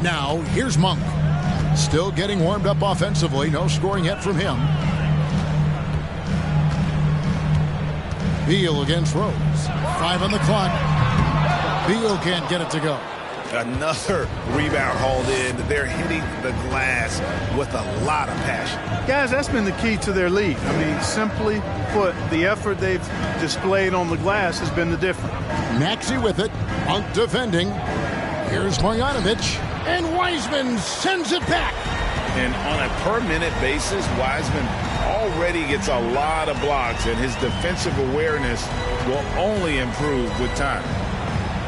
Now, here's Monk. Still getting warmed up offensively. No scoring yet from him. Beal against Rose. 5 on the clock. Beal can't get it to go. Another rebound hauled in. They're hitting the glass with a lot of passion. Guys, that's been the key to their lead. I mean, simply put, the effort they've displayed on the glass has been the difference. Maxey with it. Monk defending. Here's Marjanovic. And Wiseman sends it back. And on a per-minute basis, Wiseman already gets a lot of blocks, and his defensive awareness will only improve with time.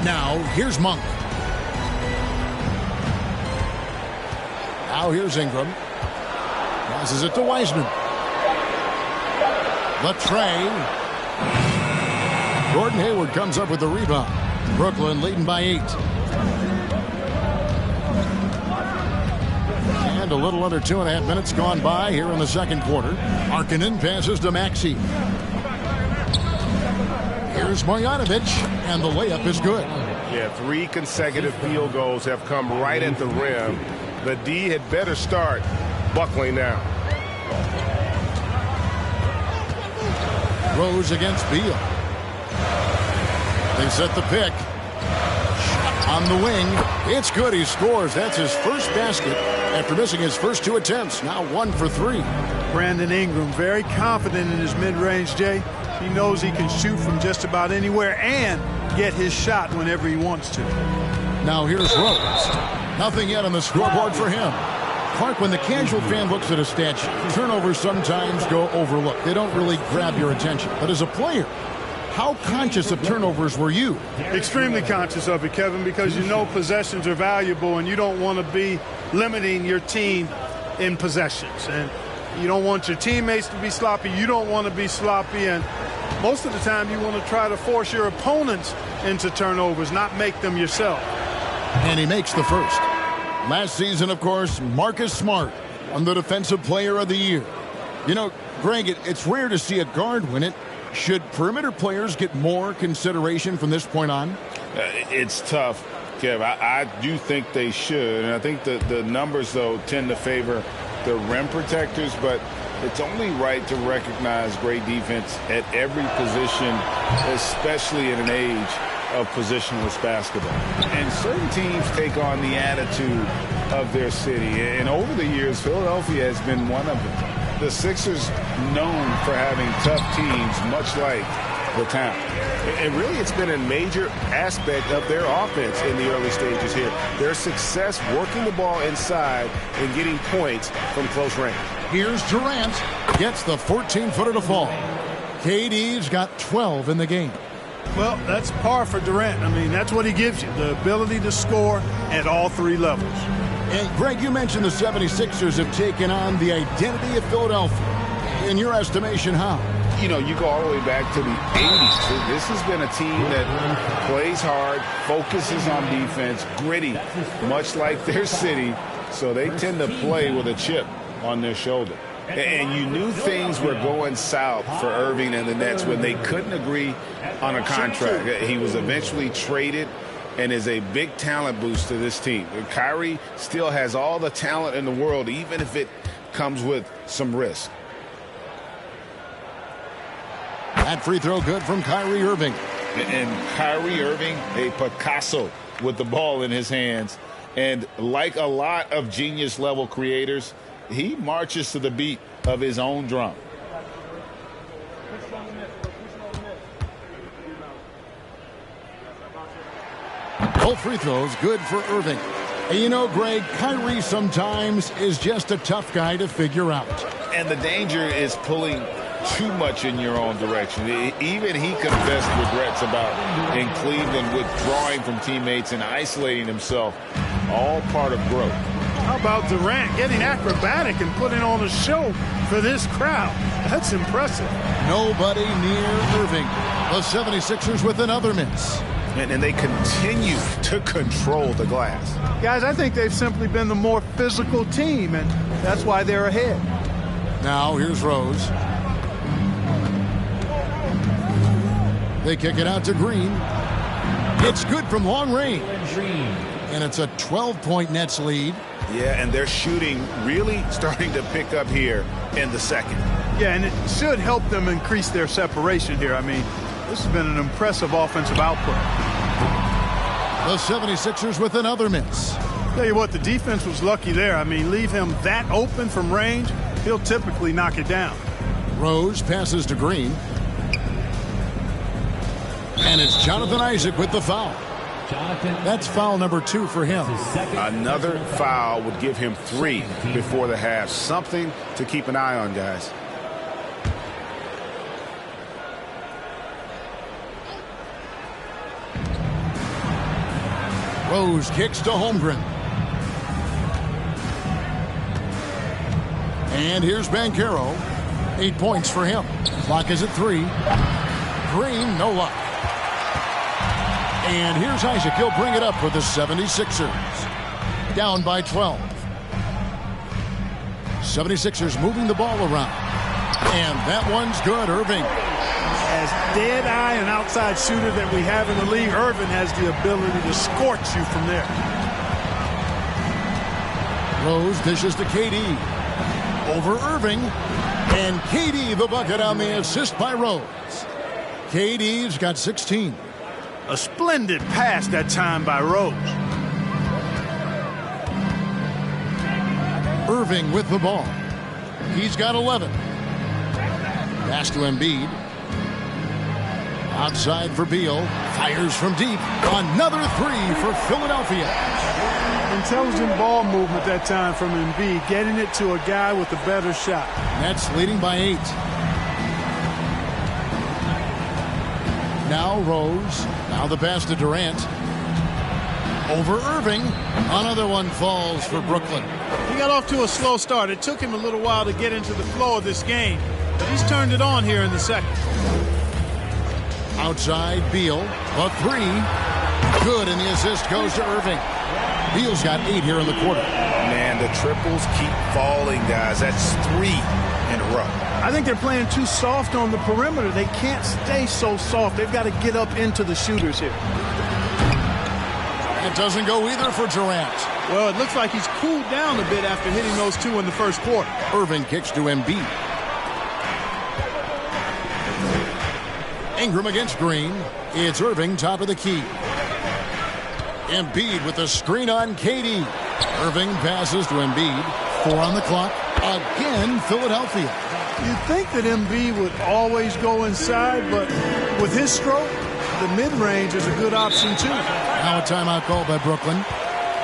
Now, here's Monk. Now here's Ingram. Passes it to Wiseman. The tray. Gordon Hayward comes up with the rebound. Brooklyn leading by 8. And a little under 2.5 minutes gone by here in the second quarter. Markkanen passes to Maxey. Here's Marjanovic, and the layup is good. Yeah, 3 consecutive field goals have come right at the rim. The D had better start buckling now. Rose against Beal. They set the pick. On the wing. It's good. He scores. That's his first basket after missing his first 2 attempts. Now 1 for 3. Brandon Ingram, very confident in his mid-range, Jay. He knows he can shoot from just about anywhere and get his shot whenever he wants to. Now here's Rose. Nothing yet on the scoreboard for him. Clark, when the casual fan looks at a stat sheet, turnovers sometimes go overlooked. They don't really grab your attention. But as a player, how conscious of turnovers were you? Extremely conscious of it, Kevin, because you know possessions are valuable and you don't want to be limiting your team in possessions. And you don't want your teammates to be sloppy. You don't want to be sloppy. And most of the time you want to try to force your opponents into turnovers, not make them yourself. And he makes the first. Last season, of course, Marcus Smart won the Defensive Player of the Year. You know, Greg, it's rare to see a guard win it. Should perimeter players get more consideration from this point on? It's tough, Kev. I do think they should. And I think the numbers, though, tend to favor the rim protectors. But it's only right to recognize great defense at every position, especially in an age of positionless basketball. And certain teams take on the attitude of their city. And over the years, Philadelphia has been one of them. The Sixers known for having tough teams, much like the town. And really, it's been a major aspect of their offense in the early stages here. Their success working the ball inside and getting points from close range. Here's Durant. Gets the 14-footer to fall. KD's got 12 in the game. Well, that's par for Durant. I mean, that's what he gives you, the ability to score at all 3 levels. And, Greg, you mentioned the 76ers have taken on the identity of Philadelphia. In your estimation, how? You know, you go all the way back to the 80s. This has been a team that plays hard, focuses on defense, gritty, much like their city. So they tend to play with a chip on their shoulder. And you knew things were going south for Irving and the Nets when they couldn't agree on a contract. He was eventually traded and is a big talent boost to this team. Kyrie still has all the talent in the world, even if it comes with some risk. That free throw good from Kyrie Irving. And Kyrie Irving, a Picasso with the ball in his hands. And like a lot of genius-level creators, he marches to the beat of his own drum. Both free throws good for Irving. And you know, Greg, Kyrie sometimes is just a tough guy to figure out. And the danger is pulling too much in your own direction. Even he confessed regrets about in Cleveland withdrawing from teammates and isolating himself. All part of growth. How about Durant getting acrobatic and putting on a show for this crowd? That's impressive. Nobody near Irving. The 76ers with another miss. And they continue to control the glass. Guys, I think they've simply been the more physical team, and that's why they're ahead. Now here's Rose. They kick it out to Green. It's good from long range. And it's a 12-point Nets lead. Yeah, and their shooting really starting to pick up here in the second. Yeah, and it should help them increase their separation here. I mean, this has been an impressive offensive output. The 76ers with another miss. Tell you what, the defense was lucky there. I mean, leave him that open from range, he'll typically knock it down. Rose passes to Green. And it's Jonathan Isaac with the foul. That's foul number 2 for him. Another foul would give him 3 before the half. Something to keep an eye on, guys. Rose kicks to Holmgren. And here's Banchero. 8 points for him. Clock is at 3. Green, no luck. And here's Isaac. He'll bring it up for the 76ers. Down by 12. 76ers moving the ball around. And that one's good. Irving. As dead-eye and outside shooter that we have in the league, Irving has the ability to scorch you from there. Rose dishes to KD. Over Irving. And KD the bucket on the assist by Rose. KD's got 16. A splendid pass that time by Rose. Irving with the ball. He's got 11. Pass to Embiid. Outside for Beal. Fires from deep. Another 3 for Philadelphia. Intelligent ball movement that time from Embiid, getting it to a guy with a better shot. Nets leading by 8. Now Rose. Now the pass to Durant. Over Irving. Another one falls for Brooklyn. He got off to a slow start. It took him a little while to get into the flow of this game, but he's turned it on here in the second. Outside Beal. A 3. Good, and the assist goes to Irving. Beal's got 8 here in the quarter. Man, the triples keep falling, guys. That's 3 in a row. I think they're playing too soft on the perimeter. They can't stay so soft. They've got to get up into the shooters here. It doesn't go either for Durant. Well, it looks like he's cooled down a bit after hitting those 2 in the first quarter. Irving kicks to Embiid. Ingram against Green. It's Irving, top of the key. Embiid with the screen on KD. Irving passes to Embiid. 4 on the clock. Again, Philadelphia. You'd think that Embiid would always go inside, but with his stroke, the mid-range is a good option too. Now a timeout called by Brooklyn.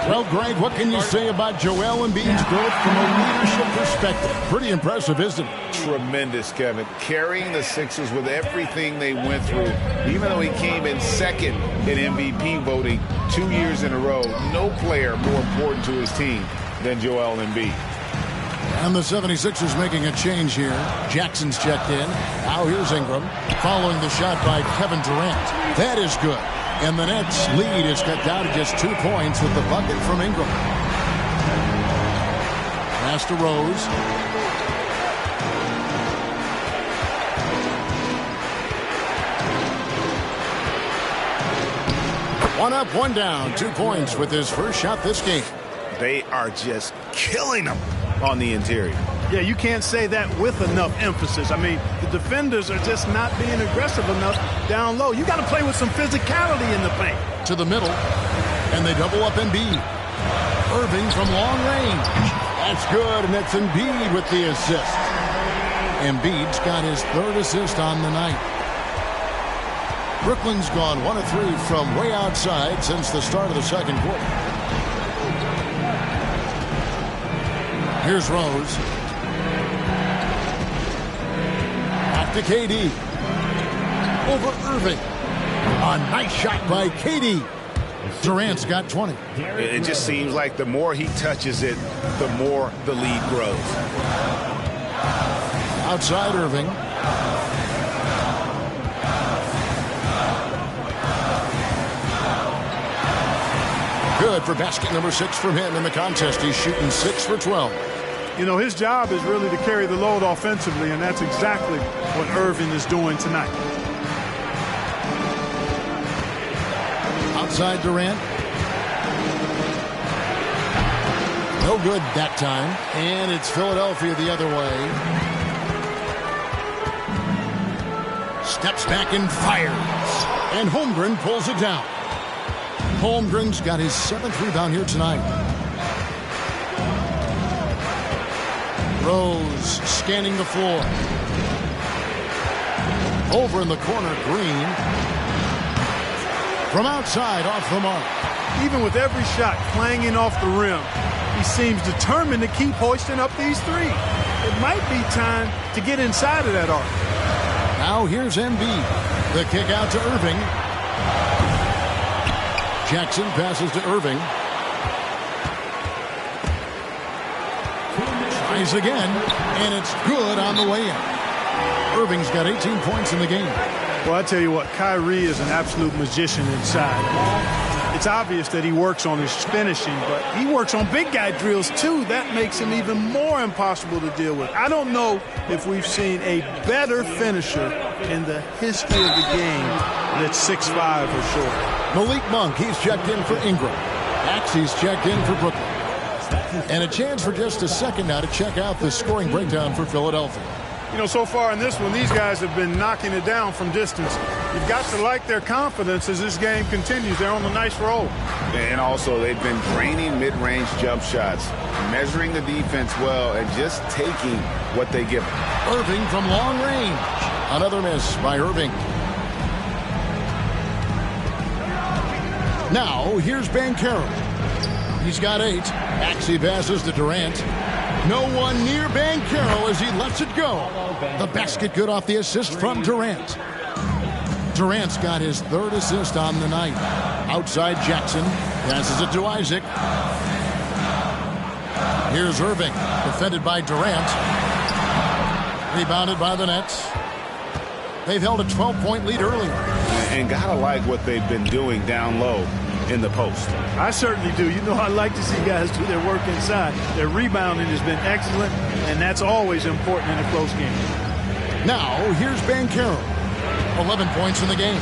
Well, Greg, what can you say about Joel Embiid's growth from a leadership perspective? Pretty impressive, isn't it? Tremendous, Kevin. Carrying the Sixers with everything they went through, even though he came in second in MVP voting 2 years in a row. No player more important to his team than Joel Embiid. And the 76ers making a change here. Jackson's checked in. Now here's Ingram. Following the shot by Kevin Durant. That is good. And the Nets lead is cut down to just 2 points with the bucket from Ingram. Pass to Rose. One up, one down. 2 points with his first shot this game. They are just killing them on the interior. Yeah, you can't say that with enough emphasis. I mean, the defenders are just not being aggressive enough down low. You got to play with some physicality in the paint. To the middle, and they double up Embiid. Irving from long range. That's good, and that's Embiid with the assist. Embiid's got his 3rd assist on the night. Brooklyn's gone 1 of 3 from way outside since the start of the second quarter. Here's Rose. Back to KD. Over Irving. A nice shot by KD. Durant's got 20. It just seems like the more he touches it, the more the lead grows. Outside Irving. Good for basket number 6 from him in the contest. He's shooting 6 for 12. You know, his job is really to carry the load offensively, and that's exactly what Irving is doing tonight. Outside Durant. No good that time. And it's Philadelphia the other way. Steps back and fires. And Holmgren pulls it down. Holmgren's got his 7th rebound here tonight. Rose scanning the floor. Over in the corner, Green. From outside, off the mark. Even with every shot clanging off the rim, he seems determined to keep hoisting up these 3. It might be time to get inside of that arc. Now here's Embiid. The kick out to Irving. Jackson passes to Irving. Tries again, and it's good on the way in. Irving's got 18 points in the game. Well, I tell you what, Kyrie is an absolute magician inside. It's obvious that he works on his finishing, but he works on big guy drills too. That makes him even more impossible to deal with. I don't know if we've seen a better finisher in the history of the game that's 6'5" or shorter. Malik Monk, he's checked in for Ingram. Maxey's checked in for Brooklyn. And a chance for just a second now to check out the scoring breakdown for Philadelphia. You know, so far in this one, these guys have been knocking it down from distance. You've got to like their confidence as this game continues. They're on a nice roll. And also, they've been draining mid-range jump shots, measuring the defense well, and just taking what they give. Irving from long range. Another miss by Irving. Now, here's Banchero. He's got 8. Maxey passes to Durant. No one near Banchero as he lets it go. The basket good off the assist from Durant. Durant's got his 3rd assist on the night. Outside Jackson. Passes it to Isaac. Here's Irving. Defended by Durant. Rebounded by the Nets. They've held a 12-point lead earlier. And gotta like what they've been doing down low in the post. I certainly do. You know, I like to see guys do their work inside. Their rebounding has been excellent, and that's always important in a close game. Now, here's Banchero. 11 points in the game.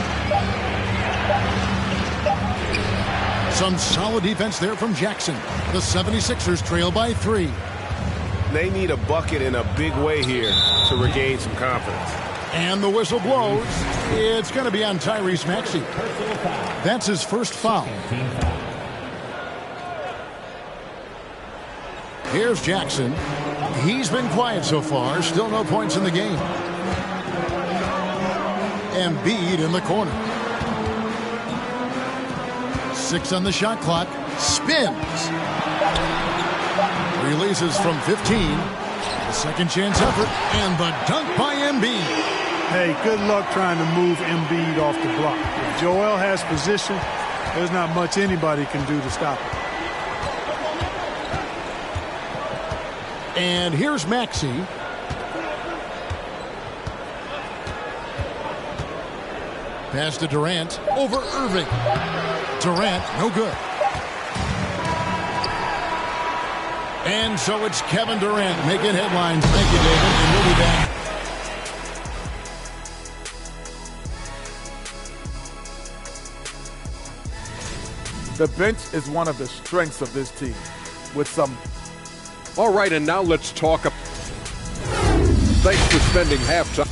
Some solid defense there from Jackson. The 76ers trail by 3. They need a bucket in a big way here to regain some confidence. And the whistle blows. It's going to be on Tyrese Maxey. That's his first foul. Here's Jackson. He's been quiet so far. Still no points in the game. Embiid in the corner. 6 on the shot clock. Spins. Releases from 15. The second chance effort. And the dunk by Embiid. Hey, good luck trying to move Embiid off the block. If Joel has position, there's not much anybody can do to stop him. And here's Maxey. Pass to Durant. Over Irving. Durant, no good. And so it's Kevin Durant making headlines. Thank you, David. And we'll be back. The bench is one of the strengths of this team. With some. All right, and now let's talk. Thanks for spending halftime.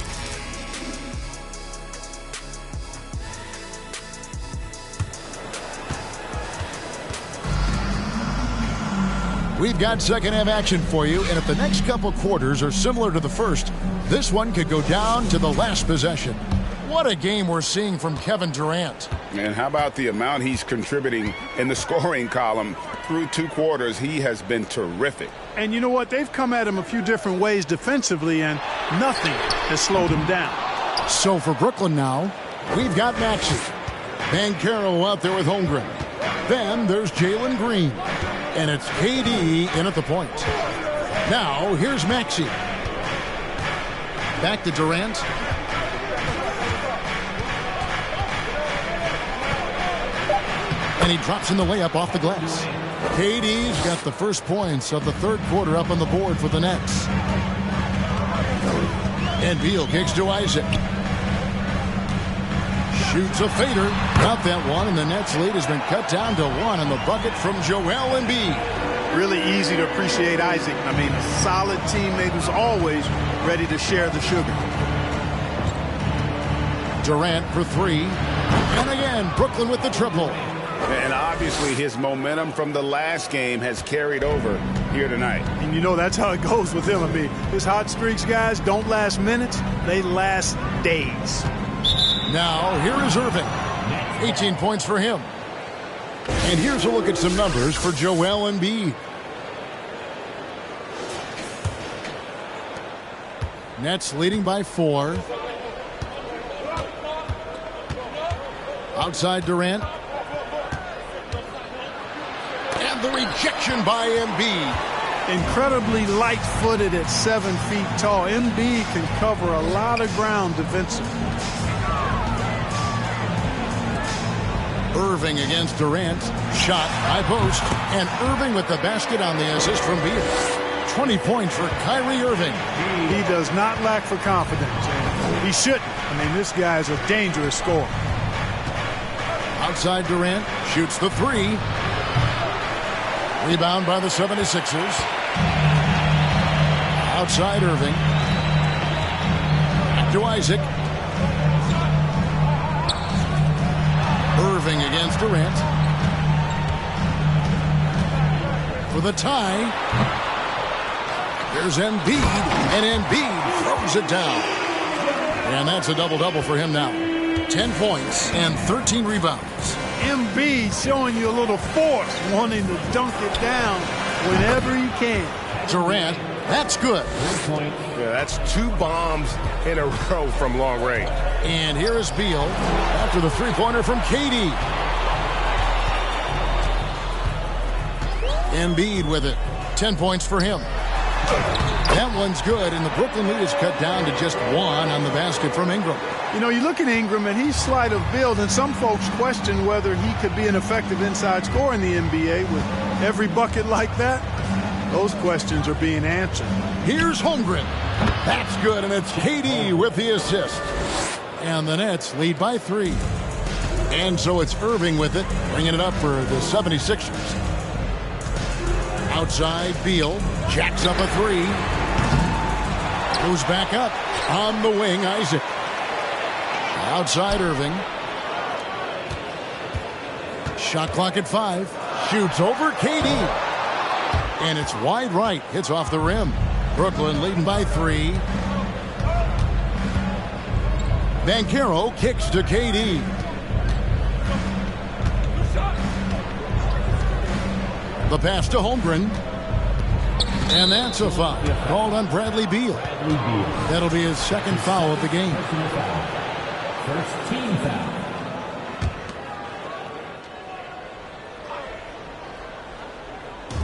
We've got second half action for you, and if the next couple quarters are similar to the first, this one could go down to the last possession. What a game we're seeing from Kevin Durant. And how about the amount he's contributing in the scoring column? Through 2 quarters, he has been terrific. And you know what? They've come at him a few different ways defensively, and nothing has slowed him down. So for Brooklyn now, we've got Maxey. Banchero out there with Holmgren. Then there's Jalen Green. And it's KD in at the point. Now, here's Maxey. Back to Durant. And he drops in the layup off the glass. KD's got the first points of the 3rd quarter up on the board for the Nets. And Beal kicks to Isaac. Shoots a fader. Got that one, and the Nets lead has been cut down to 1 on the bucket from Joel Embiid. Really easy to appreciate Isaac. I mean, a solid teammate who's always ready to share the sugar. Durant for 3. And again, Brooklyn with the triple. And obviously his momentum from the last game has carried over here tonight. And you know that's how it goes with him. I mean, his hot streaks, guys, don't last minutes. They last days. Now, here is Irving. 18 points for him. And here's a look at some numbers for Joel Embiid. Nets leading by 4. Outside Durant. And the rejection by Embiid. incredibly light-footed at 7 feet tall. Embiid can cover a lot of ground defensively. Irving against Durant. Shot, high post. And Irving with the basket on the assist from Beal. 20 points for Kyrie Irving. He does not lack for confidence. And he shouldn't. I mean, this guy is a dangerous scorer. Outside Durant. Shoots the three. Rebound by the 76ers. Outside Irving. Back to Isaac. Irving against Durant. For the tie. There's Embiid, and Embiid throws it down. And that's a double-double for him now. 10 points and 13 rebounds. Embiid showing you a little force, wanting to dunk it down whenever he can. Durant, that's good. Yeah, that's 2 bombs in a row from long range. And here is Beal after the three-pointer from KD. Embiid with it. 10 points for him. That one's good, and the Brooklyn lead is cut down to just 1 on the basket from Ingram. You know, you look at Ingram, and he's slight of build, and some folks question whether he could be an effective inside scorer in the NBA with every bucket like that. Those questions are being answered. Here's Holmgren. That's good, and it's KD with the assist. And the Nets lead by 3. And so it's Irving with it, bringing it up for the 76ers. Outside, Beal jacks up a 3. Goes back up. On the wing, Isaac. Outside, Irving. Shot clock at 5. Shoots over KD. And it's wide right. Hits off the rim. Brooklyn leading by 3. Banchero kicks to KD. The pass to Holmgren. And that's a foul called on Bradley Beal. That'll be his second foul of the game. First team foul.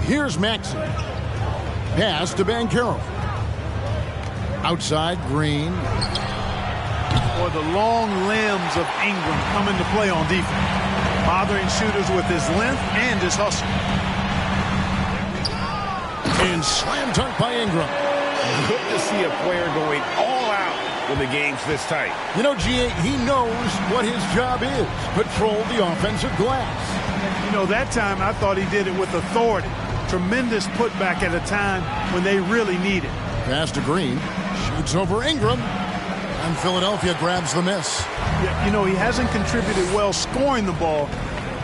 Here's Maxey. Pass to Banchero. Outside, Green. Or the long limbs of Ingram come into play on defense, bothering shooters with his length and his hustle. And slam dunk by Ingram. Good to see a player going all out when the game's this tight. You know, G.A., he knows what his job is. Patrol the offensive glass. You know, that time I thought he did it with authority. Tremendous putback at a time when they really need it. Pass to Green. Shoots over Ingram. And Philadelphia grabs the miss. Yeah, you know, he hasn't contributed well scoring the ball,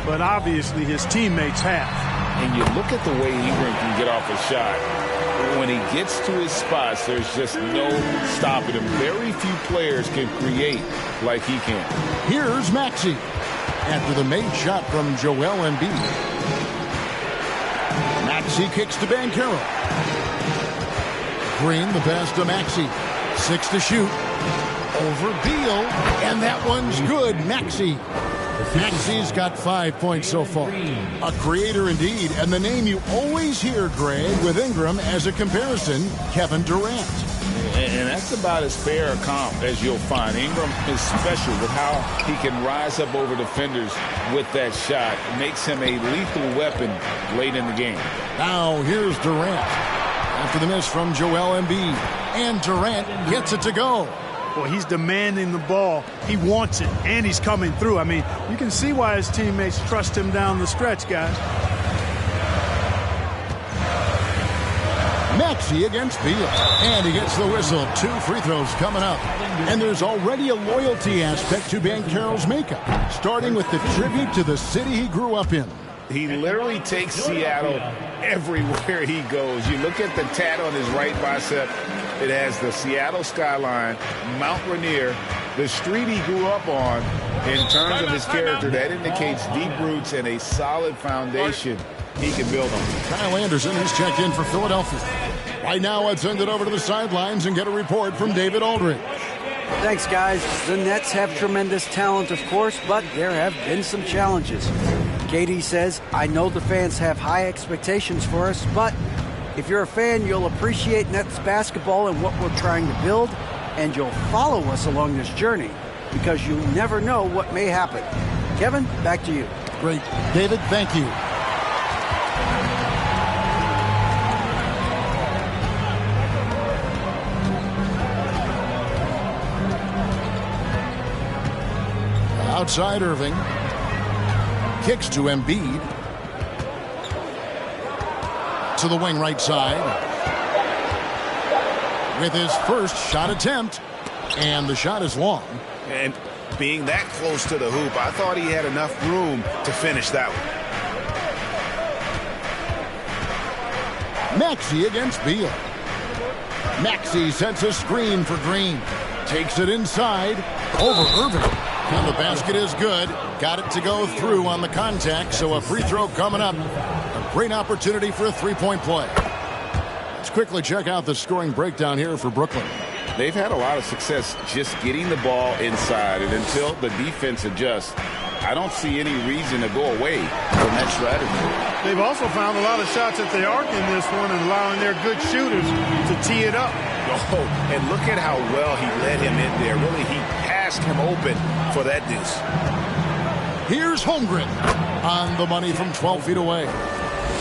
but obviously his teammates have. And you look at the way Ingram can get off a shot. When he gets to his spots, there's just no stopping him. Very few players can create like he can. Here's Maxey after the made shot from Joel Embiid. Maxey kicks to Banchero. Green, the pass to Maxey. 6 to shoot. Over Beal, and that one's good. Maxey. Maxey's got 5 points so far. A creator indeed, and the name you always hear, Greg, with Ingram as a comparison, Kevin Durant. And that's about as fair a comp as you'll find. Ingram is special with how he can rise up over defenders with that shot. It makes him a lethal weapon late in the game. Now here's Durant. After the miss from Joel Embiid. And Durant gets it to go. Well, he's demanding the ball. He wants it, and he's coming through. I mean, you can see why his teammates trust him down the stretch, guys. Maxey against Beal. And he gets the whistle. 2 free throws coming up. And there's already a loyalty aspect to Banchero's makeup, starting with the tribute to the city he grew up in. He literally takes Seattle everywhere he goes. You look at the tat on his right bicep. It has the Seattle skyline, Mount Rainier, the street he grew up on. In terms of his character, that indicates deep roots and a solid foundation he can build on. Kyle Anderson has checked in for Philadelphia. Right now, let's send it over to the sidelines and get a report from David Aldridge. Thanks, guys. The Nets have tremendous talent, of course, but there have been some challenges. KD says, I know the fans have high expectations for us, but If you're a fan, you'll appreciate Nets basketball and what we're trying to build, and you'll follow us along this journey because you never know what may happen. Kevin, back to you. Great. David, thank you. Outside Irving. Kicks to Embiid. To the wing right side. With his first shot attempt. And the shot is long. And being that close to the hoop, I thought he had enough room to finish that one. Maxey against Beal. Maxey sets a screen for Green. Takes it inside. Over Irving. And the basket is good. Got it to go through on the contact, so a free throw coming up. A great opportunity for a three-point play. Let's quickly check out the scoring breakdown here for Brooklyn. They've had a lot of success just getting the ball inside, and until the defense adjusts, I don't see any reason to go away from that strategy. They've also found a lot of shots at the arc in this one and allowing their good shooters to tee it up. Oh, and look at how well he led him in there. Really, he passed him open for that deuce. Here's Holmgren on the money from 12 feet away.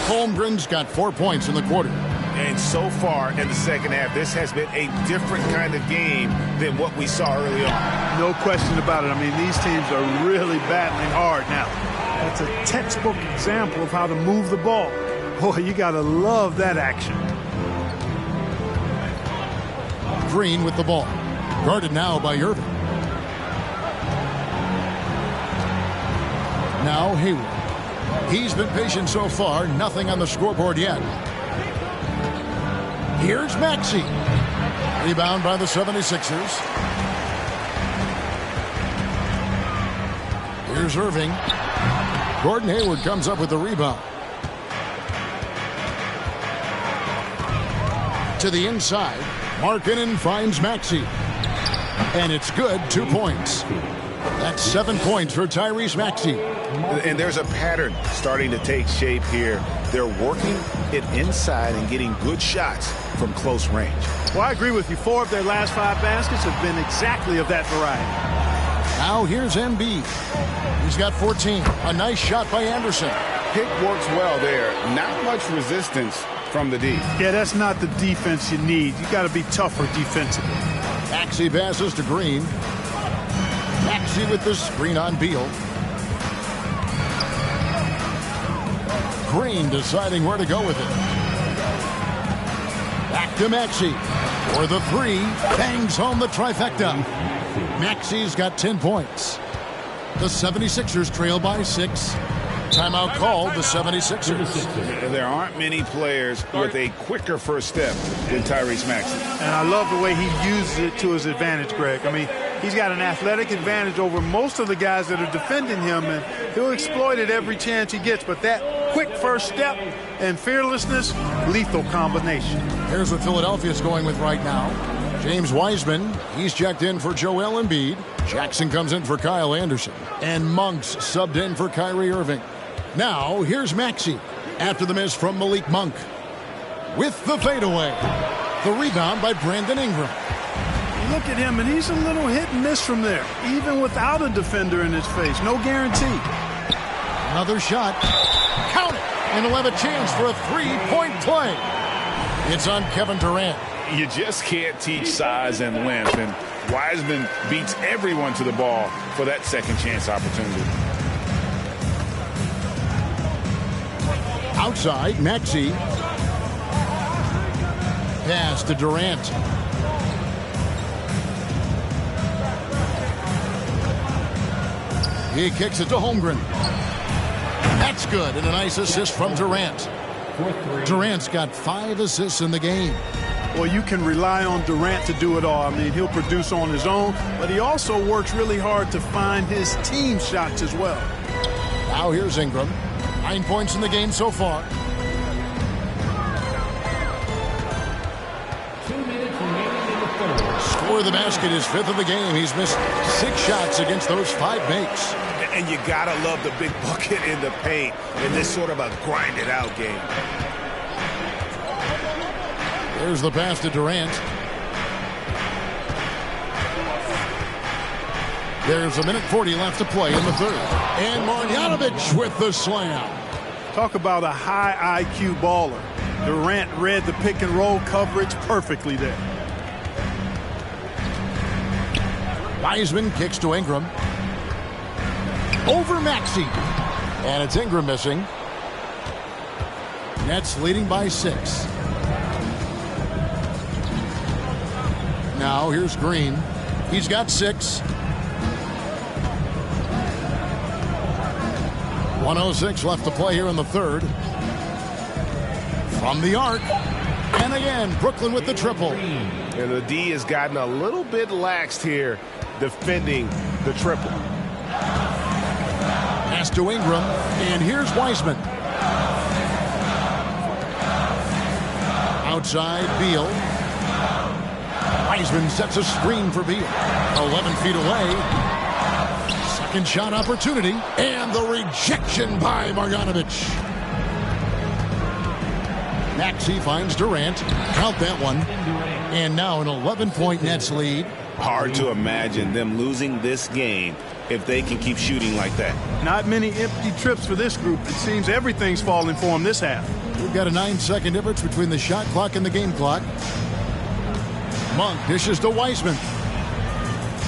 Holmgren's got 4 points in the quarter. And so far in the second half, this has been a different kind of game than what we saw early on. No question about it. I mean, these teams are really battling hard now. That's a textbook example of how to move the ball. Boy, you got to love that action. Green with the ball. Guarded now by Irving. Now Hayward. He's been patient so far. Nothing on the scoreboard yet. Here's Maxey. Rebound by the 76ers. Here's Irving. Gordon Hayward comes up with the rebound. To the inside. Markkanen finds Maxey. And it's good. 2 points. That's 7 points for Tyrese Maxey. And there's a pattern starting to take shape here. They're working it inside and getting good shots from close range. Well, I agree with you. 4 of their last 5 baskets have been exactly of that variety. Now here's Embiid. He's got 14. A nice shot by Anderson. Pick works well there. Not much resistance from the D. Yeah, that's not the defense you need. You got to be tougher defensively. Maxey passes to Green. Maxey with the screen on Beal. Green deciding where to go with it. Back to Maxey. For the 3. Bangs home the trifecta. Maxey's got 10 points. The 76ers trail by 6. Timeout called the 76ers. There aren't many players with a quicker first step than Tyrese Maxey. And I love the way he uses it to his advantage, Greg. I mean, he's got an athletic advantage over most of the guys that are defending him, and he'll exploit it every chance he gets. But that quick first step and fearlessness, lethal combination. Here's what Philadelphia's going with right now. James Wiseman, he's checked in for Joel Embiid. Jackson comes in for Kyle Anderson. And Monk's subbed in for Kyrie Irving. Now, here's Maxey after the miss from Malik Monk. With the fadeaway. The rebound by Brandon Ingram. You look at him, and he's a little hit and miss from there, even without a defender in his face. No guarantee. Another shot. Count it! And he'll have a chance for a three-point play. It's on Kevin Durant. You just can't teach size and length, and Wiseman beats everyone to the ball for that second chance opportunity. Outside, Maxey. Pass to Durant. He kicks it to Holmgren. That's good, and a nice assist from Durant. Durant's got 5 assists in the game. Well, you can rely on Durant to do it all. I mean, he'll produce on his own, but he also works really hard to find his team shots as well. Now here's Ingram. 9 points in the game so far. 2 minutes remaining in the third. Score of the basket is 5th of the game. He's missed 6 shots against those 5 makes. And you gotta love the big bucket in the paint in this sort of a grinded out game. There's the pass to Durant. There's 1:40 left to play in the third. And Marjanovic with the slam. Talk about a high IQ baller. Durant read the pick and roll coverage perfectly there. Wiseman kicks to Ingram. Over Maxey. And it's Ingram missing. Nets leading by 6. Now here's Green. He's got 6. 1:06 left to play here in the third. From the arc. And again, Brooklyn with the triple. And the D has gotten a little bit laxed here defending the triple. Pass to Ingram. And here's Wiseman. Outside, Beal. Wiseman sets a screen for Beal. 11 feet away. Second shot opportunity. And the rejection by Marjanovic. Maxey finds Durant. Count that one. And now an 11-point Nets lead. Hard to imagine them losing this game if they can keep shooting like that. Not many empty trips for this group. It seems everything's falling for them this half. We've got a 9-second difference between the shot clock and the game clock. Monk dishes to Wiseman.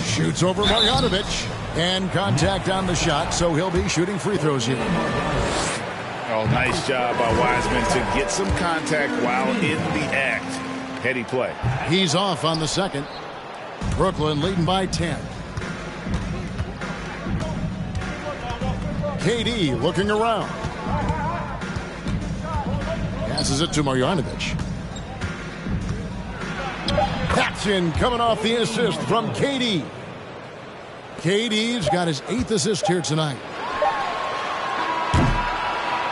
Shoots over Marjanovic. And contact on the shot, so he'll be shooting free throws here. Oh, nice job by Wiseman to get some contact while in the act. Heady play. He's off on the second. Brooklyn leading by 10. KD looking around. Passes it to Marjanovic. Paxson coming off the assist from KD. KD's got his 8th assist here tonight.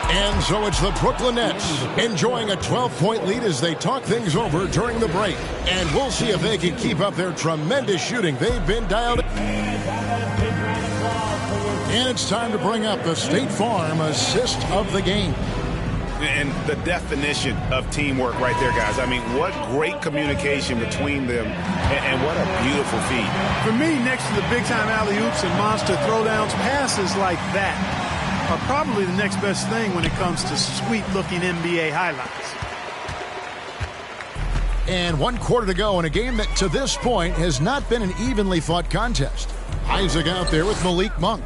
And so it's the Brooklyn Nets enjoying a 12-point lead as they talk things over during the break. And we'll see if they can keep up their tremendous shooting. They've been dialed in. And it's time to bring up the State Farm assist of the game. And the definition of teamwork right there, guys. I mean, what great communication between them, and what a beautiful feed. For me, next to the big-time alley-oops and monster throwdowns, passes like that are probably the next best thing when it comes to sweet-looking NBA highlights. And 1 quarter to go in a game that, to this point, has not been an evenly fought contest. Isaac out there with Malik Monk.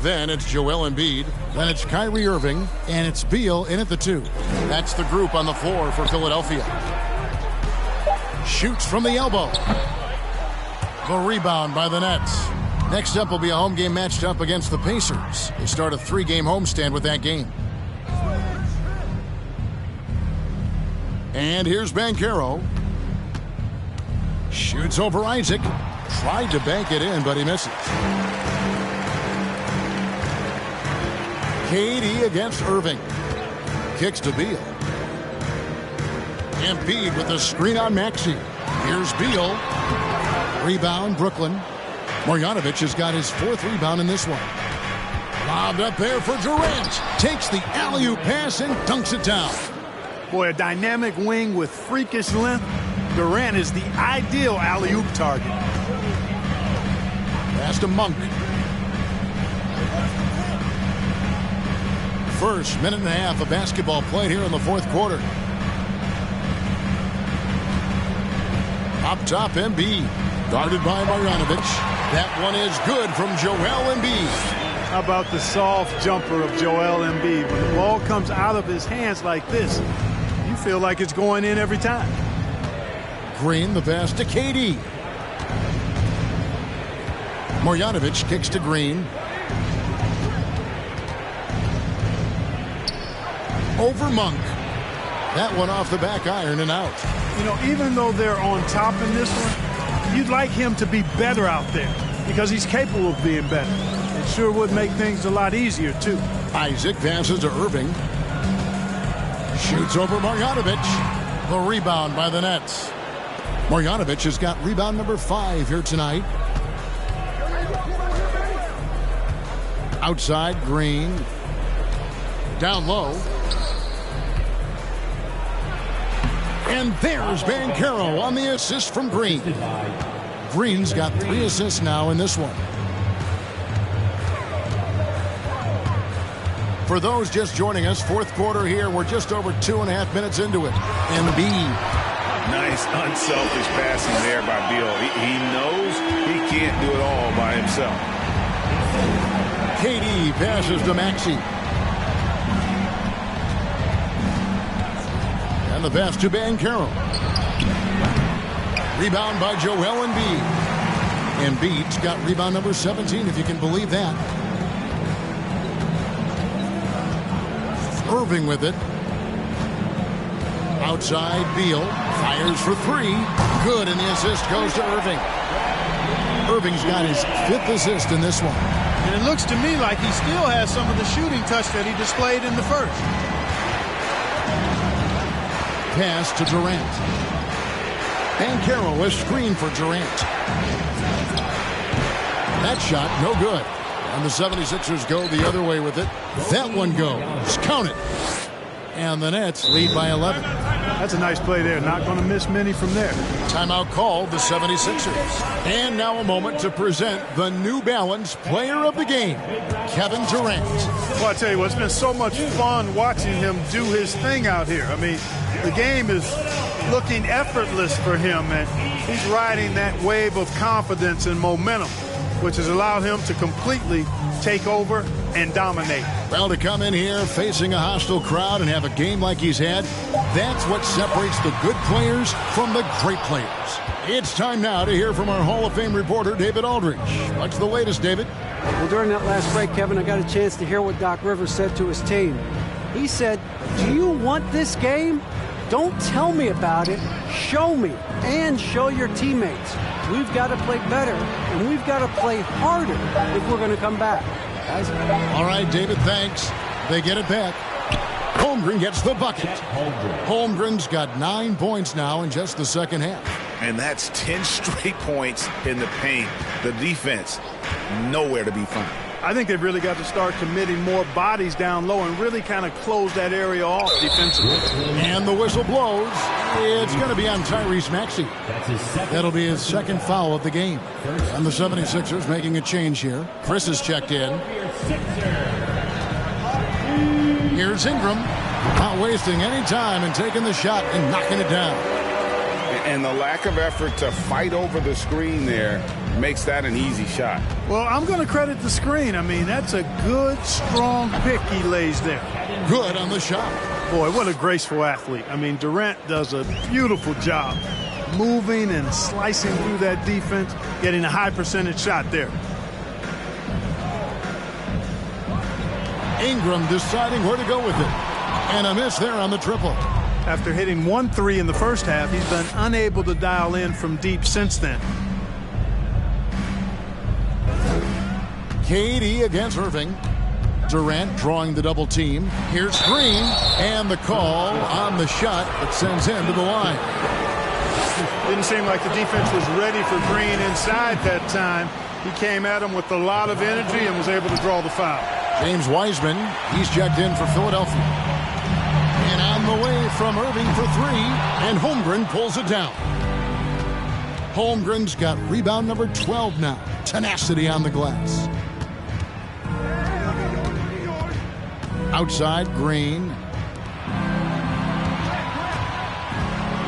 Then it's Joel Embiid. Then it's Kyrie Irving. And it's Beal in at the 2. That's the group on the floor for Philadelphia. Shoots from the elbow. The rebound by the Nets. Next up will be a home game matched up against the Pacers. They start a 3-game homestand with that game. And here's Banchero. Shoots over Isaac. Tried to bank it in, but he misses. KD against Irving. Kicks to Beal. Embiid with the screen on Maxey. Here's Beal. Rebound, Brooklyn. Marjanovic has got his 4th rebound in this one. Lobbed up there for Durant. Takes the alley-oop pass and dunks it down. Boy, a dynamic wing with freakish length. Durant is the ideal alley-oop target. Pass to Monk. First minute and a half of basketball played here in the 4th quarter. Up top, Embiid. Guarded by Marjanovic. That one is good from Joel Embiid. How about the soft jumper of Joel Embiid? When the ball comes out of his hands like this, you feel like it's going in every time. Green, the pass to KD. Marjanovic kicks to Green. Over Monk. That one off the back iron and out. You know, even though they're on top in this one, you'd like him to be better out there because he's capable of being better. It sure would make things a lot easier, too. Isaac passes to Irving. Shoots over Marjanovic. The rebound by the Nets. Marjanovic has got rebound number 5 here tonight. Outside, Green. Down low. And there's Banchero on the assist from Green. Green's got 3 assists now in this one. For those just joining us, fourth quarter here. We're just over 2.5 minutes into it. Embiid. Nice, unselfish passing there by Beal. He knows he can't do it all by himself. KD passes to Maxey. And the pass to Banchero. Rebound by Joel Embiid. Embiid's got rebound number 17, if you can believe that. Irving with it. Outside, Beal fires for 3. Good, and the assist goes to Irving. Irving's got his 5th assist in this one. And it looks to me like he still has some of the shooting touch that he displayed in the first. Pass to Durant. Banchero, a screen for Durant. That shot, no good. And the 76ers go the other way with it. That one goes. Count it. And the Nets lead by 11. That's a nice play there. Not going to miss many from there. Timeout called the 76ers. And now a moment to present the New Balance Player of the Game, Kevin Durant. Well, I tell you what, it's been so much fun watching him do his thing out here. I mean, the game is looking effortless for him, and he's riding that wave of confidence and momentum, which has allowed him to completely take over and dominate. Well, to come in here facing a hostile crowd and have a game like he's had, that's what separates the good players from the great players. It's time now to hear from our Hall of Fame reporter, David Aldridge. What's the latest, David? Well, during that last break, Kevin, I got a chance to hear what Doc Rivers said to his team. He said, "Do you want this game? Don't tell me about it. Show me and show your teammates. We've got to play better, and we've got to play harder if we're going to come back." Guys. All right, David, thanks. They get it back. Holmgren gets the bucket. Holmgren's got 9 points now in just the second half. And that's 10 straight points in the paint. The defense, nowhere to be found. I think they've really got to start committing more bodies down low and really kind of close that area off defensively. And the whistle blows. It's going to be on Tyrese Maxey. That'll be his second foul of the game. And the 76ers making a change here. Chris is checked in. Here's Ingram. Not wasting any time and taking the shot and knocking it down. And the lack of effort to fight over the screen there makes that an easy shot. Well, I'm going to credit the screen. I mean, that's a good, strong pick he lays there. Good on the shot. Boy, what a graceful athlete. I mean, Durant does a beautiful job moving and slicing through that defense, getting a high percentage shot there. Ingram deciding where to go with it. And a miss there on the triple. After hitting 1-3 in the first half, he's been unable to dial in from deep since then. KD against Irving. Durant drawing the double team. Here's Green, and the call on the shot that sends him to the line. Didn't seem like the defense was ready for Green inside that time. He came at him with a lot of energy and was able to draw the foul. James Wiseman, he's checked in for Philadelphia. And on the way from Irving for 3, and Holmgren pulls it down. Holmgren's got rebound number 12 now. Tenacity on the glass. Outside, Green.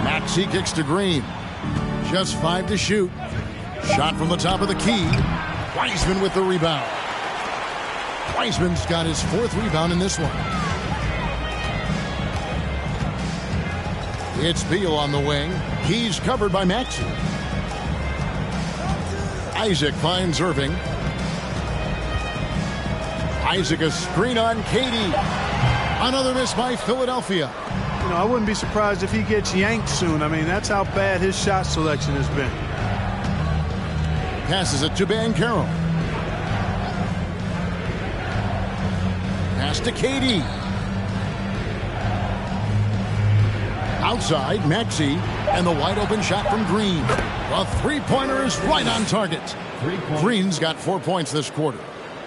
Maxey kicks to Green. Just 5 to shoot. Shot from the top of the key. Wiseman with the rebound. Wiseman's got his 4th rebound in this one. It's Beal on the wing. He's covered by Maxey. Isaac finds Irving. Isaac a screen on KD. Another miss by Philadelphia. You know, I wouldn't be surprised if he gets yanked soon. I mean, that's how bad his shot selection has been. Passes it to Banchero. Pass to KD. Outside, Maxey, and the wide open shot from Green. The three-pointer is right on target. Green's got 4 points this quarter.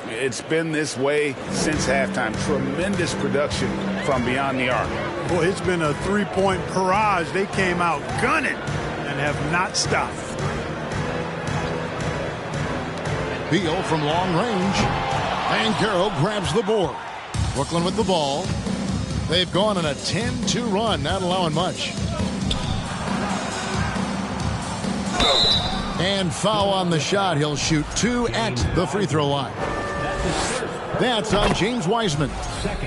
It's been this way since halftime. Tremendous production from beyond the arc. Boy, it's been a three-point barrage. They came out gunning and have not stopped. Beal from long range. Banchero grabs the board. Brooklyn with the ball. They've gone on a 10-2 run, not allowing much. And foul on the shot. He'll shoot 2 at the free throw line. That's on James Wiseman.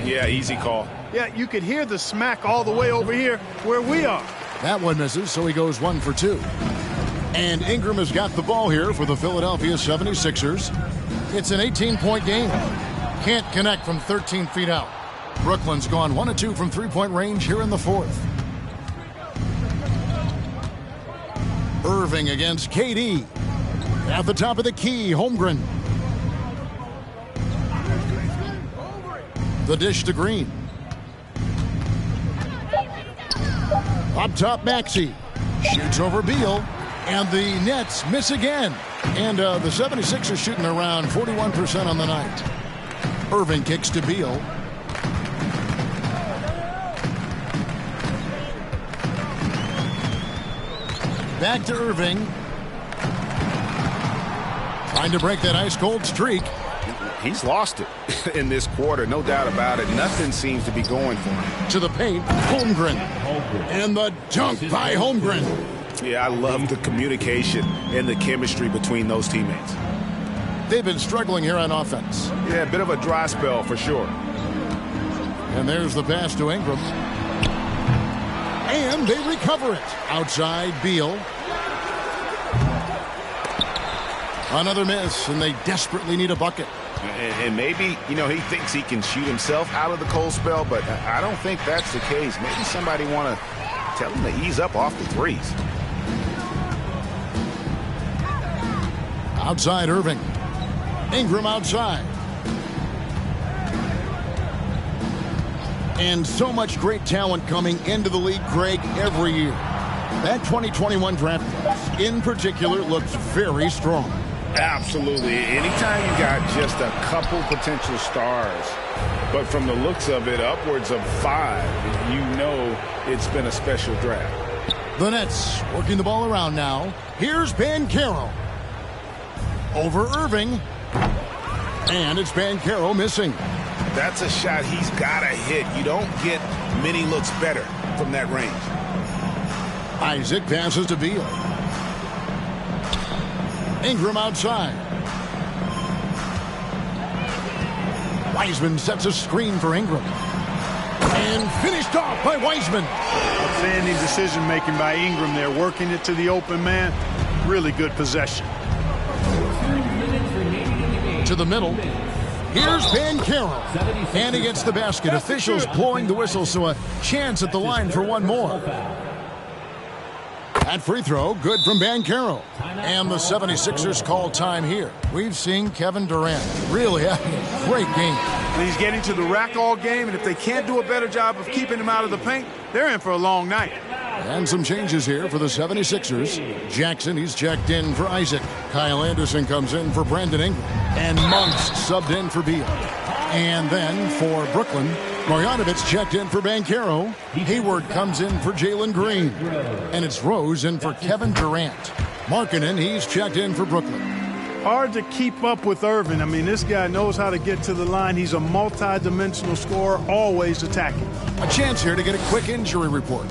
Yeah, easy call. Yeah, you could hear the smack all the way over here where we are. That one misses, so he goes 1 for 2. And Ingram has got the ball here for the Philadelphia 76ers. It's an 18-point game. Can't connect from 13 feet out. Brooklyn's gone 1 of 2 from three-point range here in the fourth. Irving against KD. At the top of the key, Holmgren. The dish to Green. Up top, Maxey. Shoots over Beal. And the Nets miss again. And the 76ers shooting around 41% on the night. Irving kicks to Beal. Back to Irving. Trying to break that ice-cold streak. He's lost it in this quarter, no doubt about it. Nothing seems to be going for him. To the paint, Holmgren. And the dunk by Holmgren. Yeah, I love the communication and the chemistry between those teammates. They've been struggling here on offense. Yeah, a bit of a dry spell for sure. And there's the pass to Ingram. And they recover it. Outside, Beal. Another miss, and they desperately need a bucket. And maybe, he thinks he can shoot himself out of the cold spell, but I don't think that's the case. Maybe somebody want to tell him to ease up off the threes. Outside, Irving. Ingram outside. And so much great talent coming into the league, Greg, every year. That 2021 draft class, in particular, looks very strong. Absolutely. Anytime you got just a couple potential stars, but from the looks of it, upwards of 5, you know it's been a special draft. The Nets working the ball around now. Here's Banchero. Over Irving. And it's Banchero missing. That's a shot he's got to hit. You don't get many looks better from that range. Isaac passes to Beal. Ingram outside. Wiseman sets a screen for Ingram. And finished off by Wiseman. Outstanding decision-making by Ingram there, working it to the open man. Really good possession. To the middle. Here's Banchero. And he gets the basket. Officials blowing the whistle, so a chance at the line for one more. That free throw, good from Banchero. And the 76ers call time here. We've seen Kevin Durant really having a great game. He's getting to the rack all game, and if they can't do a better job of keeping him out of the paint, they're in for a long night. And some changes here for the 76ers. Jackson, he's checked in for Isaac. Kyle Anderson comes in for Brandon Ingram. And Monks subbed in for Beal. And then for Brooklyn, Marjanovic checked in for Banchero. Hayward comes in for Jalen Green. And it's Rose in for Kevin Durant. Markkanen, he's checked in for Brooklyn. Hard to keep up with Irving. I mean, this guy knows how to get to the line. He's a multi-dimensional scorer, always attacking. A chance here to get a quick injury report.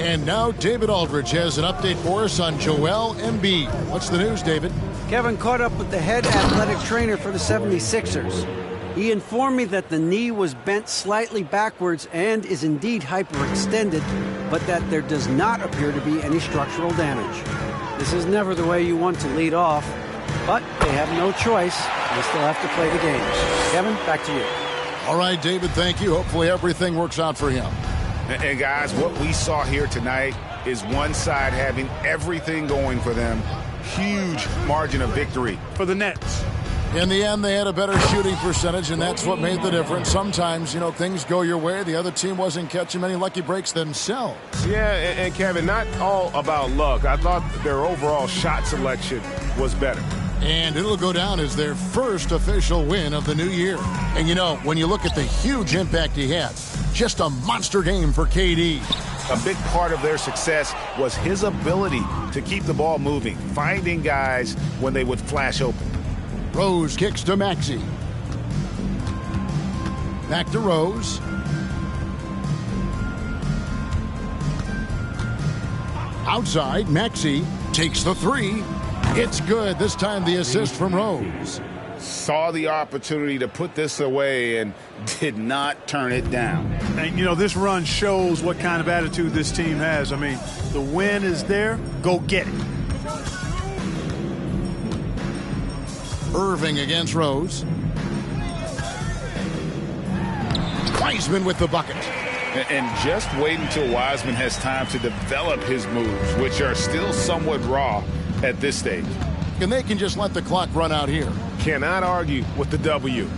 And now David Aldridge has an update for us on Joel Embiid. What's the news, David? Kevin caught up with the head athletic trainer for the 76ers. He informed me that the knee was bent slightly backwards and is indeed hyperextended, but that there does not appear to be any structural damage. This is never the way you want to lead off, but they have no choice. They still have to play the games. Kevin, back to you. All right, David, thank you. Hopefully everything works out for him. And guys, what we saw here tonight is one side having everything going for them. Huge margin of victory for the Nets. In the end, they had a better shooting percentage, and that's what made the difference. Sometimes, things go your way. The other team wasn't catching many lucky breaks themselves. Yeah, and Kevin, not all about luck. I thought their overall shot selection was better. And it'll go down as their first official win of the new year. And, you know, when you look at the huge impact he had, just a monster game for KD. A big part of their success was his ability to keep the ball moving, finding guys when they would flash open. Rose kicks to Maxey. Back to Rose. Outside, Maxey takes the three. It's good. This time the assist from Rose. Saw the opportunity to put this away and did not turn it down. And, you know, this run shows what kind of attitude this team has. I mean, the win is there. Go get it. Irving against Rose. Wiseman with the bucket. And just wait until Wiseman has time to develop his moves, which are still somewhat raw at this stage. And they can just let the clock run out here. Cannot argue with the W.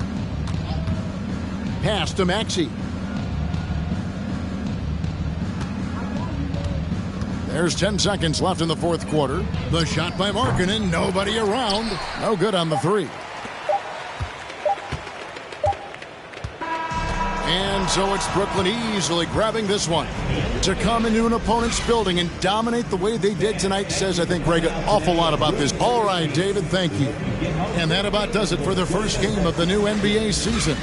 Pass to Maxey. There's 10 seconds left in the fourth quarter. The shot by Markkanen, nobody around. No good on the three. And so it's Brooklyn easily grabbing this one. To come into an opponent's building and dominate the way they did tonight says, I think, Greg, an awful lot about this. All right, David, thank you. And that about does it for the first game of the new NBA season.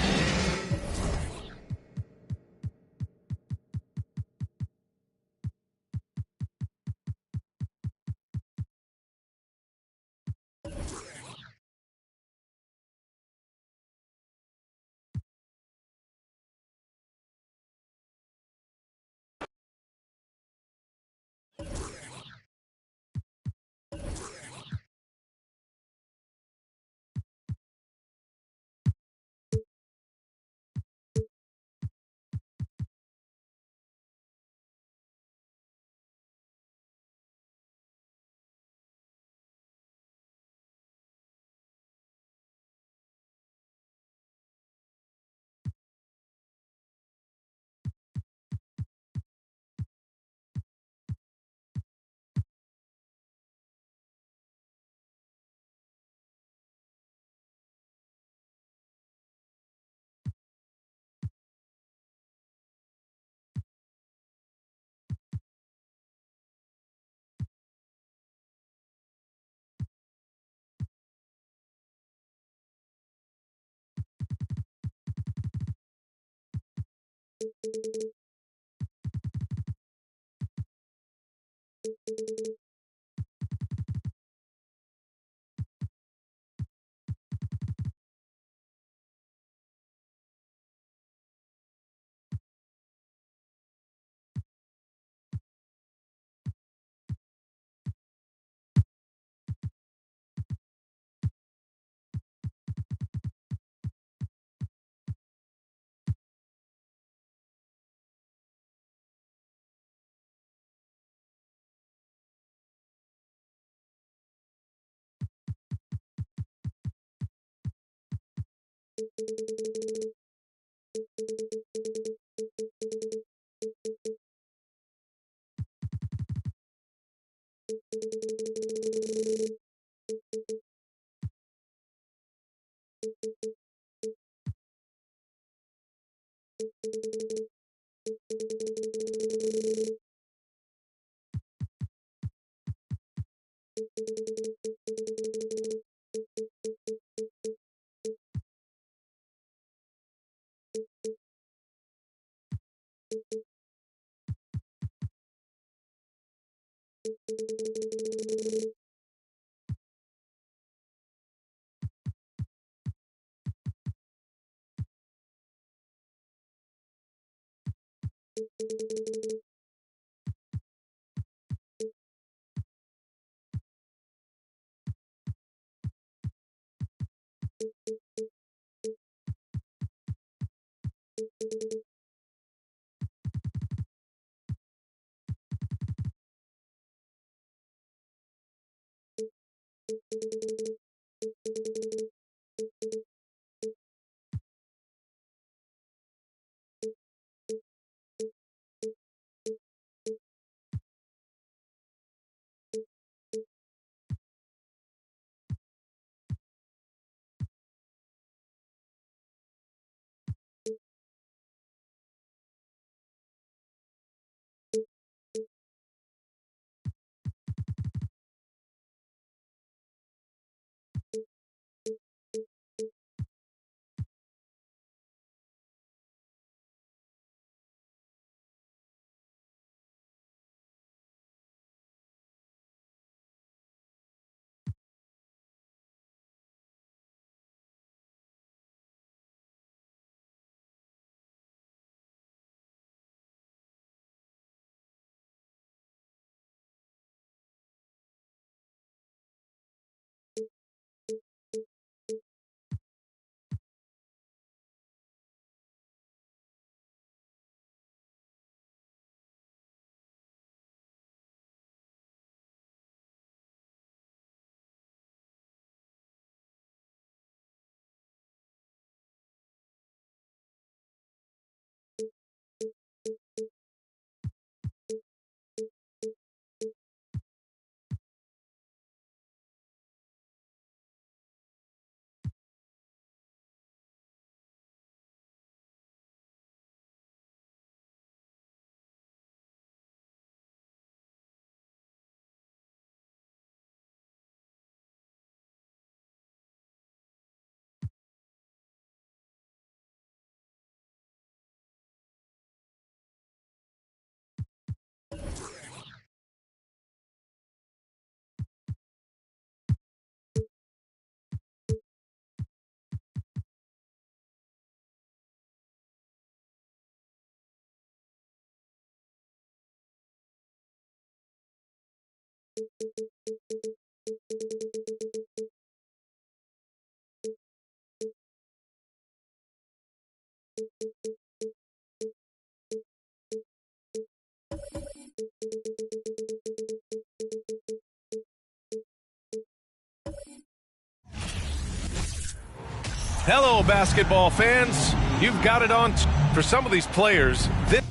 Hello, basketball fans. You've got it on for some of these players. This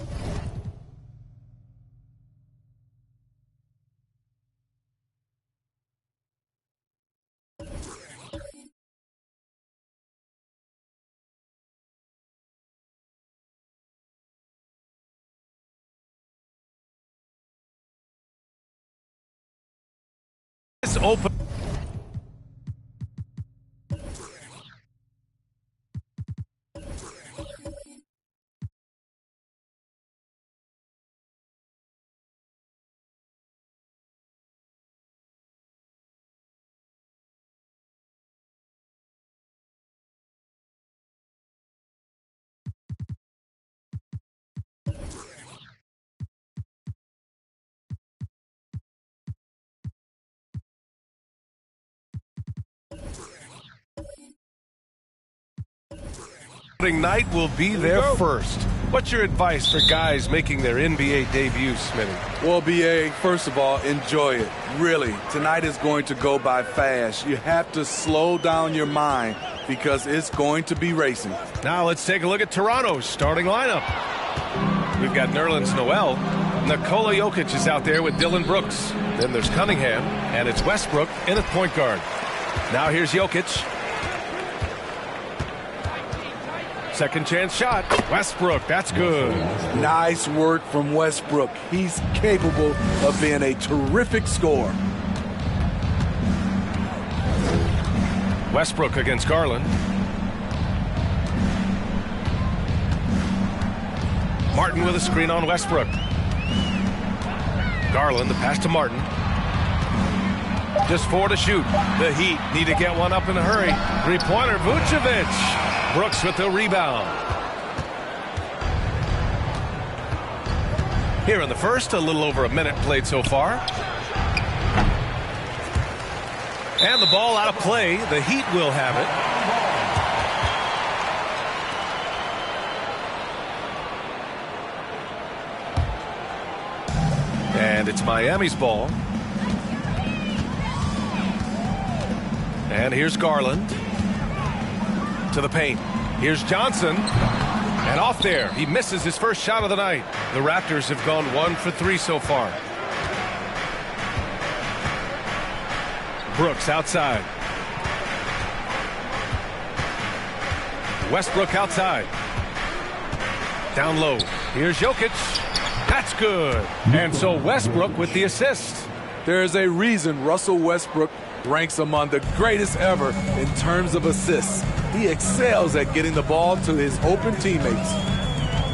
open. Night will be there first. What's your advice for guys making their NBA debuts, Smitty? Well, BA, first of all, enjoy it. Really, tonight is going to go by fast. You have to slow down your mind because it's going to be racing. Now let's take a look at Toronto's starting lineup. We've got Nerlens Noel. Nikola Jokic is out there with Dillon Brooks. Then there's Cunningham, and it's Westbrook in at point guard. Now here's Jokic. Second chance shot. Westbrook, that's good. Nice work from Westbrook. He's capable of being a terrific scorer. Westbrook against Garland. Martin with a screen on Westbrook. Garland, the pass to Martin. Just 4 to shoot. The Heat need to get one up in a hurry. Three-pointer, Vucevic. Brooks with the rebound. Here in the first, a little over a minute played so far. And the ball out of play. The Heat will have it. And it's Miami's ball. And here's Garland. To the paint. Here's Johnson. And off there. He misses his first shot of the night. The Raptors have gone 1 for 3 so far. Brooks outside. Westbrook outside. Down low. Here's Jokic. That's good. And so Westbrook with the assist. There's a reason Russell Westbrook ranks among the greatest ever in terms of assists. He excels at getting the ball to his open teammates.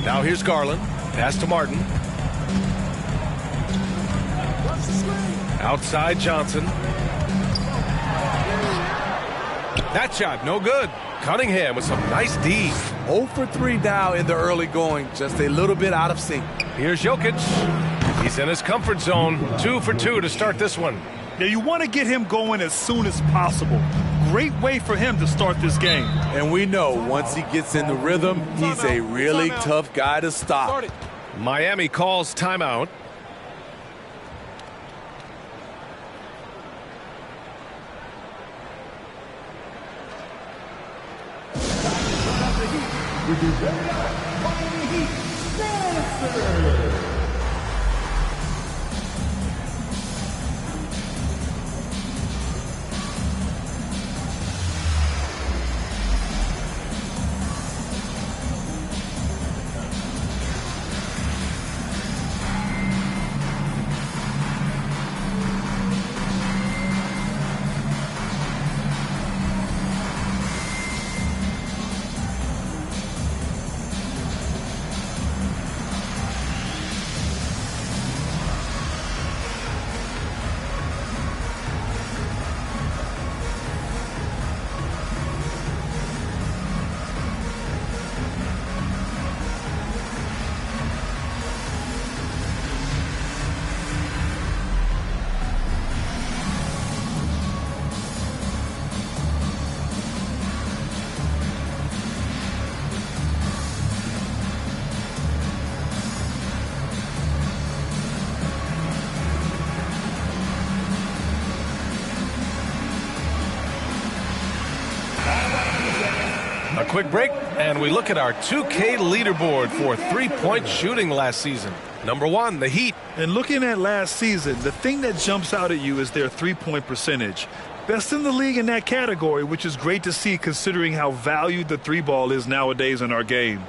Now here's Garland. Pass to Martin. Outside Johnson. That shot, no good. Cunningham with some nice D. 0 for 3 now in the early going. Just a little bit out of sync. Here's Jokic. He's in his comfort zone. 2 for 2 to start this one. Now you want to get him going as soon as possible. Great way for him to start this game. And we know once he gets in the rhythm, he's a really tough guy to stop. Miami calls timeout. quick break, and we look at our 2K leaderboard for three-point shooting last season. Number 1, the Heat. And looking at last season, the thing that jumps out at you is their three-point percentage. Best in the league in that category, which is great to see considering how valued the three ball is nowadays in our game.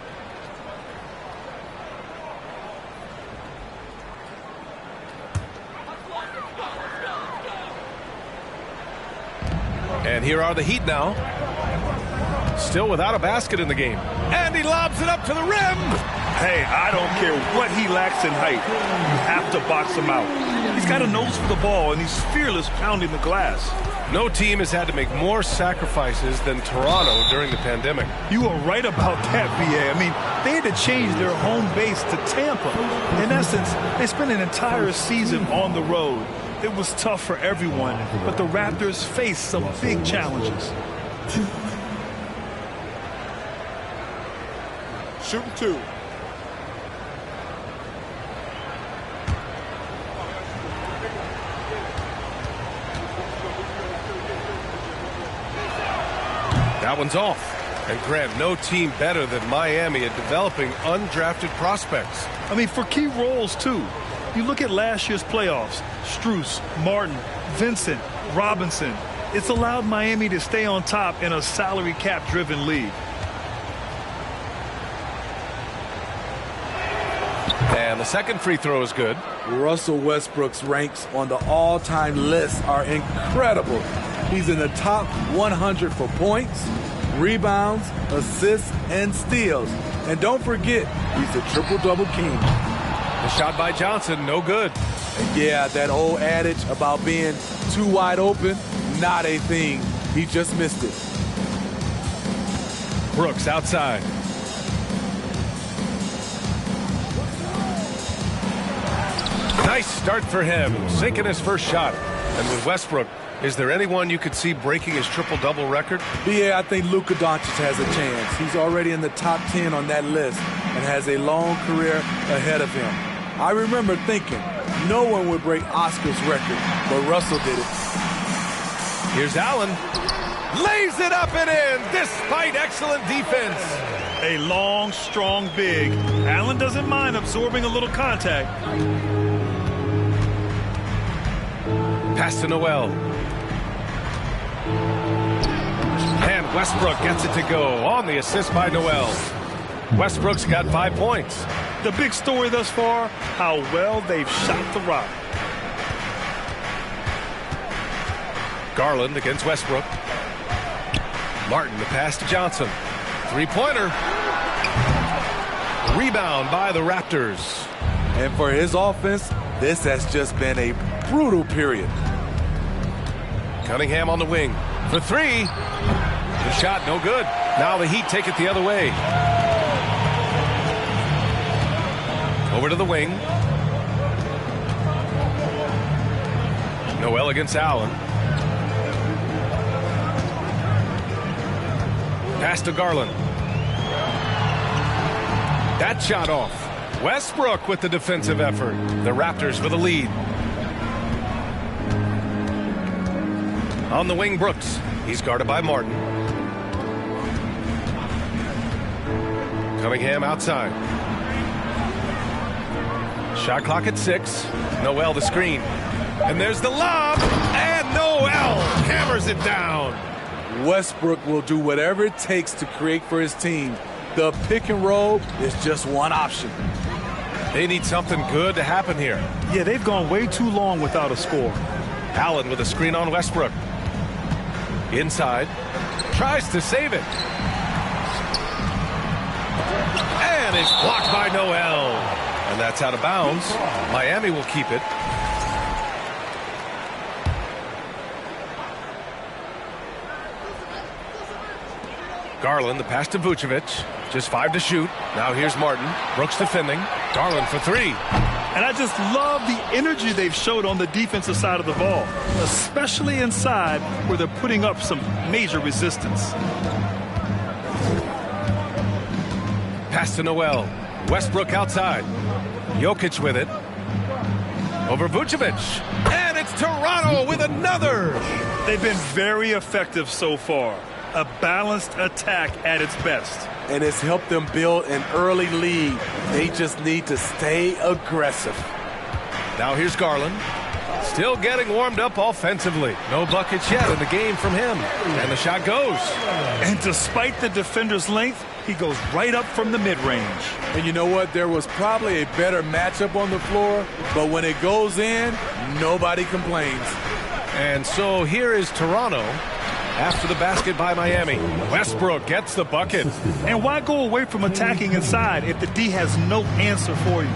And here are the Heat now. Still without a basket in the game. And he lobs it up to the rim. Hey, I don't care what he lacks in height. You have to box him out. He's got a nose for the ball, and he's fearless pounding the glass. No team has had to make more sacrifices than Toronto during the pandemic. You are right about that, BA. I mean, they had to change their home base to Tampa. In essence, they spent an entire season on the road. It was tough for everyone, but the Raptors faced some big challenges. Shooting 2. That one's off. And Grant, no team better than Miami at developing undrafted prospects. I mean, for key roles, too. You look at last year's playoffs, Strus, Martin, Vincent, Robinson. It's allowed Miami to stay on top in a salary cap-driven league. And the second free throw is good. Russell Westbrook's ranks on the all-time list are incredible. He's in the top 100 for points, rebounds, assists, and steals. And don't forget, he's the triple-double king. The shot by Johnson, no good. And yeah, that old adage about being too wide open, not a thing. He just missed it. Brooks outside. Nice start for him, sinking his first shot. And with Westbrook, is there anyone you could see breaking his triple-double record? Yeah, I think Luka Doncic has a chance. He's already in the top 10 on that list and has a long career ahead of him. I remember thinking no one would break Oscar's record, but Russell did it. Here's Allen. Lays it up and in, despite excellent defense. A long, strong big. Allen doesn't mind absorbing a little contact. Pass to Noel. And Westbrook gets it to go on the assist by Noel. Westbrook's got 5 points. The big story thus far, how well they've shot the rock. Garland against Westbrook. Martin, the pass to Johnson. Three-pointer. Rebound by the Raptors. And for his offense, this has just been a brutal period. Cunningham on the wing for 3. The shot no good. Now the Heat take it the other way. Over to the wing. Noel against Allen. Pass to Garland. That shot off. Westbrook with the defensive effort. The Raptors with a lead. On the wing, Brooks. He's guarded by Martin. Cunningham outside. Shot clock at 6. Noel the screen. And there's the lob. And Noel hammers it down. Westbrook will do whatever it takes to create for his team. The pick and roll is just one option. They need something good to happen here. Yeah, they've gone way too long without a score. Allen with a screen on Westbrook. Inside. Tries to save it. And it's blocked by Noel. And that's out of bounds. Miami will keep it. Garland, the pass to Vucevic. Just 5 to shoot. Now here's Martin. Brooks defending. Garland for 3. And I just love the energy they've showed on the defensive side of the ball, especially inside where they're putting up some major resistance. Pass to Noel. Westbrook outside. Jokic with it. Over Vucevic. And it's Toronto with another. They've been very effective so far. a balanced attack at its best. And it's helped them build an early lead. They just need to stay aggressive. Now here's Garland. Still getting warmed up offensively. No buckets yet in the game from him. And the shot goes. And despite the defender's length, he goes right up from the mid-range. And you know what? There was probably a better matchup on the floor, but when it goes in, nobody complains. And so here is Toronto after the basket by Miami. Westbrook gets the bucket. And why go away from attacking inside if the D has no answer for you?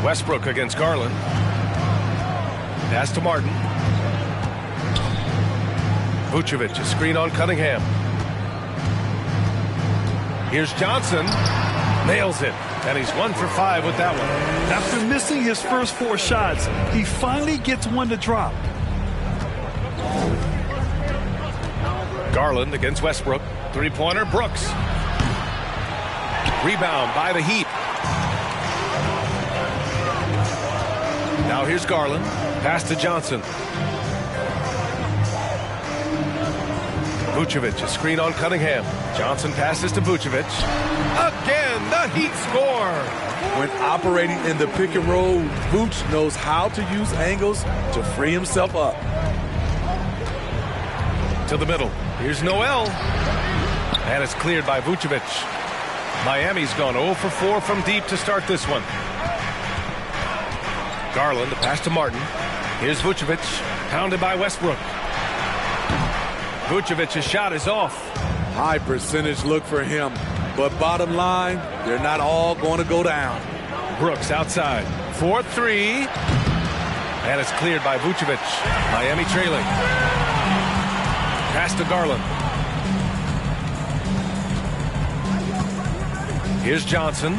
Westbrook against Garland. Pass to Martin. Vucevic, a screen on Cunningham. Here's Johnson. Nails it. And he's 1 for 5 with that one. After missing his first 4 shots, he finally gets one to drop. Garland against Westbrook. Three-pointer, Brooks. Rebound by the Heat. Now here's Garland. Pass to Johnson. Vucevic, a screen on Cunningham. Johnson passes to Vucevic. Again, the Heat score. When operating in the pick and roll, Vooch knows how to use angles to free himself up. To the middle. Here's Noel. And it's cleared by Vucevic. Miami's gone 0 for 4 from deep to start this one. Garland, the pass to Martin. Here's Vucevic, pounded by Westbrook. Vucevic's shot is off. High percentage look for him. But bottom line, they're not all going to go down. Brooks outside. 4-3. And it's cleared by Vucevic. Miami trailing. Pass to Garland. Here's Johnson.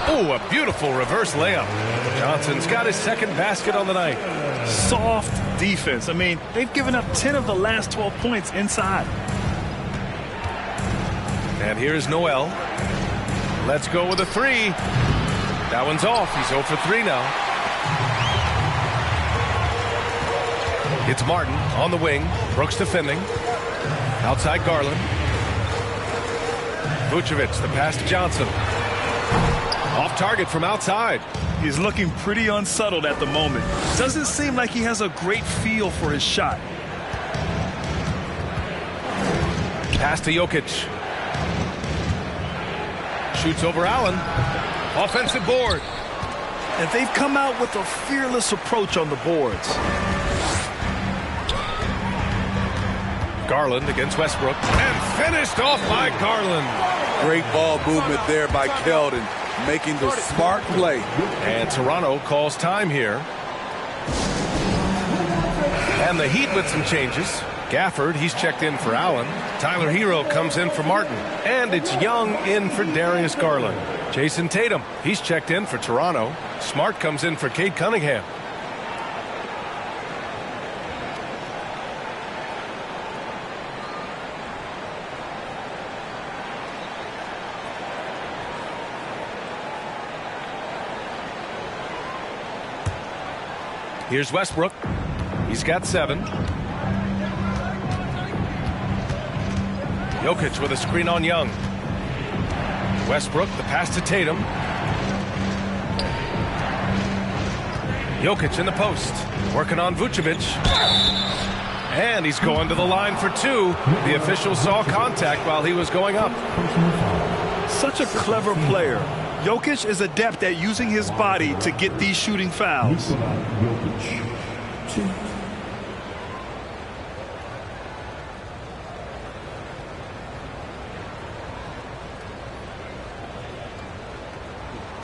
Oh, a beautiful reverse layup. Johnson's got his second basket on the night. Soft defense. I mean, they've given up 10 of the last 12 points inside. And here's Noel. Let's go with a 3. That one's off. He's 0 for 3 now. It's Martin on the wing. Brooks defending. Outside Garland. Vucevic, the pass to Johnson. Off target from outside. He's looking pretty unsettled at the moment. Doesn't seem like he has a great feel for his shot. Pass to Jokic. Shoots over Allen. Offensive board. And they've come out with a fearless approach on the boards. Garland against Westbrook. And finished off by Garland. Great ball movement there by Keldon, making the smart play. And Toronto calls time here. And the Heat with some changes. Gafford, he's checked in for Allen. Tyler Hero comes in for Martin. And it's Young in for Darius Garland. Jason Tatum, he's checked in for Toronto. Smart comes in for Cade Cunningham. Here's Westbrook. He's got 7. Jokic with a screen on Young. Westbrook, the pass to Tatum. Jokic in the post. Working on Vucevic. And he's going to the line for 2. The official saw contact while he was going up. Such a clever player. Jokic is adept at using his body to get these shooting fouls.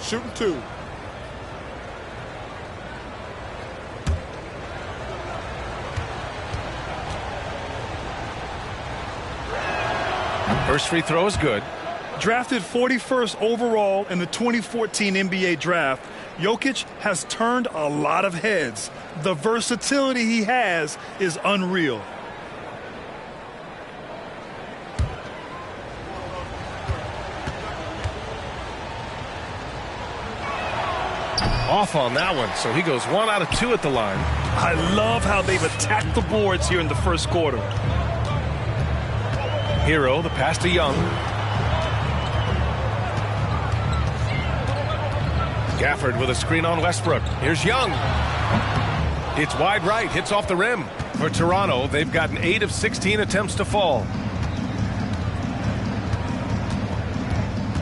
Shooting 2. First free throw is good. Drafted 41st overall in the 2014 NBA draft, Jokic has turned a lot of heads. The versatility he has is unreal. Off on that one, so he goes 1 out of 2 at the line. I love how they've attacked the boards here in the first quarter. Hero, the pass to Young. Gafford with a screen on Westbrook. Here's Young. It's wide right, hits off the rim. For Toronto, they've gotten 8 of 16 attempts to fall.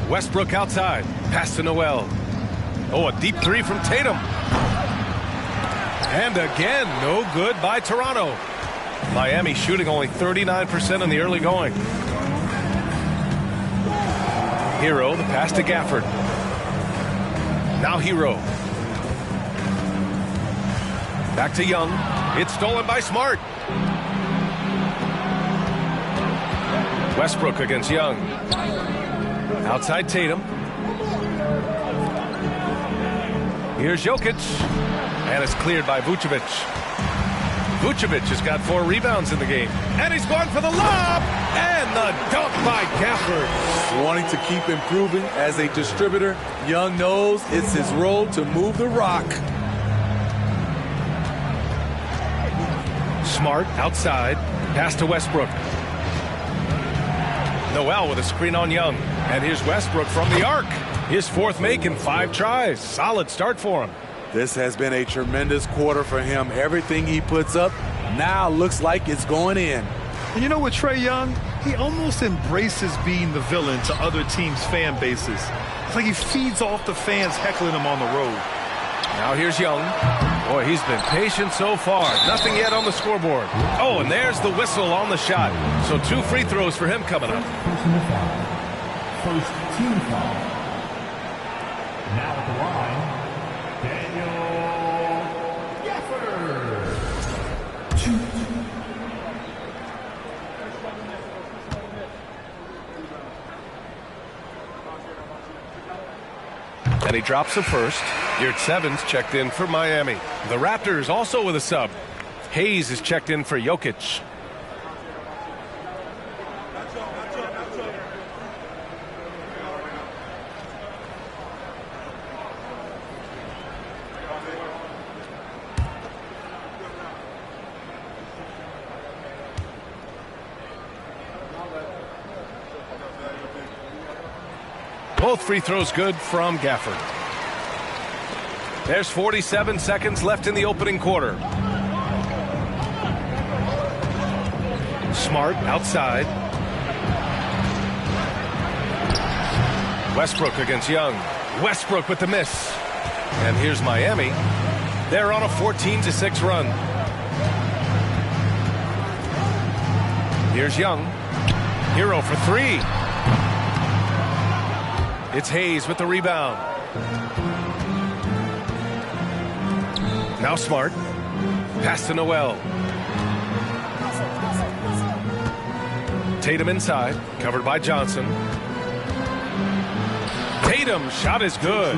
Westbrook outside. Pass to Noel. Oh, a deep three from Tatum. And again, no good by Toronto. Miami shooting only 39% in the early going. Hero, the pass to Gafford. Now Hero. Back to Young. It's stolen by Smart. Westbrook against Young. Outside Tatum. Here's Jokic. And it's cleared by Vucevic. Vucevic has got 4 rebounds in the game. And he's going for the lob. And the dunk by Gafford. Wanting to keep improving as a distributor, Young knows it's his role to move the rock. Smart outside. Pass to Westbrook. Noel with a screen on Young. And here's Westbrook from the arc. His 4th make in 5 tries. Solid start for him. This has been a tremendous quarter for him. Everything he puts up now looks like it's going in. And you know what, Trae Young? He almost embraces being the villain to other teams' fan bases. It's like he feeds off the fans heckling him on the road. Now here's Young. Boy, he's been patient so far. Nothing yet on the scoreboard. Oh, and there's the whistle on the shot. So 2 free throws for him coming up. First team foul. Now at the line, Daniel Gafford. 2. And he drops the first. Yurt Sevens checked in for Miami. The Raptors also with a sub. Hayes is checked in for Jokic. Both free throws good from Gafford. There's 47 seconds left in the opening quarter. Smart outside. Westbrook against Young. Westbrook with the miss. And here's Miami. They're on a 14-6 run. Here's Young. Hero for 3. It's Hayes with the rebound. Now Smart. Pass to Noel. Tatum inside. Covered by Johnson. Tatum's shot is good.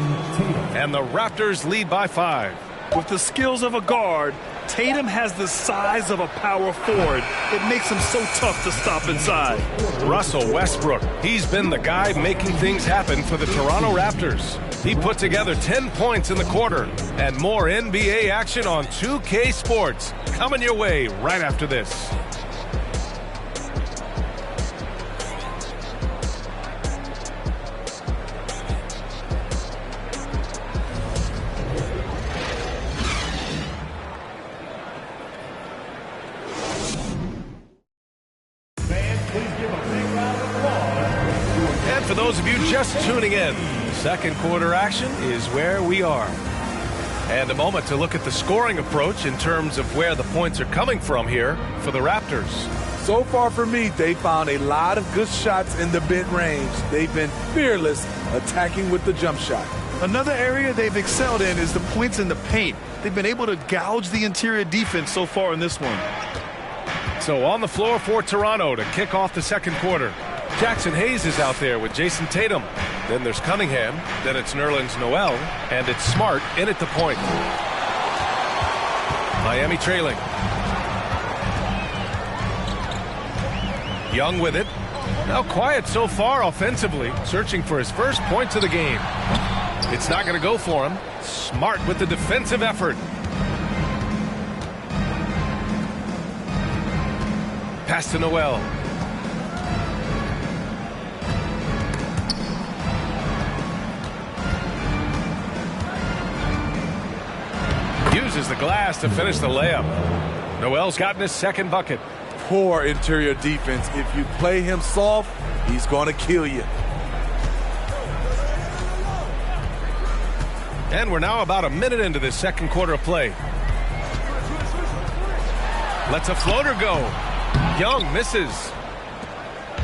And the Raptors lead by 5. With the skills of a guard, Tatum has the size of a power forward. It makes him so tough to stop inside. Russell Westbrook. He's been the guy making things happen for the Toronto Raptors. He put together 10 points in the quarter. And more NBA action on 2K Sports. Coming your way right after this. For those of you just tuning in, second quarter action is where we are. And a moment to look at the scoring approach in terms of where the points are coming from here for the Raptors. So far for me, they found a lot of good shots in the mid-range. They've been fearless attacking with the jump shot. Another area they've excelled in is the points in the paint. They've been able to gouge the interior defense so far in this one. So on the floor for Toronto to kick off the second quarter. Jackson Hayes is out there with Jason Tatum. Then there's Cunningham. Then it's Nerlens Noel. And it's Smart in at the point. Miami trailing. Young with it. Now quiet so far offensively. Searching for his first points of the game. It's not going to go for him. Smart with the defensive effort. Pass to Noel. Uses the glass to finish the layup. Noel's gotten his second bucket. Poor interior defense. If you play him soft, he's going to kill you. And we're now about a minute into this second quarter of play. Lets a floater go. Young misses.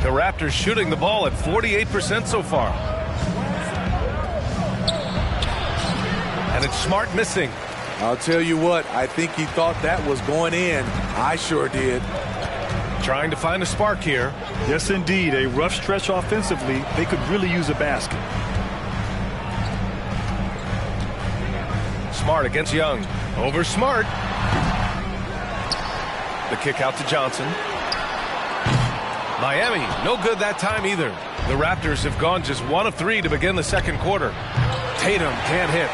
The Raptors shooting the ball at 48% so far. And it's Smart missing. I'll tell you what, I think he thought that was going in. I sure did. Trying to find a spark here. Yes, indeed. A rough stretch offensively. They could really use a basket. Smart against Young. Over Smart. The kick out to Johnson. Miami, no good that time either. The Raptors have gone just 1 of 3 to begin the second quarter. Tatum can't hit.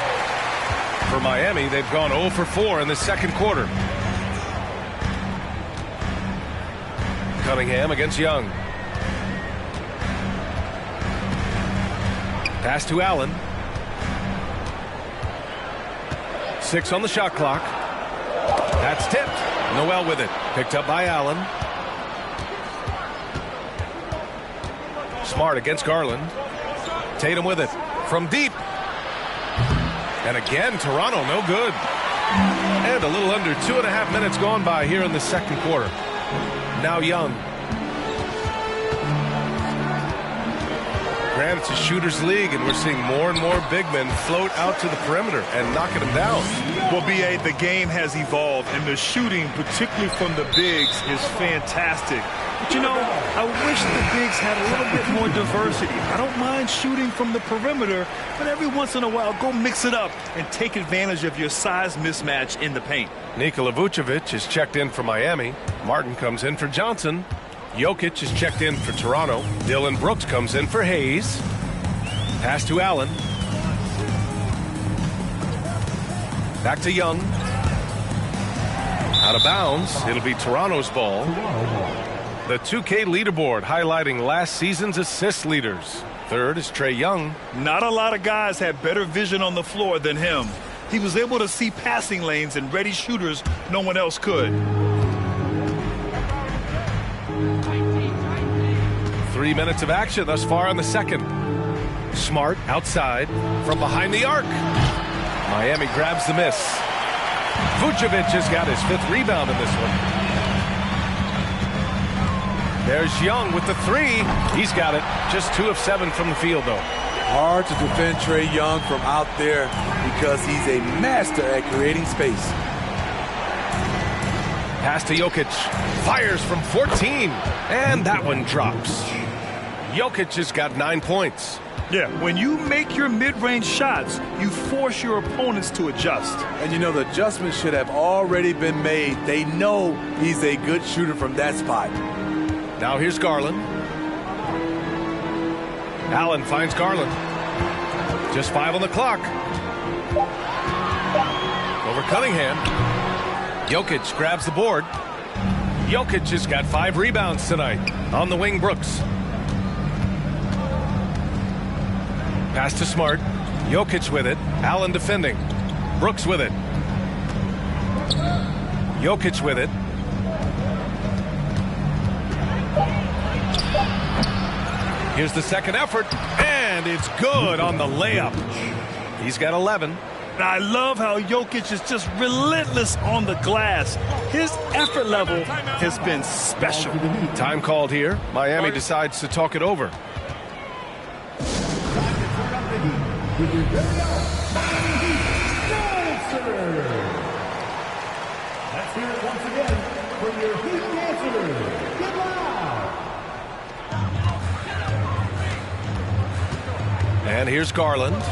For Miami, they've gone 0 for 4 in the second quarter. Cunningham against Young. Pass to Allen. 6 on the shot clock. That's tipped. Noel with it. Picked up by Allen. Smart against Garland. Tatum with it. From deep. And again, Toronto no good. And a little under 2.5 minutes gone by here in the second quarter. Now Young. Granted, it's a shooter's league, and we're seeing more and more big men float out to the perimeter and knocking them down. Well, B.A., the game has evolved, and the shooting, particularly from the bigs, is fantastic. But, you know, I wish the bigs had a little bit more diversity. I don't mind shooting from the perimeter, but every once in a while, go mix it up and take advantage of your size mismatch in the paint. Nikola Vucevic is checked in for Miami. Martin comes in for Johnson. Jokic is checked in for Toronto. Dillon Brooks comes in for Hayes. Pass to Allen. Back to Young. Out of bounds. It'll be Toronto's ball. The 2K leaderboard highlighting last season's assist leaders. Third is Trae Young. Not a lot of guys had better vision on the floor than him. He was able to see passing lanes and ready shooters no one else could. 3 minutes of action thus far in the second. Smart outside from behind the arc. Miami grabs the miss. Vucevic has got his 5th rebound in this one. There's Young with the 3. He's got it. Just 2 of 7 from the field, though. Hard to defend Trae Young from out there because he's a master at creating space. Pass to Jokic. Fires from 14. And that one drops. Jokic has got 9 points. Yeah, when you make your mid-range shots, you force your opponents to adjust. And you know, the adjustments should have already been made. They know he's a good shooter from that spot. Now here's Garland. Allen finds Garland. Just 5 on the clock. Over Cunningham. Jokic grabs the board. Jokic has got 5 rebounds tonight. On the wing, Brooks. Pass to Smart. Jokic with it. Allen defending. Brooks with it. Jokic with it. Here's the second effort, and it's good on the layup. He's got 11. I love how Jokic is just relentless on the glass. His effort level has been special. Time called here. Miami decides to talk it over. Let's hear it once again from your Heat dancers. Get loud! And here's Garland.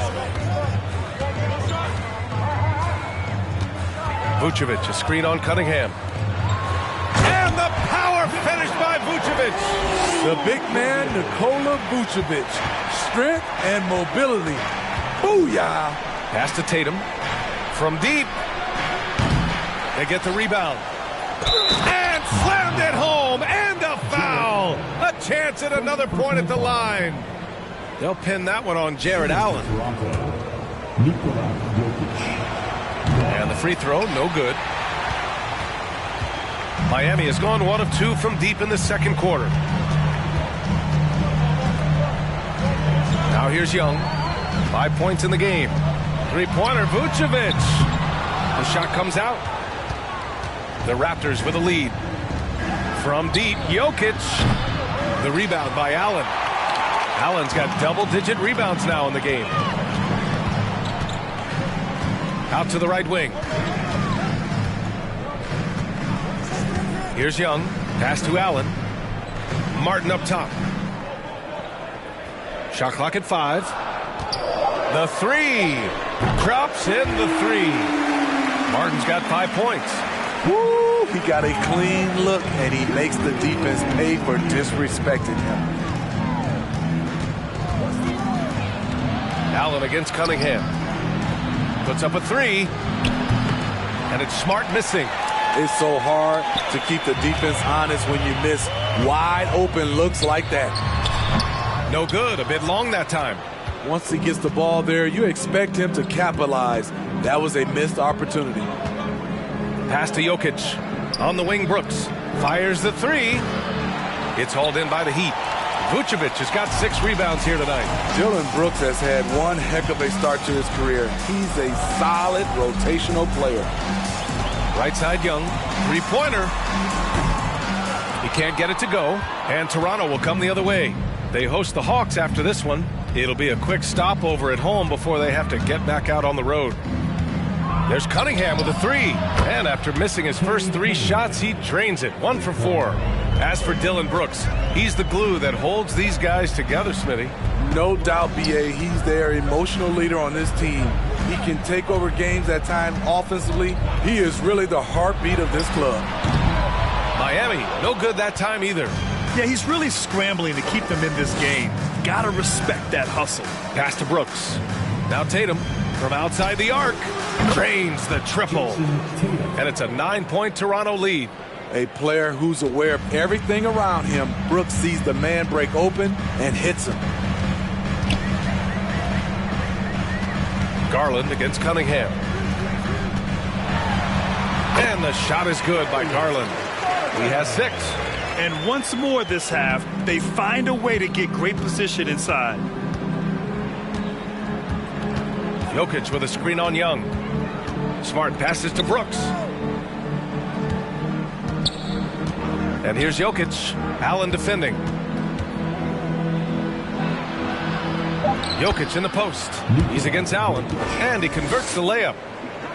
Vucevic, a screen on Cunningham. And the power finish by Vucevic. The big man, Nikola Vucevic. Strength and mobility. Booyah! Pass to Tatum. From deep. They get the rebound. And slammed it home. And a foul. A chance at another point at the line. They'll pin that one on Jared Allen. And the free throw, no good. Miami has gone 1 of 2 from deep in the second quarter. Now here's Young. 5 points in the game. Three-pointer, Vucevic. The shot comes out. The Raptors with a lead. From deep, Jokic. The rebound by Allen. Allen's got double-digit rebounds now in the game. Out to the right wing. Here's Young. Pass to Allen. Martin up top. Shot clock at 5. The three. Drops in the three. Martin's got 5 points. Woo! He got a clean look, and he makes the defense pay for disrespecting him. Allen against Cunningham. Puts up a 3. And it's Smart missing. It's so hard to keep the defense honest when you miss wide open looks like that. No good. A bit long that time. Once he gets the ball there, you expect him to capitalize. That was a missed opportunity. Pass to Jokic. On the wing, Brooks. Fires the 3. It's hauled in by the Heat. Vucevic has got 6 rebounds here tonight. Dillon Brooks has had one heck of a start to his career. He's a solid rotational player. Right side, Young. Three-pointer. He can't get it to go. And Toronto will come the other way. They host the Hawks after this one. It'll be a quick stopover at home before they have to get back out on the road. There's Cunningham with a 3. And after missing his first 3 shots, he drains it. 1 for 4. As for Dillon Brooks, he's the glue that holds these guys together, Smitty. No doubt, B.A., he's their emotional leader on this team. He can take over games at times offensively. He is really the heartbeat of this club. Miami, no good that time either. Yeah, he's really scrambling to keep them in this game. Gotta respect that hustle. Pass to Brooks. Now Tatum from outside the arc. Drains the triple. And it's a 9-point Toronto lead. A player who's aware of everything around him. Brooks sees the man break open and hits him. Garland against Cunningham. And the shot is good by Garland. He has 6. And once more this half, they find a way to get great position inside. Jokic with a screen on Young. Smart passes to Brooks. And here's Jokic. Allen defending. Jokic in the post. He's against Allen. And he converts the layup.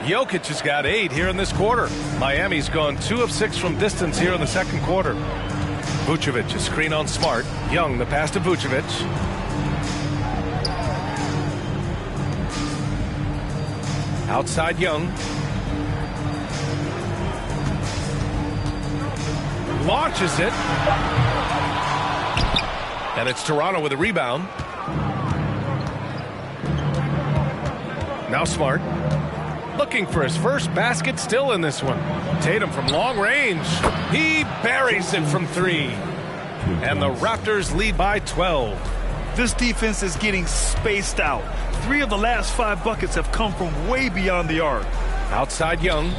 Jokic has got 8 here in this quarter. Miami's gone 2 of 6 from distance here in the second quarter. Vucevic, a screen on Smart. Young, the pass to Vucevic. Outside Young. Launches it. And it's Toronto with a rebound. Now Smart. Looking for his first basket still in this one. Tatum from long range. He buries it from 3. And the Raptors lead by 12. This defense is getting spaced out. 3 of the last 5 buckets have come from way beyond the arc. Outside Young.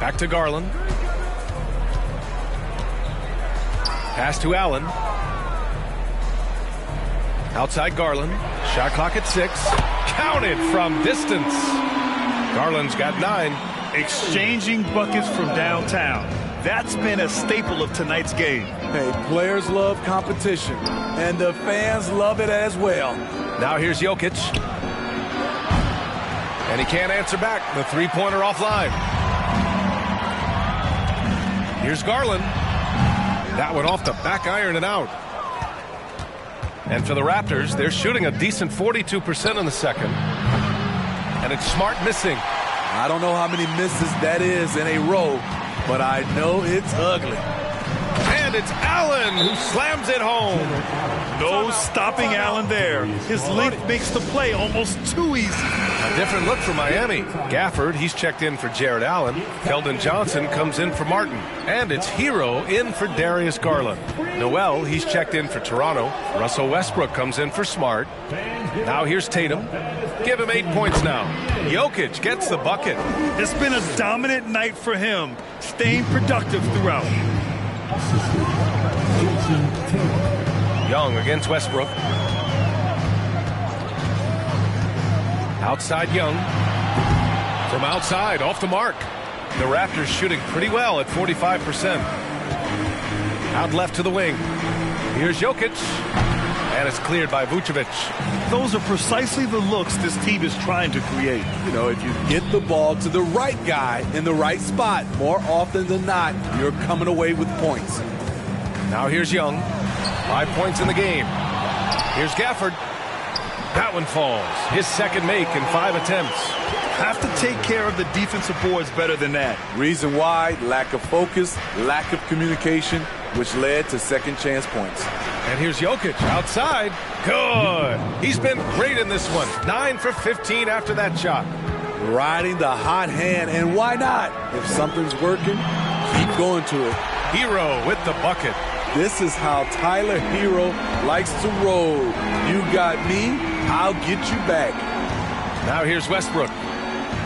Back to Garland. Pass to Allen. Outside Garland. Shot clock at 6. Counted from distance. Garland's got 9. Exchanging buckets from downtown. That's been a staple of tonight's game. Hey, players love competition, and the fans love it as well. Now here's Jokic. And he can't answer back. The three-pointer offline. Here's Garland. That one off the back iron and out. And for the Raptors, they're shooting a decent 42% in the second. And it's Smart missing. I don't know how many misses that is in a row, but I know it's ugly. And it's Allen who slams it home. No stopping Allen there. His length makes the play almost too easy. A different look for Miami. Gafford, he's checked in for Jared Allen. Keldon Johnson comes in for Martin. And it's Hero in for Darius Garland. Noel, he's checked in for Toronto. Russell Westbrook comes in for Smart. Now here's Tatum. Give him 8 points now. Jokic gets the bucket. It's been a dominant night for him, staying productive throughout. Young against Westbrook. Outside Young. From outside, off the mark. The Raptors shooting pretty well at 45%. Out left to the wing. Here's Jokic. And it's cleared by Vucevic. Those are precisely the looks this team is trying to create. You know, if you get the ball to the right guy in the right spot, more often than not, you're coming away with points. Now here's Young. 5 points in the game. Here's Gafford. That one falls. His second make in 5 attempts. Have to take care of the defensive boards better than that. Reason why, lack of focus, lack of communication, which led to second chance points. And here's Jokic outside. Good. He's been great in this one. 9 for 15 after that shot. Riding the hot hand, and why not? If something's working, keep going to it. Hero with the bucket. This is how Tyler Hero likes to roll. You got me, I'll get you back. Now here's Westbrook.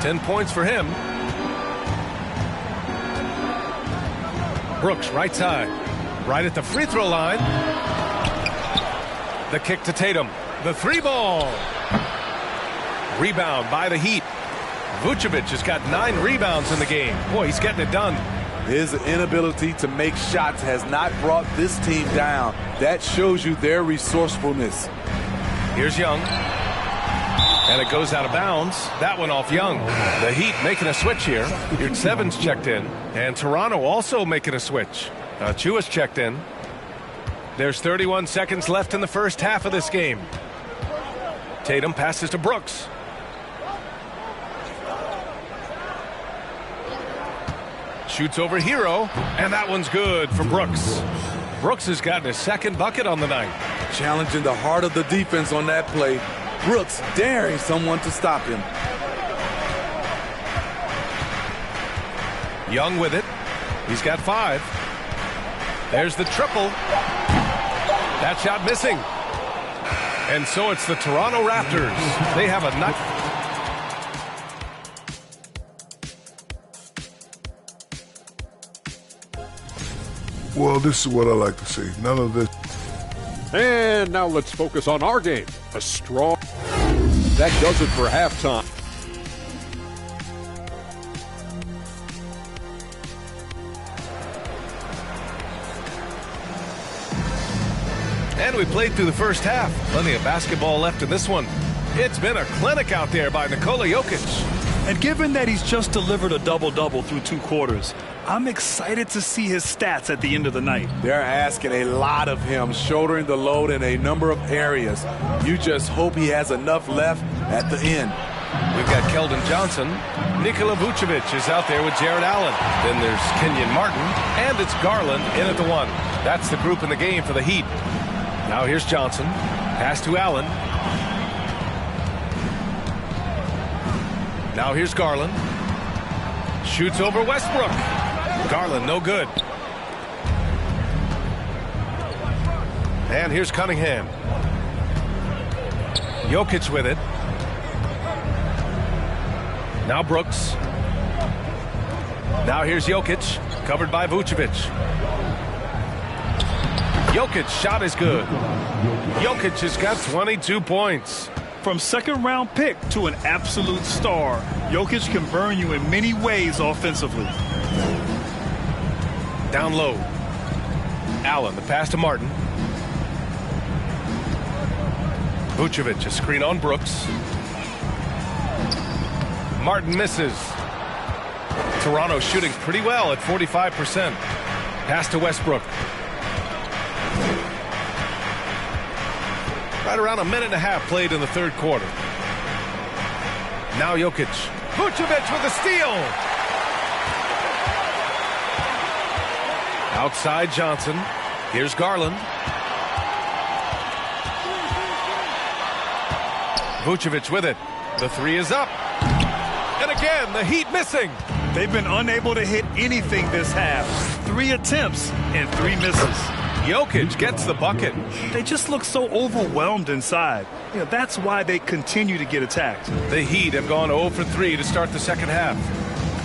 10 points for him. Brooks, right side. Right at the free throw line. The kick to Tatum. The 3-ball. Rebound by the Heat. Vucevic has got 9 rebounds in the game. Boy, he's getting it done. His inability to make shots has not brought this team down. That shows you their resourcefulness. Here's Young. And it goes out of bounds. That one off Young. The Heat making a switch here. Here's Sevens checked in. And Toronto also making a switch. Chua's checked in. There's 31 seconds left in the first half of this game. Tatum passes to Brooks. Shoots over Hero, and that one's good for Brooks. Brooks has gotten his second bucket on the night. Challenging the heart of the defense on that play. Brooks daring someone to stop him. Young with it. He's got 5. There's the triple. That shot missing. And so it's the Toronto Raptors. They have a nut. Well, this is what I like to see. None of this. And now let's focus on our game. A strong. That does it for halftime. And we played through the first half. Plenty of basketball left in this one. It's been a clinic out there by Nikola Jokic. And given that he's just delivered a double-double through 2 quarters, I'm excited to see his stats at the end of the night. They're asking a lot of him, shouldering the load in a number of areas. You just hope he has enough left at the end. We've got Keldon Johnson. Nikola Vucevic is out there with Jared Allen. Then there's Kenyon Martin, and it's Garland in at the 1. That's the group in the game for the Heat. Now here's Johnson. Pass to Allen. Now here's Garland. Shoots over Westbrook. Garland, no good. And here's Cunningham. Jokic with it. Now Brooks. Now here's Jokic, covered by Vucevic. Jokic's shot is good. Jokic has got 22 points. From second-round pick to an absolute star, Jokic can burn you in many ways offensively. Down low. Allen, the pass to Martin. Vucevic, a screen on Brooks. Martin misses. Toronto shooting pretty well at 45%. Pass to Westbrook. Right around a minute and a half played in the third quarter. Now Jokic. Vucevic with a steal. Outside Johnson. Here's Garland. Vucevic with it. The three is up. And again, the Heat missing. They've been unable to hit anything this half. 3 attempts and 3 misses. Jokic gets the bucket. They just look so overwhelmed inside. That's why they continue to get attacked. The Heat have gone 0 for 3 to start the second half.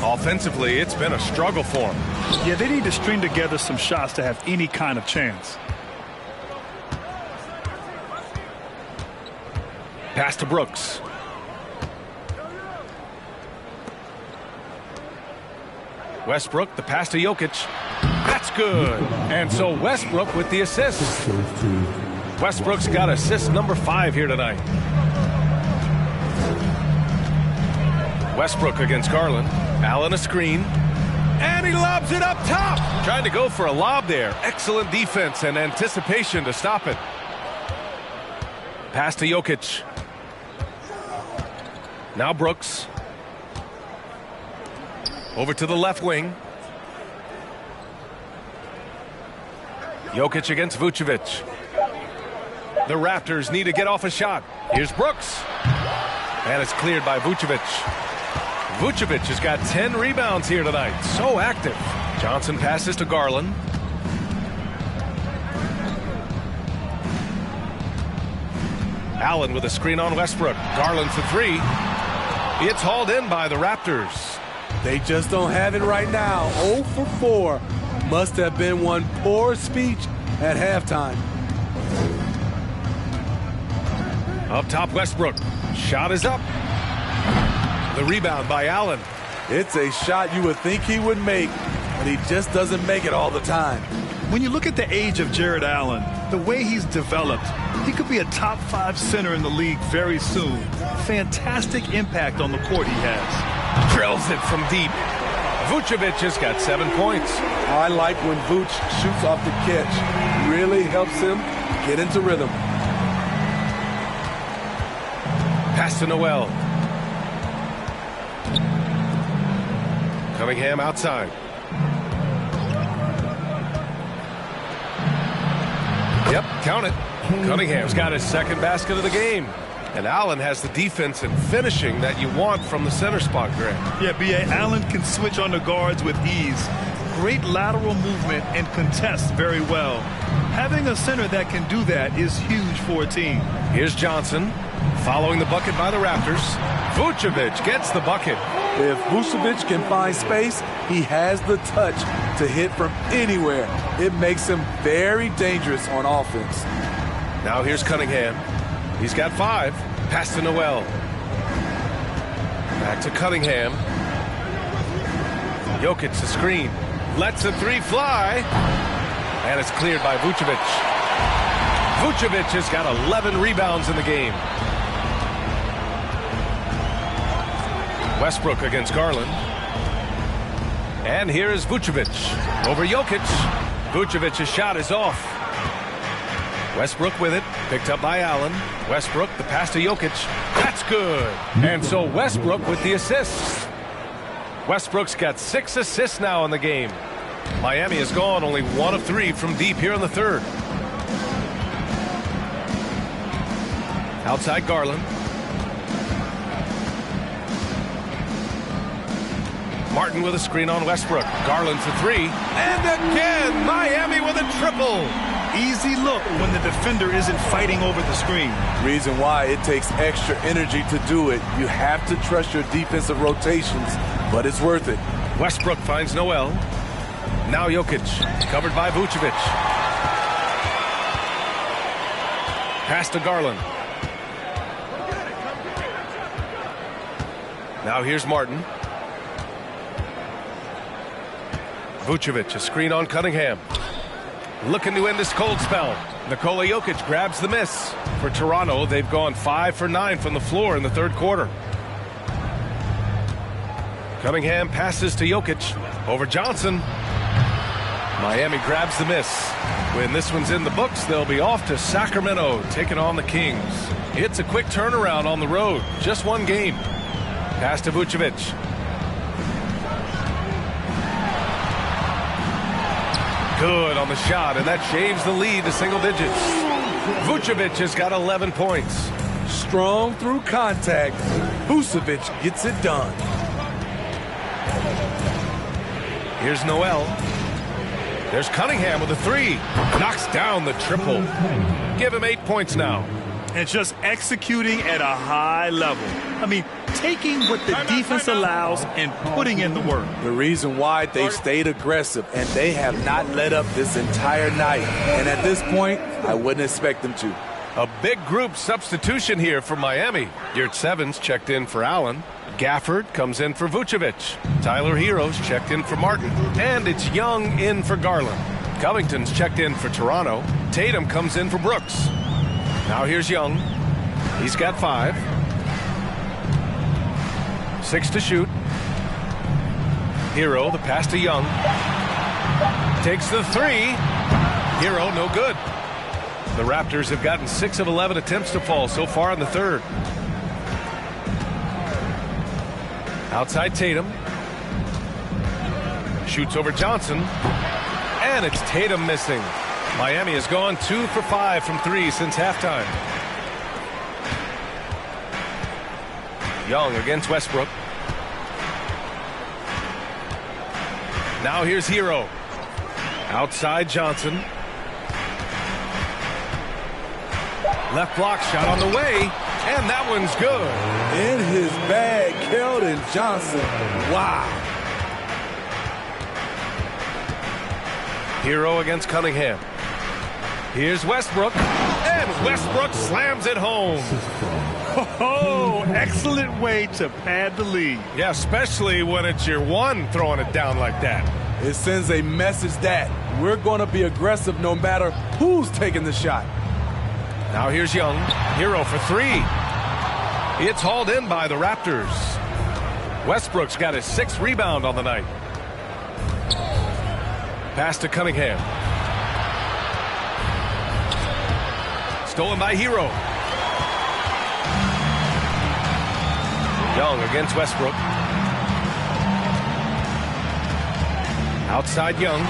Offensively, it's been a struggle for them. Yeah, they need to string together some shots to have any kind of chance. Pass to Brooks. Westbrook, the pass to Jokic. That's good. And so Westbrook with the assist. Westbrook's got assist number 5 here tonight. Westbrook against Garland. Allen a screen. And he lobs it up top. Trying to go for a lob there. Excellent defense and anticipation to stop it. Pass to Jokic. Now Brooks. Over to the left wing. Jokic against Vucevic. The Raptors need to get off a shot. Here's Brooks. And it's cleared by Vucevic. Vucevic has got 10 rebounds here tonight. So active. Johnson passes to Garland. Allen with a screen on Westbrook. Garland for 3. It's hauled in by the Raptors. They just don't have it right now. 0 for 4. Must have been one poor speech at halftime. Up top, Westbrook. Shot is up. The rebound by Allen. It's a shot you would think he would make, but he just doesn't make it all the time. When you look at the age of Jared Allen, the way he's developed, he could be a top 5 center in the league very soon. Fantastic impact on the court he has. Drills it from deep. Vucevic has got 7 points. I like when Vuce shoots off the catch. Really helps him get into rhythm. Pass to Noel. Cunningham outside. Yep, count it. Cunningham's got his second basket of the game. And Allen has the defense and finishing that you want from the center spot, Greg. Yeah, B.A. Allen can switch on the guards with ease. Great lateral movement and contests very well. Having a center that can do that is huge for a team. Here's Johnson following the bucket by the Raptors. Vucevic gets the bucket. If Vucevic can find space, he has the touch to hit from anywhere. It makes him very dangerous on offense. Now here's Cunningham. He's got 5. Pass to Noel. Back to Cunningham. Jokic the screen. Lets the 3 fly. And it's cleared by Vucevic. Vucevic has got 11 rebounds in the game. Westbrook against Garland. And here is Vucevic over Jokic. Vucevic's shot is off. Westbrook with it, picked up by Allen. Westbrook, the pass to Jokic. That's good. And so Westbrook with the assist. Westbrook's got 6 assists now in the game. Miami has gone only 1 of 3 from deep here in the third. Outside Garland. Martin with a screen on Westbrook. Garland for 3. And again, Miami with a triple. Easy look when the defender isn't fighting over the screen. Reason why it takes extra energy to do it. You have to trust your defensive rotations, but it's worth it. Westbrook finds Noel. Now Jokic, covered by Vucevic. Pass to Garland. Now here's Martin. Vucevic, a screen on Cunningham. Looking to end this cold spell. Nikola Jokic grabs the miss. For Toronto, they've gone 5 for 9 from the floor in the third quarter. Cunningham passes to Jokic. Over Johnson. Miami grabs the miss. When this one's in the books, they'll be off to Sacramento, taking on the Kings. It's a quick turnaround on the road. Just 1 game. Pass to Good on the shot, and that shaves the lead to single digits. Vucevic has got 11 points. Strong through contact. Vucevic gets it done. Here's Noel. There's Cunningham with a three. Knocks down the triple. Give him 8 points now. And just executing at a high level. I mean, taking what the defense allows and putting in the work. The reason why they stayed aggressive, and they have not let up this entire night. And at this point, I wouldn't expect them to. A big group substitution here for Miami. Yurtseven's checked in for Allen. Gafford comes in for Vucevic. Tyler Hero's checked in for Martin. And it's Young in for Garland. Covington's checked in for Toronto. Tatum comes in for Brooks. Now here's Young. He's got 5. 6 to shoot. Hero, the pass to Young. Takes the 3. Hero, no good. The Raptors have gotten 6 of 11 attempts to fall so far in the third. Outside Tatum. Shoots over Johnson. And it's Tatum missing. Miami has gone 2 for 5 from 3 since halftime. Young against Westbrook. Now here's Hero. Outside Johnson. Left block shot on the way. And that one's good. In his bag, Keldon Johnson. Wow. Hero against Cunningham. Here's Westbrook. And Westbrook slams it home. Oh, excellent way to pad the lead. Yeah, especially when it's your one throwing it down like that. It sends a message that we're going to be aggressive no matter who's taking the shot. Now here's Young. Hero for 3. It's hauled in by the Raptors. Westbrook's got his 6th rebound on the night. Pass to Cunningham. Stolen by Hero. Young against Westbrook. Outside Young.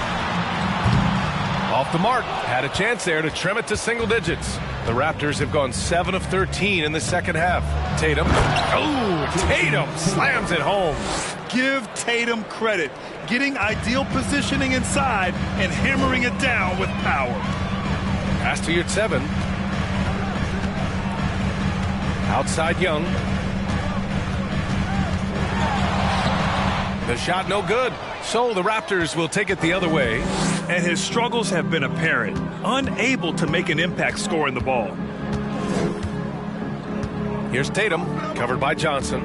Off the mark. Had a chance there to trim it to single digits. The Raptors have gone 7 of 13 in the second half. Tatum. Oh, Tatum slams it home. Give Tatum credit. Getting ideal positioning inside and hammering it down with power. Pass to Yurtseven. Outside Young. The shot no good. So the Raptors will take it the other way. And his struggles have been apparent. Unable to make an impact scoring the ball. Here's Tatum, covered by Johnson.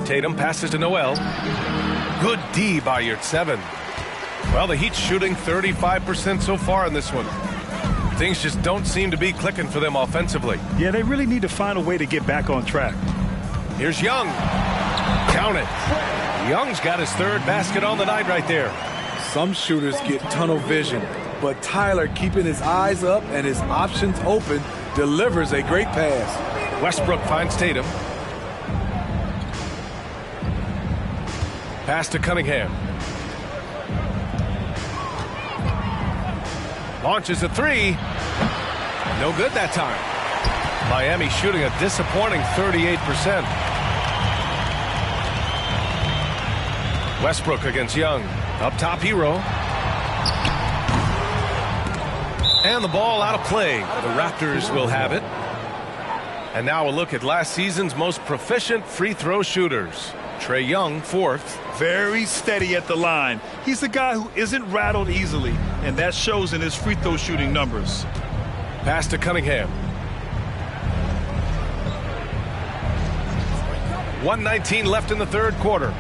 Tatum passes to Noel. Good D by Yurtseven. Well, the Heat's shooting 35% so far in this one. Things just don't seem to be clicking for them offensively. Yeah, they really need to find a way to get back on track. Here's Young. Count it. Young's got his 3rd basket on the night right there. Some shooters get tunnel vision, but Tyler, keeping his eyes up and his options open, delivers a great pass. Westbrook finds Tatum. Pass to Cunningham. Launches a 3. No good that time. Miami shooting a disappointing 38%. Westbrook against Young. Up top, Hero. And the ball out of play. The Raptors will have it. And now a look at last season's most proficient free throw shooters. Trae Young, 4th. Very steady at the line. He's a guy who isn't rattled easily, and that shows in his free throw shooting numbers. Pass to Cunningham. 1:19 left in the third quarter.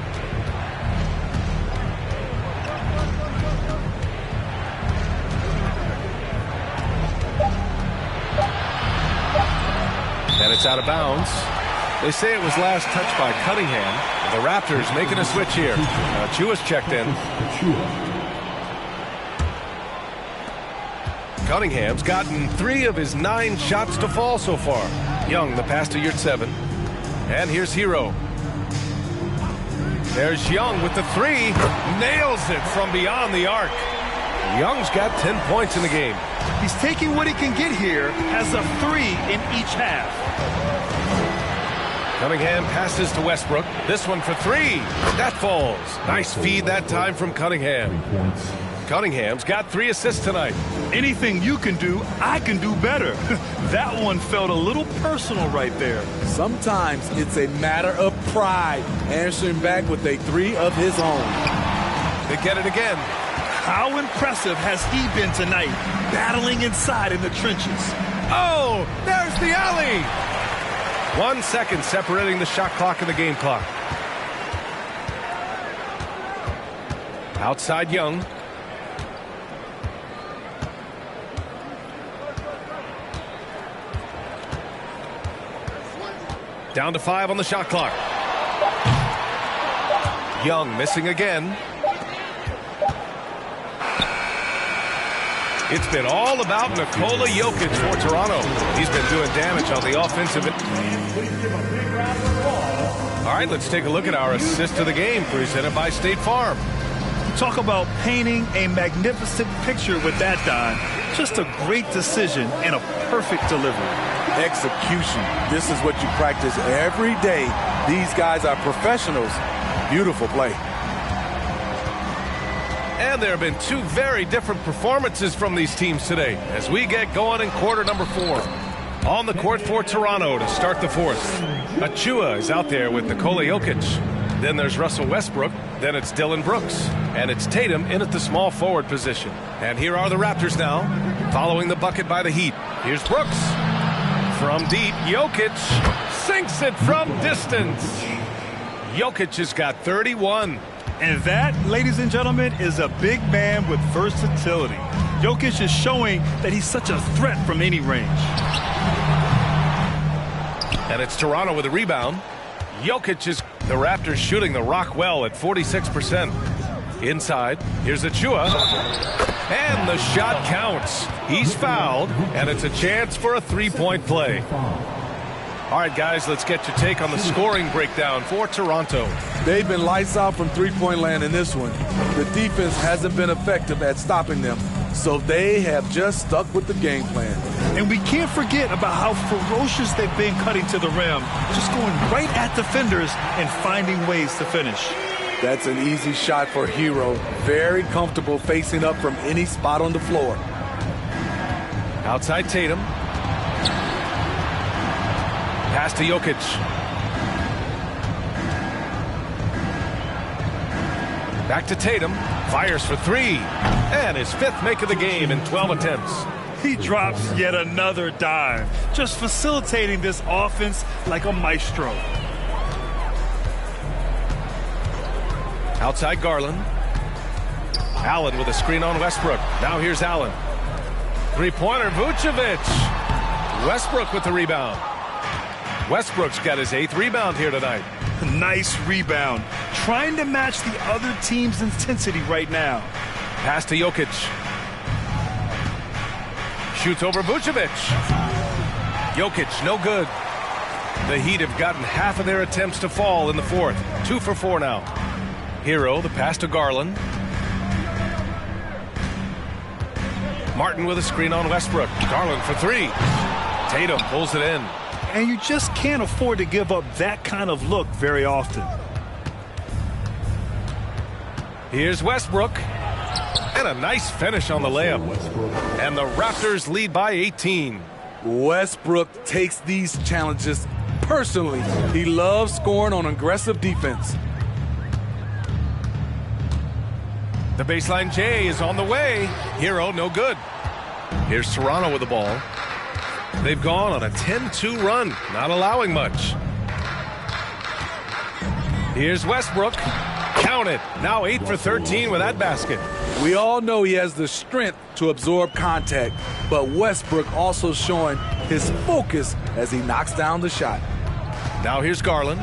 And it's out of bounds. They say it was last touched by Cunningham. The Raptors making a switch here. Chua's checked in. Cunningham's gotten 3 of his 9 shots to fall so far. Young, the pass to Yurtseven. And here's Hero. There's Young with the 3. Nails it from beyond the arc. Young's got 10 points in the game. He's taking what he can get here, has a 3 in each half. Cunningham passes to Westbrook. This one for 3. That falls. Nice feed that time from Cunningham. Cunningham's got 3 assists tonight. Anything you can do, I can do better. That one felt a little personal right there. Sometimes it's a matter of pride, answering back with a 3 of his own. They get it again. How impressive has he been tonight, battling inside in the trenches? Oh, there's the alley. 1 second separating the shot clock and the game clock. Outside Young. Down to 5 on the shot clock. Young missing again. It's been all about Nikola Jokic for Toronto. He's been doing damage on the offensive end. All right, let's take a look at our assist of the game presented by State Farm. Talk about painting a magnificent picture with that dime. Just a great decision and a perfect delivery. Execution. This is what you practice every day. These guys are professionals. Beautiful play. And there have been 2 very different performances from these teams today as we get going in quarter number 4. On the court for Toronto to start the 4th. Achua is out there with Nikola Jokic. Then there's Russell Westbrook. Then it's Dylan Brooks. And it's Tatum in at the small forward position. And here are the Raptors now, following the bucket by the Heat. Here's Brooks. From deep, Jokic sinks it from distance. Jokic has got 31. And that, ladies and gentlemen, is a big man with versatility. Jokic is showing that he's such a threat from any range. And it's Toronto with a rebound. Jokic is the Raptors shooting the rock well at 46%. Inside, here's Achua. And the shot counts. He's fouled, and it's a chance for a 3-point play. All right, guys, let's get your take on the scoring breakdown for Toronto. They've been lights out from three-point land in this one. The defense hasn't been effective at stopping them, so they have just stuck with the game plan. And we can't forget about how ferocious they've been cutting to the rim, just going right at defenders and finding ways to finish. That's an easy shot for Hero. Very comfortable facing up from any spot on the floor. Outside Tatum. Pass to Jokic. Back to Tatum. Fires for 3. And his 5th make of the game in 12 attempts. He drops yet another dime, just facilitating this offense like a maestro. Outside Garland. Allen with a screen on Westbrook. Now here's Allen. 3-pointer, Vucevic. Westbrook with the rebound. Westbrook's got his 8th rebound here tonight. Nice rebound. Trying to match the other team's intensity right now. Pass to Jokic. Shoots over Vucevic. Jokic, no good. The Heat have gotten half of their attempts to fall in the 4th. 2 for 4 now. Hero, the pass to Garland. Martin with a screen on Westbrook. Garland for 3. Tatum pulls it in. And you just can't afford to give up that kind of look very often. Here's Westbrook. And a nice finish on the layup. And the Raptors lead by 18. Westbrook takes these challenges personally. He loves scoring on aggressive defense. The baseline J is on the way. Hero, no good. Here's Toronto with the ball. They've gone on a 10-2 run, not allowing much. Here's Westbrook. Count it. Now 8 for 13 with that basket. We all know he has the strength to absorb contact, but Westbrook also showing his focus as he knocks down the shot. Now here's Garland.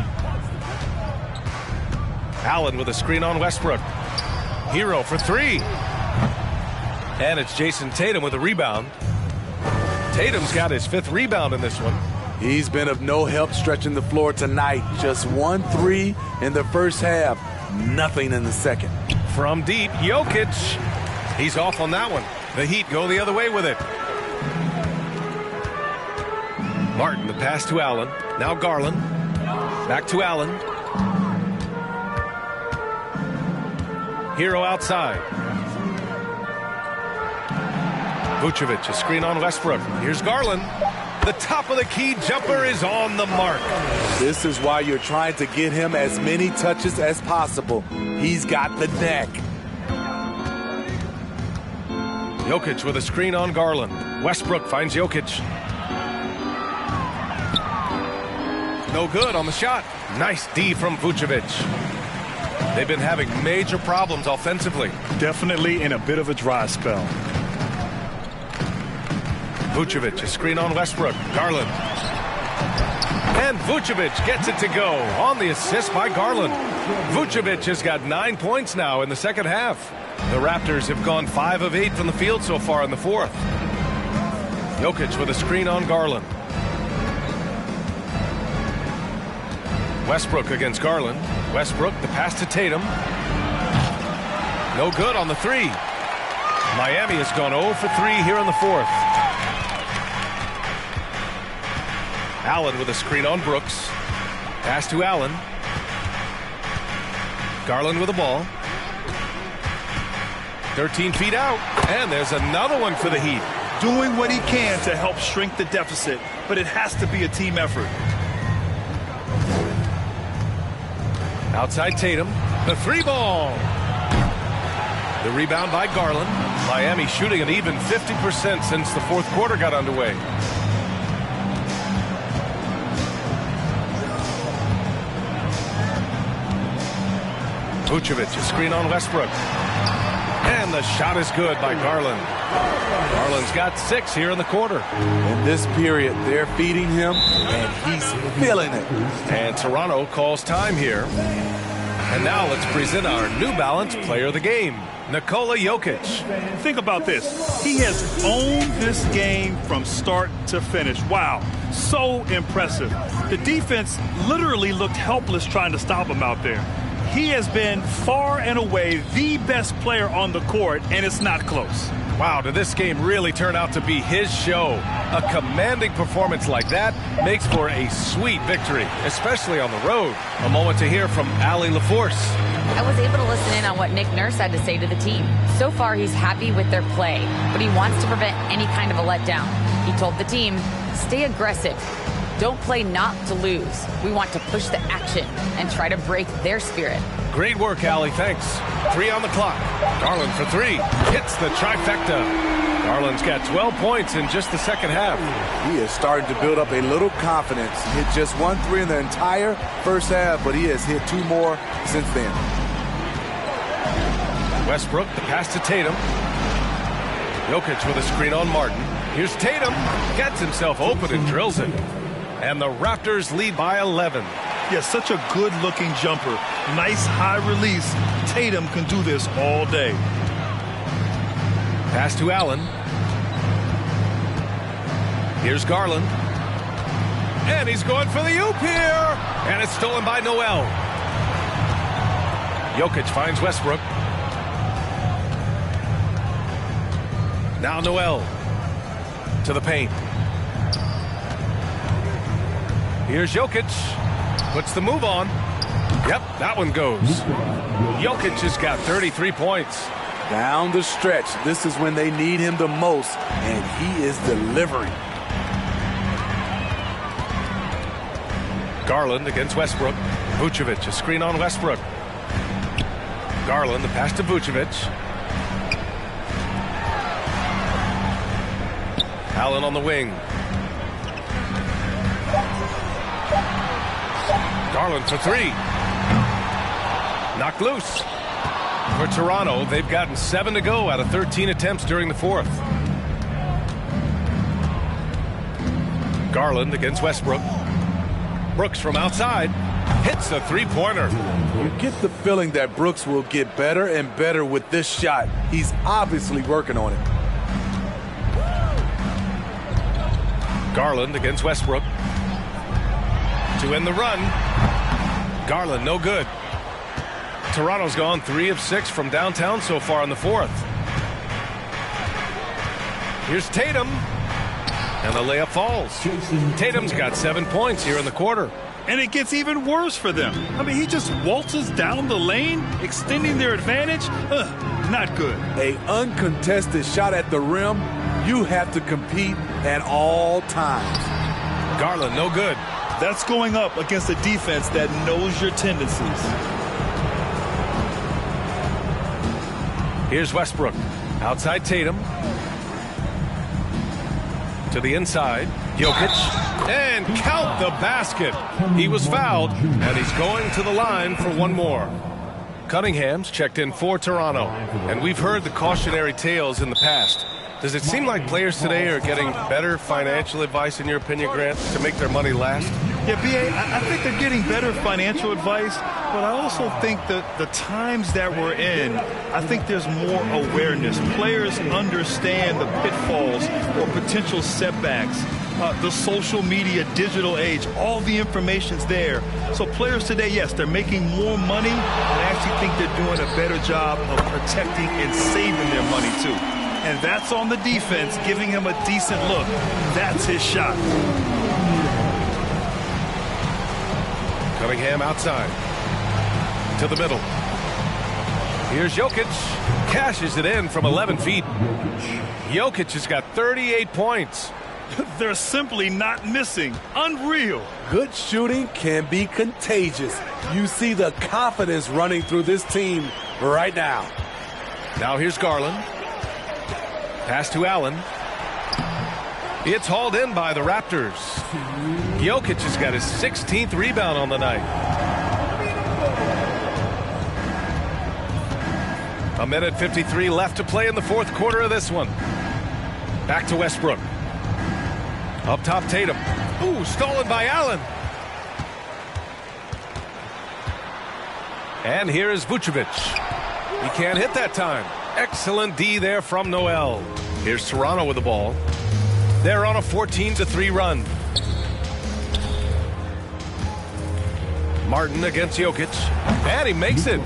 Allen with a screen on Westbrook. Hero for 3. And it's Jason Tatum with a rebound. Tatum's got his 5th rebound in this one. He's been of no help stretching the floor tonight. Just 1 3 in the first half. Nothing in the second. From deep, Jokic. He's off on that one. The Heat go the other way with it. Martin, the pass to Allen. Now Garland. Back to Allen. Hero outside. Vucevic, a screen on Westbrook. Here's Garland. The top of the key jumper is on the mark. This is why you're trying to get him as many touches as possible. He's got the neck. Jokic with a screen on Garland. Westbrook finds Jokic. No good on the shot. Nice D from Vucevic. They've been having major problems offensively. Definitely in a bit of a dry spell. Vucevic, a screen on Westbrook. Garland. And Vucevic gets it to go on the assist by Garland. Vucevic has got 9 points now in the second half. The Raptors have gone 5 of 8 from the field so far in the fourth. Jokic with a screen on Garland. Westbrook against Garland. Westbrook, the pass to Tatum. No good on the three. Miami has gone 0 for 3 here in the fourth. Allen with a screen on Brooks. Pass to Allen. Garland with the ball. 13 feet out. And there's another one for the Heat. Doing what he can to help shrink the deficit, but it has to be a team effort. Outside Tatum. The three ball. The rebound by Garland. Miami shooting an even 50% since the fourth quarter got underway. Vucevic, a screen on Westbrook. And the shot is good by Garland. Garland's got 6 here in the quarter. In this period, they're feeding him, and he's feeling it. And Toronto calls time here. And now let's present our New Balance Player of the Game, Nikola Jokic. Think about this. He has owned this game from start to finish. Wow, so impressive. The defense literally looked helpless trying to stop him out there. He has been far and away the best player on the court, and it's not close. Wow, did this game really turn out to be his show? A commanding performance like that makes for a sweet victory, especially on the road. A moment to hear from Allie LaForce. I was able to listen in on what Nick Nurse had to say to the team. So far, he's happy with their play, but he wants to prevent any kind of a letdown. He told the team, stay aggressive. Don't play not to lose. We want to push the action and try to break their spirit. Great work, Allie. Thanks. 3 on the clock. Garland for 3. Hits the trifecta. Garland's got 12 points in just the second half. He is starting to build up a little confidence. He hit just 1 3 in the entire first half, but he has hit 2 more since then. Westbrook, the pass to Tatum. Jokic with a screen on Martin. Here's Tatum. Gets himself open and drills it. And the Raptors lead by 11. Yeah, such a good-looking jumper. Nice high release. Tatum can do this all day. Pass to Allen. Here's Garland. And he's going for the oop here. And it's stolen by Noel. Jokic finds Westbrook. Now Noel to the paint. Here's Jokic. Puts the move on. Yep, that one goes. Jokic has got 33 points. Down the stretch, this is when they need him the most, and he is delivering. Garland against Westbrook. Vucevic, a screen on Westbrook. Garland, the pass to Vucevic. Allen on the wing. Garland for 3. Knocked loose. For Toronto, they've gotten 7 to go out of 13 attempts during the fourth. Garland against Westbrook. Brooks from outside hits a three-pointer. You get the feeling that Brooks will get better and better with this shot. He's obviously working on it. Garland against Westbrook. To end the run. Garland, no good. Toronto's gone 3 of 6 from downtown so far in the fourth. Here's Tatum. And the layup falls. Tatum's got 7 points here in the quarter. And it gets even worse for them. I mean, he just waltzes down the lane, extending their advantage. Not good. A uncontested shot at the rim, you have to compete at all times. Garland, no good. That's going up against a defense that knows your tendencies. Here's Westbrook. Outside Tatum. To the inside. Jokic. And count the basket. He was fouled, and he's going to the line for one more. Cunningham's checked in for Toronto, and we've heard the cautionary tales in the past. Does it seem like players today are getting better financial advice, in your opinion, Grant, to make their money last? Yeah, B.A., I think they're getting better financial advice, but I also think that the times that we're in, I think there's more awareness. Players understand the pitfalls or potential setbacks. The social media, digital age, all the information's there. So players today, yes, they're making more money, but I actually think they're doing a better job of protecting and saving their money, too. And that's on the defense, giving him a decent look. That's his shot. Cunningham outside. To the middle. Here's Jokic. Cashes it in from 11 feet. Jokic has got 38 points. They're simply not missing. Unreal. Good shooting can be contagious. You see the confidence running through this team right now. Now here's Garland. Pass to Allen. It's hauled in by the Raptors. Jokic has got his 16th rebound on the night. A minute 53 left to play in the fourth quarter of this one. Back to Westbrook. Up top, Tatum. Ooh, stolen by Allen. And here is Vucevic. He can't hit that time. Excellent D there from Noel. Here's Toronto with the ball. They're on a 14-3 run. Martin against Jokic. And he makes it.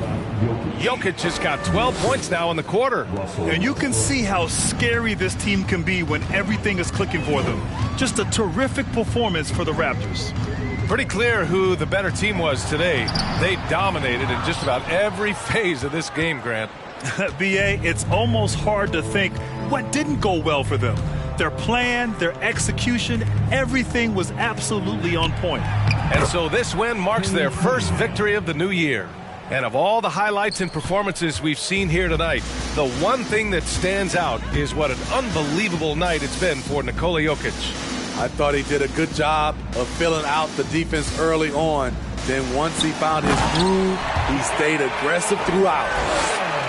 Jokic has got 12 points now in the quarter. And you can see how scary this team can be when everything is clicking for them. Just a terrific performance for the Raptors. Pretty clear who the better team was today. They dominated in just about every phase of this game, Grant. B.A., it's almost hard to think what didn't go well for them. Their plan, their execution, everything was absolutely on point. And so this win marks their first victory of the new year. And of all the highlights and performances we've seen here tonight, the one thing that stands out is what an unbelievable night it's been for Nikola Jokic. I thought he did a good job of filling out the defense early on. Then once he found his groove, he stayed aggressive throughout.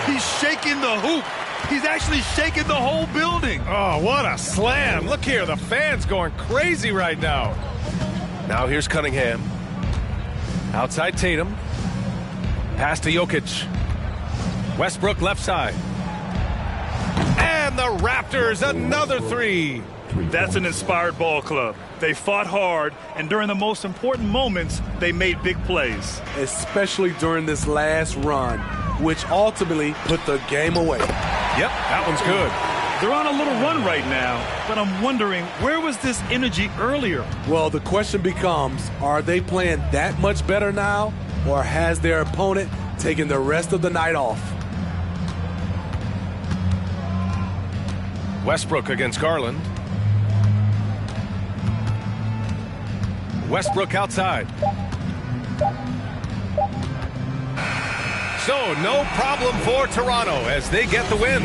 He's shaking the hoop. He's actually shaking the whole building. Oh, what a slam. Look here, the fans going crazy right now. Now here's Cunningham. Outside Tatum. Pass to Jokic. Westbrook left side. And the Raptors, another three. That's an inspired ball club. They fought hard, and during the most important moments, they made big plays. Especially during this last run, which ultimately put the game away. Yep, that one's good. They're on a little run right now, but I'm wondering, where was this energy earlier? Well, the question becomes, are they playing that much better now, or has their opponent taken the rest of the night off? Westbrook against Garland. Westbrook outside. So no problem for Toronto as they get the win.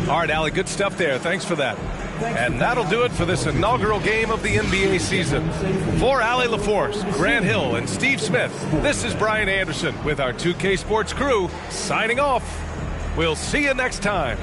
All right, Allie, good stuff there. Thanks for that. And that'll do it for this inaugural game of the NBA season. For Allie LaForce, Grant Hill, and Steve Smith, this is Brian Anderson with our 2K Sports crew signing off. We'll see you next time.